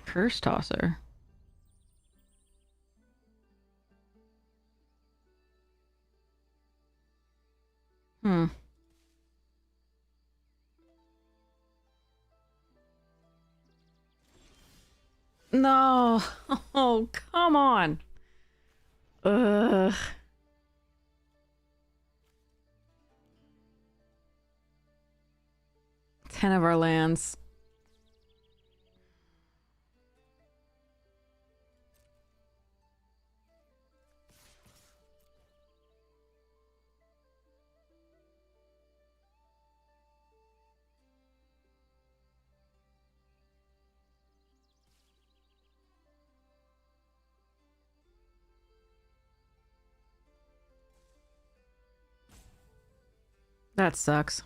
Curse Tosser. Hmm. No. Oh, come on. Ugh. 10 of our lands. That sucks.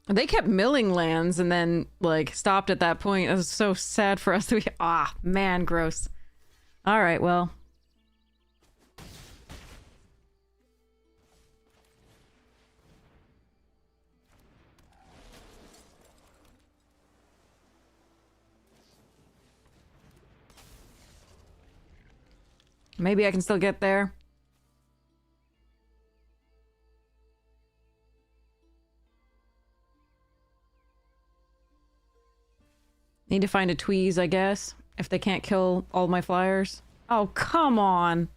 They kept milling lands and then, like, stopped at that point. It was so sad for us to be... Ah, man, gross. Alright, well. Maybe I can still get there. Need to find a tweeze, I guess, if they can't kill all my flyers. Oh, come on.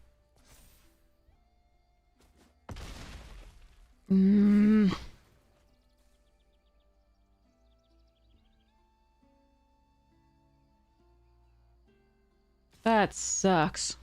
That sucks.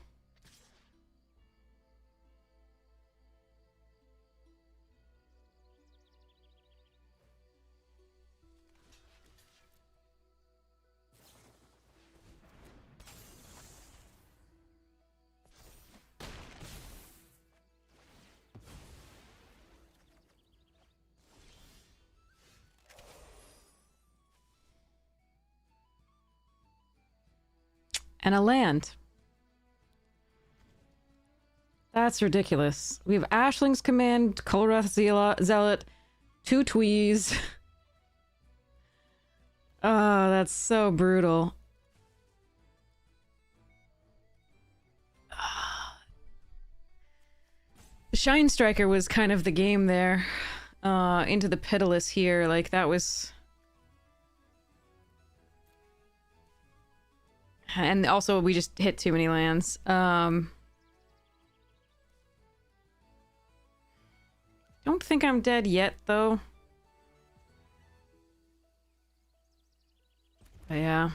And a land. That's ridiculous. We have Ashling's Command, Kolrath Zealot, 2 Tweez. Oh, that's so brutal. Shine Striker was kind of the game there. Into the Pitiless here, like that was... And also, we just hit too many lands. Don't think I'm dead yet, though. But yeah.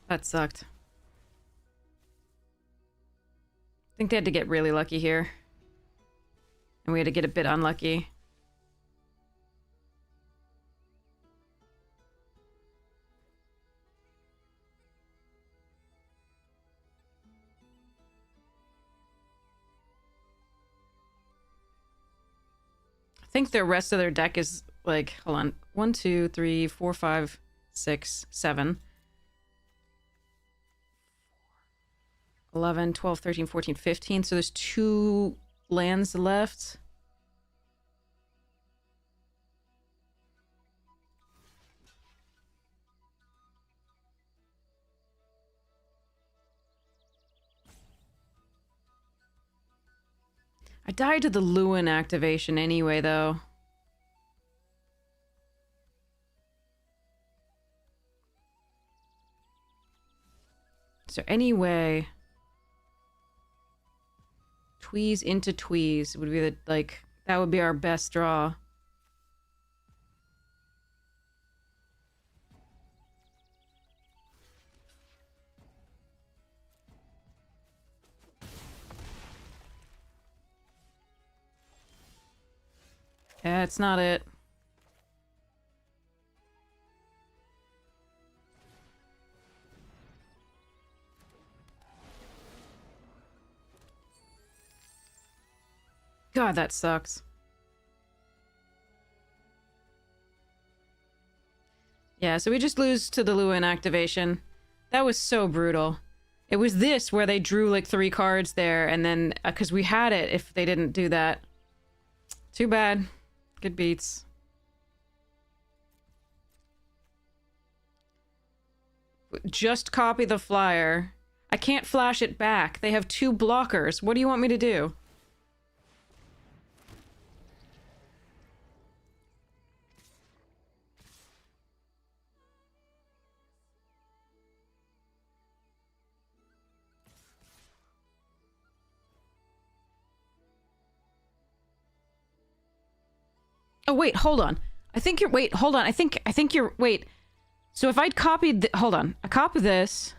That sucked. I think they had to get really lucky here. And we had to get a bit unlucky. I think the rest of their deck is like, hold on. 1, 2, 3, 4, 5, 6, 7. 11, 12, 13, 14, 15. So there's 2 lands left. I died to the Lewin activation anyway, though. So anyway, Tweeze into Tweeze would be the, like, that would be our best draw. Yeah, it's not it. God, that sucks. Yeah, so we just lose to the Lewin activation. That was so brutal. It was this where they drew like 3 cards there, and then, because we had it if they didn't do that. Too bad. Good beats. Just copy the flyer. I can't flash it back. They have 2 blockers. What do you want me to do? Oh, wait, hold on. I think you're... Wait, hold on. I think you're... Wait. So if I'd copied... Hold on. I copy this.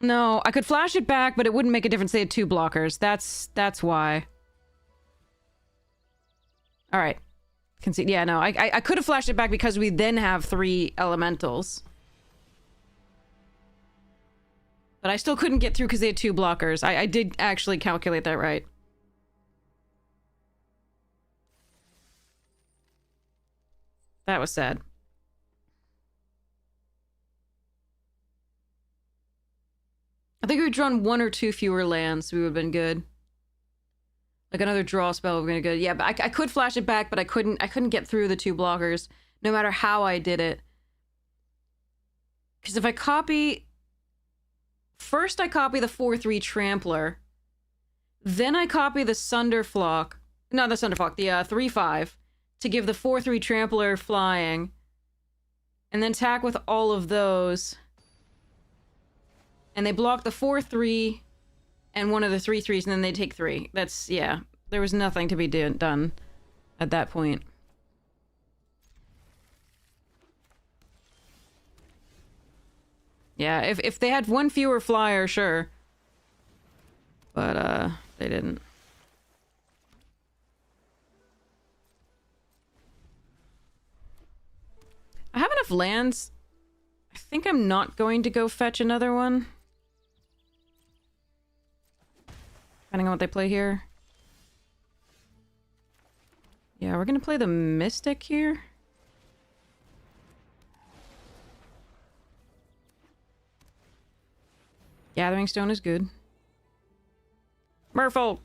No, I could flash it back, but it wouldn't make a difference. They had 2 blockers. That's why. Alright. Concede. Yeah, no. I could have flashed it back because we then have 3 elementals. But I still couldn't get through because they had 2 blockers. I did actually calculate that right. That was sad. I think if we'd drawn 1 or 2 fewer lands, we would have been good. Like another draw spell would have been good. Yeah, but I could flash it back, but I couldn't get through the 2 blockers, no matter how I did it. Because if I copy... First I copy the 4/3 Trampler. Then I copy the Sunderflock. Not the Sunderflock, the 3/5. To give the 4/3 Trampler flying. And then attack with all of those. And they block the 4/3 and one of the 3/3s, and then they take 3. That's, yeah. There was nothing to be done at that point. Yeah, if they had 1 fewer flyer, sure. But, they didn't. I have enough lands. I think I'm not going to go fetch another one. Depending on what they play here. Yeah, we're gonna play the Mystic here. Gathering Stone is good. Merfolk!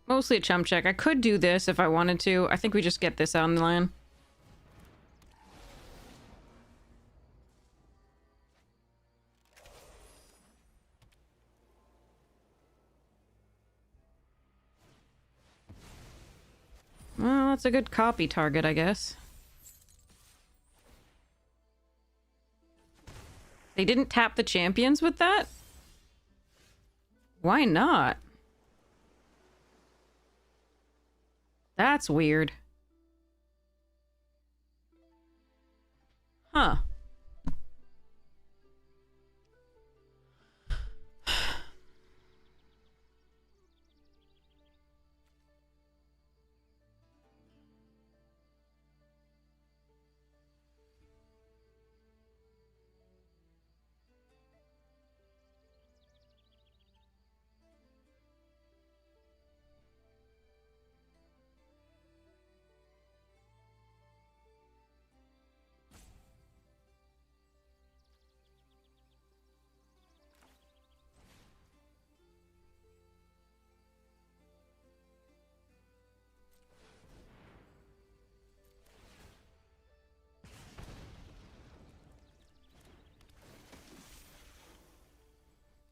Mostly a chump check. I could do this if I wanted to. I think we just get this out on the line. Well, that's a good copy target, I guess. They didn't tap the champions with that? Why not? That's weird. Huh.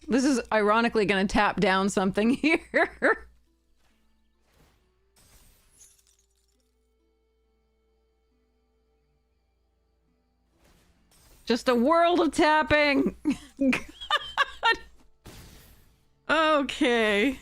This is ironically gonna tap down something here. Just a world of tapping. God. Okay.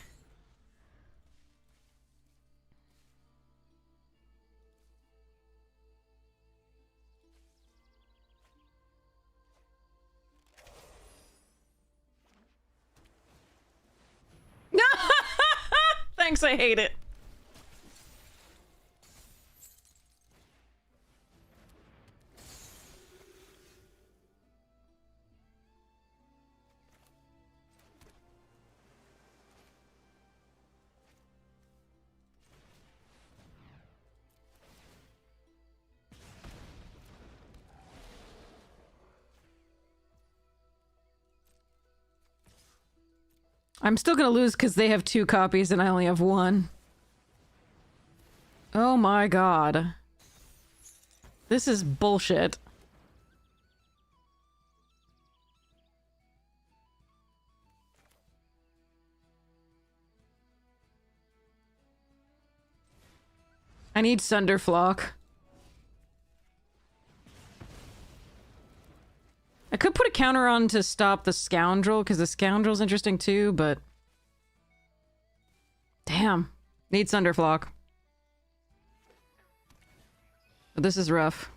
Thanks, I hate it. I'm still gonna lose because they have 2 copies and I only have 1. Oh my god. This is bullshit. I need Sunderflock. I could put a counter on to stop the Scoundrel, because the Scoundrel's interesting too, but... Damn. Need Sunderflock. But this is rough.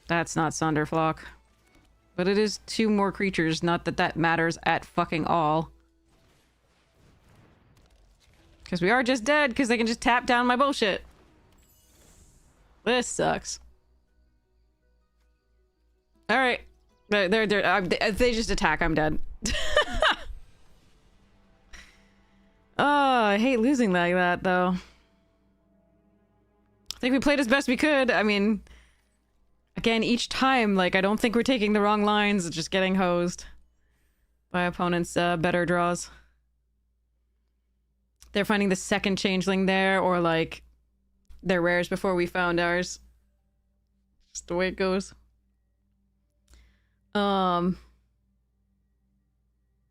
That's not Sunderflock. But it is 2 more creatures, not that that matters at fucking all. Because we are just dead, because they can just tap down my bullshit. This sucks. Alright. They just attack, I'm dead. Oh, I hate losing like that, though. I think we played as best we could. I mean, again, each time, like, I don't think we're taking the wrong lines, it's just getting hosed by opponents' better draws. They're finding the second changeling there, or like their rares before we found ours. Just the way it goes. That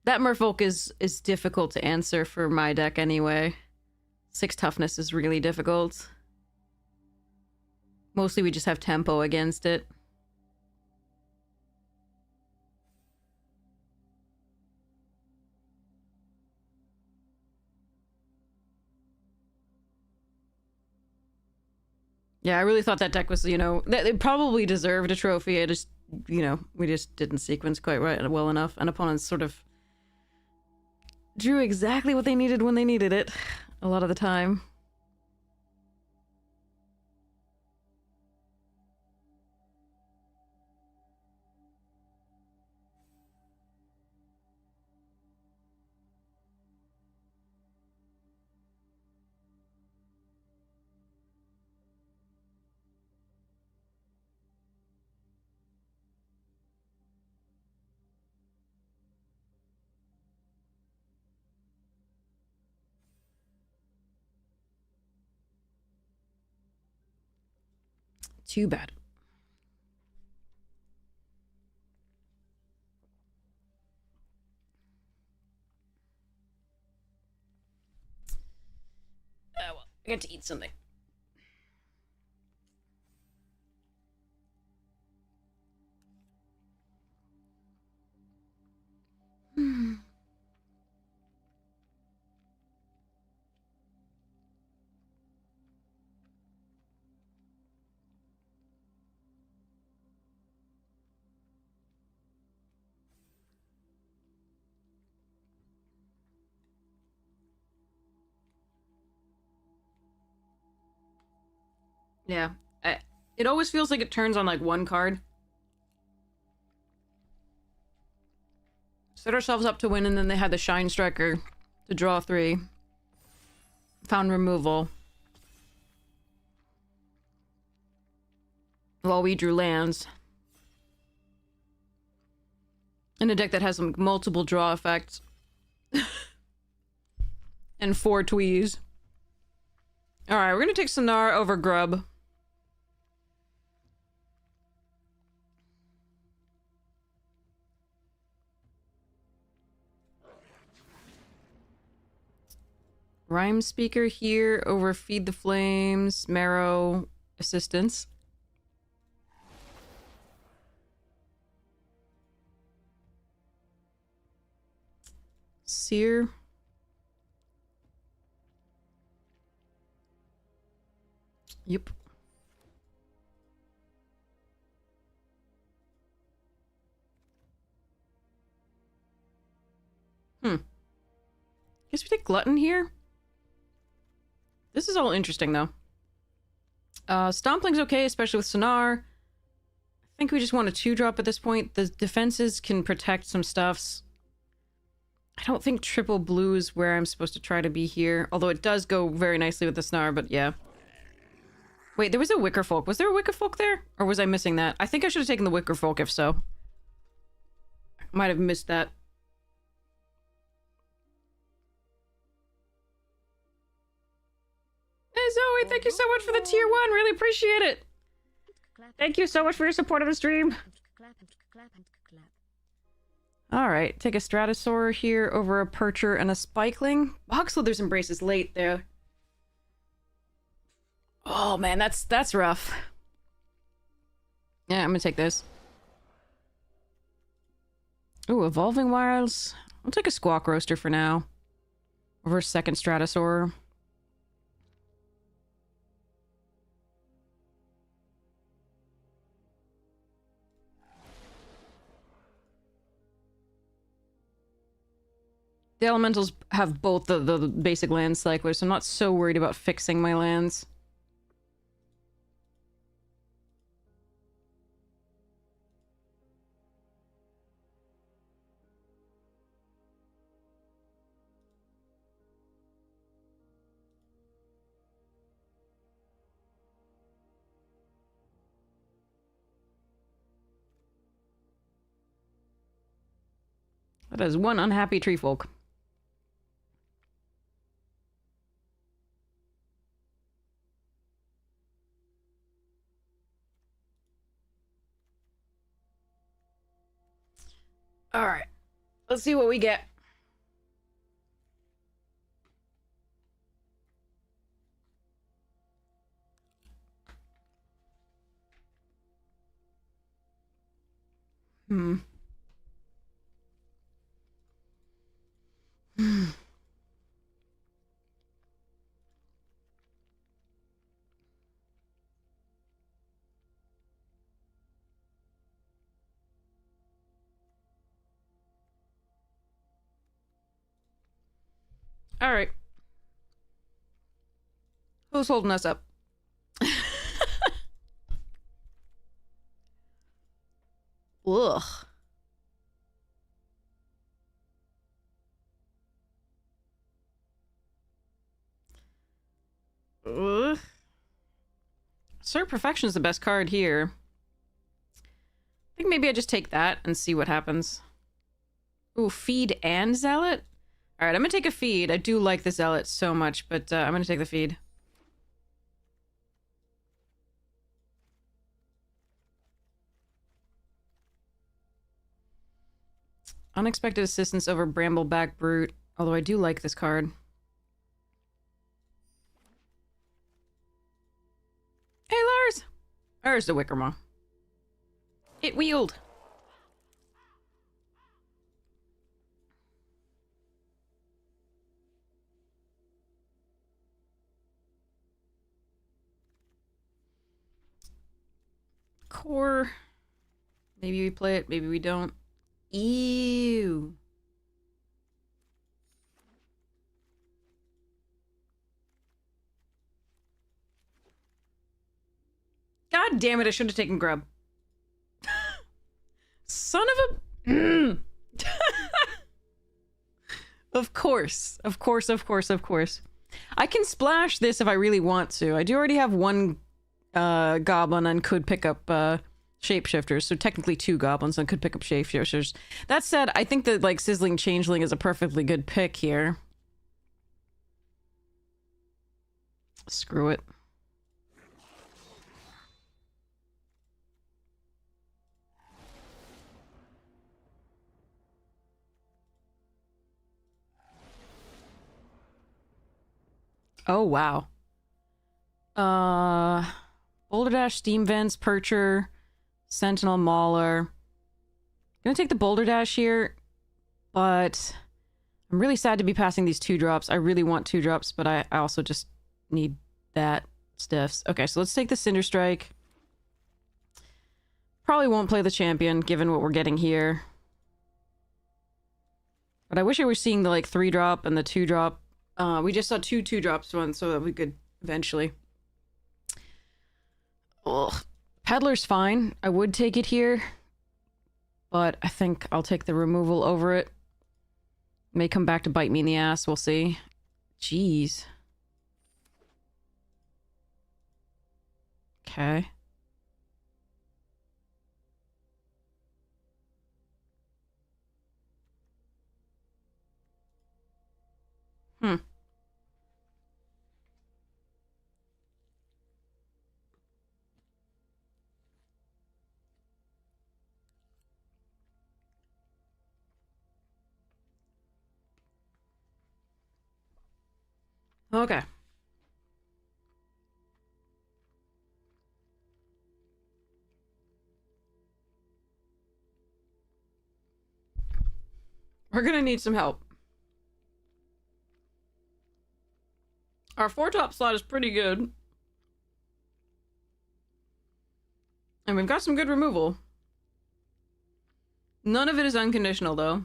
Merfolk is difficult to answer for my deck anyway. 6 toughness is really difficult. Mostly we just have tempo against it. Yeah, I really thought that deck was, you know, it probably deserved a trophy. I just, you know, we just didn't sequence quite well enough. And opponents sort of drew exactly what they needed when they needed it a lot of the time. Too bad. I get to eat something. Yeah. It always feels like it turns on like one card. Set ourselves up to win, and then they had the Shine Striker to draw 3. Found removal. While we drew lands. In a deck that has some multiple draw effects. And 4 Tweez. Alright, we're gonna take Sonar over Grub. Rhyme Speaker here over Feed the Flames, Marrow, Assistance. Seer. Yep. Guess we take Glutton here. This is all interesting, though. Stompling's okay, especially with Sonar. I think we just want a 2-drop at this point. The defenses can protect some stuffs. I don't think triple blue is where I'm supposed to try to be here. Although it does go very nicely with the Sonar, but yeah. Wait, there was a Wicker Folk. Was there a Wicker Folk there? Or was I missing that? I think I should have taken the Wicker Folk if so. Might have missed that. Hey Zoe, thank you so much for the tier 1. Really appreciate it. Thank you so much for your support of the stream. Alright, take a Stratosaur here over a Percher and a Spikeling. Hogslither's Embrace is late there. Oh man, that's rough. Yeah, I'm gonna take this. Ooh, Evolving Wilds. I'll take a Squawk Roaster for now. Over a second Stratosaur. The Elementals have both the basic land cyclers, so I'm not so worried about fixing my lands. That is one unhappy tree folk. Alright. Let's see what we get. Hmm. Alright. Who's holding us up? Ugh. Ugh. Sir Perfection is the best card here. I think maybe I just take that and see what happens. Ooh, Feed and Zealot? Alright, I'm gonna take a Feed. I do like the Zealot so much, but I'm gonna take the Feed. Unexpected Assistance over Brambleback Brute, although I do like this card. There's the Wickermaw. It wheeled. Core. Maybe we play it, maybe we don't. Ew. God damn it, I should have taken grub. Son of a... Of course. Of course, of course, of course. I can splash this if I really want to. I do already have one goblin and could pick up shapeshifters, so technically 2 goblins and could pick up shapeshifters. That said, I think that like Sizzling Changeling is a perfectly good pick here. Screw it. Oh, wow. Boulder Dash, Steam Vents, Percher, Sentinel, Mauler. Gonna take the Boulder Dash here, but I'm really sad to be passing these 2-drops. I really want 2-drops, but I also just need that stiffs. Okay, so let's take the Cinder Strike. Probably won't play the champion, given what we're getting here. But I wish I were seeing the, like, 3-drop and the 2-drop. We just saw 2 2-drops once, so that we could eventually. Ugh. Peddler's fine. I would take it here. But I think I'll take the removal over it. May come back to bite me in the ass, we'll see. Jeez. Okay. Hmm. Okay. We're gonna need some help. Our 4-top slot is pretty good. And we've got some good removal. None of it is unconditional, though.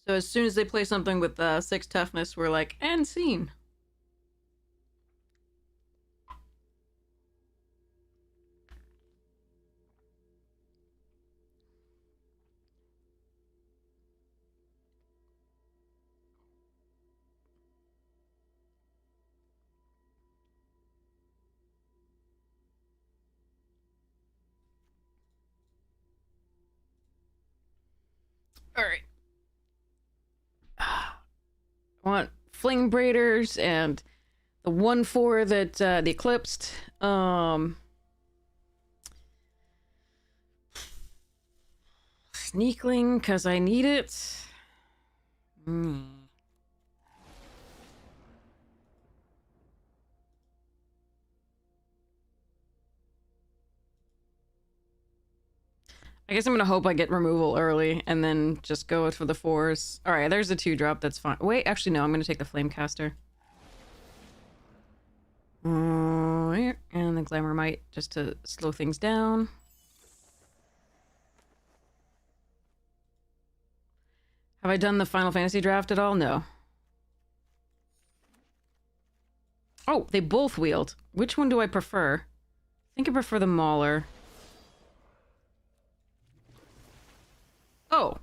So as soon as they play something with 6 toughness, we're like, and scene. All right. I want Fling Braiders and the 1/4 that the Eclipsed. Sneakling, because I need it. I guess I'm gonna hope I get removal early and then just go for the 4s. Alright, there's a 2-drop, that's fine. Wait, actually no, I'm gonna take the Flamecaster. And the Glamourmite, just to slow things down. Have I done the Final Fantasy draft at all? No. Oh, they both wheeled. Which one do I prefer? I think I prefer the Mauler. Oh.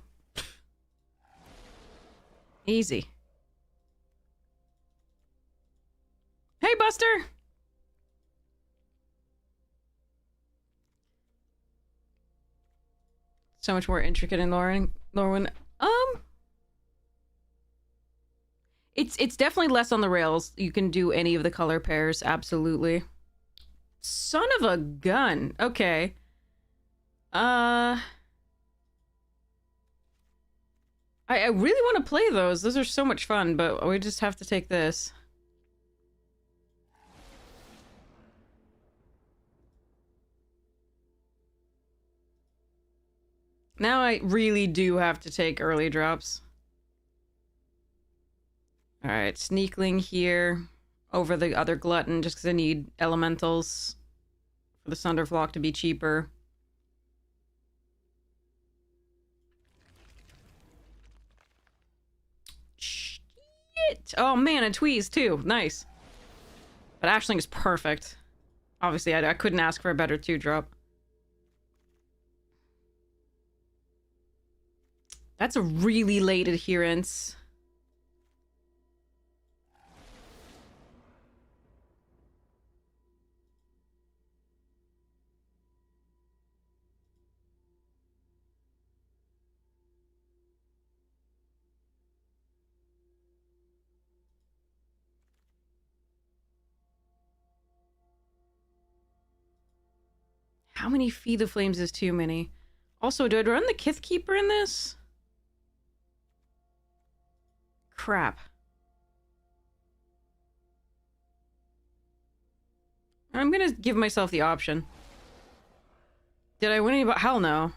Easy. Hey, Buster! So much more intricate in Lorwyn. It's definitely less on the rails. You can do any of the color pairs, absolutely. Son of a gun. Okay. I really want to play those. Those are so much fun, but we just have to take this. Now I really do have to take early drops. Alright, Sneakling here over the other Glutton just because I need elementals for the Sunderflock to be cheaper. Shit! Oh man, a Tweeze too. Nice. But Ashling is perfect. Obviously, I couldn't ask for a better 2-drop. That's a really late adherence. How many Feed the Flames is too many? Also, do I run the Kith Keeper in this? Crap. I'm gonna give myself the option. Did I win any? Hell no.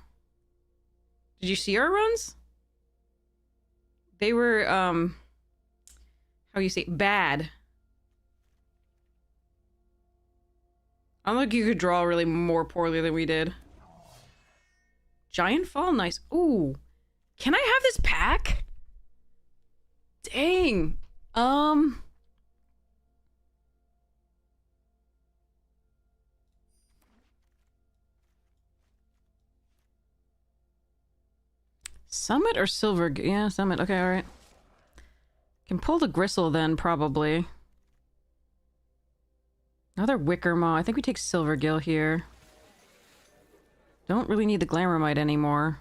Did you see our runs? They were, how you say, bad. I don't think you could draw really more poorly than we did. Giant Fall, nice. Ooh. Can I have this pack? Dang. Summit or Silver? Yeah, Summit. Okay, alright. Can pull the Gristle then, probably. Another Wickermaw. I think we take Silvergill here. Don't really need the Glamourmite anymore.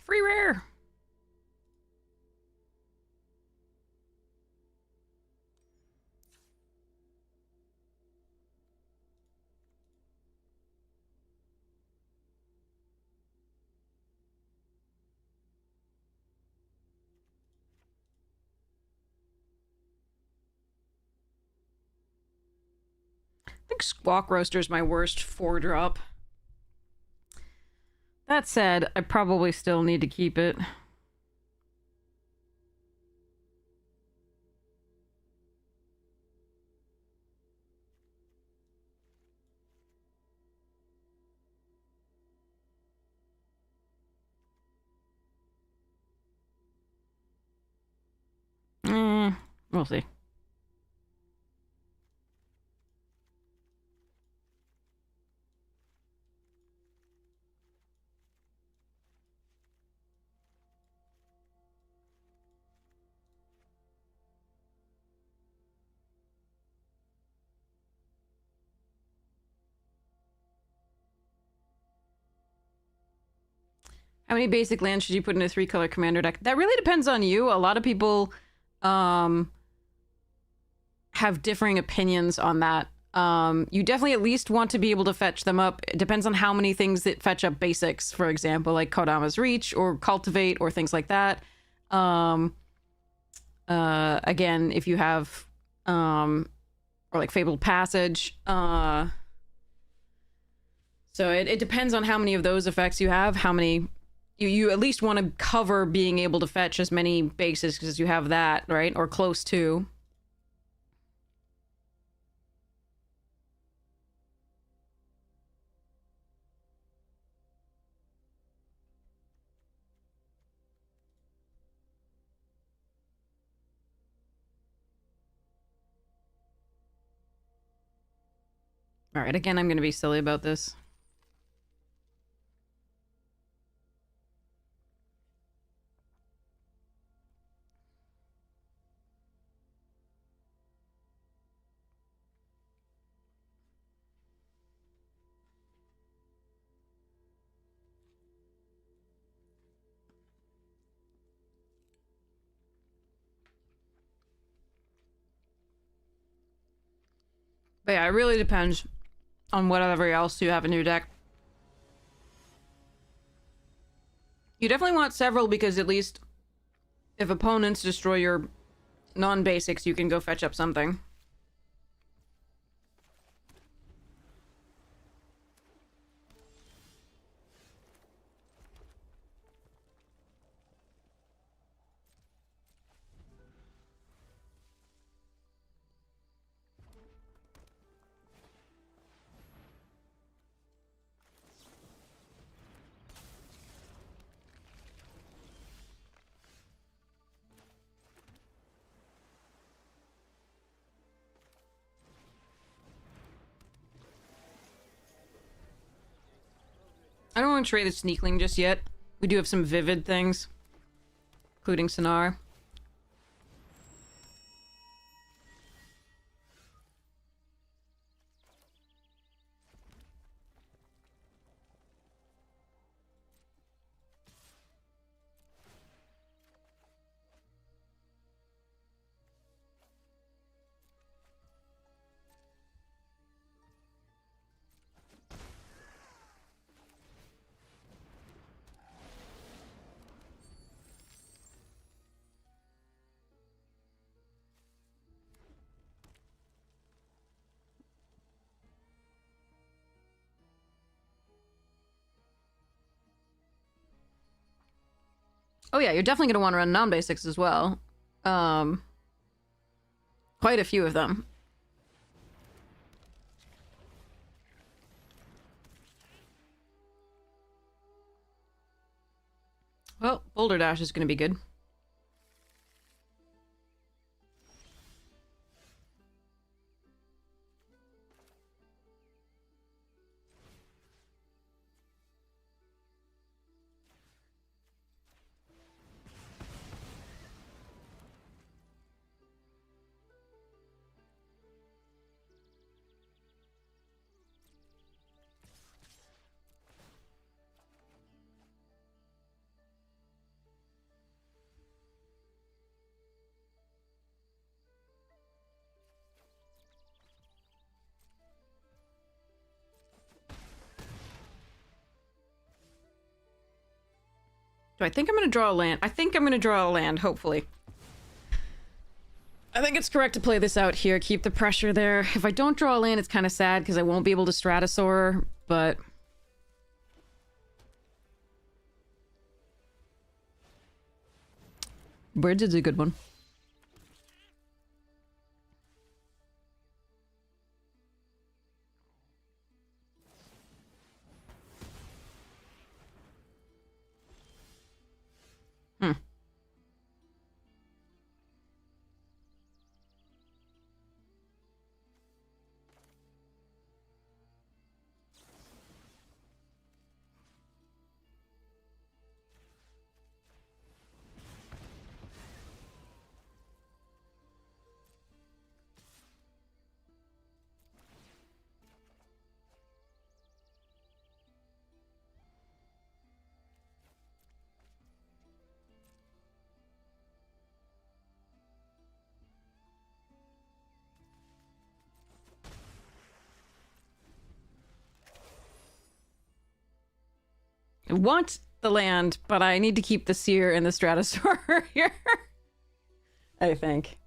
Free rare! I think Squawk Roaster's my worst 4-drop. That said, I probably still need to keep it. We'll see. How many basic lands should you put in a 3-color commander deck? That really depends on you. A lot of people have differing opinions on that. You definitely at least want to be able to fetch them up. It depends on how many things that fetch up basics, for example, like Kodama's Reach or Cultivate or things like that. Again, if you have, or like Fabled Passage. So it depends on how many of those effects you have, how many... You at least want to cover being able to fetch as many bases because you have that, right? Or close to. All right, again, I'm going to be silly about this. But yeah, it really depends on whatever else you have in your deck. You definitely want several because at least if opponents destroy your non-basics, you can go fetch up something. I don't want to trade the Sneakling just yet. We do have some vivid things, including Sonar. Oh yeah, you're definitely going to want to run non-basics as well. Quite a few of them. Well, Boulder Dash is going to be good. Do I think I'm going to draw a land? I think I'm going to draw a land, hopefully. I think it's correct to play this out here, keep the pressure there. If I don't draw a land, it's kind of sad because I won't be able to Stratosaur, but... Birds is a good one. Hmm. I want the land, but I need to keep the Seer and the Stratosaur here. I think.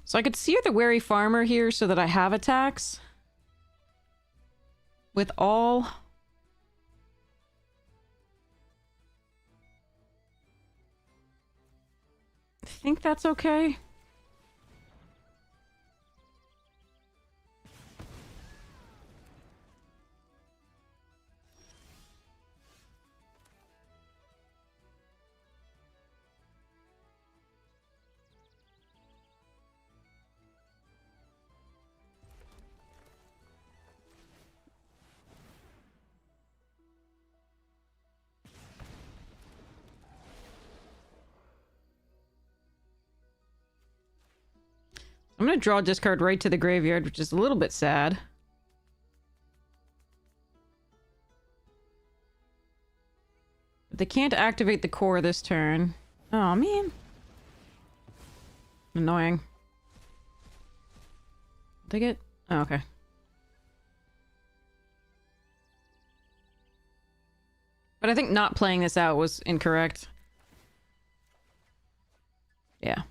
So I could Seer the Wary Farmer here so that I have attacks. With all... I think that's okay. I'm gonna draw discard right to the graveyard, which is a little bit sad. But they can't activate the core this turn. Oh, man. Annoying. Did they get... Oh, okay. But I think not playing this out was incorrect. Yeah.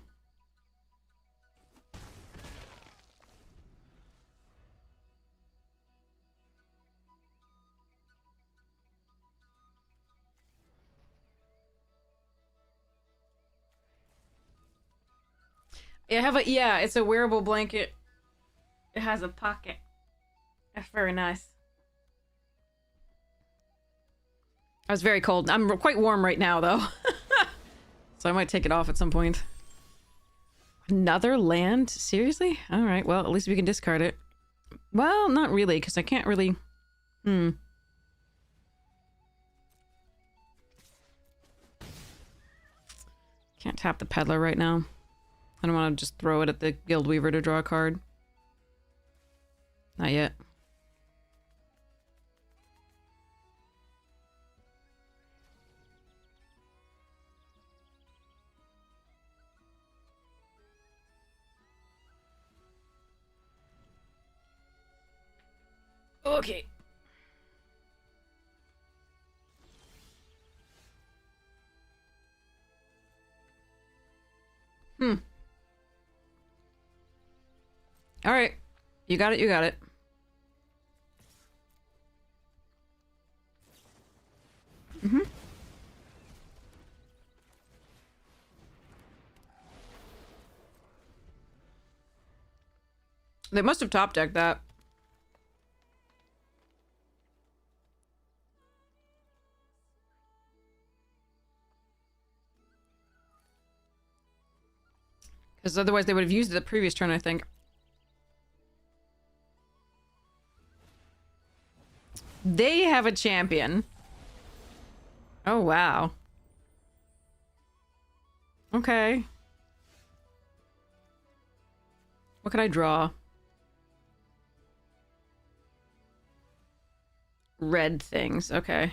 I have a... Yeah, it's a wearable blanket. It has a pocket. That's very nice. I was very cold. I'm quite warm right now, though. So I might take it off at some point. Another land? Seriously? Alright, well, at least we can discard it. Well, not really, because I can't really... Can't tap the Peddler right now. I don't want to just throw it at the Guildweaver to draw a card. Not yet. Okay. All right. You got it, you got it. They must have top decked that. Because otherwise they would have used it the previous turn, I think. They have a champion. Oh, wow. Okay. What could I draw? Red things. Okay.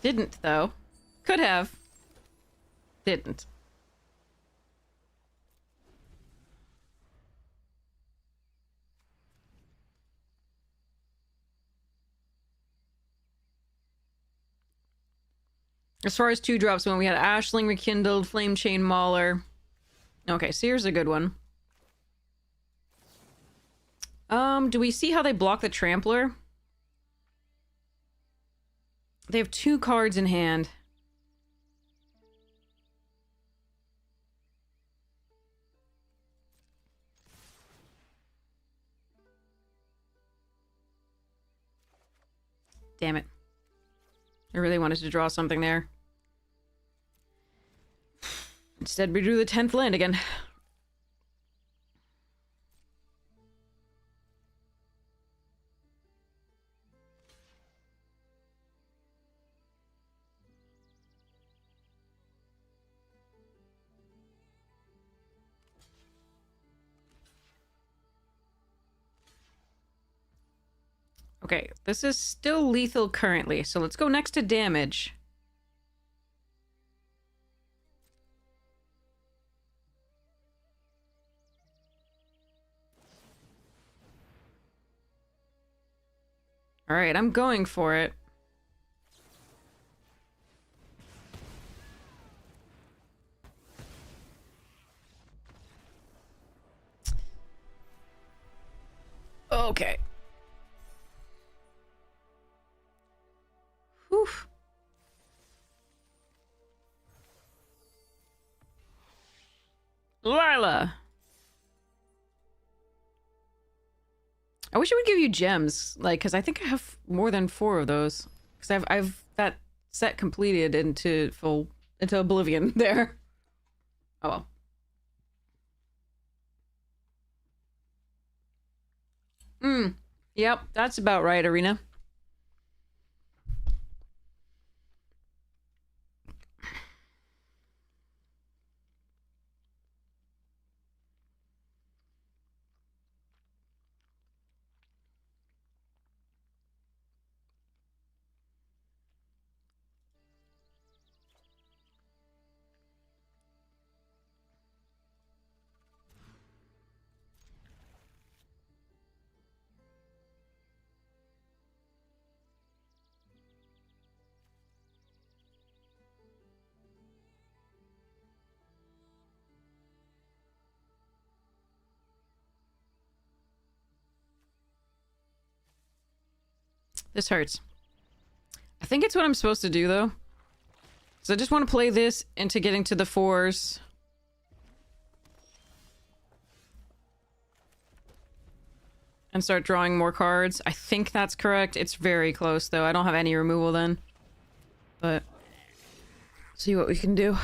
Didn't, though. Could have. Didn't. As far as 2-drops when we had Ashling Rekindled, Flame Chain Mauler. Okay, so here's a good one. Do we see how they block the Trampler? They have 2 cards in hand. Damn it. I really wanted to draw something there. Instead, we drew the 10th land again. Okay, this is still lethal currently, so let's go next to damage. Alright, I'm going for it. Okay. Whew. Lila! I wish it would give you gems, like, because I think I have more than 4 of those. Because I've that set completed into oblivion there. Oh well. Yep, that's about right, Arena. This hurts. I think it's what I'm supposed to do, though. So I just want to play this into getting to the 4s. And start drawing more cards. I think that's correct. It's very close, though. I don't have any removal then. But... see what we can do.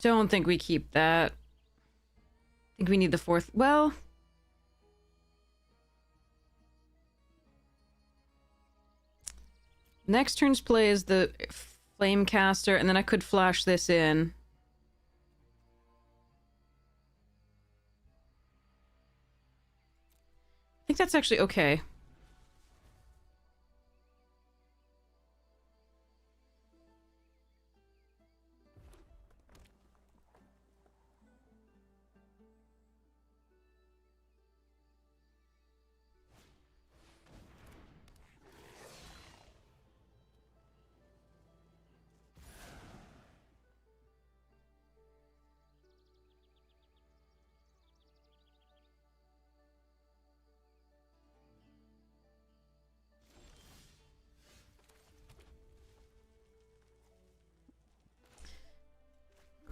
Don't think we keep that. I think we need the 4th. Well... next turn's play is the Flamecaster, and then I could flash this in. I think that's actually okay.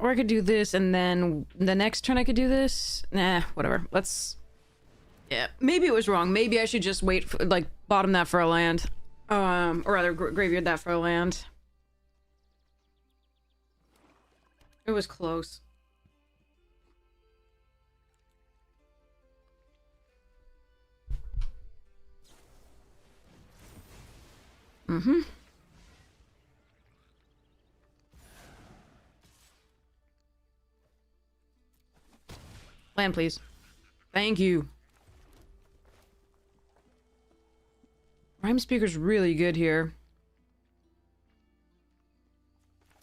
Or I could do this, and then the next turn I could do this. Nah, whatever. Let's... yeah, maybe it was wrong. Maybe I should just wait for, like, bottom that for a land. Or rather, graveyard that for a land. It was close. Mm-hmm. Land, please. Thank you. Rhyme Speaker's really good here.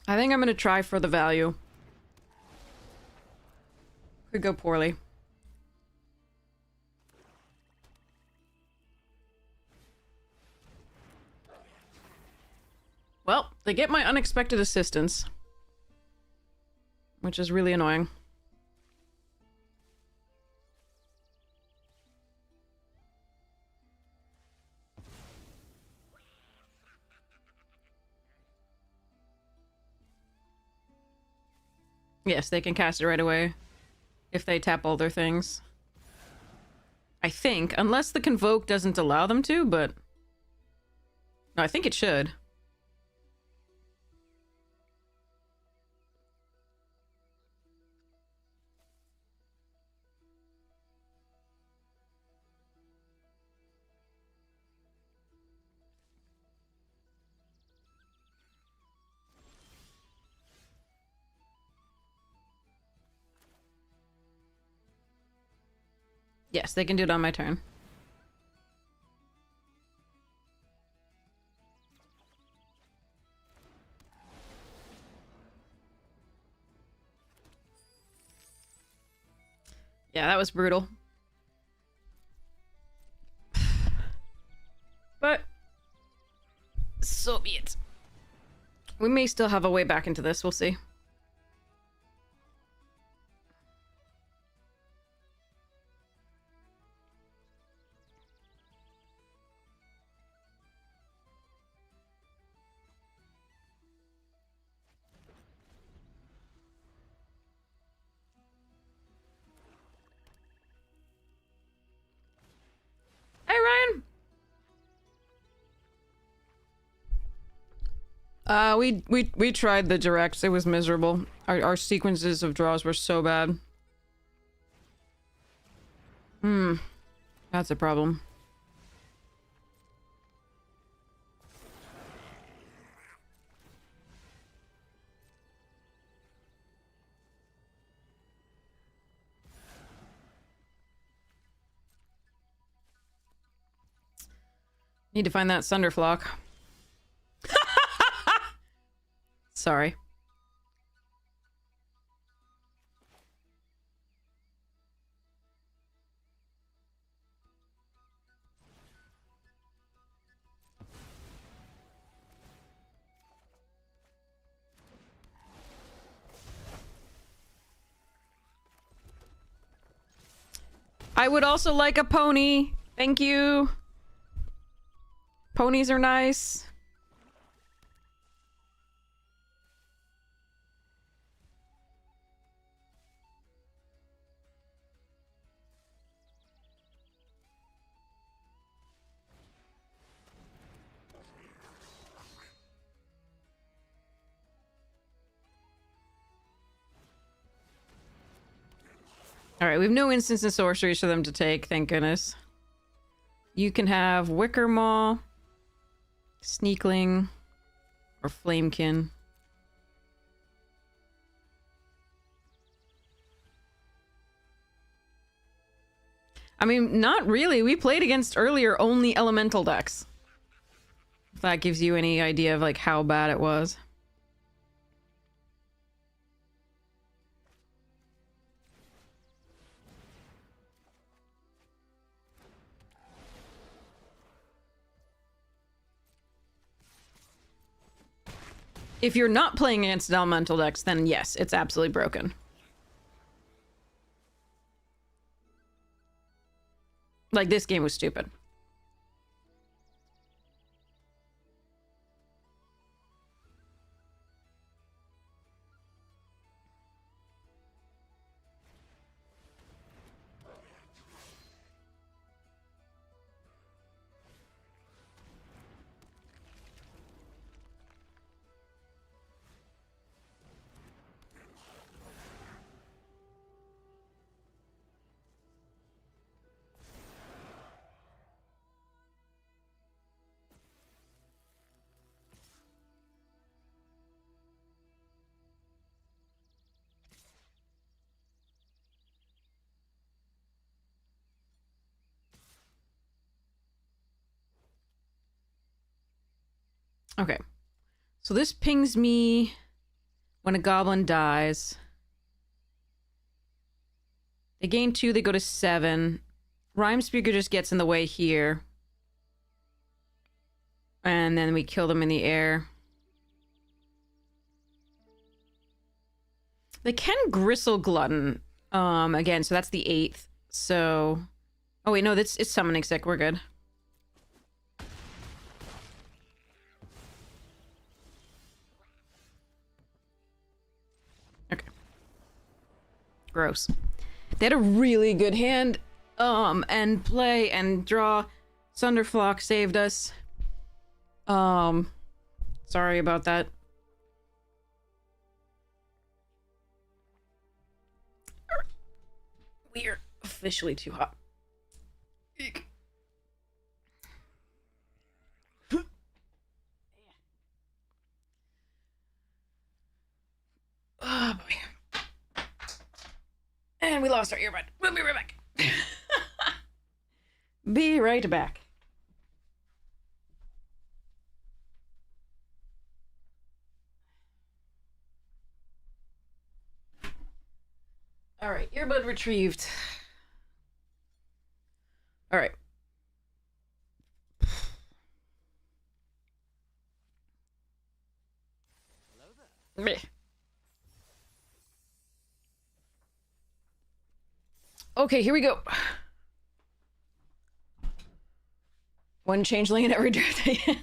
I think I'm gonna try for the value. Could go poorly. Well, they get my unexpected assistance. Which is really annoying. Yes, they can cast it right away. If they tap all their things. I think. Unless the Convoke doesn't allow them to, but... no, I think it should. Yes, they can do it on my turn. Yeah, that was brutal. But so be it. We may still have a way back into this, we'll see. Hey, Ryan! We tried the directs. It was miserable. Our sequences of draws were so bad. That's a problem. Need to find that Sunderflock. Sorry. I would also like a pony. Thank you. Ponies are nice. Alright, we have no instants and sorceries for them to take, thank goodness. You can have Wicker Maw, Sneakling, or Flamekin. I mean, not really. We played against earlier only elemental decks. If that gives you any idea of like how bad it was. If you're not playing against elemental decks, then yes, it's absolutely broken. Like, this game was stupid. Okay. So this pings me when a goblin dies. They gain 2, they go to 7. Rhyme Speaker just gets in the way here. And then we kill them in the air. They can Gristle Glutton again, so that's the 8th. So... Oh wait, no, it's Summoning Sick, we're good. Okay. Gross. They had a really good hand, and play and draw. Sunderflock saved us. Sorry about that. We're officially too hot. Eek. Oh boy. And we lost our earbud. We'll be right back. Be right back. Alright, earbud retrieved. Alright. Hello there. Meh. Okay, here we go. One changeling in every draft. You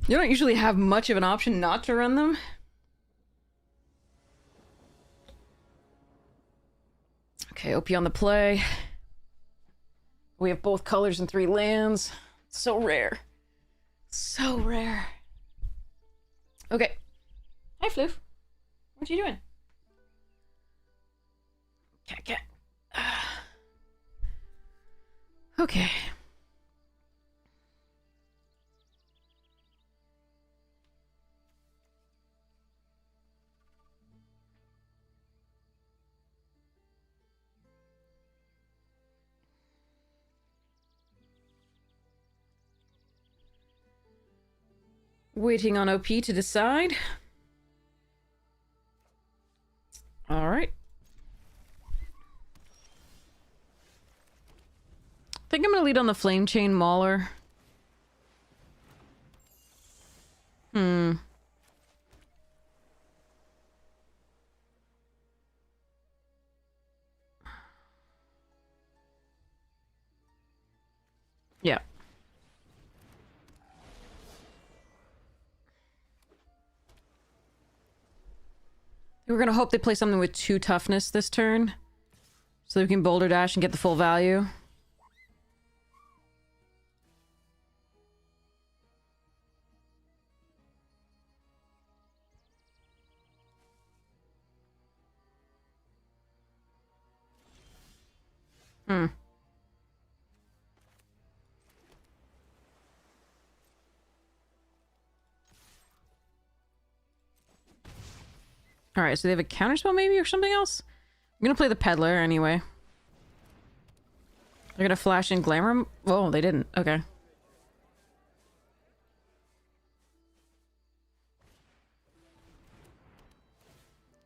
don't usually have much of an option not to run them. Okay, OP on the play. We have both colors and 3 lands. So rare. So rare. Okay. Hi, Floof. What you doing? Cat. Okay. Waiting on OP to decide. All right. I think I'm gonna lead on the Flame Chain Mauler. We're gonna hope they play something with 2 toughness this turn. So we can boulder dash and get the full value. Hmm. Alright, so they have a counterspell maybe or something else? I'm gonna play the Peddler anyway. They're gonna flash in Glamour. Oh, they didn't. Okay.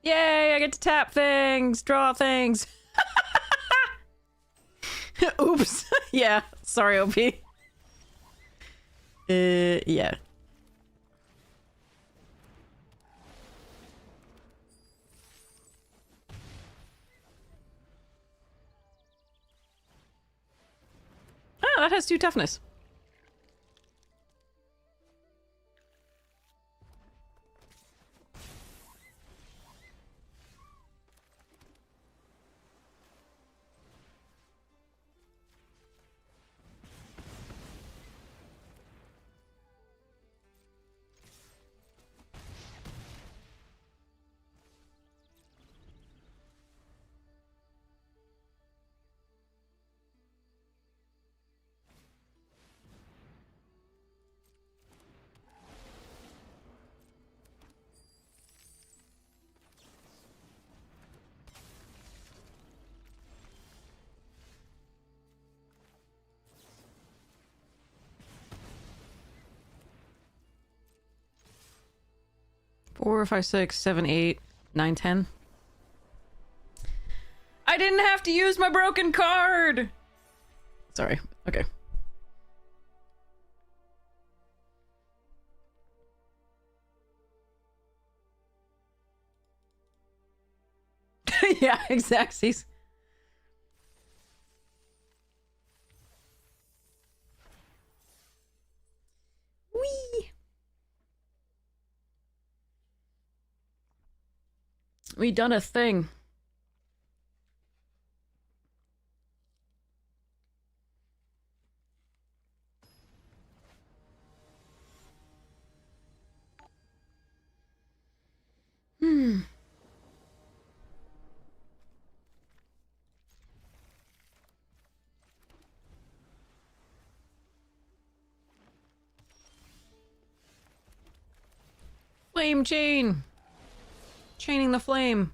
Yay, I get to tap things, draw things. Oops. Yeah, sorry, OP. Yeah. Oh, that has 2 toughness. Four, 5, 6, 7, 8, 9, 10. I didn't have to use my broken card! Sorry. Okay. Yeah, exactsies. Whee! We done a thing. Hmm. Flame chain! Chaining the flame.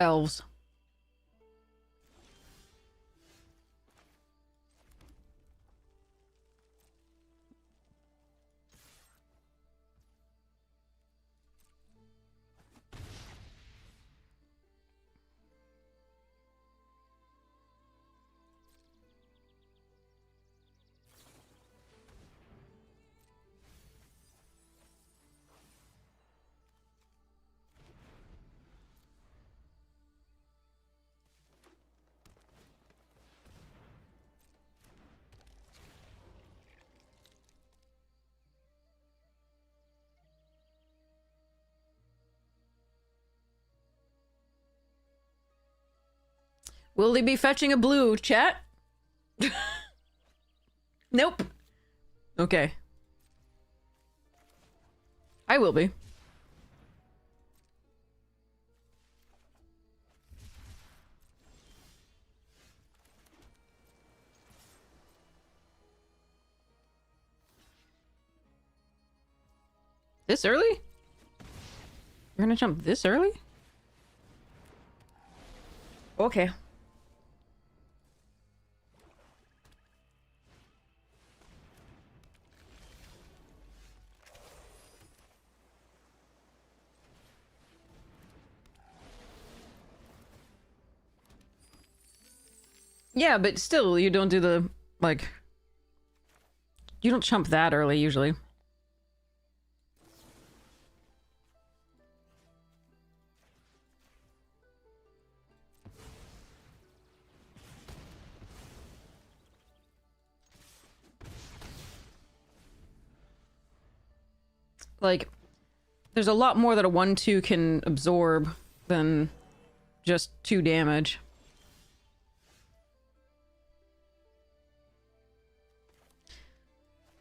Elves. Will they be fetching a blue, chat? Nope. Okay. I will be. This early? You're gonna jump this early? Okay. Yeah, but still, you don't do the, like... You don't chump that early, usually. Like, There's a lot more that a 1/2 can absorb than just 2 damage.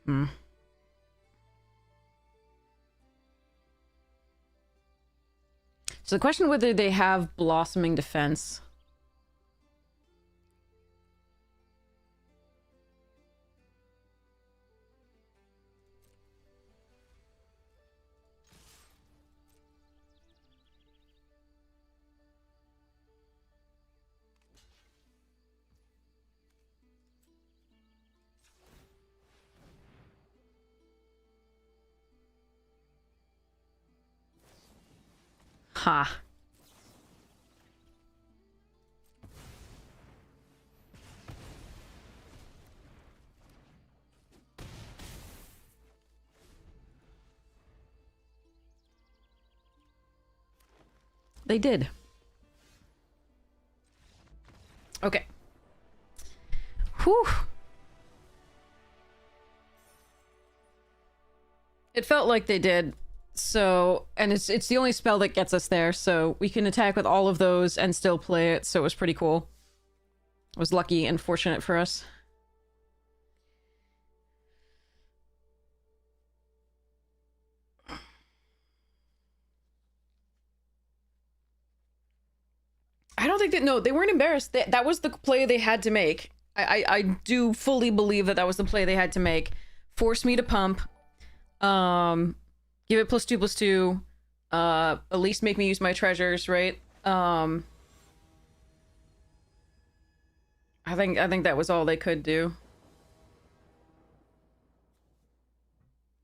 Hmm. So the question whether they have blossoming defense. Ha. They did. Okay. Whew. It felt like they did. So, and it's the only spell that gets us there, so we can attack with all of those and still play it, so it was pretty cool. It was lucky and fortunate for us. I don't think that, no, they weren't embarrassed. That was the play they had to make. I do fully believe that was the play they had to make. Force me to pump. Give it +2/+2. At least make me use my treasures, right? I think that was all they could do.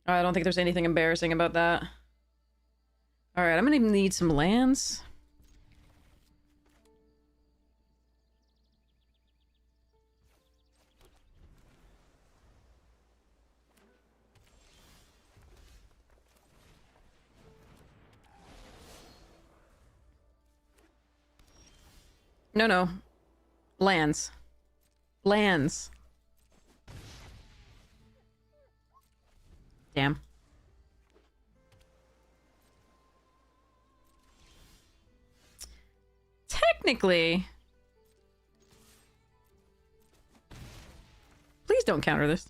I don't think there's anything embarrassing about that. Alright, I'm gonna need some lands. No. Lands. Lands. Damn. Technically... Please don't counter this.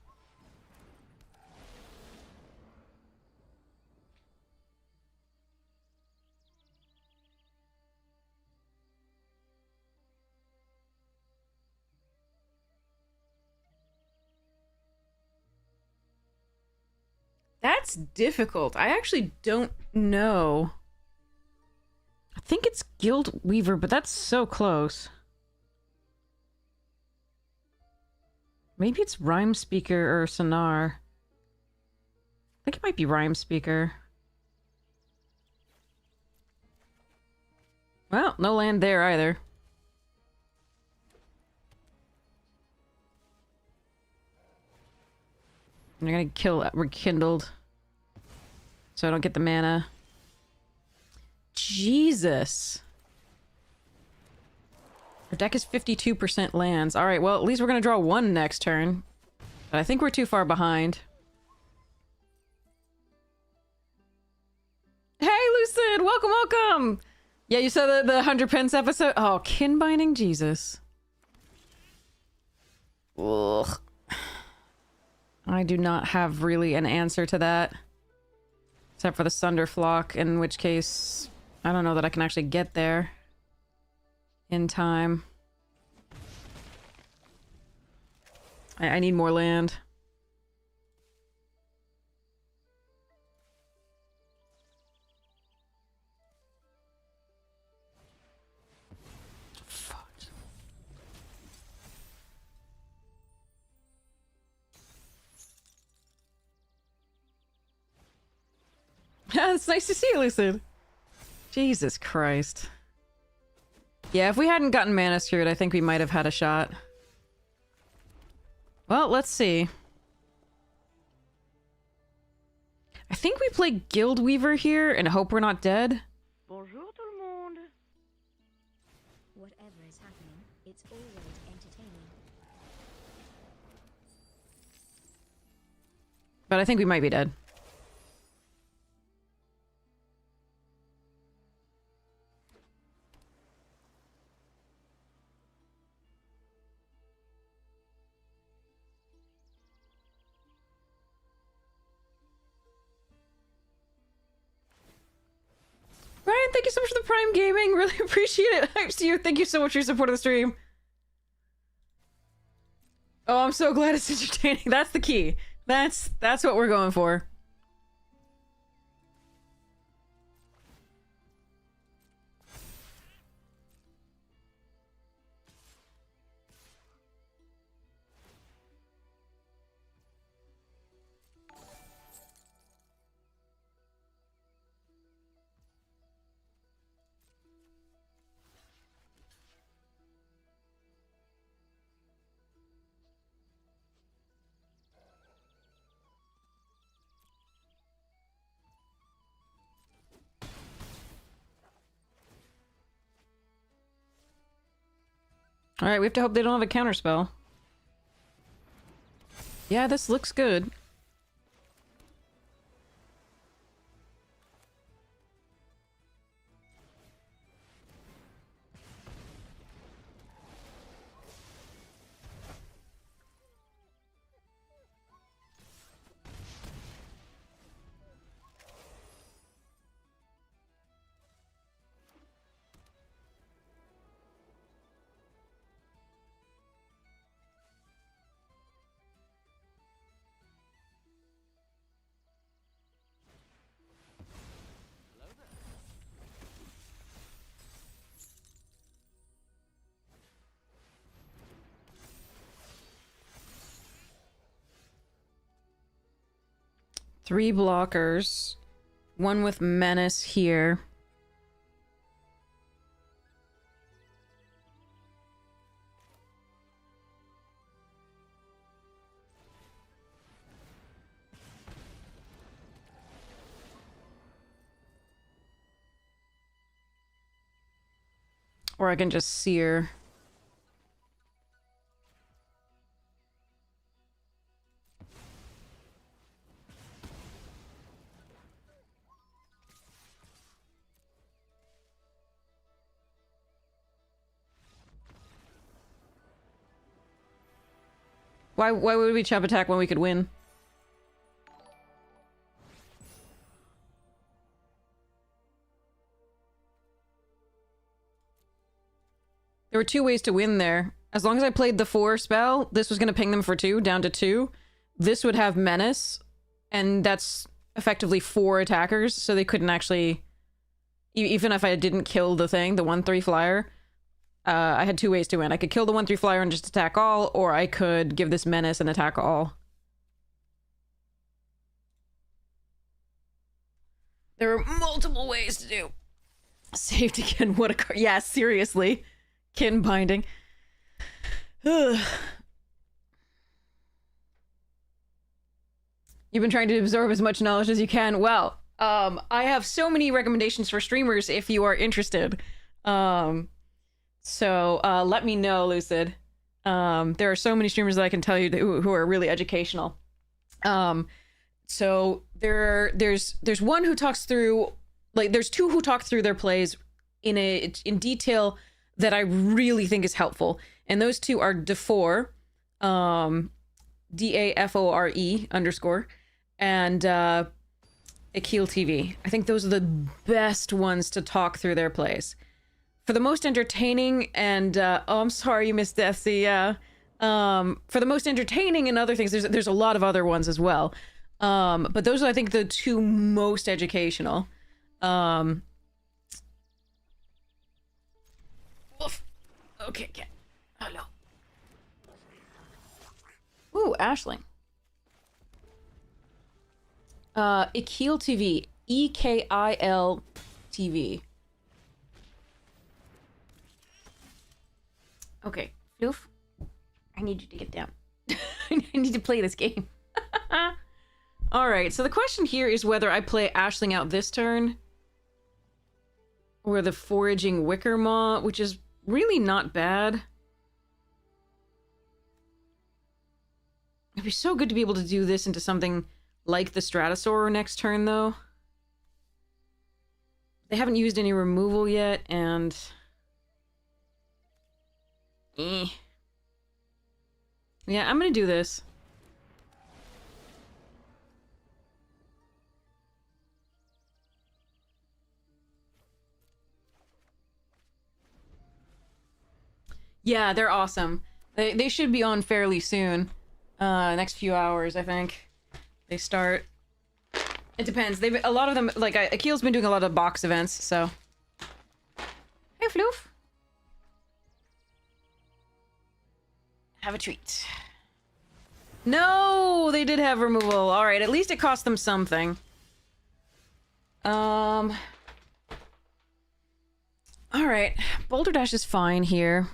That's difficult. I actually don't know. I think it's Guild Weaver, but that's so close. Maybe it's Rhyme Speaker or Sonar. I think it might be Rhyme Speaker. Well, no land there either. I'm gonna kill Rekindled. So I don't get the mana. Jesus. Our deck is 52% lands. Alright, well, at least we're gonna draw 1 next turn. But I think we're too far behind. Hey, Lucid! Welcome, welcome! Yeah, you saw the 100 pence episode? Oh, kin binding? Jesus. Ugh. I do not have really an answer to that. Except for the Sunderflock, in which case... I don't know that I can actually get there. In time. I need more land. Fuck. It's nice to see you, Lucid. Jesus Christ. Yeah, if we hadn't gotten Mana Screwed, I think we might have had a shot. Well, let's see. I think we play Guild Weaver here and hope we're not dead. Bonjour tout le monde. Whatever is happening, it's always entertaining. But I think we might be dead. Ryan, thank you so much for the Prime Gaming. Really appreciate it. Thanks to you. Thank you so much for your support of the stream. Oh, I'm so glad it's entertaining. That's the key. That's what we're going for. Alright, we have to hope they don't have a counterspell. Yeah, this looks good. Three blockers. One with Menace here. Or I can just sear. Why would we chop attack when we could win? There were two ways to win there. As long as I played the 4 spell, this was going to ping them for 2, down to 2. This would have Menace, and that's effectively 4 attackers, so they couldn't actually... Even if I didn't kill the thing, the 1/3 flyer, I had 2 ways to win. I could kill the 1/3 flyer and just attack all, or I could give this Menace and attack all. There are multiple ways to do. Saved again, what a card. Yeah, seriously. Kin binding. Ugh. You've been trying to absorb as much knowledge as you can. Well, I have so many recommendations for streamers if you are interested. So let me know, Lucid. There are so many streamers that I can tell you who are really educational. So there's one who talks through, like, there's 2 who talk through their plays in detail that I really think is helpful, and those 2 are Dafore, DAFORE_, and Akil TV. I think those are the best ones to talk through their plays. For the most entertaining and oh, I'm sorry you missed Deathsy, yeah. For the most entertaining and other things, there's a lot of other ones as well. But those are, I think, the 2 most educational. Oof. Okay, okay. Hello. Ooh, Ashling. Ekil TV. EKIL TV. Okay, Floof. I need you to get down. I need to play this game. Alright, so the question here is whether I play Ashling out this turn, or the Foraging Wickermaw, which is really not bad. It'd be so good to be able to do this into something like the Stratosaur next turn, though. They haven't used any removal yet, and... Yeah, I'm gonna do this. Yeah, they're awesome. They should be on fairly soon. Next few hours, I think. They start. It depends. They've a lot of them, like, Akil's been doing a lot of box events, so. Hey, Floof. Have a treat. No, they did have removal. All right, at least it cost them something. All right, Boulder Dash is fine here.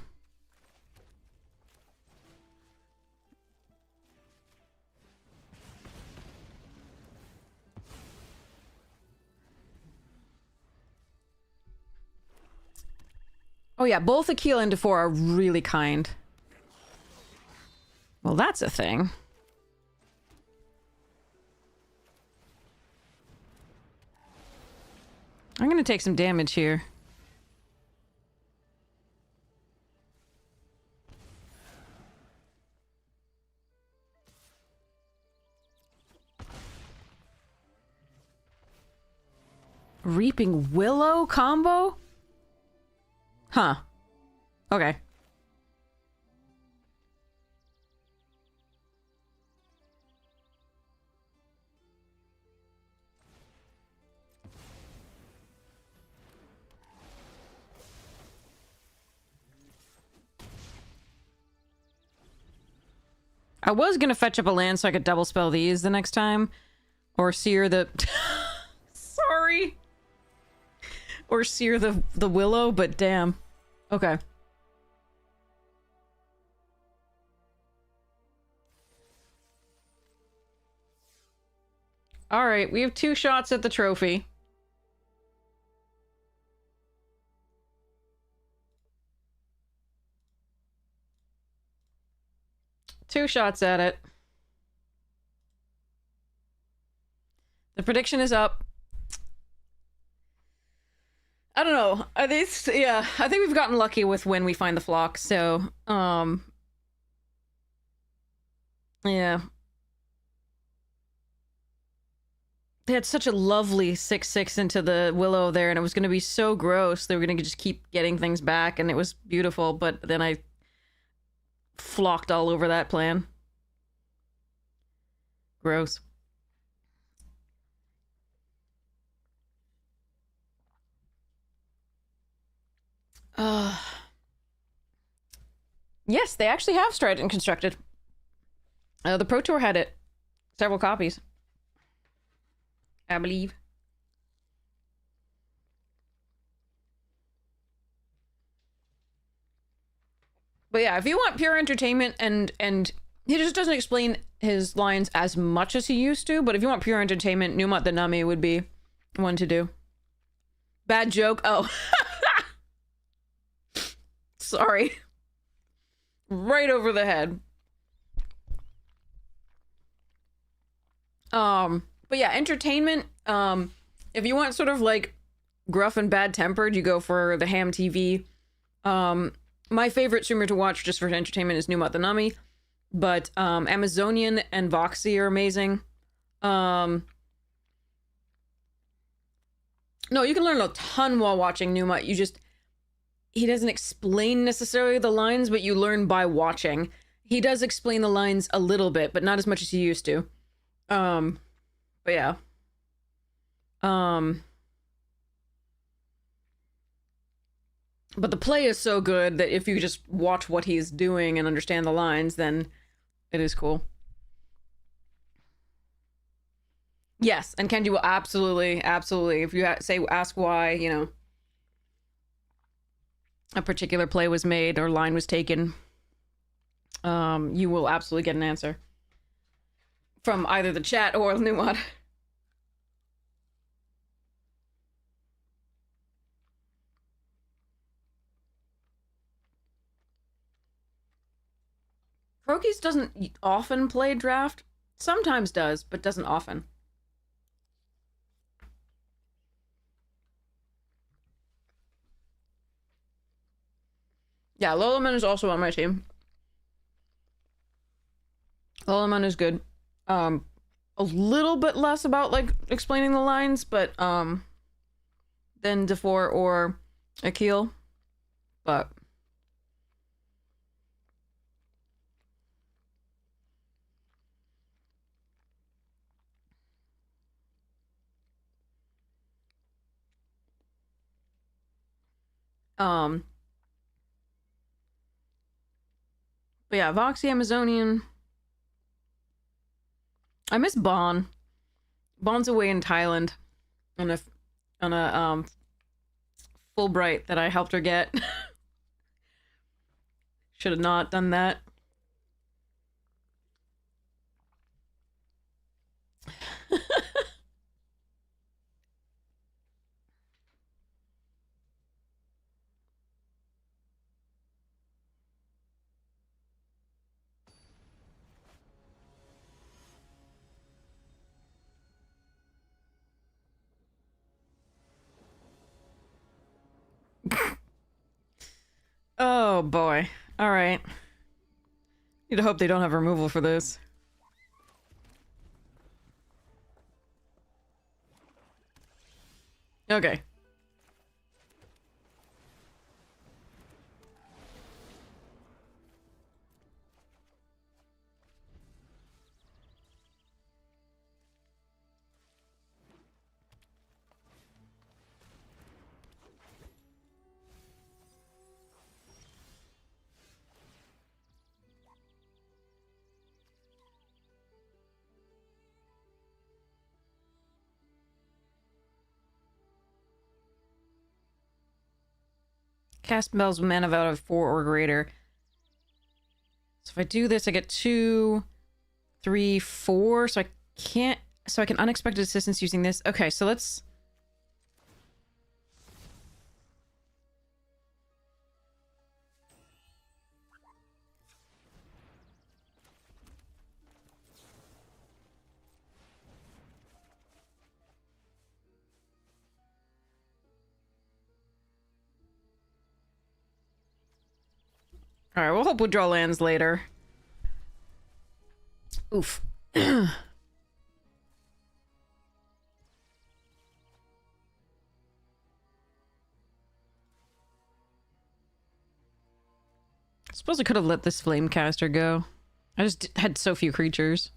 Oh yeah, both Akil and Defor are really kind. Well, that's a thing. I'm gonna take some damage here. Reaping Willow combo? Huh. Okay. I was gonna fetch up a land so I could double spell these the next time. Or sear the... Sorry. Or sear the Willow, but damn. Okay. Alright, we have 2 shots at the trophy. Two shots at it. The prediction is up. I don't know. Yeah, I think we've gotten lucky with when we find the flock, so, yeah. They had such a lovely 6/6 into the Willow there, and it was going to be so gross. They were going to just keep getting things back, and it was beautiful, but then I flocked all over that plan. Gross. Yes, they actually have Strident constructed. The Pro Tour had it. Several copies, I believe. But yeah, if you want pure entertainment and he just doesn't explain his lines as much as he used to, but if you want pure entertainment, Numat the Nami would be one to do. Bad joke. Oh. Sorry. Right over the head. But yeah, entertainment, if you want sort of like gruff and bad-tempered, you go for the Ham TV. My favorite streamer to watch just for entertainment is Numat the Nami, but Amazonian and Voxy are amazing. No, you can learn a ton while watching Numat. He doesn't explain necessarily the lines, but you learn by watching. He does explain the lines a little bit, but not as much as he used to. But yeah. But the play is so good that if you just watch what he's doing and understand the lines, then it is cool. Yes, and Kenji will absolutely, if you ask why, you know, a particular play was made or line was taken, you will absolutely get an answer from either the chat or Numat. Crokies doesn't often play draft. Sometimes does, but doesn't often. Yeah, Lolaman is also on my team. Lolaman is good. A little bit less about, like, explaining the lines, but, than Defor or Akil. But Um, but yeah, Voxy Amazonian. I miss Bon. Bon's away in Thailand on a Fulbright that I helped her get. Should have not done that. Oh boy. All right. Need to hope they don't have removal for this. Okay. Cast spells with mana out of 4 or greater. So if I do this, I get 2, 3, 4. So I can't. So I can unexpected assistance using this. Okay, so let's. All right, we'll hope we'll draw lands later. Oof. Suppose I could have let this Flamecaster go. I just had so few creatures.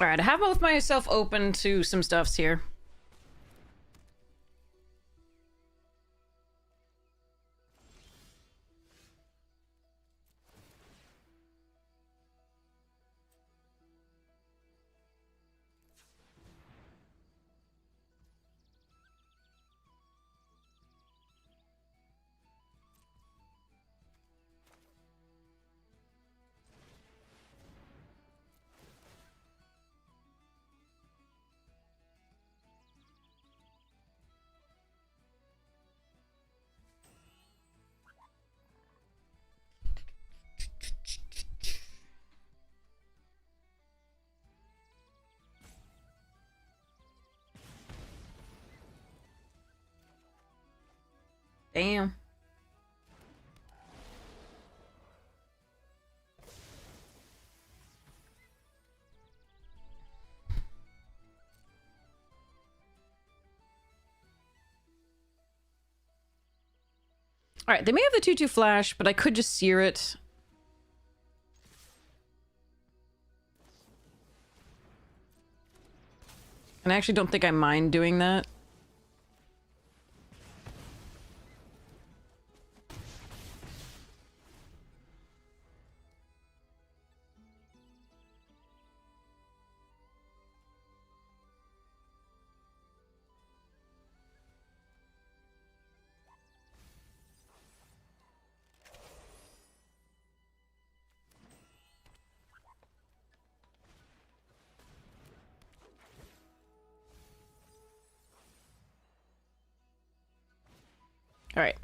Alright, I have both myself open to some stuffs here. Damn. Alright, they may have the 2-2 flash, but I could just sear it. And I actually don't think I mind doing that. All right.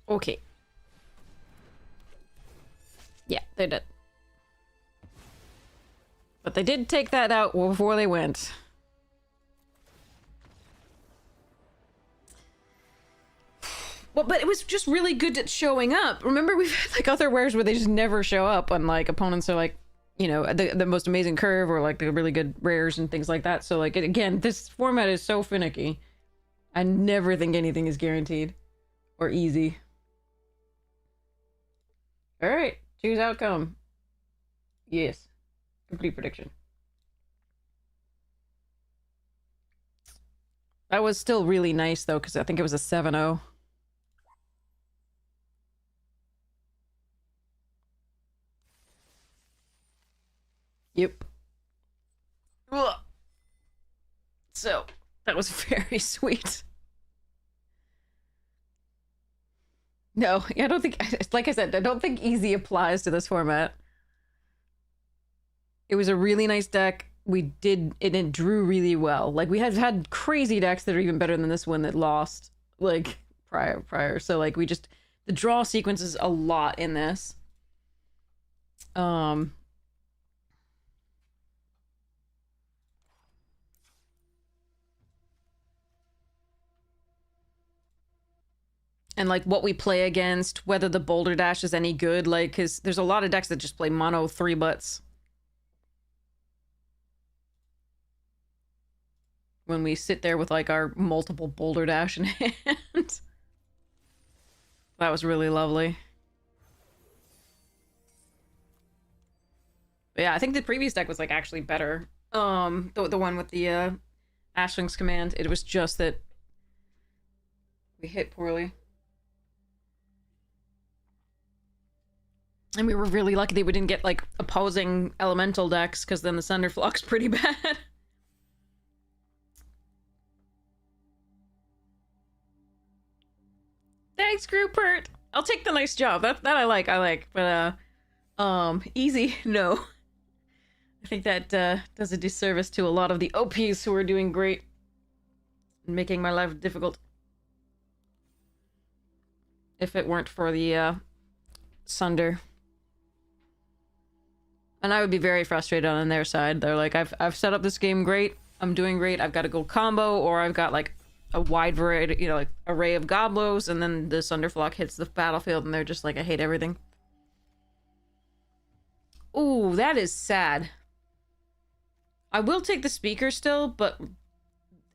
Okay. Yeah, they did. But they did take that out before they went. Well, but it was just really good at showing up. Remember, we've had like other wares where they just never show up when like opponents are like, you know, the most amazing curve or like the really good rares and things like that. So like, again, this format is so finicky. I never think anything is guaranteed or easy. All right, choose outcome. Yes, complete prediction. That was still really nice though, because I think it was a 7-0. Yep. Ugh. So, that was very sweet. No, I don't think, like I said, I don't think easy applies to this format. It was a really nice deck. We did, and it drew really well. Like, we have had crazy decks that are even better than this one that lost, like, prior. So, like, we just, the draw sequence is a lot in this. And like what we play against, whether the Boulder Dash is any good, like, because there's a lot of decks that just play mono 3-butts. When we sit there with like our multiple Boulder Dash in hand. That was really lovely. But yeah, I think the previous deck was like actually better. The one with the Ashling's Command. It was just that we hit poorly. And we were really lucky that we didn't get, like, opposing elemental decks, because then the Sunderflock's pretty bad. Thanks, Rupert! I'll take the nice job. That I like. But, easy, no. I think that, does a disservice to a lot of the OPs who are doing great. And making my life difficult. If it weren't for the, Sunder. And I would be very frustrated on their side. They're like, I've set up this game great. I'm doing great. I've got a gold combo, or I've got like a wide variety, you know, like array of Goblos, and then the Sunderflock hits the battlefield, and they're just like, I hate everything. Ooh, that is sad. I will take the speaker still, but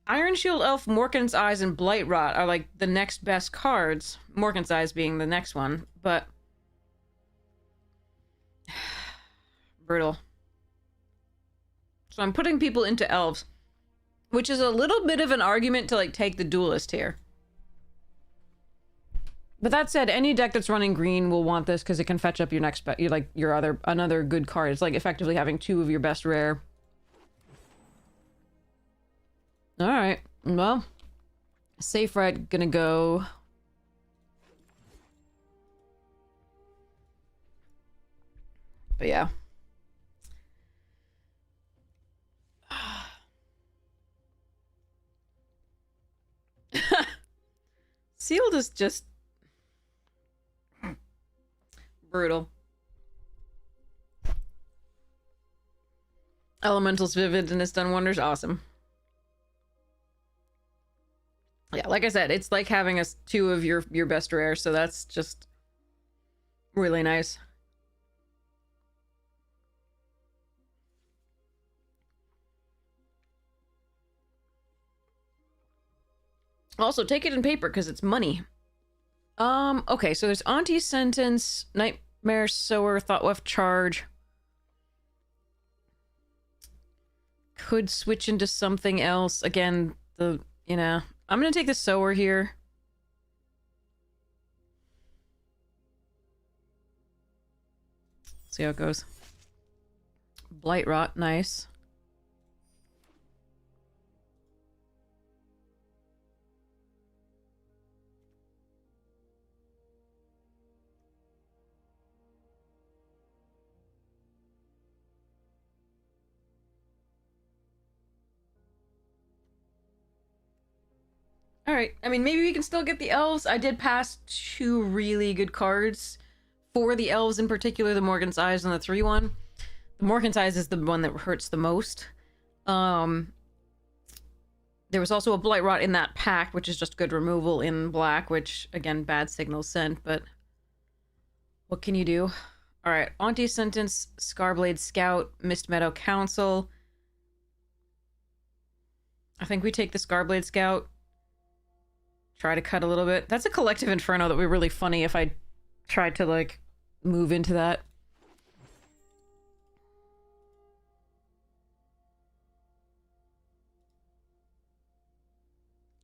Iron Shield Elf, Morkan's Eyes, and Blight Rot are like the next best cards. Morkan's Eyes being the next one, but brutal. So I'm putting people into elves, which is a little bit of an argument to like take the duelist here. But that said, any deck that's running green will want this because it can fetch up your next, another good card. It's like effectively having 2 of your best rare. All right, well, safe right gonna go. But yeah. Sealed is just brutal. Elemental's vivid and it's done wonders. Awesome. Yeah, like I said, it's like having 2 of your best rare, so that's just really nice. Also, take it in paper because it's money. Okay, so there's Auntie's Sentence, Nightmare Sower, Thoughtweft Charge. Could switch into something else. Again, I'm gonna take the Sower here. See how it goes. Blight Rot, nice. Alright, I mean, maybe we can still get the elves. I did pass 2 really good cards for the elves, in particular, the Morgan's Eyes and the 3-1. The Morgan's Eyes is the one that hurts the most. There was also a Blight Rot in that pack, which is just good removal in black, which, again, bad signal sent, but what can you do? Alright, Auntie's Sentence, Scarblade Scout, Mist Meadow Council. I think we take the Scarblade Scout. Try to cut a little bit. That's a Collective Inferno that would be really funny if I tried to, like, move into that.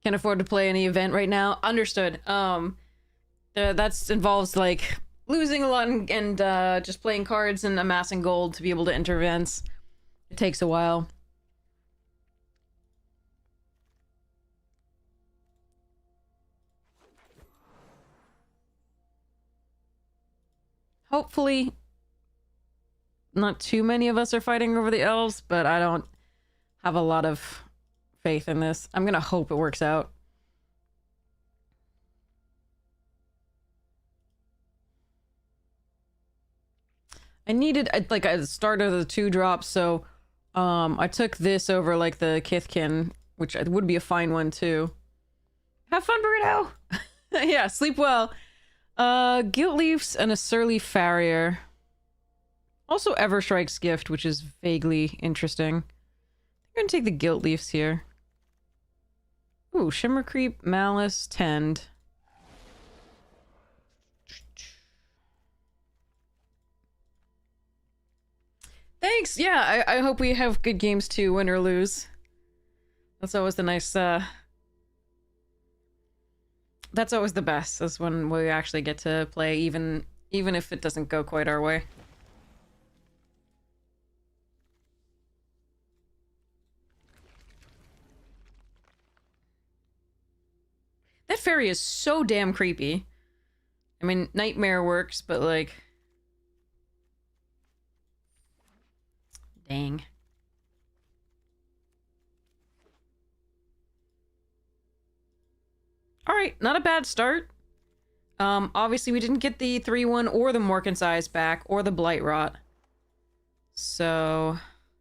Can't afford to play any event right now. Understood. That's involves, like, losing a lot and just playing cards and amassing gold to be able to enter events. It takes a while. Hopefully, not too many of us are fighting over the elves, but I don't have a lot of faith in this. I'm gonna hope it works out. I needed, like, a start of the 2 drops, so I took this over, like, the Kithkin, which would be a fine one, too. Have fun, Burrito! Yeah, sleep well. Guilt Leafs and a Surly Farrier. Also Everstrike's Gift, which is vaguely interesting. I'm gonna take the Guilt Leafs here. Ooh, Shimmer Creep, Malice, Tend. Thanks! Yeah, I hope we have good games too, win or lose. That's always the nice, that's always the best, is when we actually get to play, even if it doesn't go quite our way. That fairy is so damn creepy. I mean, Nightmare works, but like... Dang. Alright, not a bad start. Obviously we didn't get the 3-1 or the Morkan's Eyes back, or the Blight Rot. So...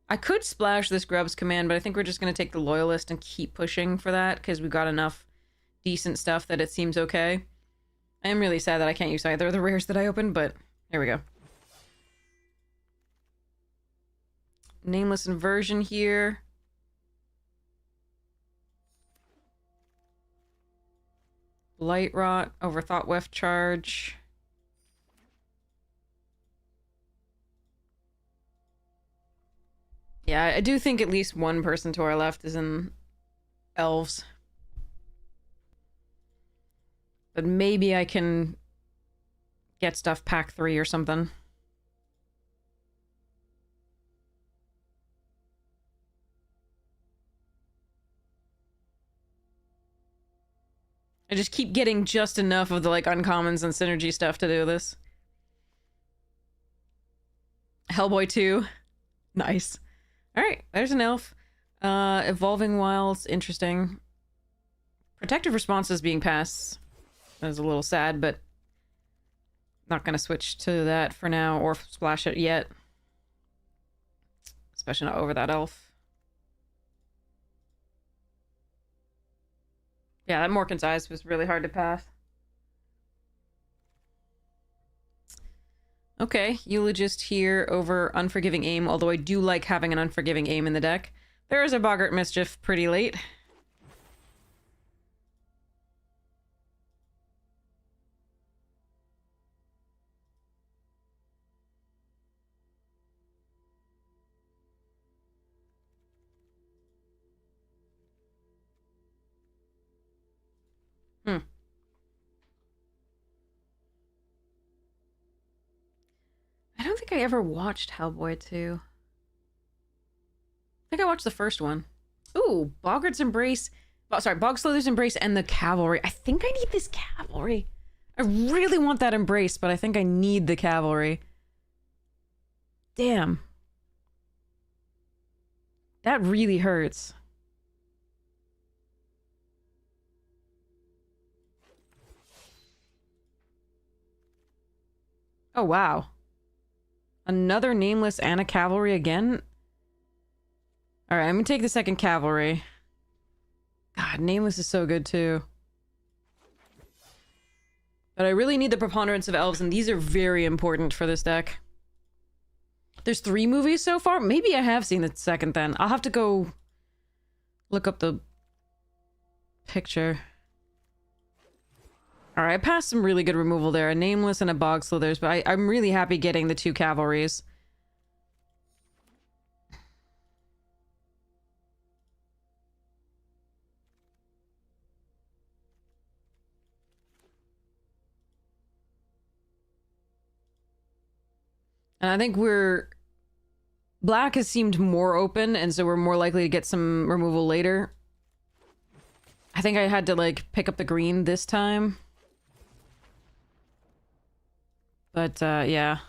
I could splash this Grubs command, but I think we're just going to take the Loyalist and keep pushing for that, because we've got enough decent stuff that it seems okay. I am really sad that I can't use either of the rares that I opened, but here we go. Nameless Inversion here. Blight Rot, Overthought Weft Charge. Yeah, I do think at least one person to our left is in elves. But maybe I can get stuff pack 3 or something. I just keep getting just enough of the, like, uncommons and synergy stuff to do this. Hellboy 2. Nice. Alright, there's an elf. Evolving Wilds, interesting. Protective Responses being passed. That was a little sad, but not gonna switch to that for now, or splash it yet. Especially not over that elf. Yeah, that Morkan's Eyes was really hard to pass. Okay, Eulogist here over Unforgiving Aim, although I do like having an Unforgiving Aim in the deck. There is a Boggart Mischief pretty late. I don't think I ever watched Hellboy 2. I think I watched the first one. Ooh, Boggart's Embrace. Oh, sorry, Bogslither's Embrace and the Cavalry. I think I need this Cavalry. I really want that Embrace, but I think I need the Cavalry. Damn. That really hurts. Oh, wow. Another Nameless and a Cavalry again? Alright, I'm gonna take the second Cavalry. God, Nameless is so good too. But I really need the preponderance of elves, and these are very important for this deck. There's 3 movies so far? Maybe I have seen the second then. I'll have to go look up the picture. Alright, I passed some really good removal there. A Nameless and a Bogslithers, but I'm really happy getting the 2 Cavalries. And I think Black has seemed more open, and so we're more likely to get some removal later. I think I had to, like, pick up the green this time. But, yeah.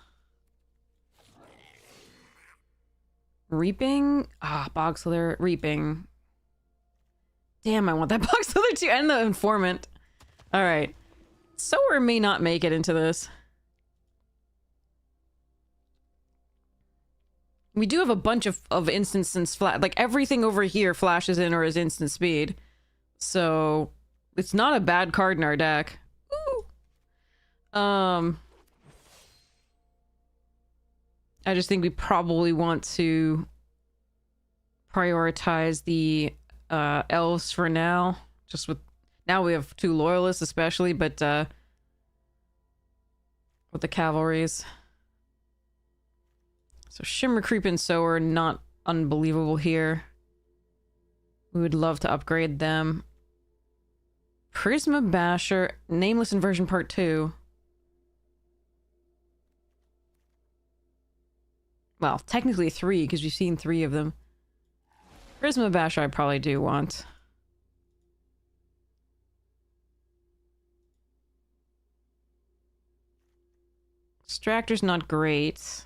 Reaping? Ah, Bogslither. Reaping. Damn, I want that Bogslither too, and the Informant. Alright. Sower may not make it into this. We do have a bunch of instance flash. Like, everything over here flashes in or is instant speed. So, it's not a bad card in our deck. Ooh. I just think we probably want to prioritize the elves for now. Just with now we have 2 loyalists especially, but with the cavalries. So Shimmer Creep and Sower, not unbelievable here. We would love to upgrade them. Prisma Basher, Nameless Inversion Part 2. Well, technically 3, because we've seen 3 of them. Prisma Basher I probably do want. Extractor's not great.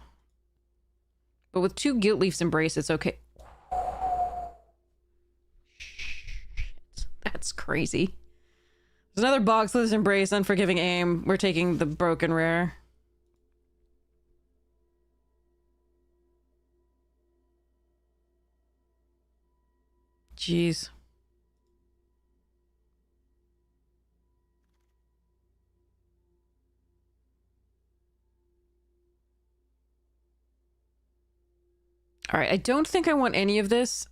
But with 2 Guilt Leaf's Embrace, it's okay. Shit, that's crazy. There's another Bogslither's Embrace, Unforgiving Aim. We're taking the Broken Rare. Jeez. Alright, I don't think I want any of this.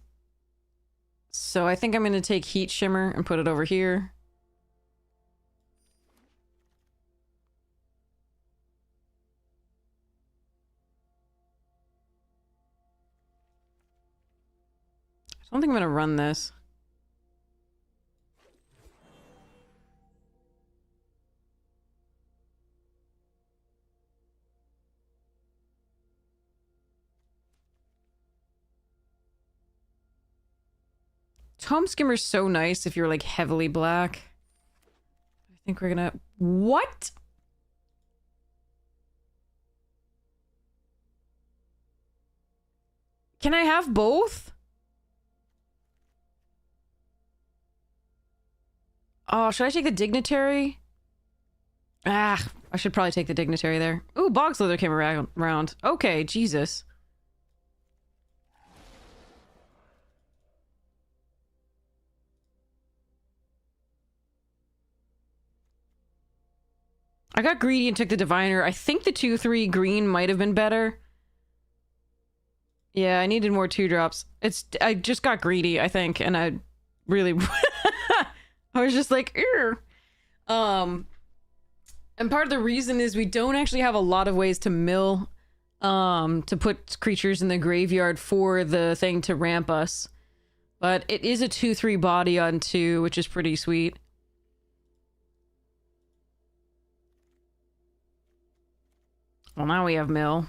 So I think I'm going to take Heat Shimmer and put it over here. I don't think I'm gonna run this. Tome Skimmer's so nice if you're like heavily black. I think we're gonna... What? Can I have both? Oh, should I take the Dignitary? Ah, I should probably take the Dignitary there. Ooh, Bog Slither came around. Okay, Jesus. I got greedy and took the Diviner. I think the 2/3 green might have been better. Yeah, I needed more 2-drops. I just got greedy, I think, and I really... I was just like, ew. And part of the reason is we don't actually have a lot of ways to mill, to put creatures in the graveyard for the thing to ramp us. But it is a 2/3 body on 2, which is pretty sweet. Well, now we have mill.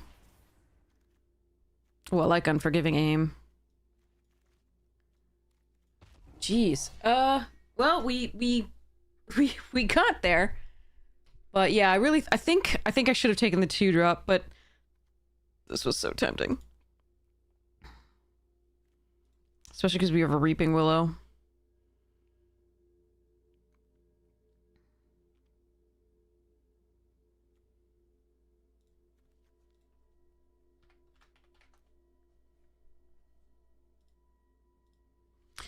Well, like Unforgiving Aim. Jeez. Well, we got there. But yeah, I think I should have taken the 2-drop, but this was so tempting. Especially because we have a Reaping Willow.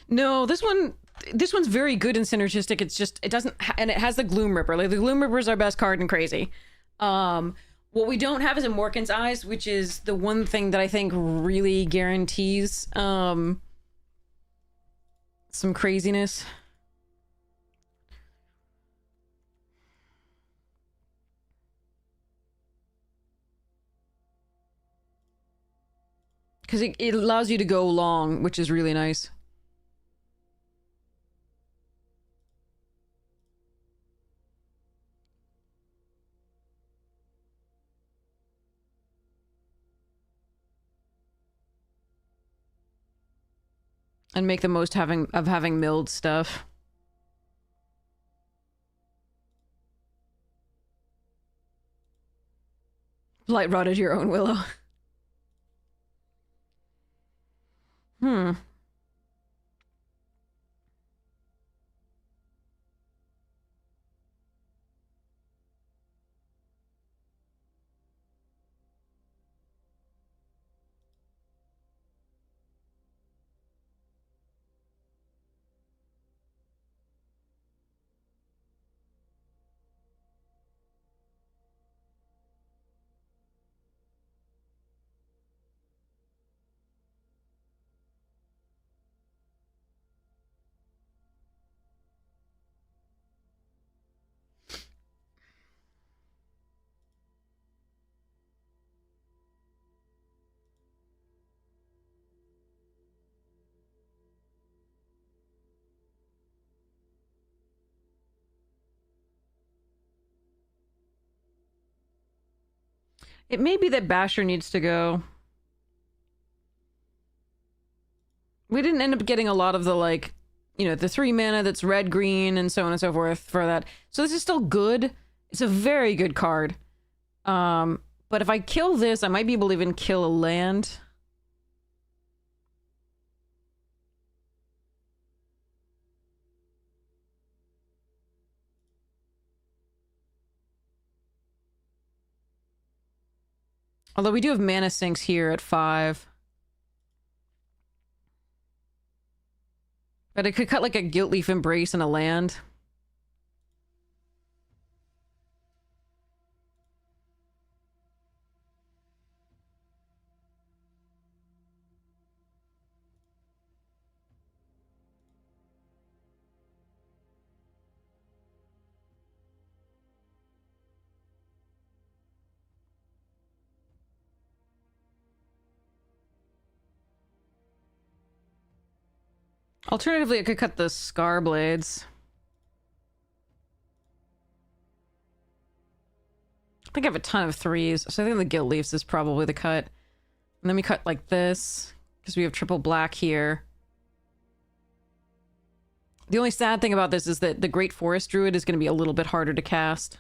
No, this one's very good and synergistic. It's just, it doesn't, and it has the Gloom Ripper. Like, the Gloom Ripper is our best card in Crazy. What we don't have is a Morkan's Eyes, which is the one thing that I think really guarantees, some craziness. Because it allows you to go long, which is really nice. And make the most of having milled stuff. Light rotted your own Willow. Hmm. It may be that Basher needs to go. We didn't end up getting a lot of the, like, you know, the 3 mana that's red-green and so on and so forth for that. So this is still good. It's a very good card. But if I kill this, I might be able to even kill a land. Although we do have mana sinks here at 5. But I could cut like a Guiltleaf Embrace and a land. Alternatively, I could cut the scar blades. I think I have a ton of 3s, so I think the gilt leaves is probably the cut. And then we cut like this, because we have triple black here. The only sad thing about this is that the Great Forest Druid is going to be a little bit harder to cast.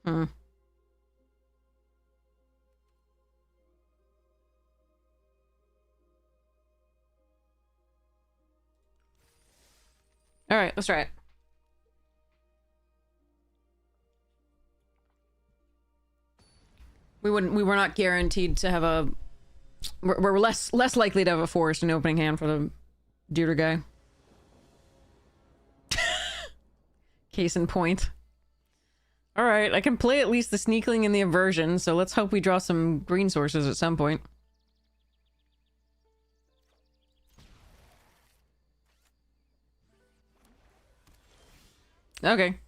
Hmm. All right, let's try it. We were not guaranteed to have a... We're less likely to have a forest in opening hand for the Deuter guy. Case in point. Alright, I can play at least the Sneakling and the Aversion, so let's hope we draw some green sources at some point. Okay.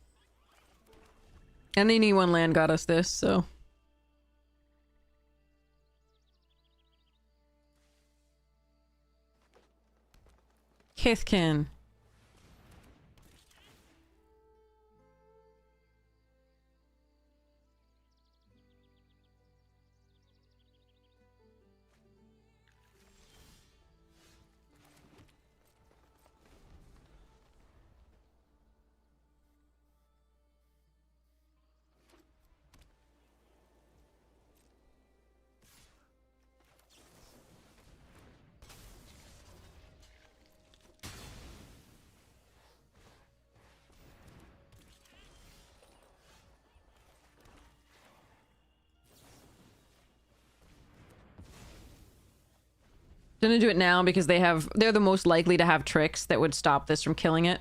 And any one land got us this, so... Kithkin. Gonna do it now because they're the most likely to have tricks that would stop this from killing it.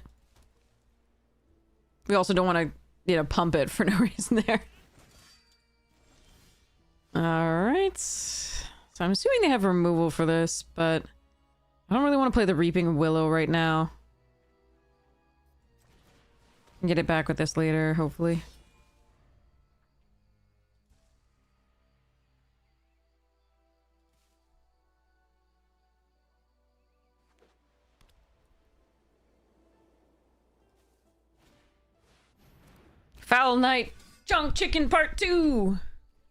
We also don't want to, you know, pump it for no reason there. Alright. So I'm assuming they have removal for this, but I don't really want to play the Reaping Willow right now. Can get it back with this later, hopefully. Foul Night Junk Chicken Part 2!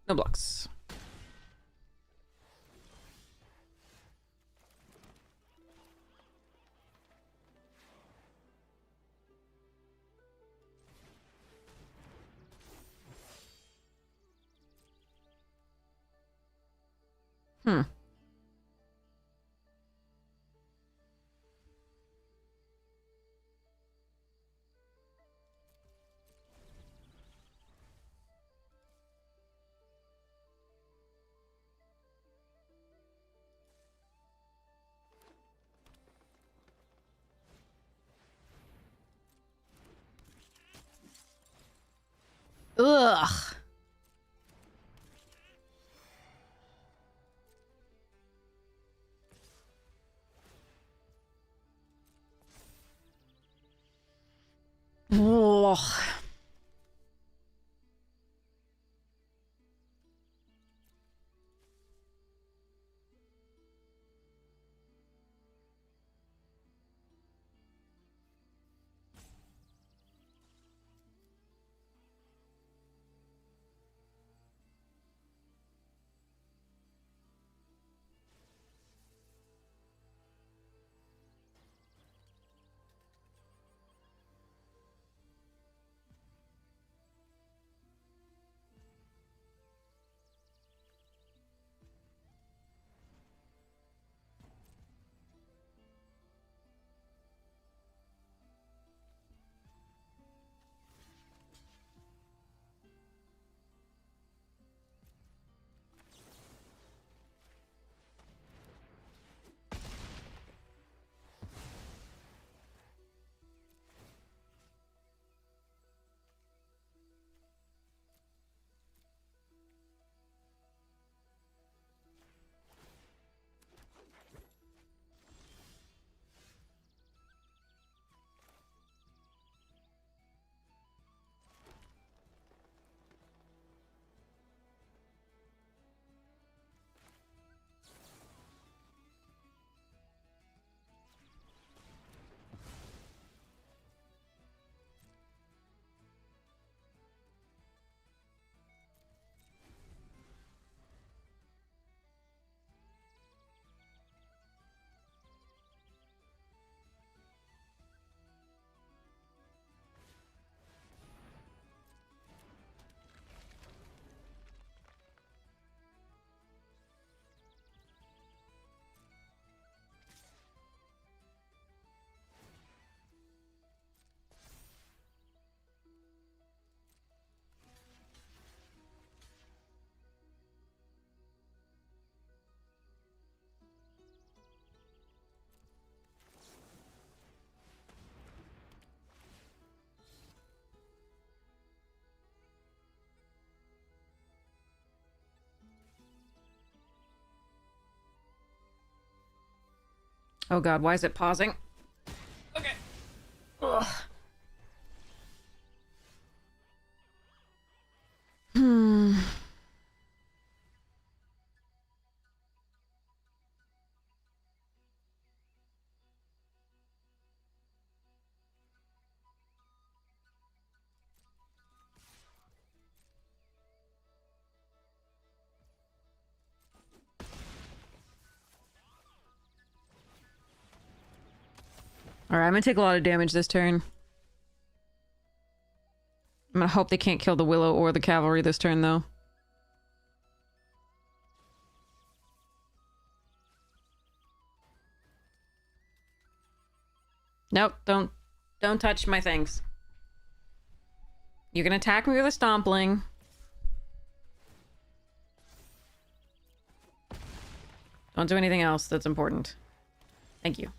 No blocks. Hmm. Ugh. Ugh. Oh god, why is it pausing? Okay. Ugh. Hmm. Alright, I'm gonna take a lot of damage this turn. I'm gonna hope they can't kill the Willow or the cavalry this turn, though. Nope, don't touch my things. You can attack me with a Stompling. Don't do anything else that's important. Thank you.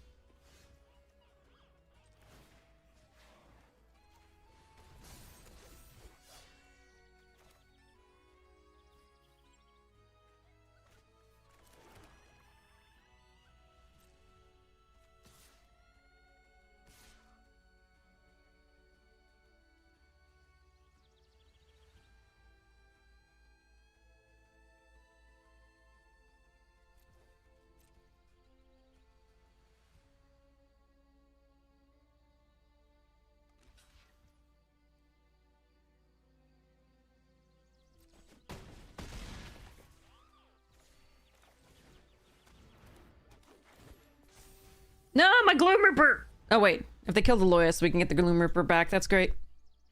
No, my Gloom Ripper! Oh, wait. If they kill the Loyus, we can get the Gloom Ripper back. That's great.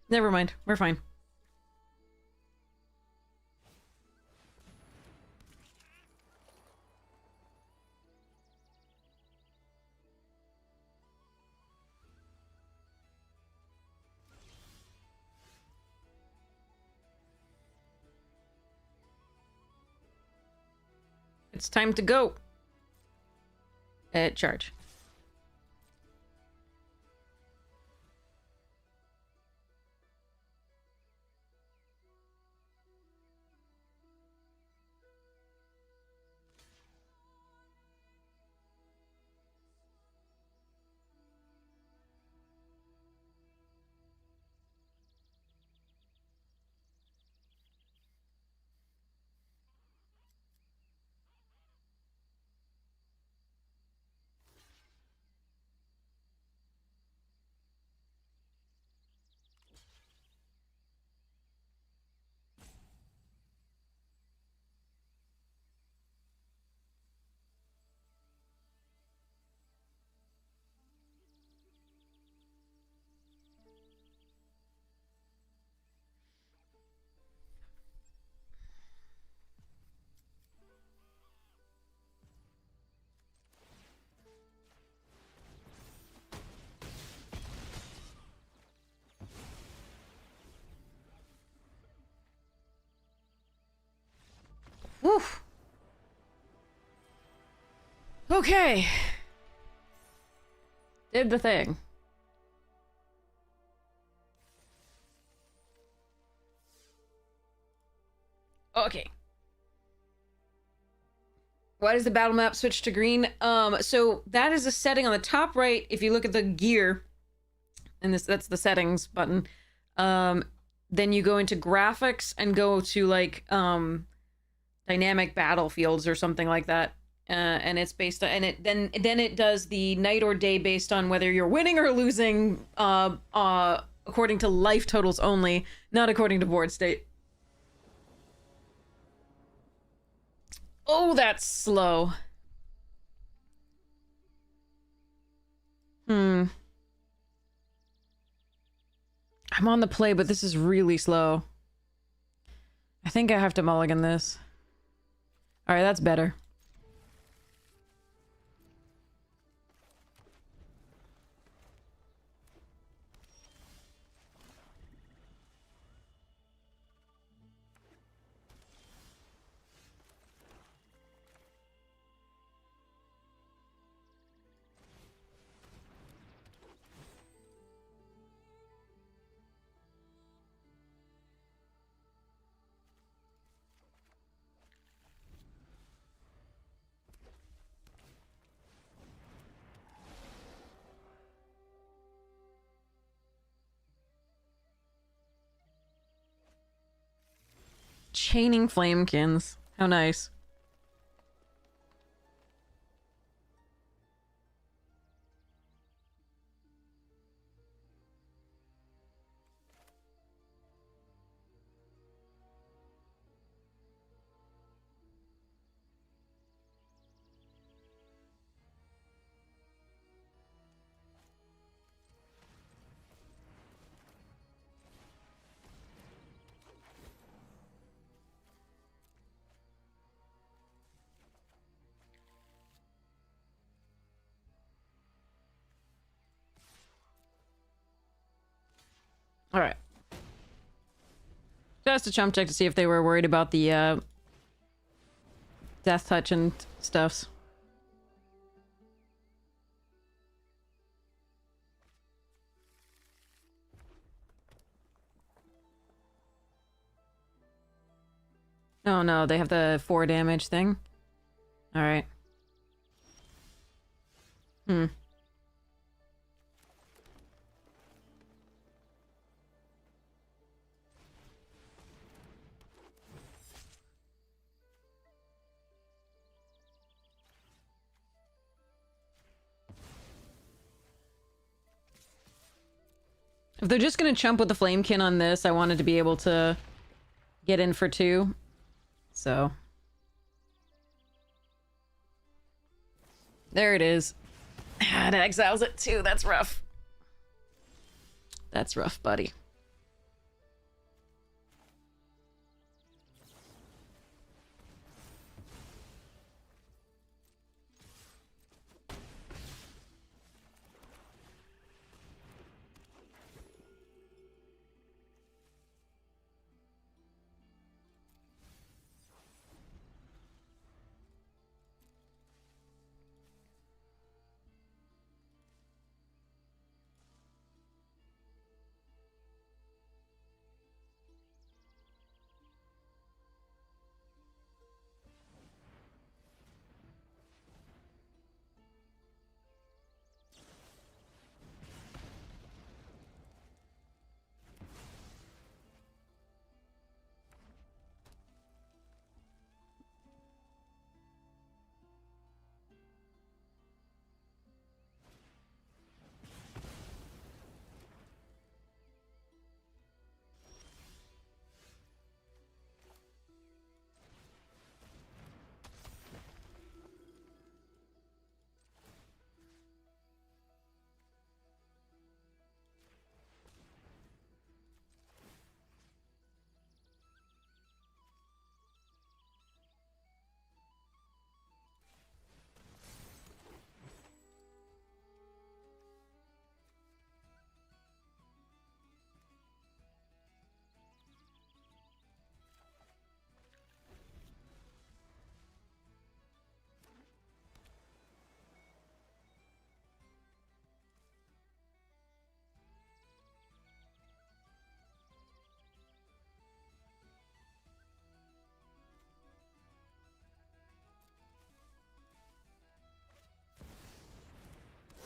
Never mind. We're fine. It's time to go. Charge. Woof. Okay. Did the thing. Okay. Why does the battle map switch to green? So that is a setting on the top right. If you look at the gear, and that's the settings button. Then you go into graphics and go to like dynamic battlefields or something like that. And it's based on, and then it does the night or day based on whether you're winning or losing, according to life totals only, not according to board state. Oh, that's slow. I'm on the play, but this is really slow. I think I have to mulligan this. Alright, that's better. Chaining flamekins. How nice. Alright. Just a chump check to see if they were worried about the, death touch and stuffs. Oh no, they have the 4 damage thing. Alright. Hmm. If they're just gonna chump with the flamekin on this, I wanted to be able to get in for 2. So. There it is. It exiles it too. That's rough. That's rough, buddy.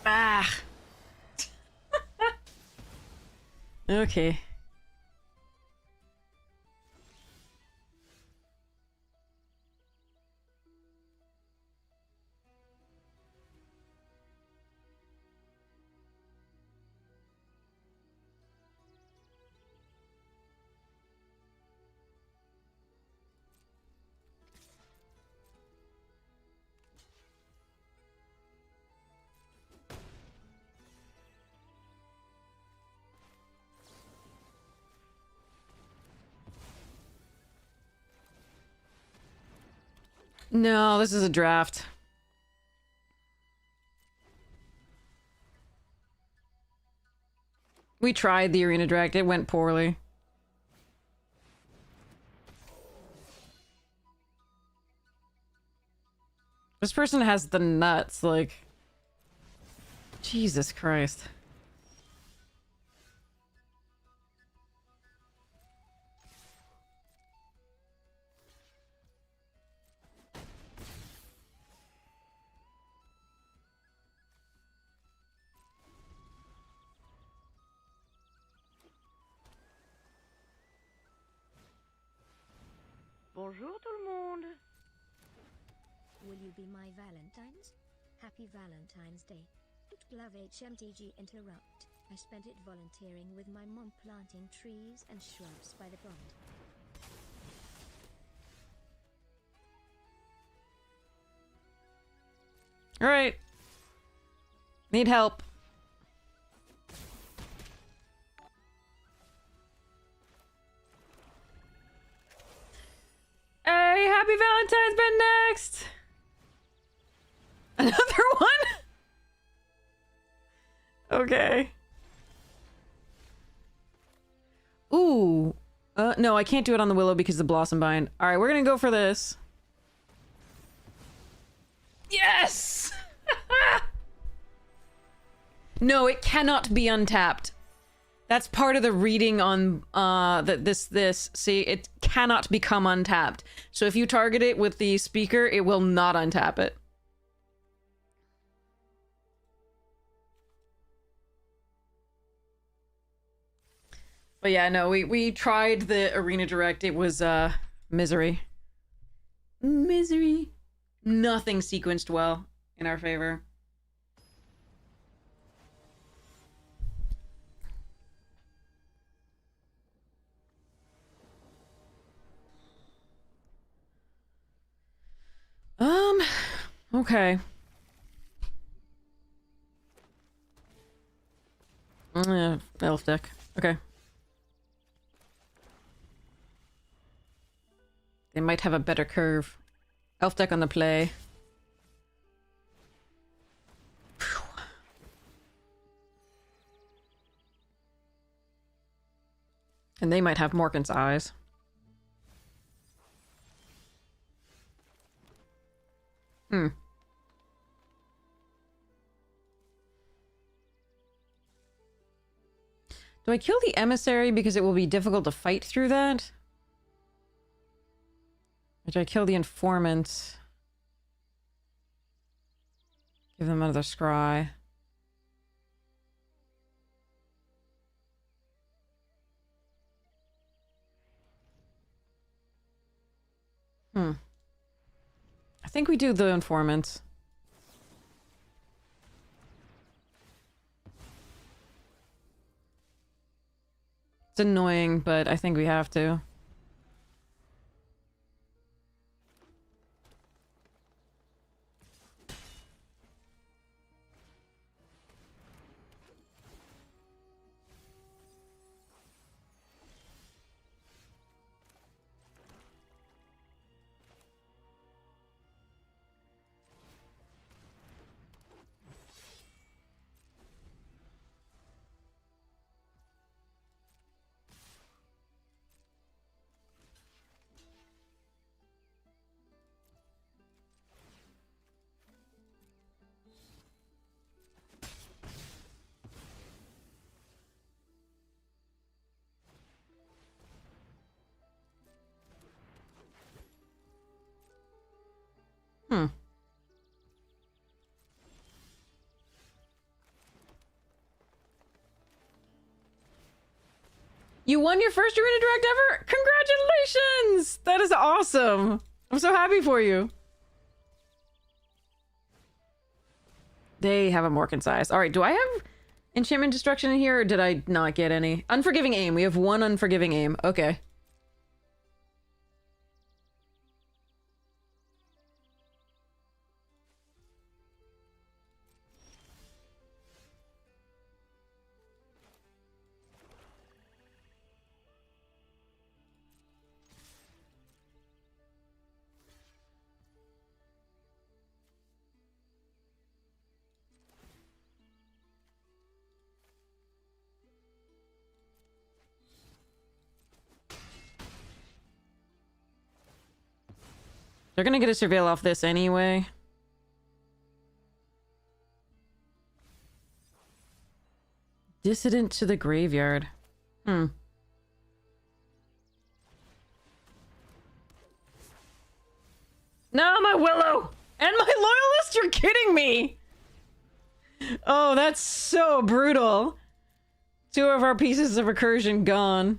Ah. Okay. No, this is a draft. We tried the arena draft. It went poorly. This person has the nuts, like... Jesus Christ. Bonjour tout le monde. Will you be my Valentine's? Happy Valentine's Day. Love HMTG interrupt. I spent it volunteering with my mom planting trees and shrubs by the pond. All right. Need help. Hey, happy Valentine's been next. Another one? Okay. Ooh. No, I can't do it on the Willow because of the Blossom Bind. All right, we're gonna go for this. Yes! No, it cannot be untapped. That's part of the reading on this. See, it cannot become untapped. So if you target it with the speaker, it will not untap it. But yeah, no, we tried the Arena Direct. It was misery. Misery. Nothing sequenced well in our favor. Okay. Yeah, elf deck. Okay. They might have a better curve. Elf deck on the play. Phew. And they might have Morgan's eyes. Hmm. Do I kill the emissary because it will be difficult to fight through that? Or do I kill the informant? Give them another scry. I think we do the informant. It's annoying, but I think we have to. You won your first Arena Direct ever? Congratulations! That is awesome. I'm so happy for you. They have a Morkan size. All right, do I have Enchantment Destruction in here, or did I not get any? Unforgiving Aim. We have one Unforgiving Aim. Okay. They're gonna get a surveil off this anyway. Dissident to the graveyard. No, my Willow! And my Loyalist? You're kidding me! Oh, that's so brutal. Two of our pieces of recursion gone.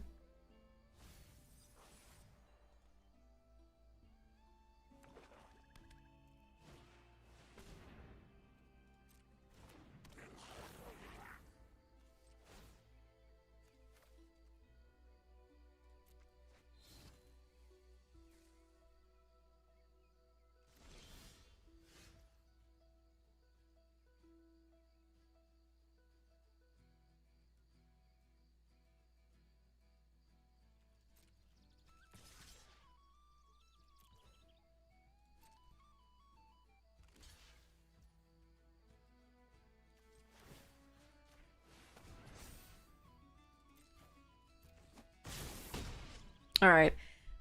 Alright.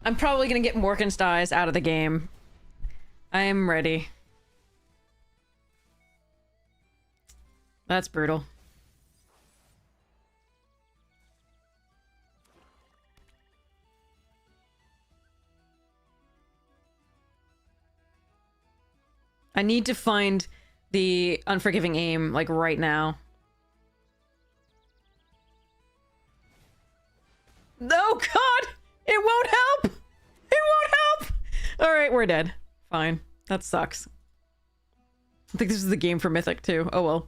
I'm probably gonna get Morkenstein's out of the game. I am ready. That's brutal. I need to find the Unforgiving Aim, like, right now. Oh, God! It won't help! It won't help! Alright, we're dead. Fine. That sucks. I think this is the game for Mythic, too. Oh, well.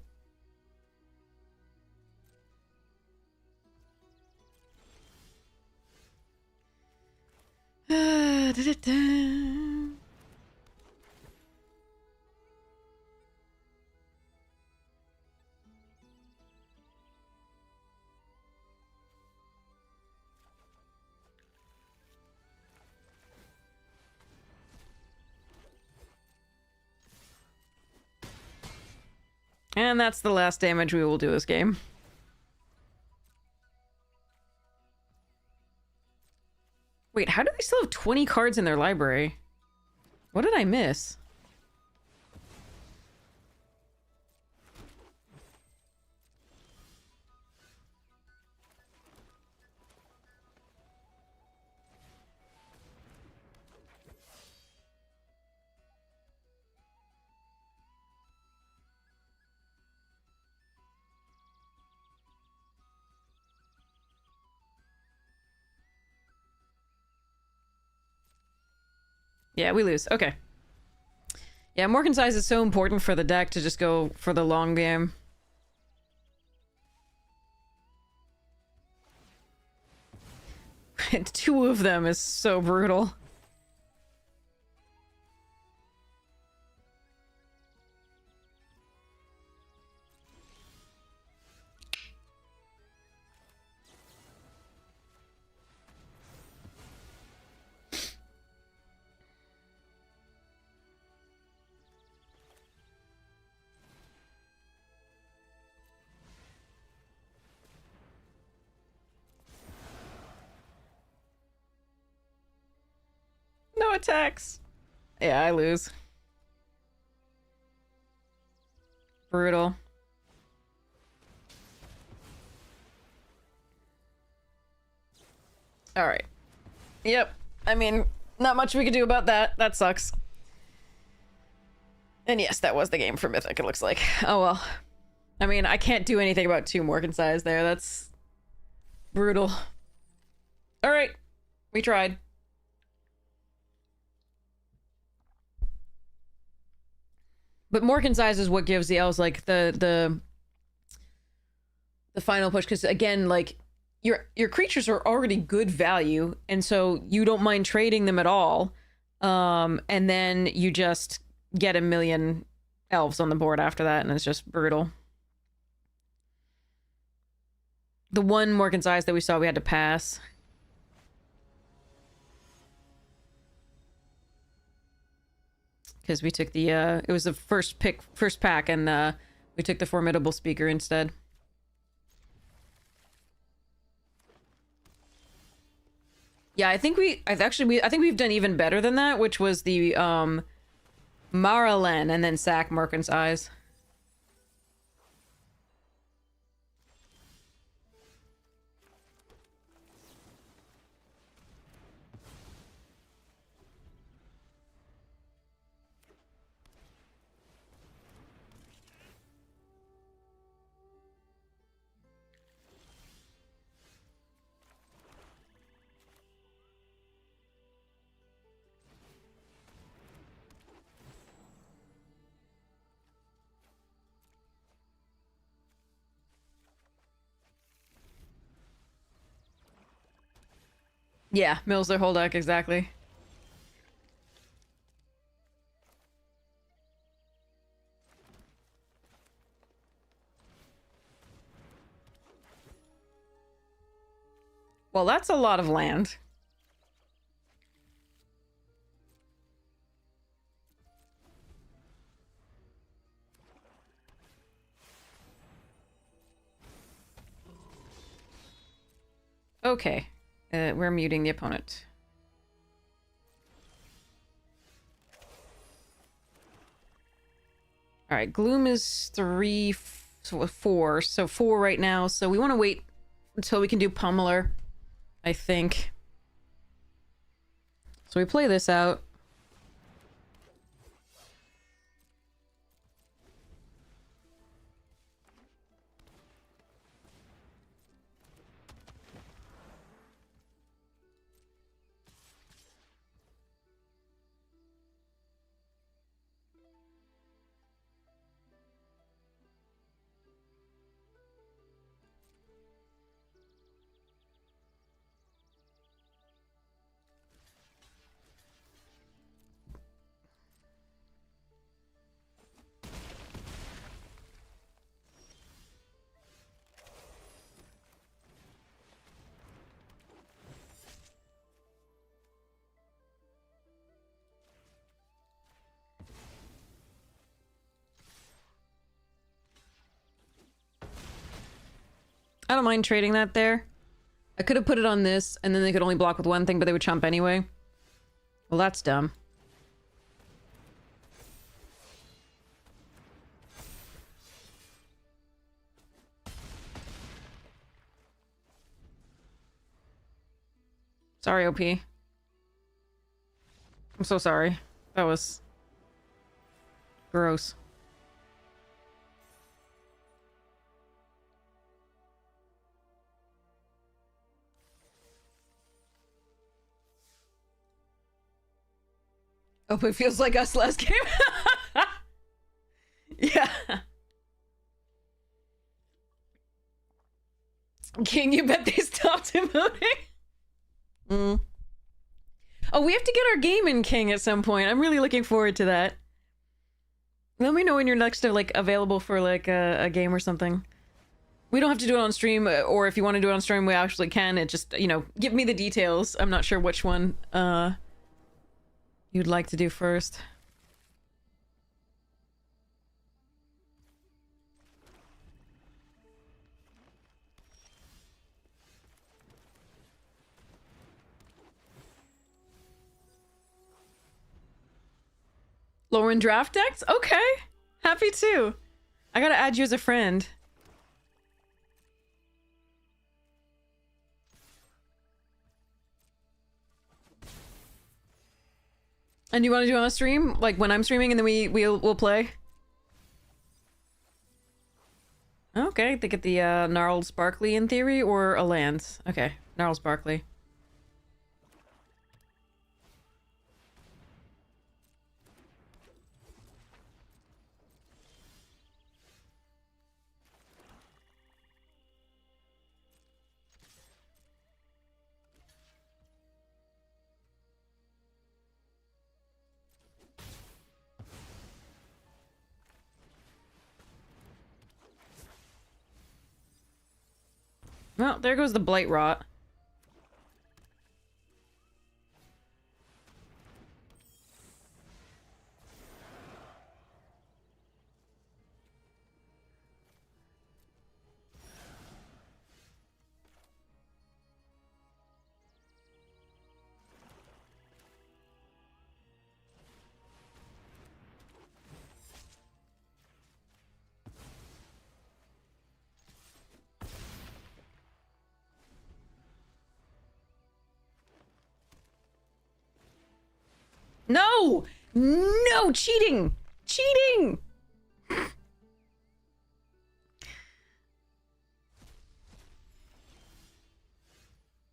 Da-da-da. And that's the last damage we will do this game. Wait, how do they still have 20 cards in their library? What did I miss? Yeah, we lose. Okay. Yeah, Morgan size is so important for the deck to just go for the long game. And 2 of them is so brutal. No attacks. Yeah, I lose. Brutal. Alright. Yep. I mean, not much we could do about that. That sucks. And yes, that was the game for Mythic, it looks like. Oh well. I mean, I can't do anything about 2 Morgan size there. That's brutal. Alright. We tried. But Morgan size is what gives the elves like the final push, because again, like your creatures are already good value, and so you don't mind trading them at all. And then you just get a million elves on the board after that, and it's just brutal. The one Morgan size that we saw, we had to pass. Because we took the, it was the first pack, and we took the Formidable Speaker instead. Yeah, I think I think we've done even better than that, which was the, Maralen, and then sack Merkin's Eyes. Yeah, mills their whole deck, exactly. Well, that's a lot of land. Okay. We're muting the opponent. All right, Gloom is 3, so 4. So 4 right now. So we want to wait until we can do Pummeler, I think. So we play this out. I don't mind trading that there. I could have put it on this, and then they could only block with one thing, but they would chump anyway. Well, that's dumb. Sorry, OP. I'm so sorry. That was... gross. Oh, it feels like us last game. Yeah. King, you bet they stopped emoting? Mm. Oh, we have to get our game in, King, at some point. I'm really looking forward to that. Let me know when you're next like available for like a game or something. We don't have to do it on stream, or if you want to do it on stream, we actually can. It just, you know, give me the details. I'm not sure which one you'd like to do first. Lauren draft decks? Okay. Happy to. I gotta add you as a friend. And you want to do it on a stream? Like when I'm streaming and then we'll play? Okay, they get the Gnarled Sparkly in theory, or a Lance. Okay, Gnarled Sparkly. Well, there goes the Blight Rot. No! No! Cheating! Cheating!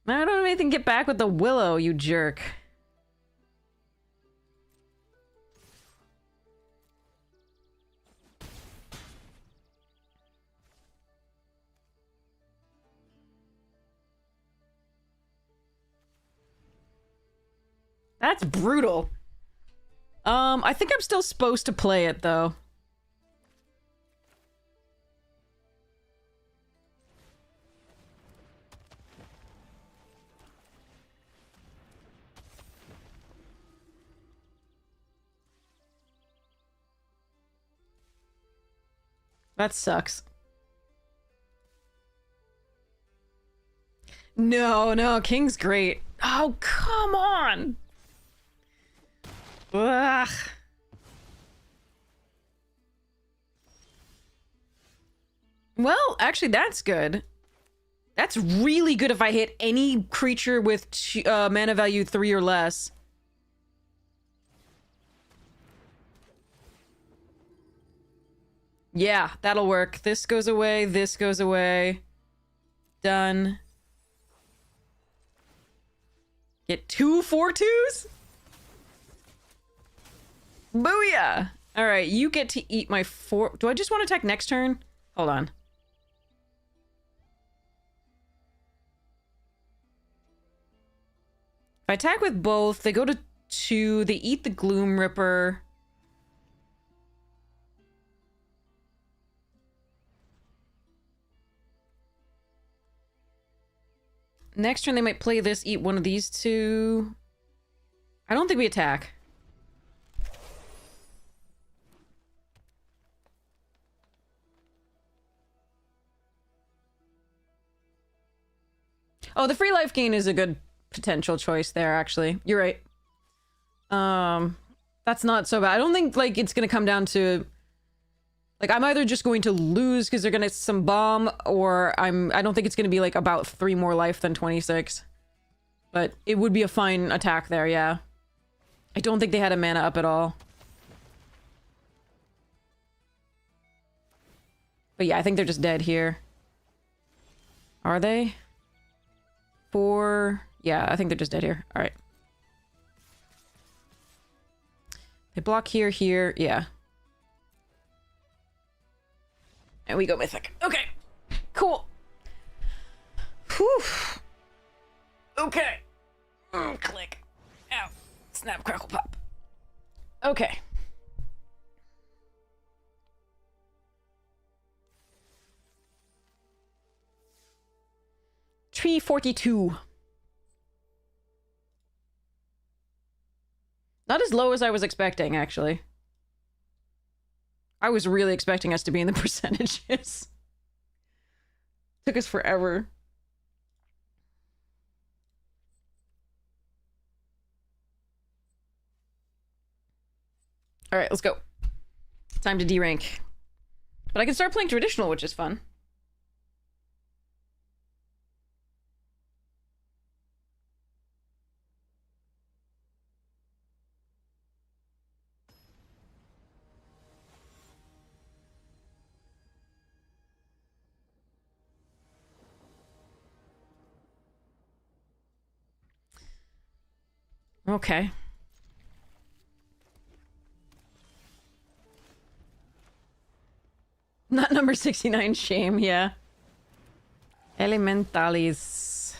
I don't even get back with the Willow, you jerk. That's brutal. I think I'm still supposed to play it, though. That sucks. No, no, King's great. Oh, come on. Ugh. Well, actually, that's good. That's really good if I hit any creature with mana value 3 or less. Yeah, that'll work. This goes away, this goes away. Done. Get 2 4/2s? Booyah! Alright, you get to eat my 4... Do I just want to attack next turn? Hold on. If I attack with both, they go to 2, they eat the Gloom Ripper. Next turn, they might play this, eat one of these two. I don't think we attack. Oh, the free life gain is a good potential choice there, actually. You're right. That's not so bad. I don't think, like, it's gonna come down to... Like, I'm either just going to lose because they're gonna some bomb, or I don't think it's gonna be, like, about 3 more life than 26. But it would be a fine attack there, yeah. I don't think they had a mana up at all. But yeah, I think they're just dead here. Are they? 4... Yeah, I think they're just dead here. Alright. They block here, here, yeah. And we go Mythic. Okay. Cool. Whew. Okay. Click. Ow. Snap, crackle, pop. Okay. Tree 42. Not as low as I was expecting, actually. I was really expecting us to be in the percentages. Took us forever. Alright, let's go. Time to D-rank. But I can start playing traditional, which is fun. Okay. Not number 69, shame, yeah. Elementalis.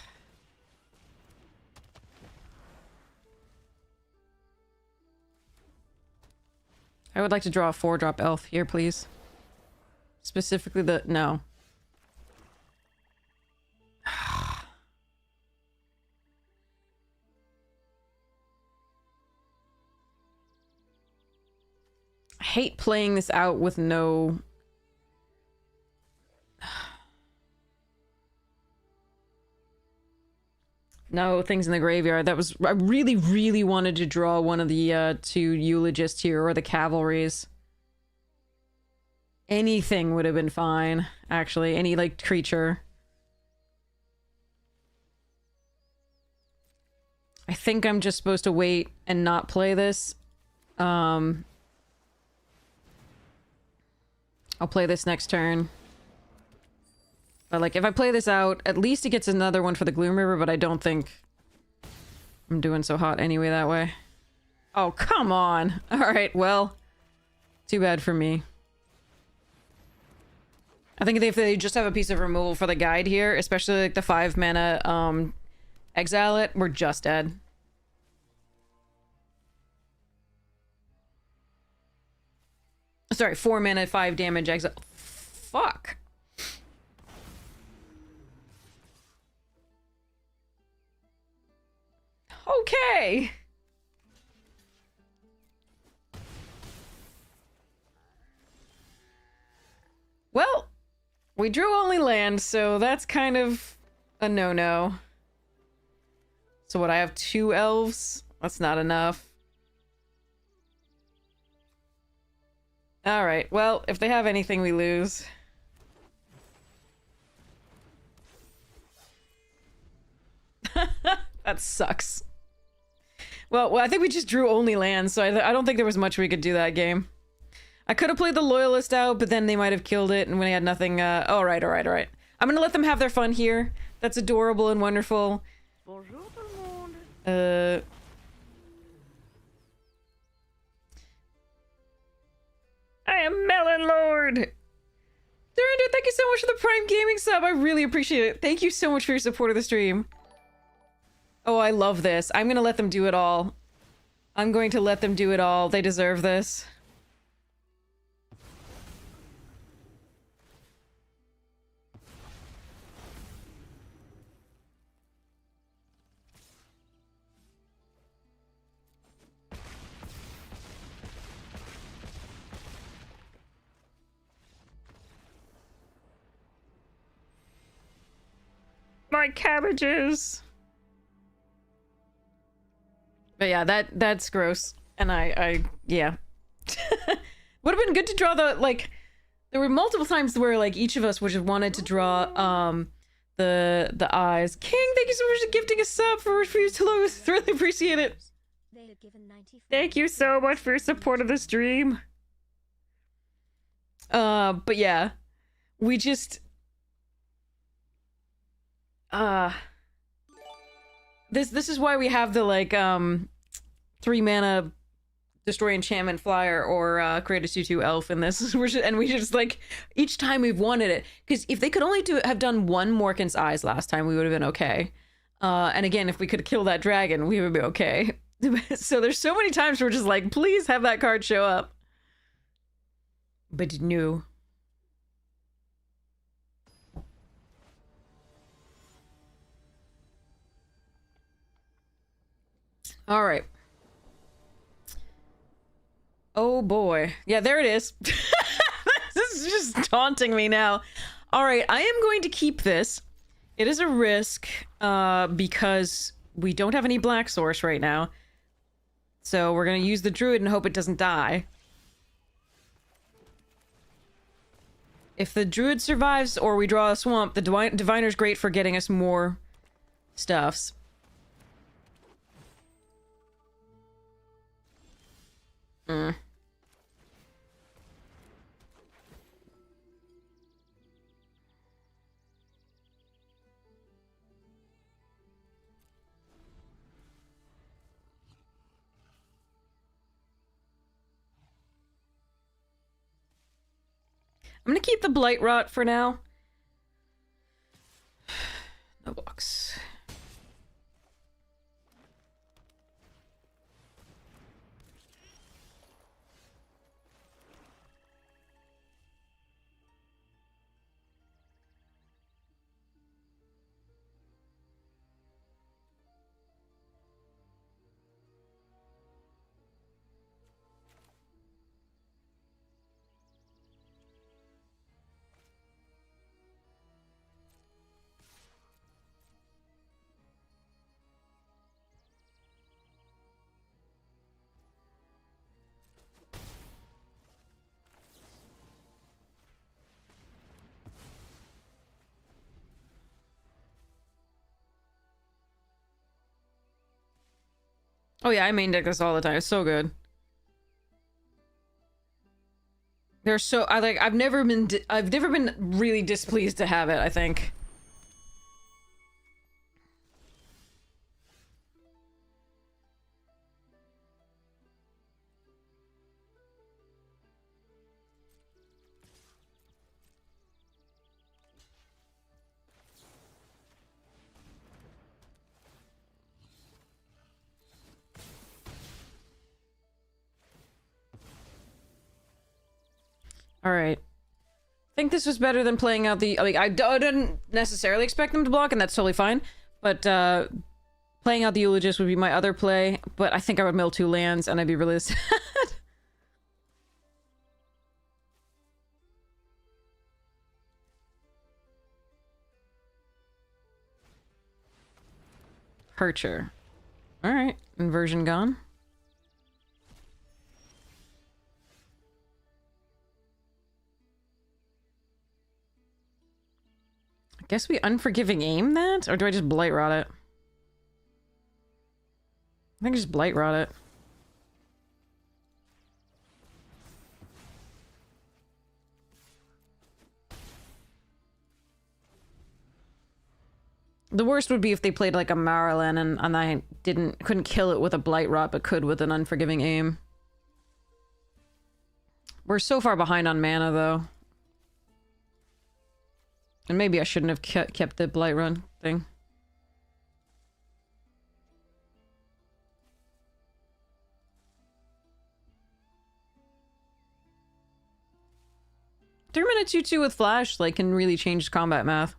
I would like to draw a 4-drop elf here, please. Specifically the... No. I hate playing this out with no... No things in the graveyard. That was... I really, really wanted to draw one of the 2 eulogists here, or the cavalries. Anything would have been fine, actually. Any, like, creature. I think I'm just supposed to wait and not play this. I'll play this next turn. But, like, if I play this out, at least it gets another one for the Gloom River, but I don't think I'm doing so hot anyway that way. Oh, come on! Alright, well, too bad for me. I think if they just have a piece of removal for the guide here, especially, like, the 5 mana, exile it, we're just dead. Sorry, 4 mana, 5 damage, exile. Fuck. Okay. Well, we drew only land, so that's kind of a no-no. So what, I have 2 elves? That's not enough. Alright, well, if they have anything, we lose. That sucks. Well, I think we just drew only lands, so I don't think there was much we could do that game. I could have played the Loyalist out, but then they might have killed it, and when I had nothing, alright. I'm gonna let them have their fun here. That's adorable and wonderful. Bonjour tout le monde. I am Melon Lord! Durandor, thank you so much for the Prime Gaming sub. I really appreciate it. Thank you so much for your support of the stream. Oh, I love this. I'm gonna let them do it all. I'm going to let them do it all. They deserve this. My cabbages! But yeah, that's gross. And yeah. Would have been good to draw the, like, there were multiple times where, like, each of us would have wanted to draw, the eyes. King, thank you so much for gifting a sub for you to lose. Really appreciate it. They had given 94 Thank you so much for your support of the stream. But yeah. We just... This is why we have the, like, 3 mana destroy enchantment flyer or create a 2/2 elf in this. And we just, like, each time we've wanted it, because if they could only have done 1 Morkan's Eyes last time, we would have been okay. And again, if we could kill that dragon, we would be okay. So there's so many times we're just like, please have that card show up. But no. All right. Oh boy. Yeah, there it is. This is just taunting me now. All right, I am going to keep this. It is a risk because we don't have any black source right now. So we're going to use the druid and hope it doesn't die. If the druid survives or we draw a swamp, the diviner's great for getting us more stuffs. I'm gonna keep the Blight Rot for now. No box. Oh yeah, I main deck this all the time. It's so good. They're so I've never been really displeased to have it, I think. All right. I think this was better than playing out the... I didn't necessarily expect them to block, and that's totally fine. But playing out the Eulogist would be my other play. But I think I would mill 2 lands, and I'd be really sad. Departure. Alright, inversion gone. I guess we unforgiving aim that? Or do I just blight rot it? I think I just blight rot it. The worst would be if they played like a Marilyn and I couldn't kill it with a blight rot, but could with an unforgiving aim. We're so far behind on mana though. And maybe I shouldn't have kept the blight run thing. Three-minute 2-2 with flash like can really change combat math.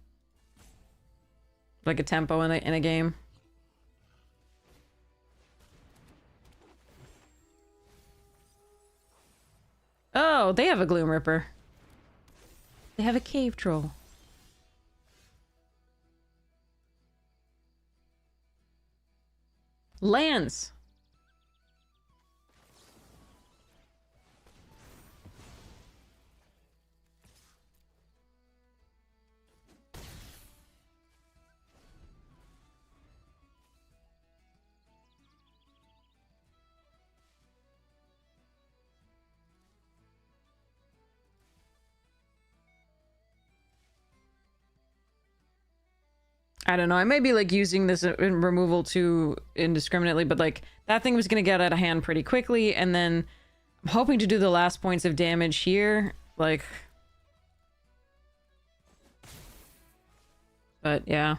Like a tempo in a game. Oh, they have a Gloom Ripper. They have a Cave Troll. Lands. I don't know. I may be like using this in removal too indiscriminately, but like that thing was gonna get out of hand pretty quickly, and then I'm hoping to do the last points of damage here, like. But yeah.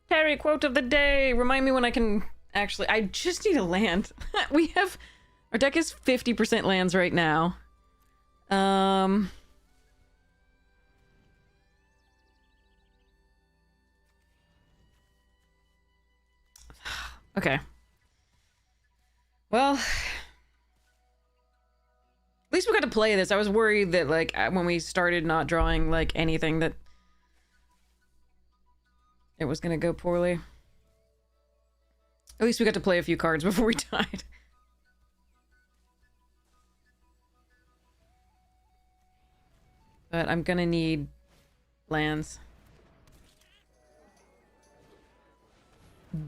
Terry, quote of the day. Remind me when I can actually. I just need a land. We have. Our deck is 50% lands right now. Okay. Well. At least we got to play this. I was worried that, like, when we started not drawing, like, anything that it was gonna go poorly. At least we got to play a few cards before we died. But I'm gonna need lands.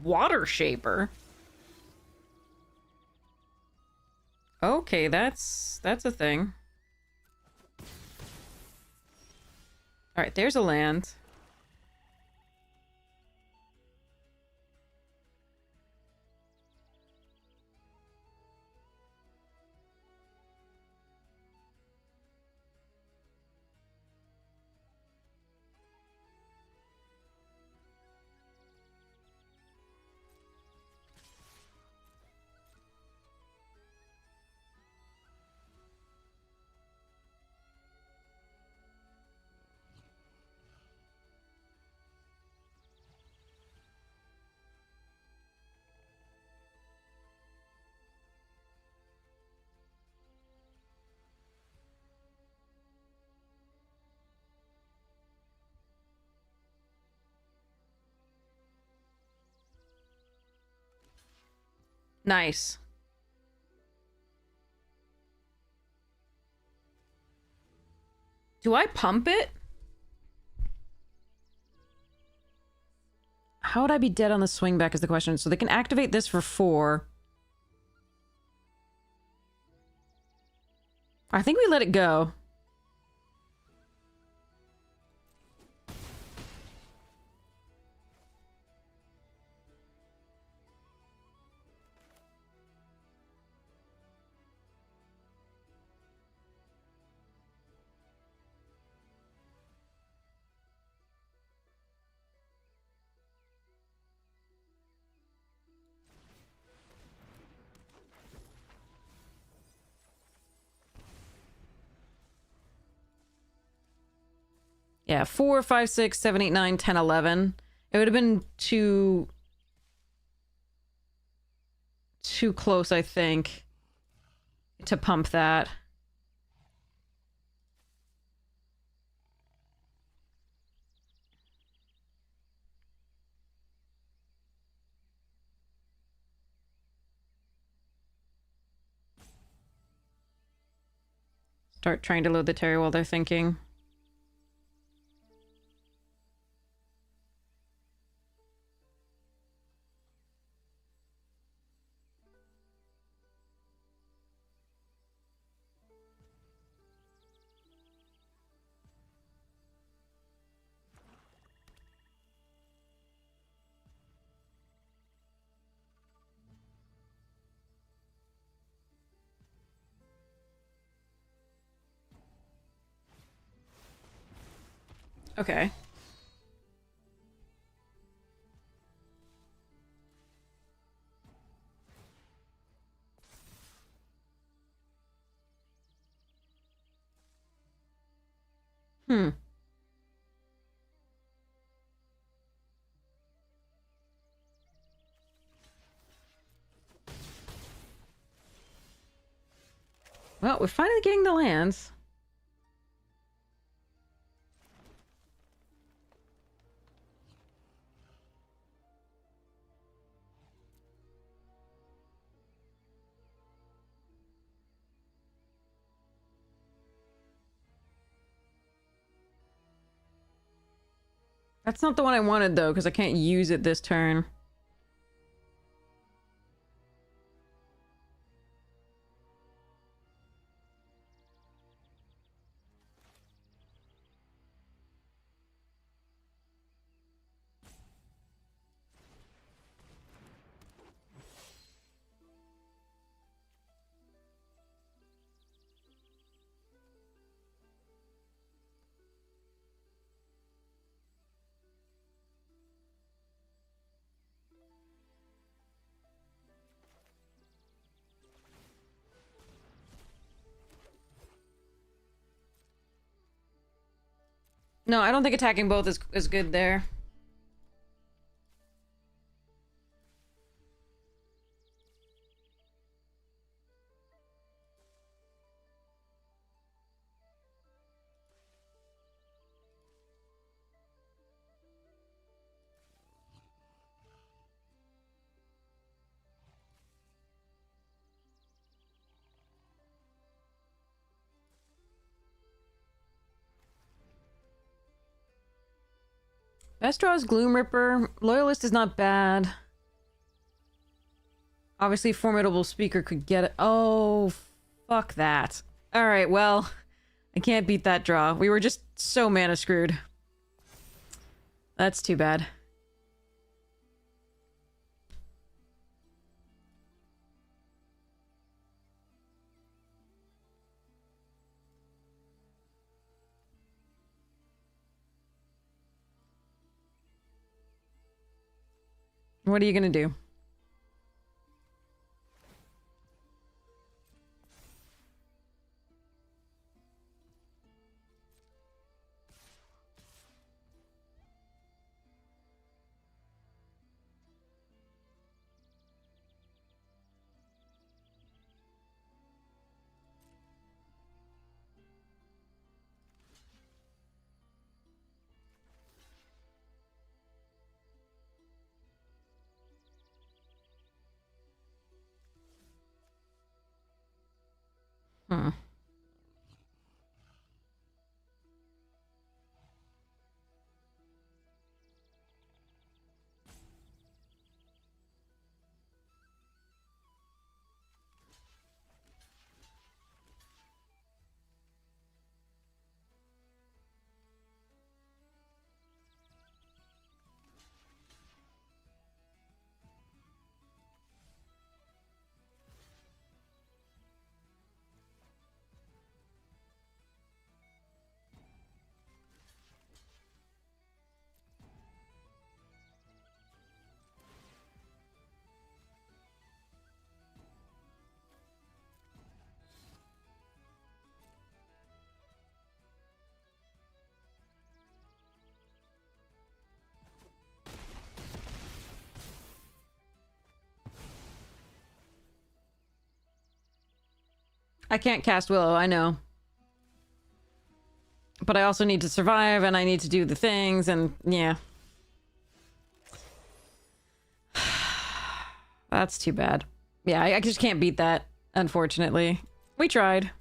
Water Shaper? Okay, that's a thing. Alright, there's a land. Nice. Do I pump it? How would I be dead on the swing back is the question. So they can activate this for 4. I think we let it go. Yeah, 4, 5, 6, 7, 8, 9, 10, 11. It would have been too close, I think, to pump that. Start trying to load the Terry while they're thinking. Okay. Hmm. Well, we're finally getting the lands. That's not the one I wanted, though, because I can't use it this turn. No, I don't think attacking both is good there. Best draw is Gloom Ripper. Loyalist is not bad. Obviously, Formidable Speaker could get it. Oh, fuck that. Alright, well, I can't beat that draw. We were just so mana screwed. That's too bad. What are you gonna do? Hmm. I can't cast Willow, I know. But I also need to survive, and I need to do the things, and yeah. That's too bad. Yeah, I just can't beat that, unfortunately. We tried.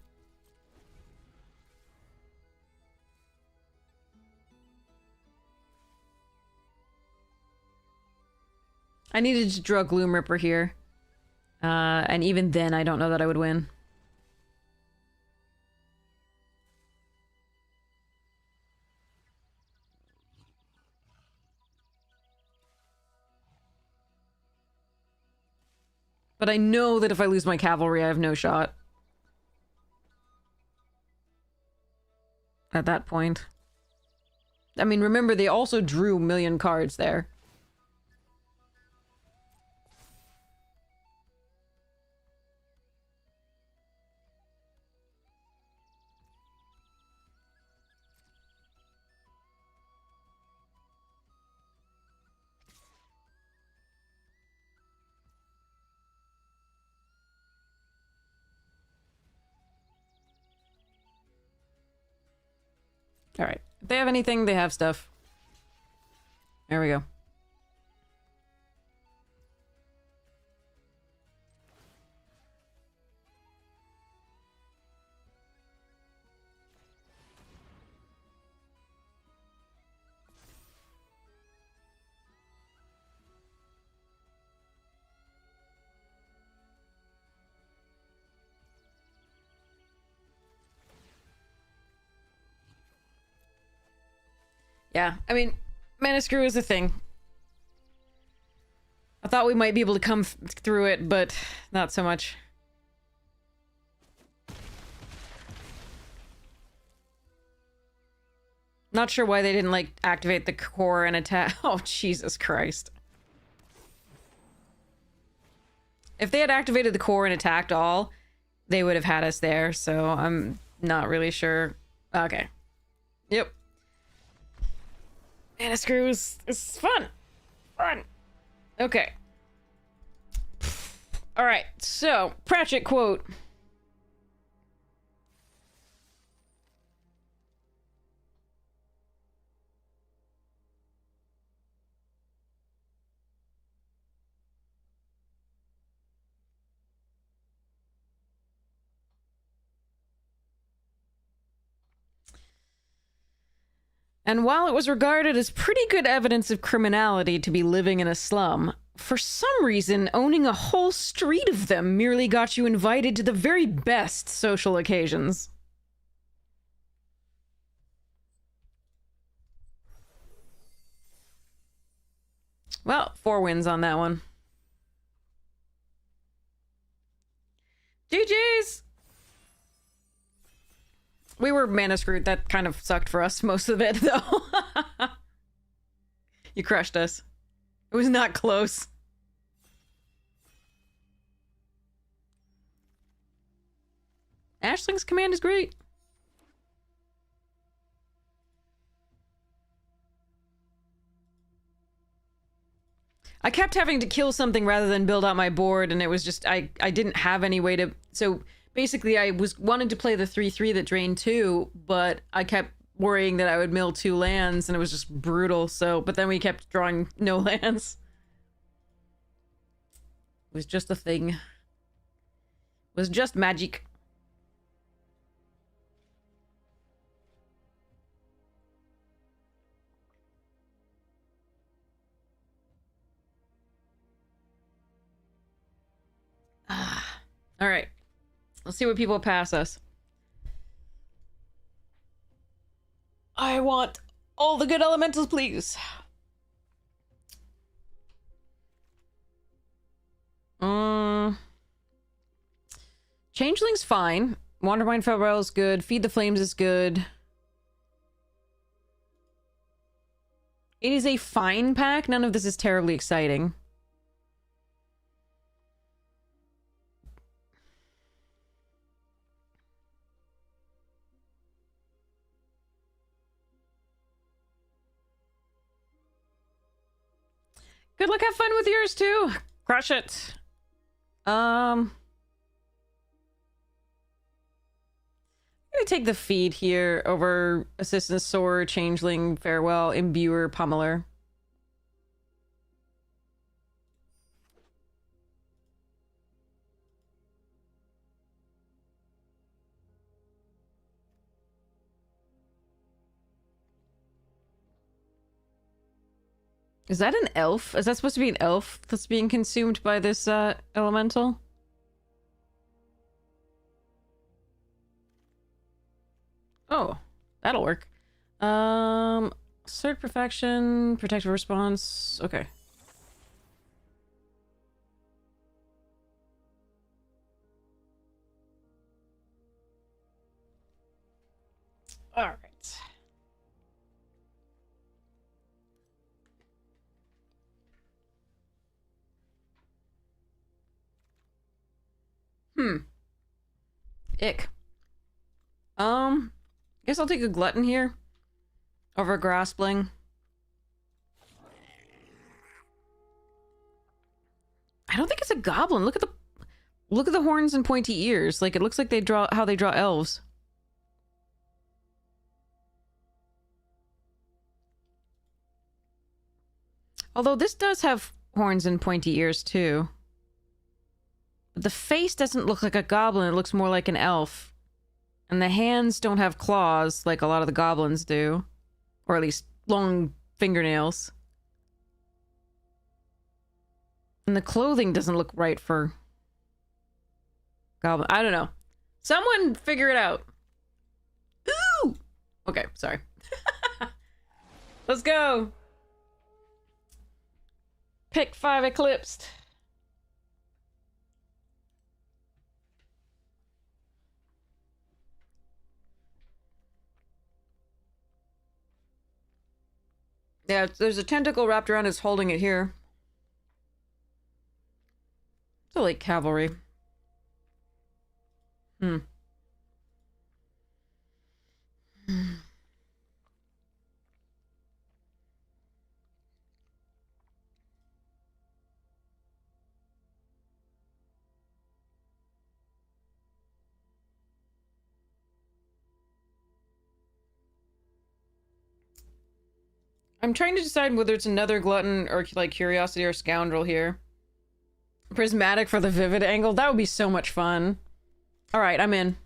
I needed to draw Gloom Ripper here. And even then, I don't know that I would win. But I know that if I lose my cavalry, I have no shot. At that point. I mean, remember, they also drew a million cards there. Alright. If they have anything, they have stuff. There we go. Yeah, I mean, Mana Screw is a thing. I thought we might be able to come through it, but not so much. Not sure why they didn't, like, activate the core and attack. Oh, Jesus Christ. If they had activated the core and attacked all, they would have had us there, so I'm not really sure. Okay. Yep. Mana Screw is fun. Fun. Okay. Alright, so, Pratchett quote. And while it was regarded as pretty good evidence of criminality to be living in a slum, for some reason, owning a whole street of them merely got you invited to the very best social occasions. Well, 4 wins on that one. GG's! We were mana screwed. That kind of sucked for us, most of it, though. You crushed us. It was not close. Ashling's command is great. I kept having to kill something rather than build out my board, and it was just, I didn't have any way to... So basically, I wanted to play the 3/3 that drained 2, but I kept worrying that I would mill 2 lands, and it was just brutal, so... But then we kept drawing no lands. It was just a thing. It was just magic. All right. Let's see what people pass us. I want all the good elementals, please. Changeling's fine. Wandermind Farewell is good. Feed the Flames is good. It is a fine pack. None of this is terribly exciting. Good luck, have fun with yours too. Crush it. gonna take the feed here over Assistant Sword, Changeling, Farewell, Imbuer, Pummeler. Is that an elf? Is that supposed to be an elf that's being consumed by this elemental? Oh, that'll work. Sword perfection, protective response. Okay. All right. Ick. Guess I'll take a glutton here over graspling. I don't think it's a goblin. Look at the horns and pointy ears. Like it looks like they draw how they draw elves. Although this does have horns and pointy ears too. But the face doesn't look like a goblin. It looks more like an elf. And the hands don't have claws like a lot of the goblins do. Or at least long fingernails. And the clothing doesn't look right for goblin. I don't know. Someone figure it out. Ooh! Okay, sorry. Let's go. Pick 5 eclipsed. Yeah, there's a tentacle wrapped around us holding it here. It's like cavalry. I'm trying to decide whether it's another glutton or like curiosity or scoundrel here. Prismatic for the vivid angle. That would be so much fun. All right, I'm in.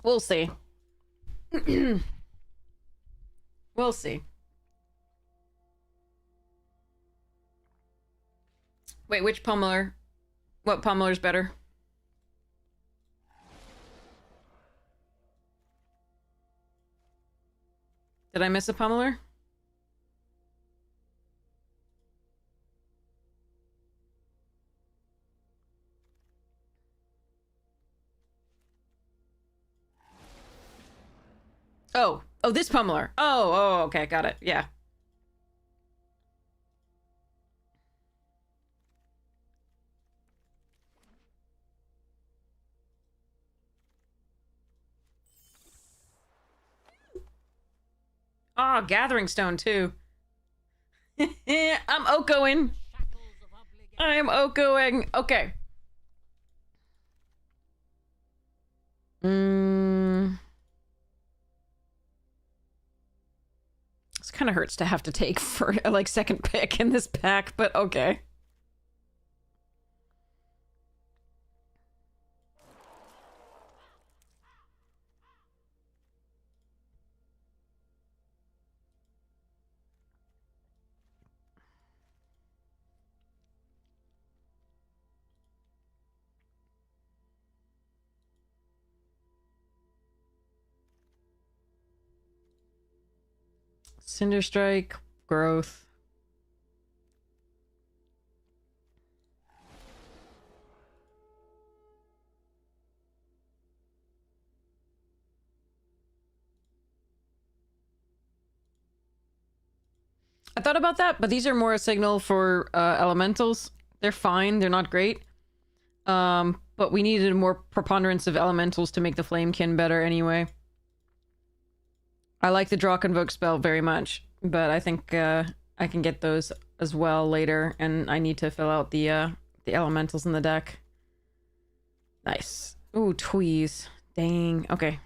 We'll see. We'll see. Wait, which pummeler? What pummeler's better? Did I miss a pummeler? Oh, this pummeler. Oh, okay, got it. Yeah. Ah, Gathering Stone too. I'm Okoing. I am Okoing. Okay. This kind of hurts to have to take for like second pick in this pack, but okay. Cinder Strike, growth. I thought about that, but these are more a signal for elementals. They're fine, they're not great. But we needed a more preponderance of elementals to make the Flamekin better anyway. I like the Drakenvoke spell very much, but I think I can get those as well later, and I need to fill out the elementals in the deck. Nice. Ooh, Tweeze. Dang. Okay.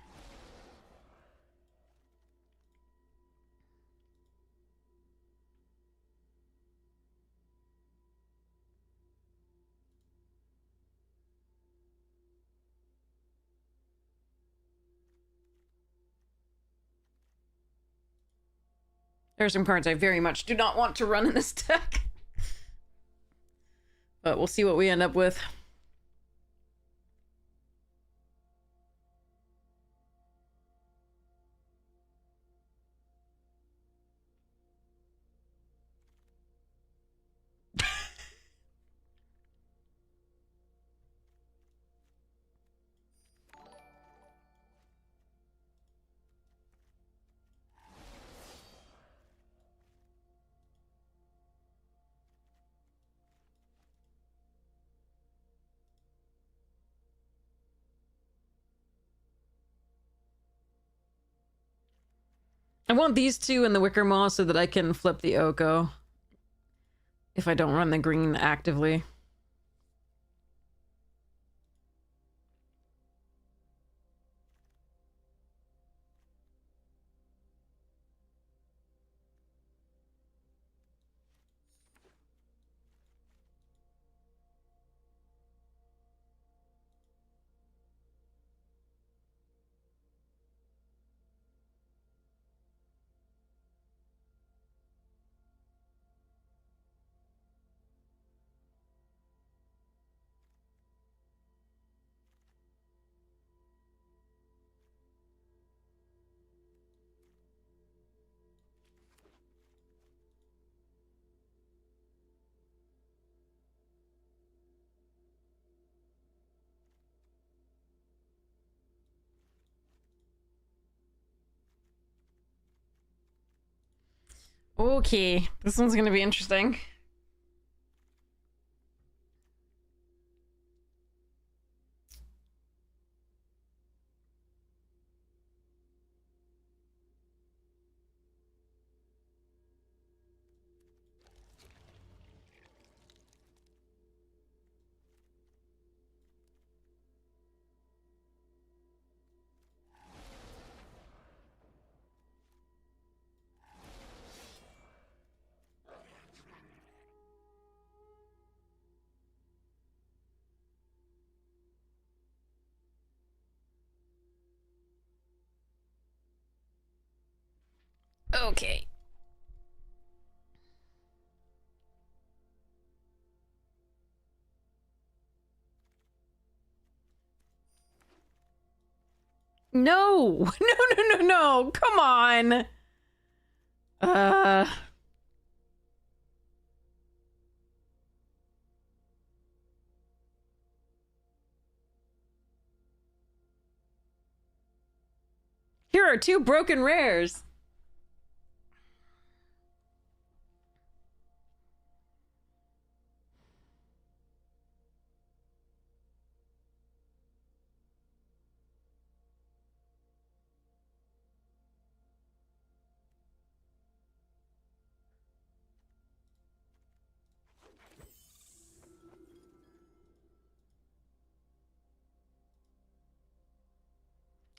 There are some cards I very much do not want to run in this deck. But we'll see what we end up with. I want these two and the Wicker Maw so that I can flip the Oko if I don't run the green actively. Okay, this one's gonna be interesting. Okay. No! No, no, no, no! Come on! Here are two broken rares.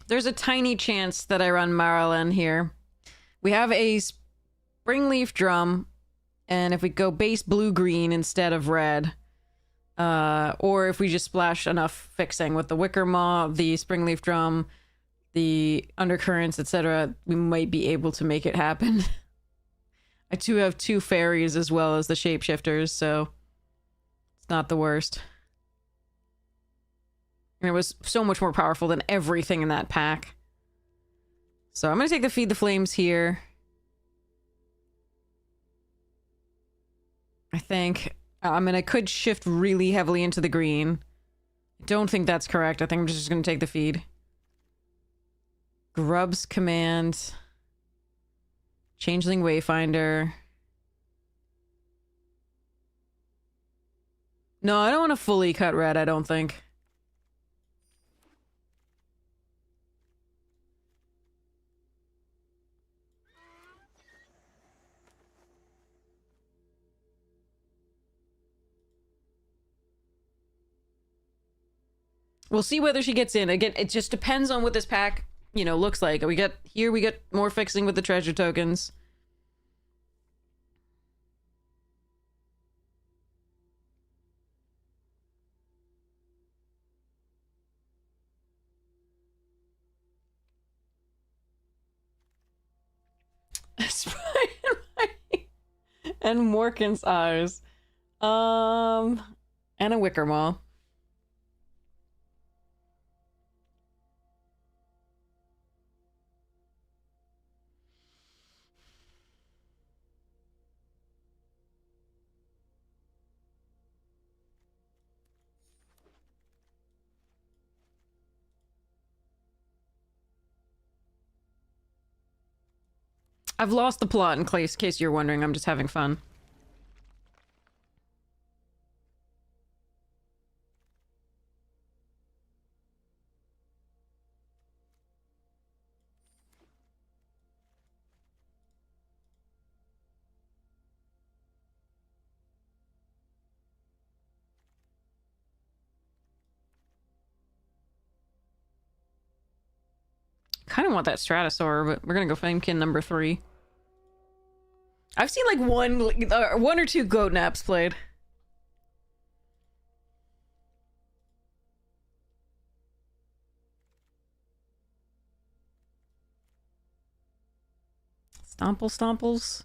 There's a tiny chance that I run Marilyn here. We have a Springleaf Drum, and if we go base blue-green instead of red, or if we just splash enough fixing with the Wicker Maw, the Springleaf Drum, the Undercurrents, etc., we might be able to make it happen. I do have two fairies as well as the shapeshifters, so it's not the worst. And it was so much more powerful than everything in that pack. So I'm going to take the Feed the Flames here. think. I mean, I could shift really heavily into the green. I don't think that's correct. I think I'm just going to take the feed. Grub's Command. Changeling Wayfinder. No, I don't want to fully cut red, I don't think. We'll see whether she gets in. Again, it just depends on what this pack, you know, looks like. We get more fixing with the treasure tokens. And Morkan's eyes. And a Wickermaw. I've lost the plot in case you're wondering. I'm just having fun. Kind of want that Stratosaur, but we're gonna go Flamekin number 3. I've seen like one or two goat naps played. Stomples.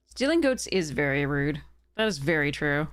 Stealing goats is very rude. That is very true.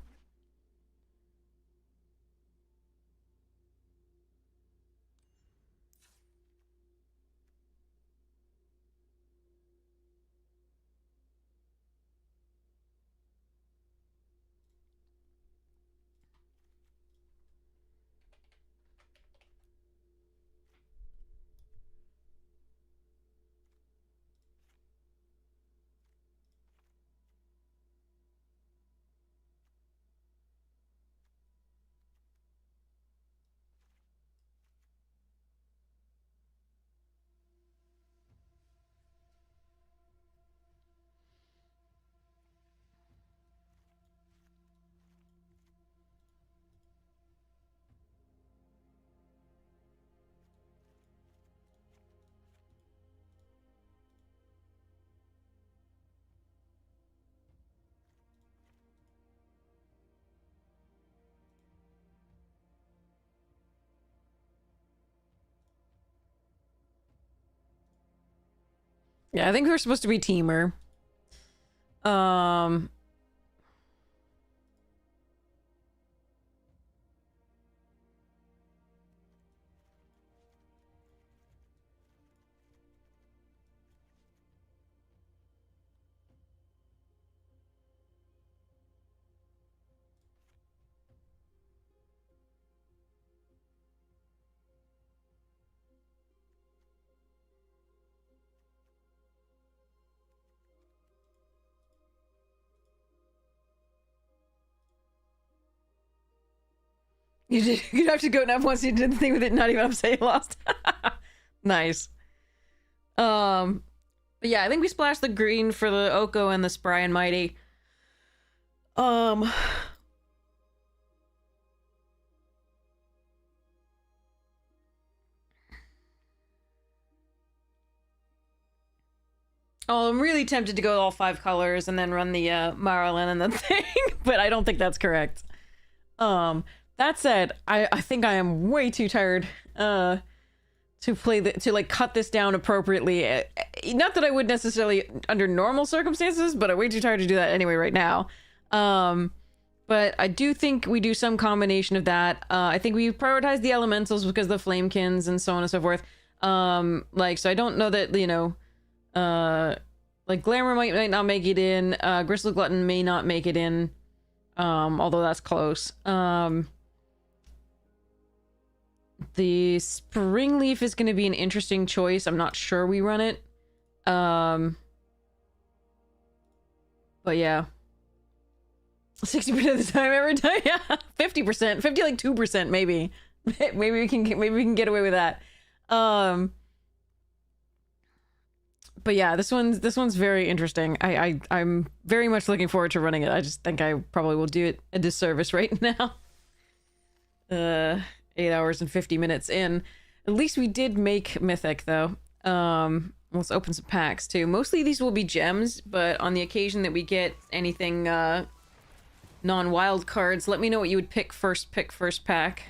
Yeah, I think we're supposed to be Teamer. You'd have to go nap once you did the thing with it, not even upset you lost. Nice. But yeah, I think we splashed the green for the Oko and the Spry and Mighty. Oh, I'm really tempted to go all 5 colors and then run the Marilyn and the thing, but I don't think that's correct. That said, I think I am way too tired to to like cut this down appropriately. Not that I would necessarily under normal circumstances, but I'm way too tired to do that anyway right now. But I do think we do some combination of that. I think we prioritize the elementals because of the flamekins and so on and so forth. Like, so I don't know that, you know, like Glamour might not make it in. Gristle Glutton may not make it in. Although that's close. The Springleaf is going to be an interesting choice. I'm not sure we run it. But yeah. 60% of the time, every time, yeah. 50%, 52% maybe. maybe we can get away with that. But yeah, this one's very interesting. I'm very much looking forward to running it. I just think I probably will do it a disservice right now. 8 hours and 50 minutes in. At least we did make Mythic though. Let's open some packs too. Mostly these will be gems, but on the occasion that we get anything non-wild cards, let me know what you would pick first pack.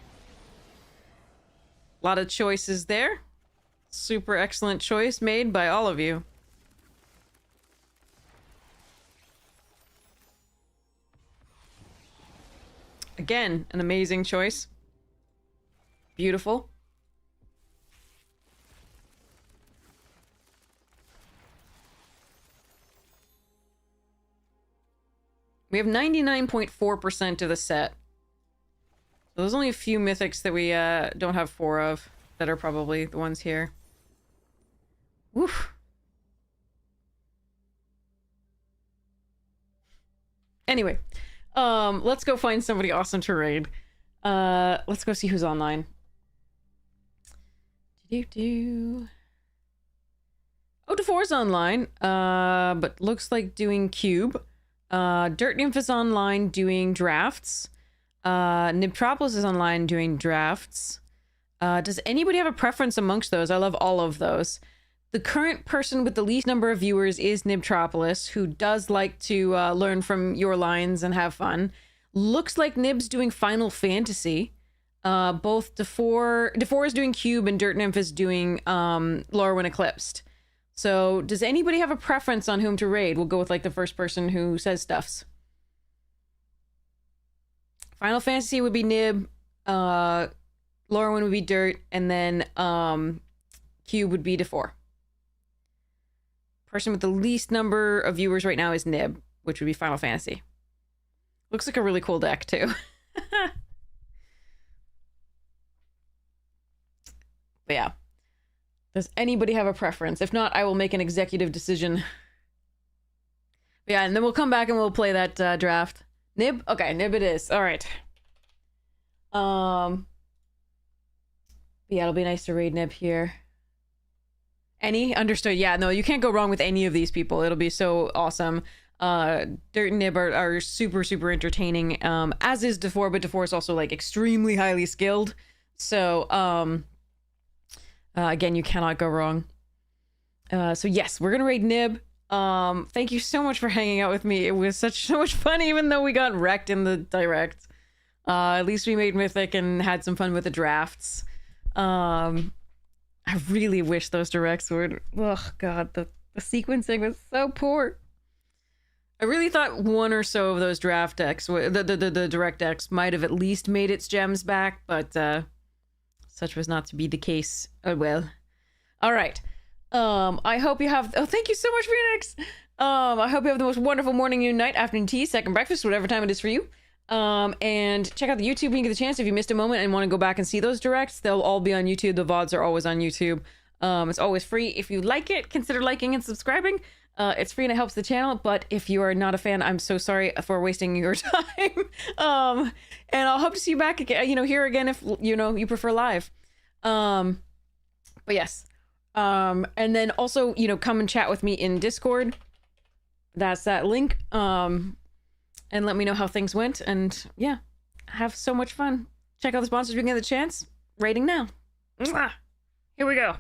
A lot of choices there. Super excellent choice made by all of you. Again, an amazing choice. Beautiful. We have 99.4% of the set. So there's only a few mythics that we don't have 4 of that are probably the ones here. Woof. Anyway, let's go find somebody awesome to raid. Let's go see who's online. Oh, DeFore's online, but looks like doing Cube. Dirt Nymph is online doing drafts. Nibtropolis is online doing drafts. Does anybody have a preference amongst those? I love all of those. The current person with the least number of viewers is Nibtropolis, who does like to learn from your lines and have fun. Looks like Nib's doing Final Fantasy. Both DeFore is doing Cube and Dirt Nymph is doing Lorwyn Eclipsed. So does anybody have a preference on whom to raid? We'll go with like the first person who says stuffs. Final Fantasy would be Nib, Lorwyn would be Dirt, and then Cube would be DeFore. Person with the least number of viewers right now is Nib, which would be Final Fantasy. Looks like a really cool deck too. But yeah. Does anybody have a preference? If not, I will make an executive decision. But yeah, and then we'll come back and we'll play that draft. Nib? Okay, Nib it is. All right. Yeah, it'll be nice to raid Nib here. Any? Understood. Yeah, no, you can't go wrong with any of these people. It'll be so awesome. Dirt and Nib are super, super entertaining. As is DeFore, but DeFore is also like extremely highly skilled. So, again, you cannot go wrong. So yes, we're gonna raid Nib. Thank you so much for hanging out with me. It was so much fun, even though we got wrecked in the direct. At least we made Mythic and had some fun with the drafts. I really wish those directs were... Oh god, the sequencing was so poor. I really thought one or so of those draft decks, the direct decks, might have at least made its gems back, but such was not to be the case. Oh well. All right. I hope you have... Oh, thank you so much, Phoenix! I hope you have the most wonderful morning, noon, night, afternoon tea, second breakfast, whatever time it is for you. And check out the YouTube when you get the chance if you missed a moment and want to go back and see those directs. They'll all be on YouTube. The VODs are always on YouTube. It's always free. If you like it, consider liking and subscribing. It's free and it helps the channel, but if you are not a fan, I'm so sorry for wasting your time. And I'll hope to see you back again, here again if, you prefer live. But yes. And then also, come and chat with me in Discord. That's that link. And let me know how things went. And yeah, have so much fun. Check out the sponsors if you can get the chance. Rating now. Mwah! Here we go.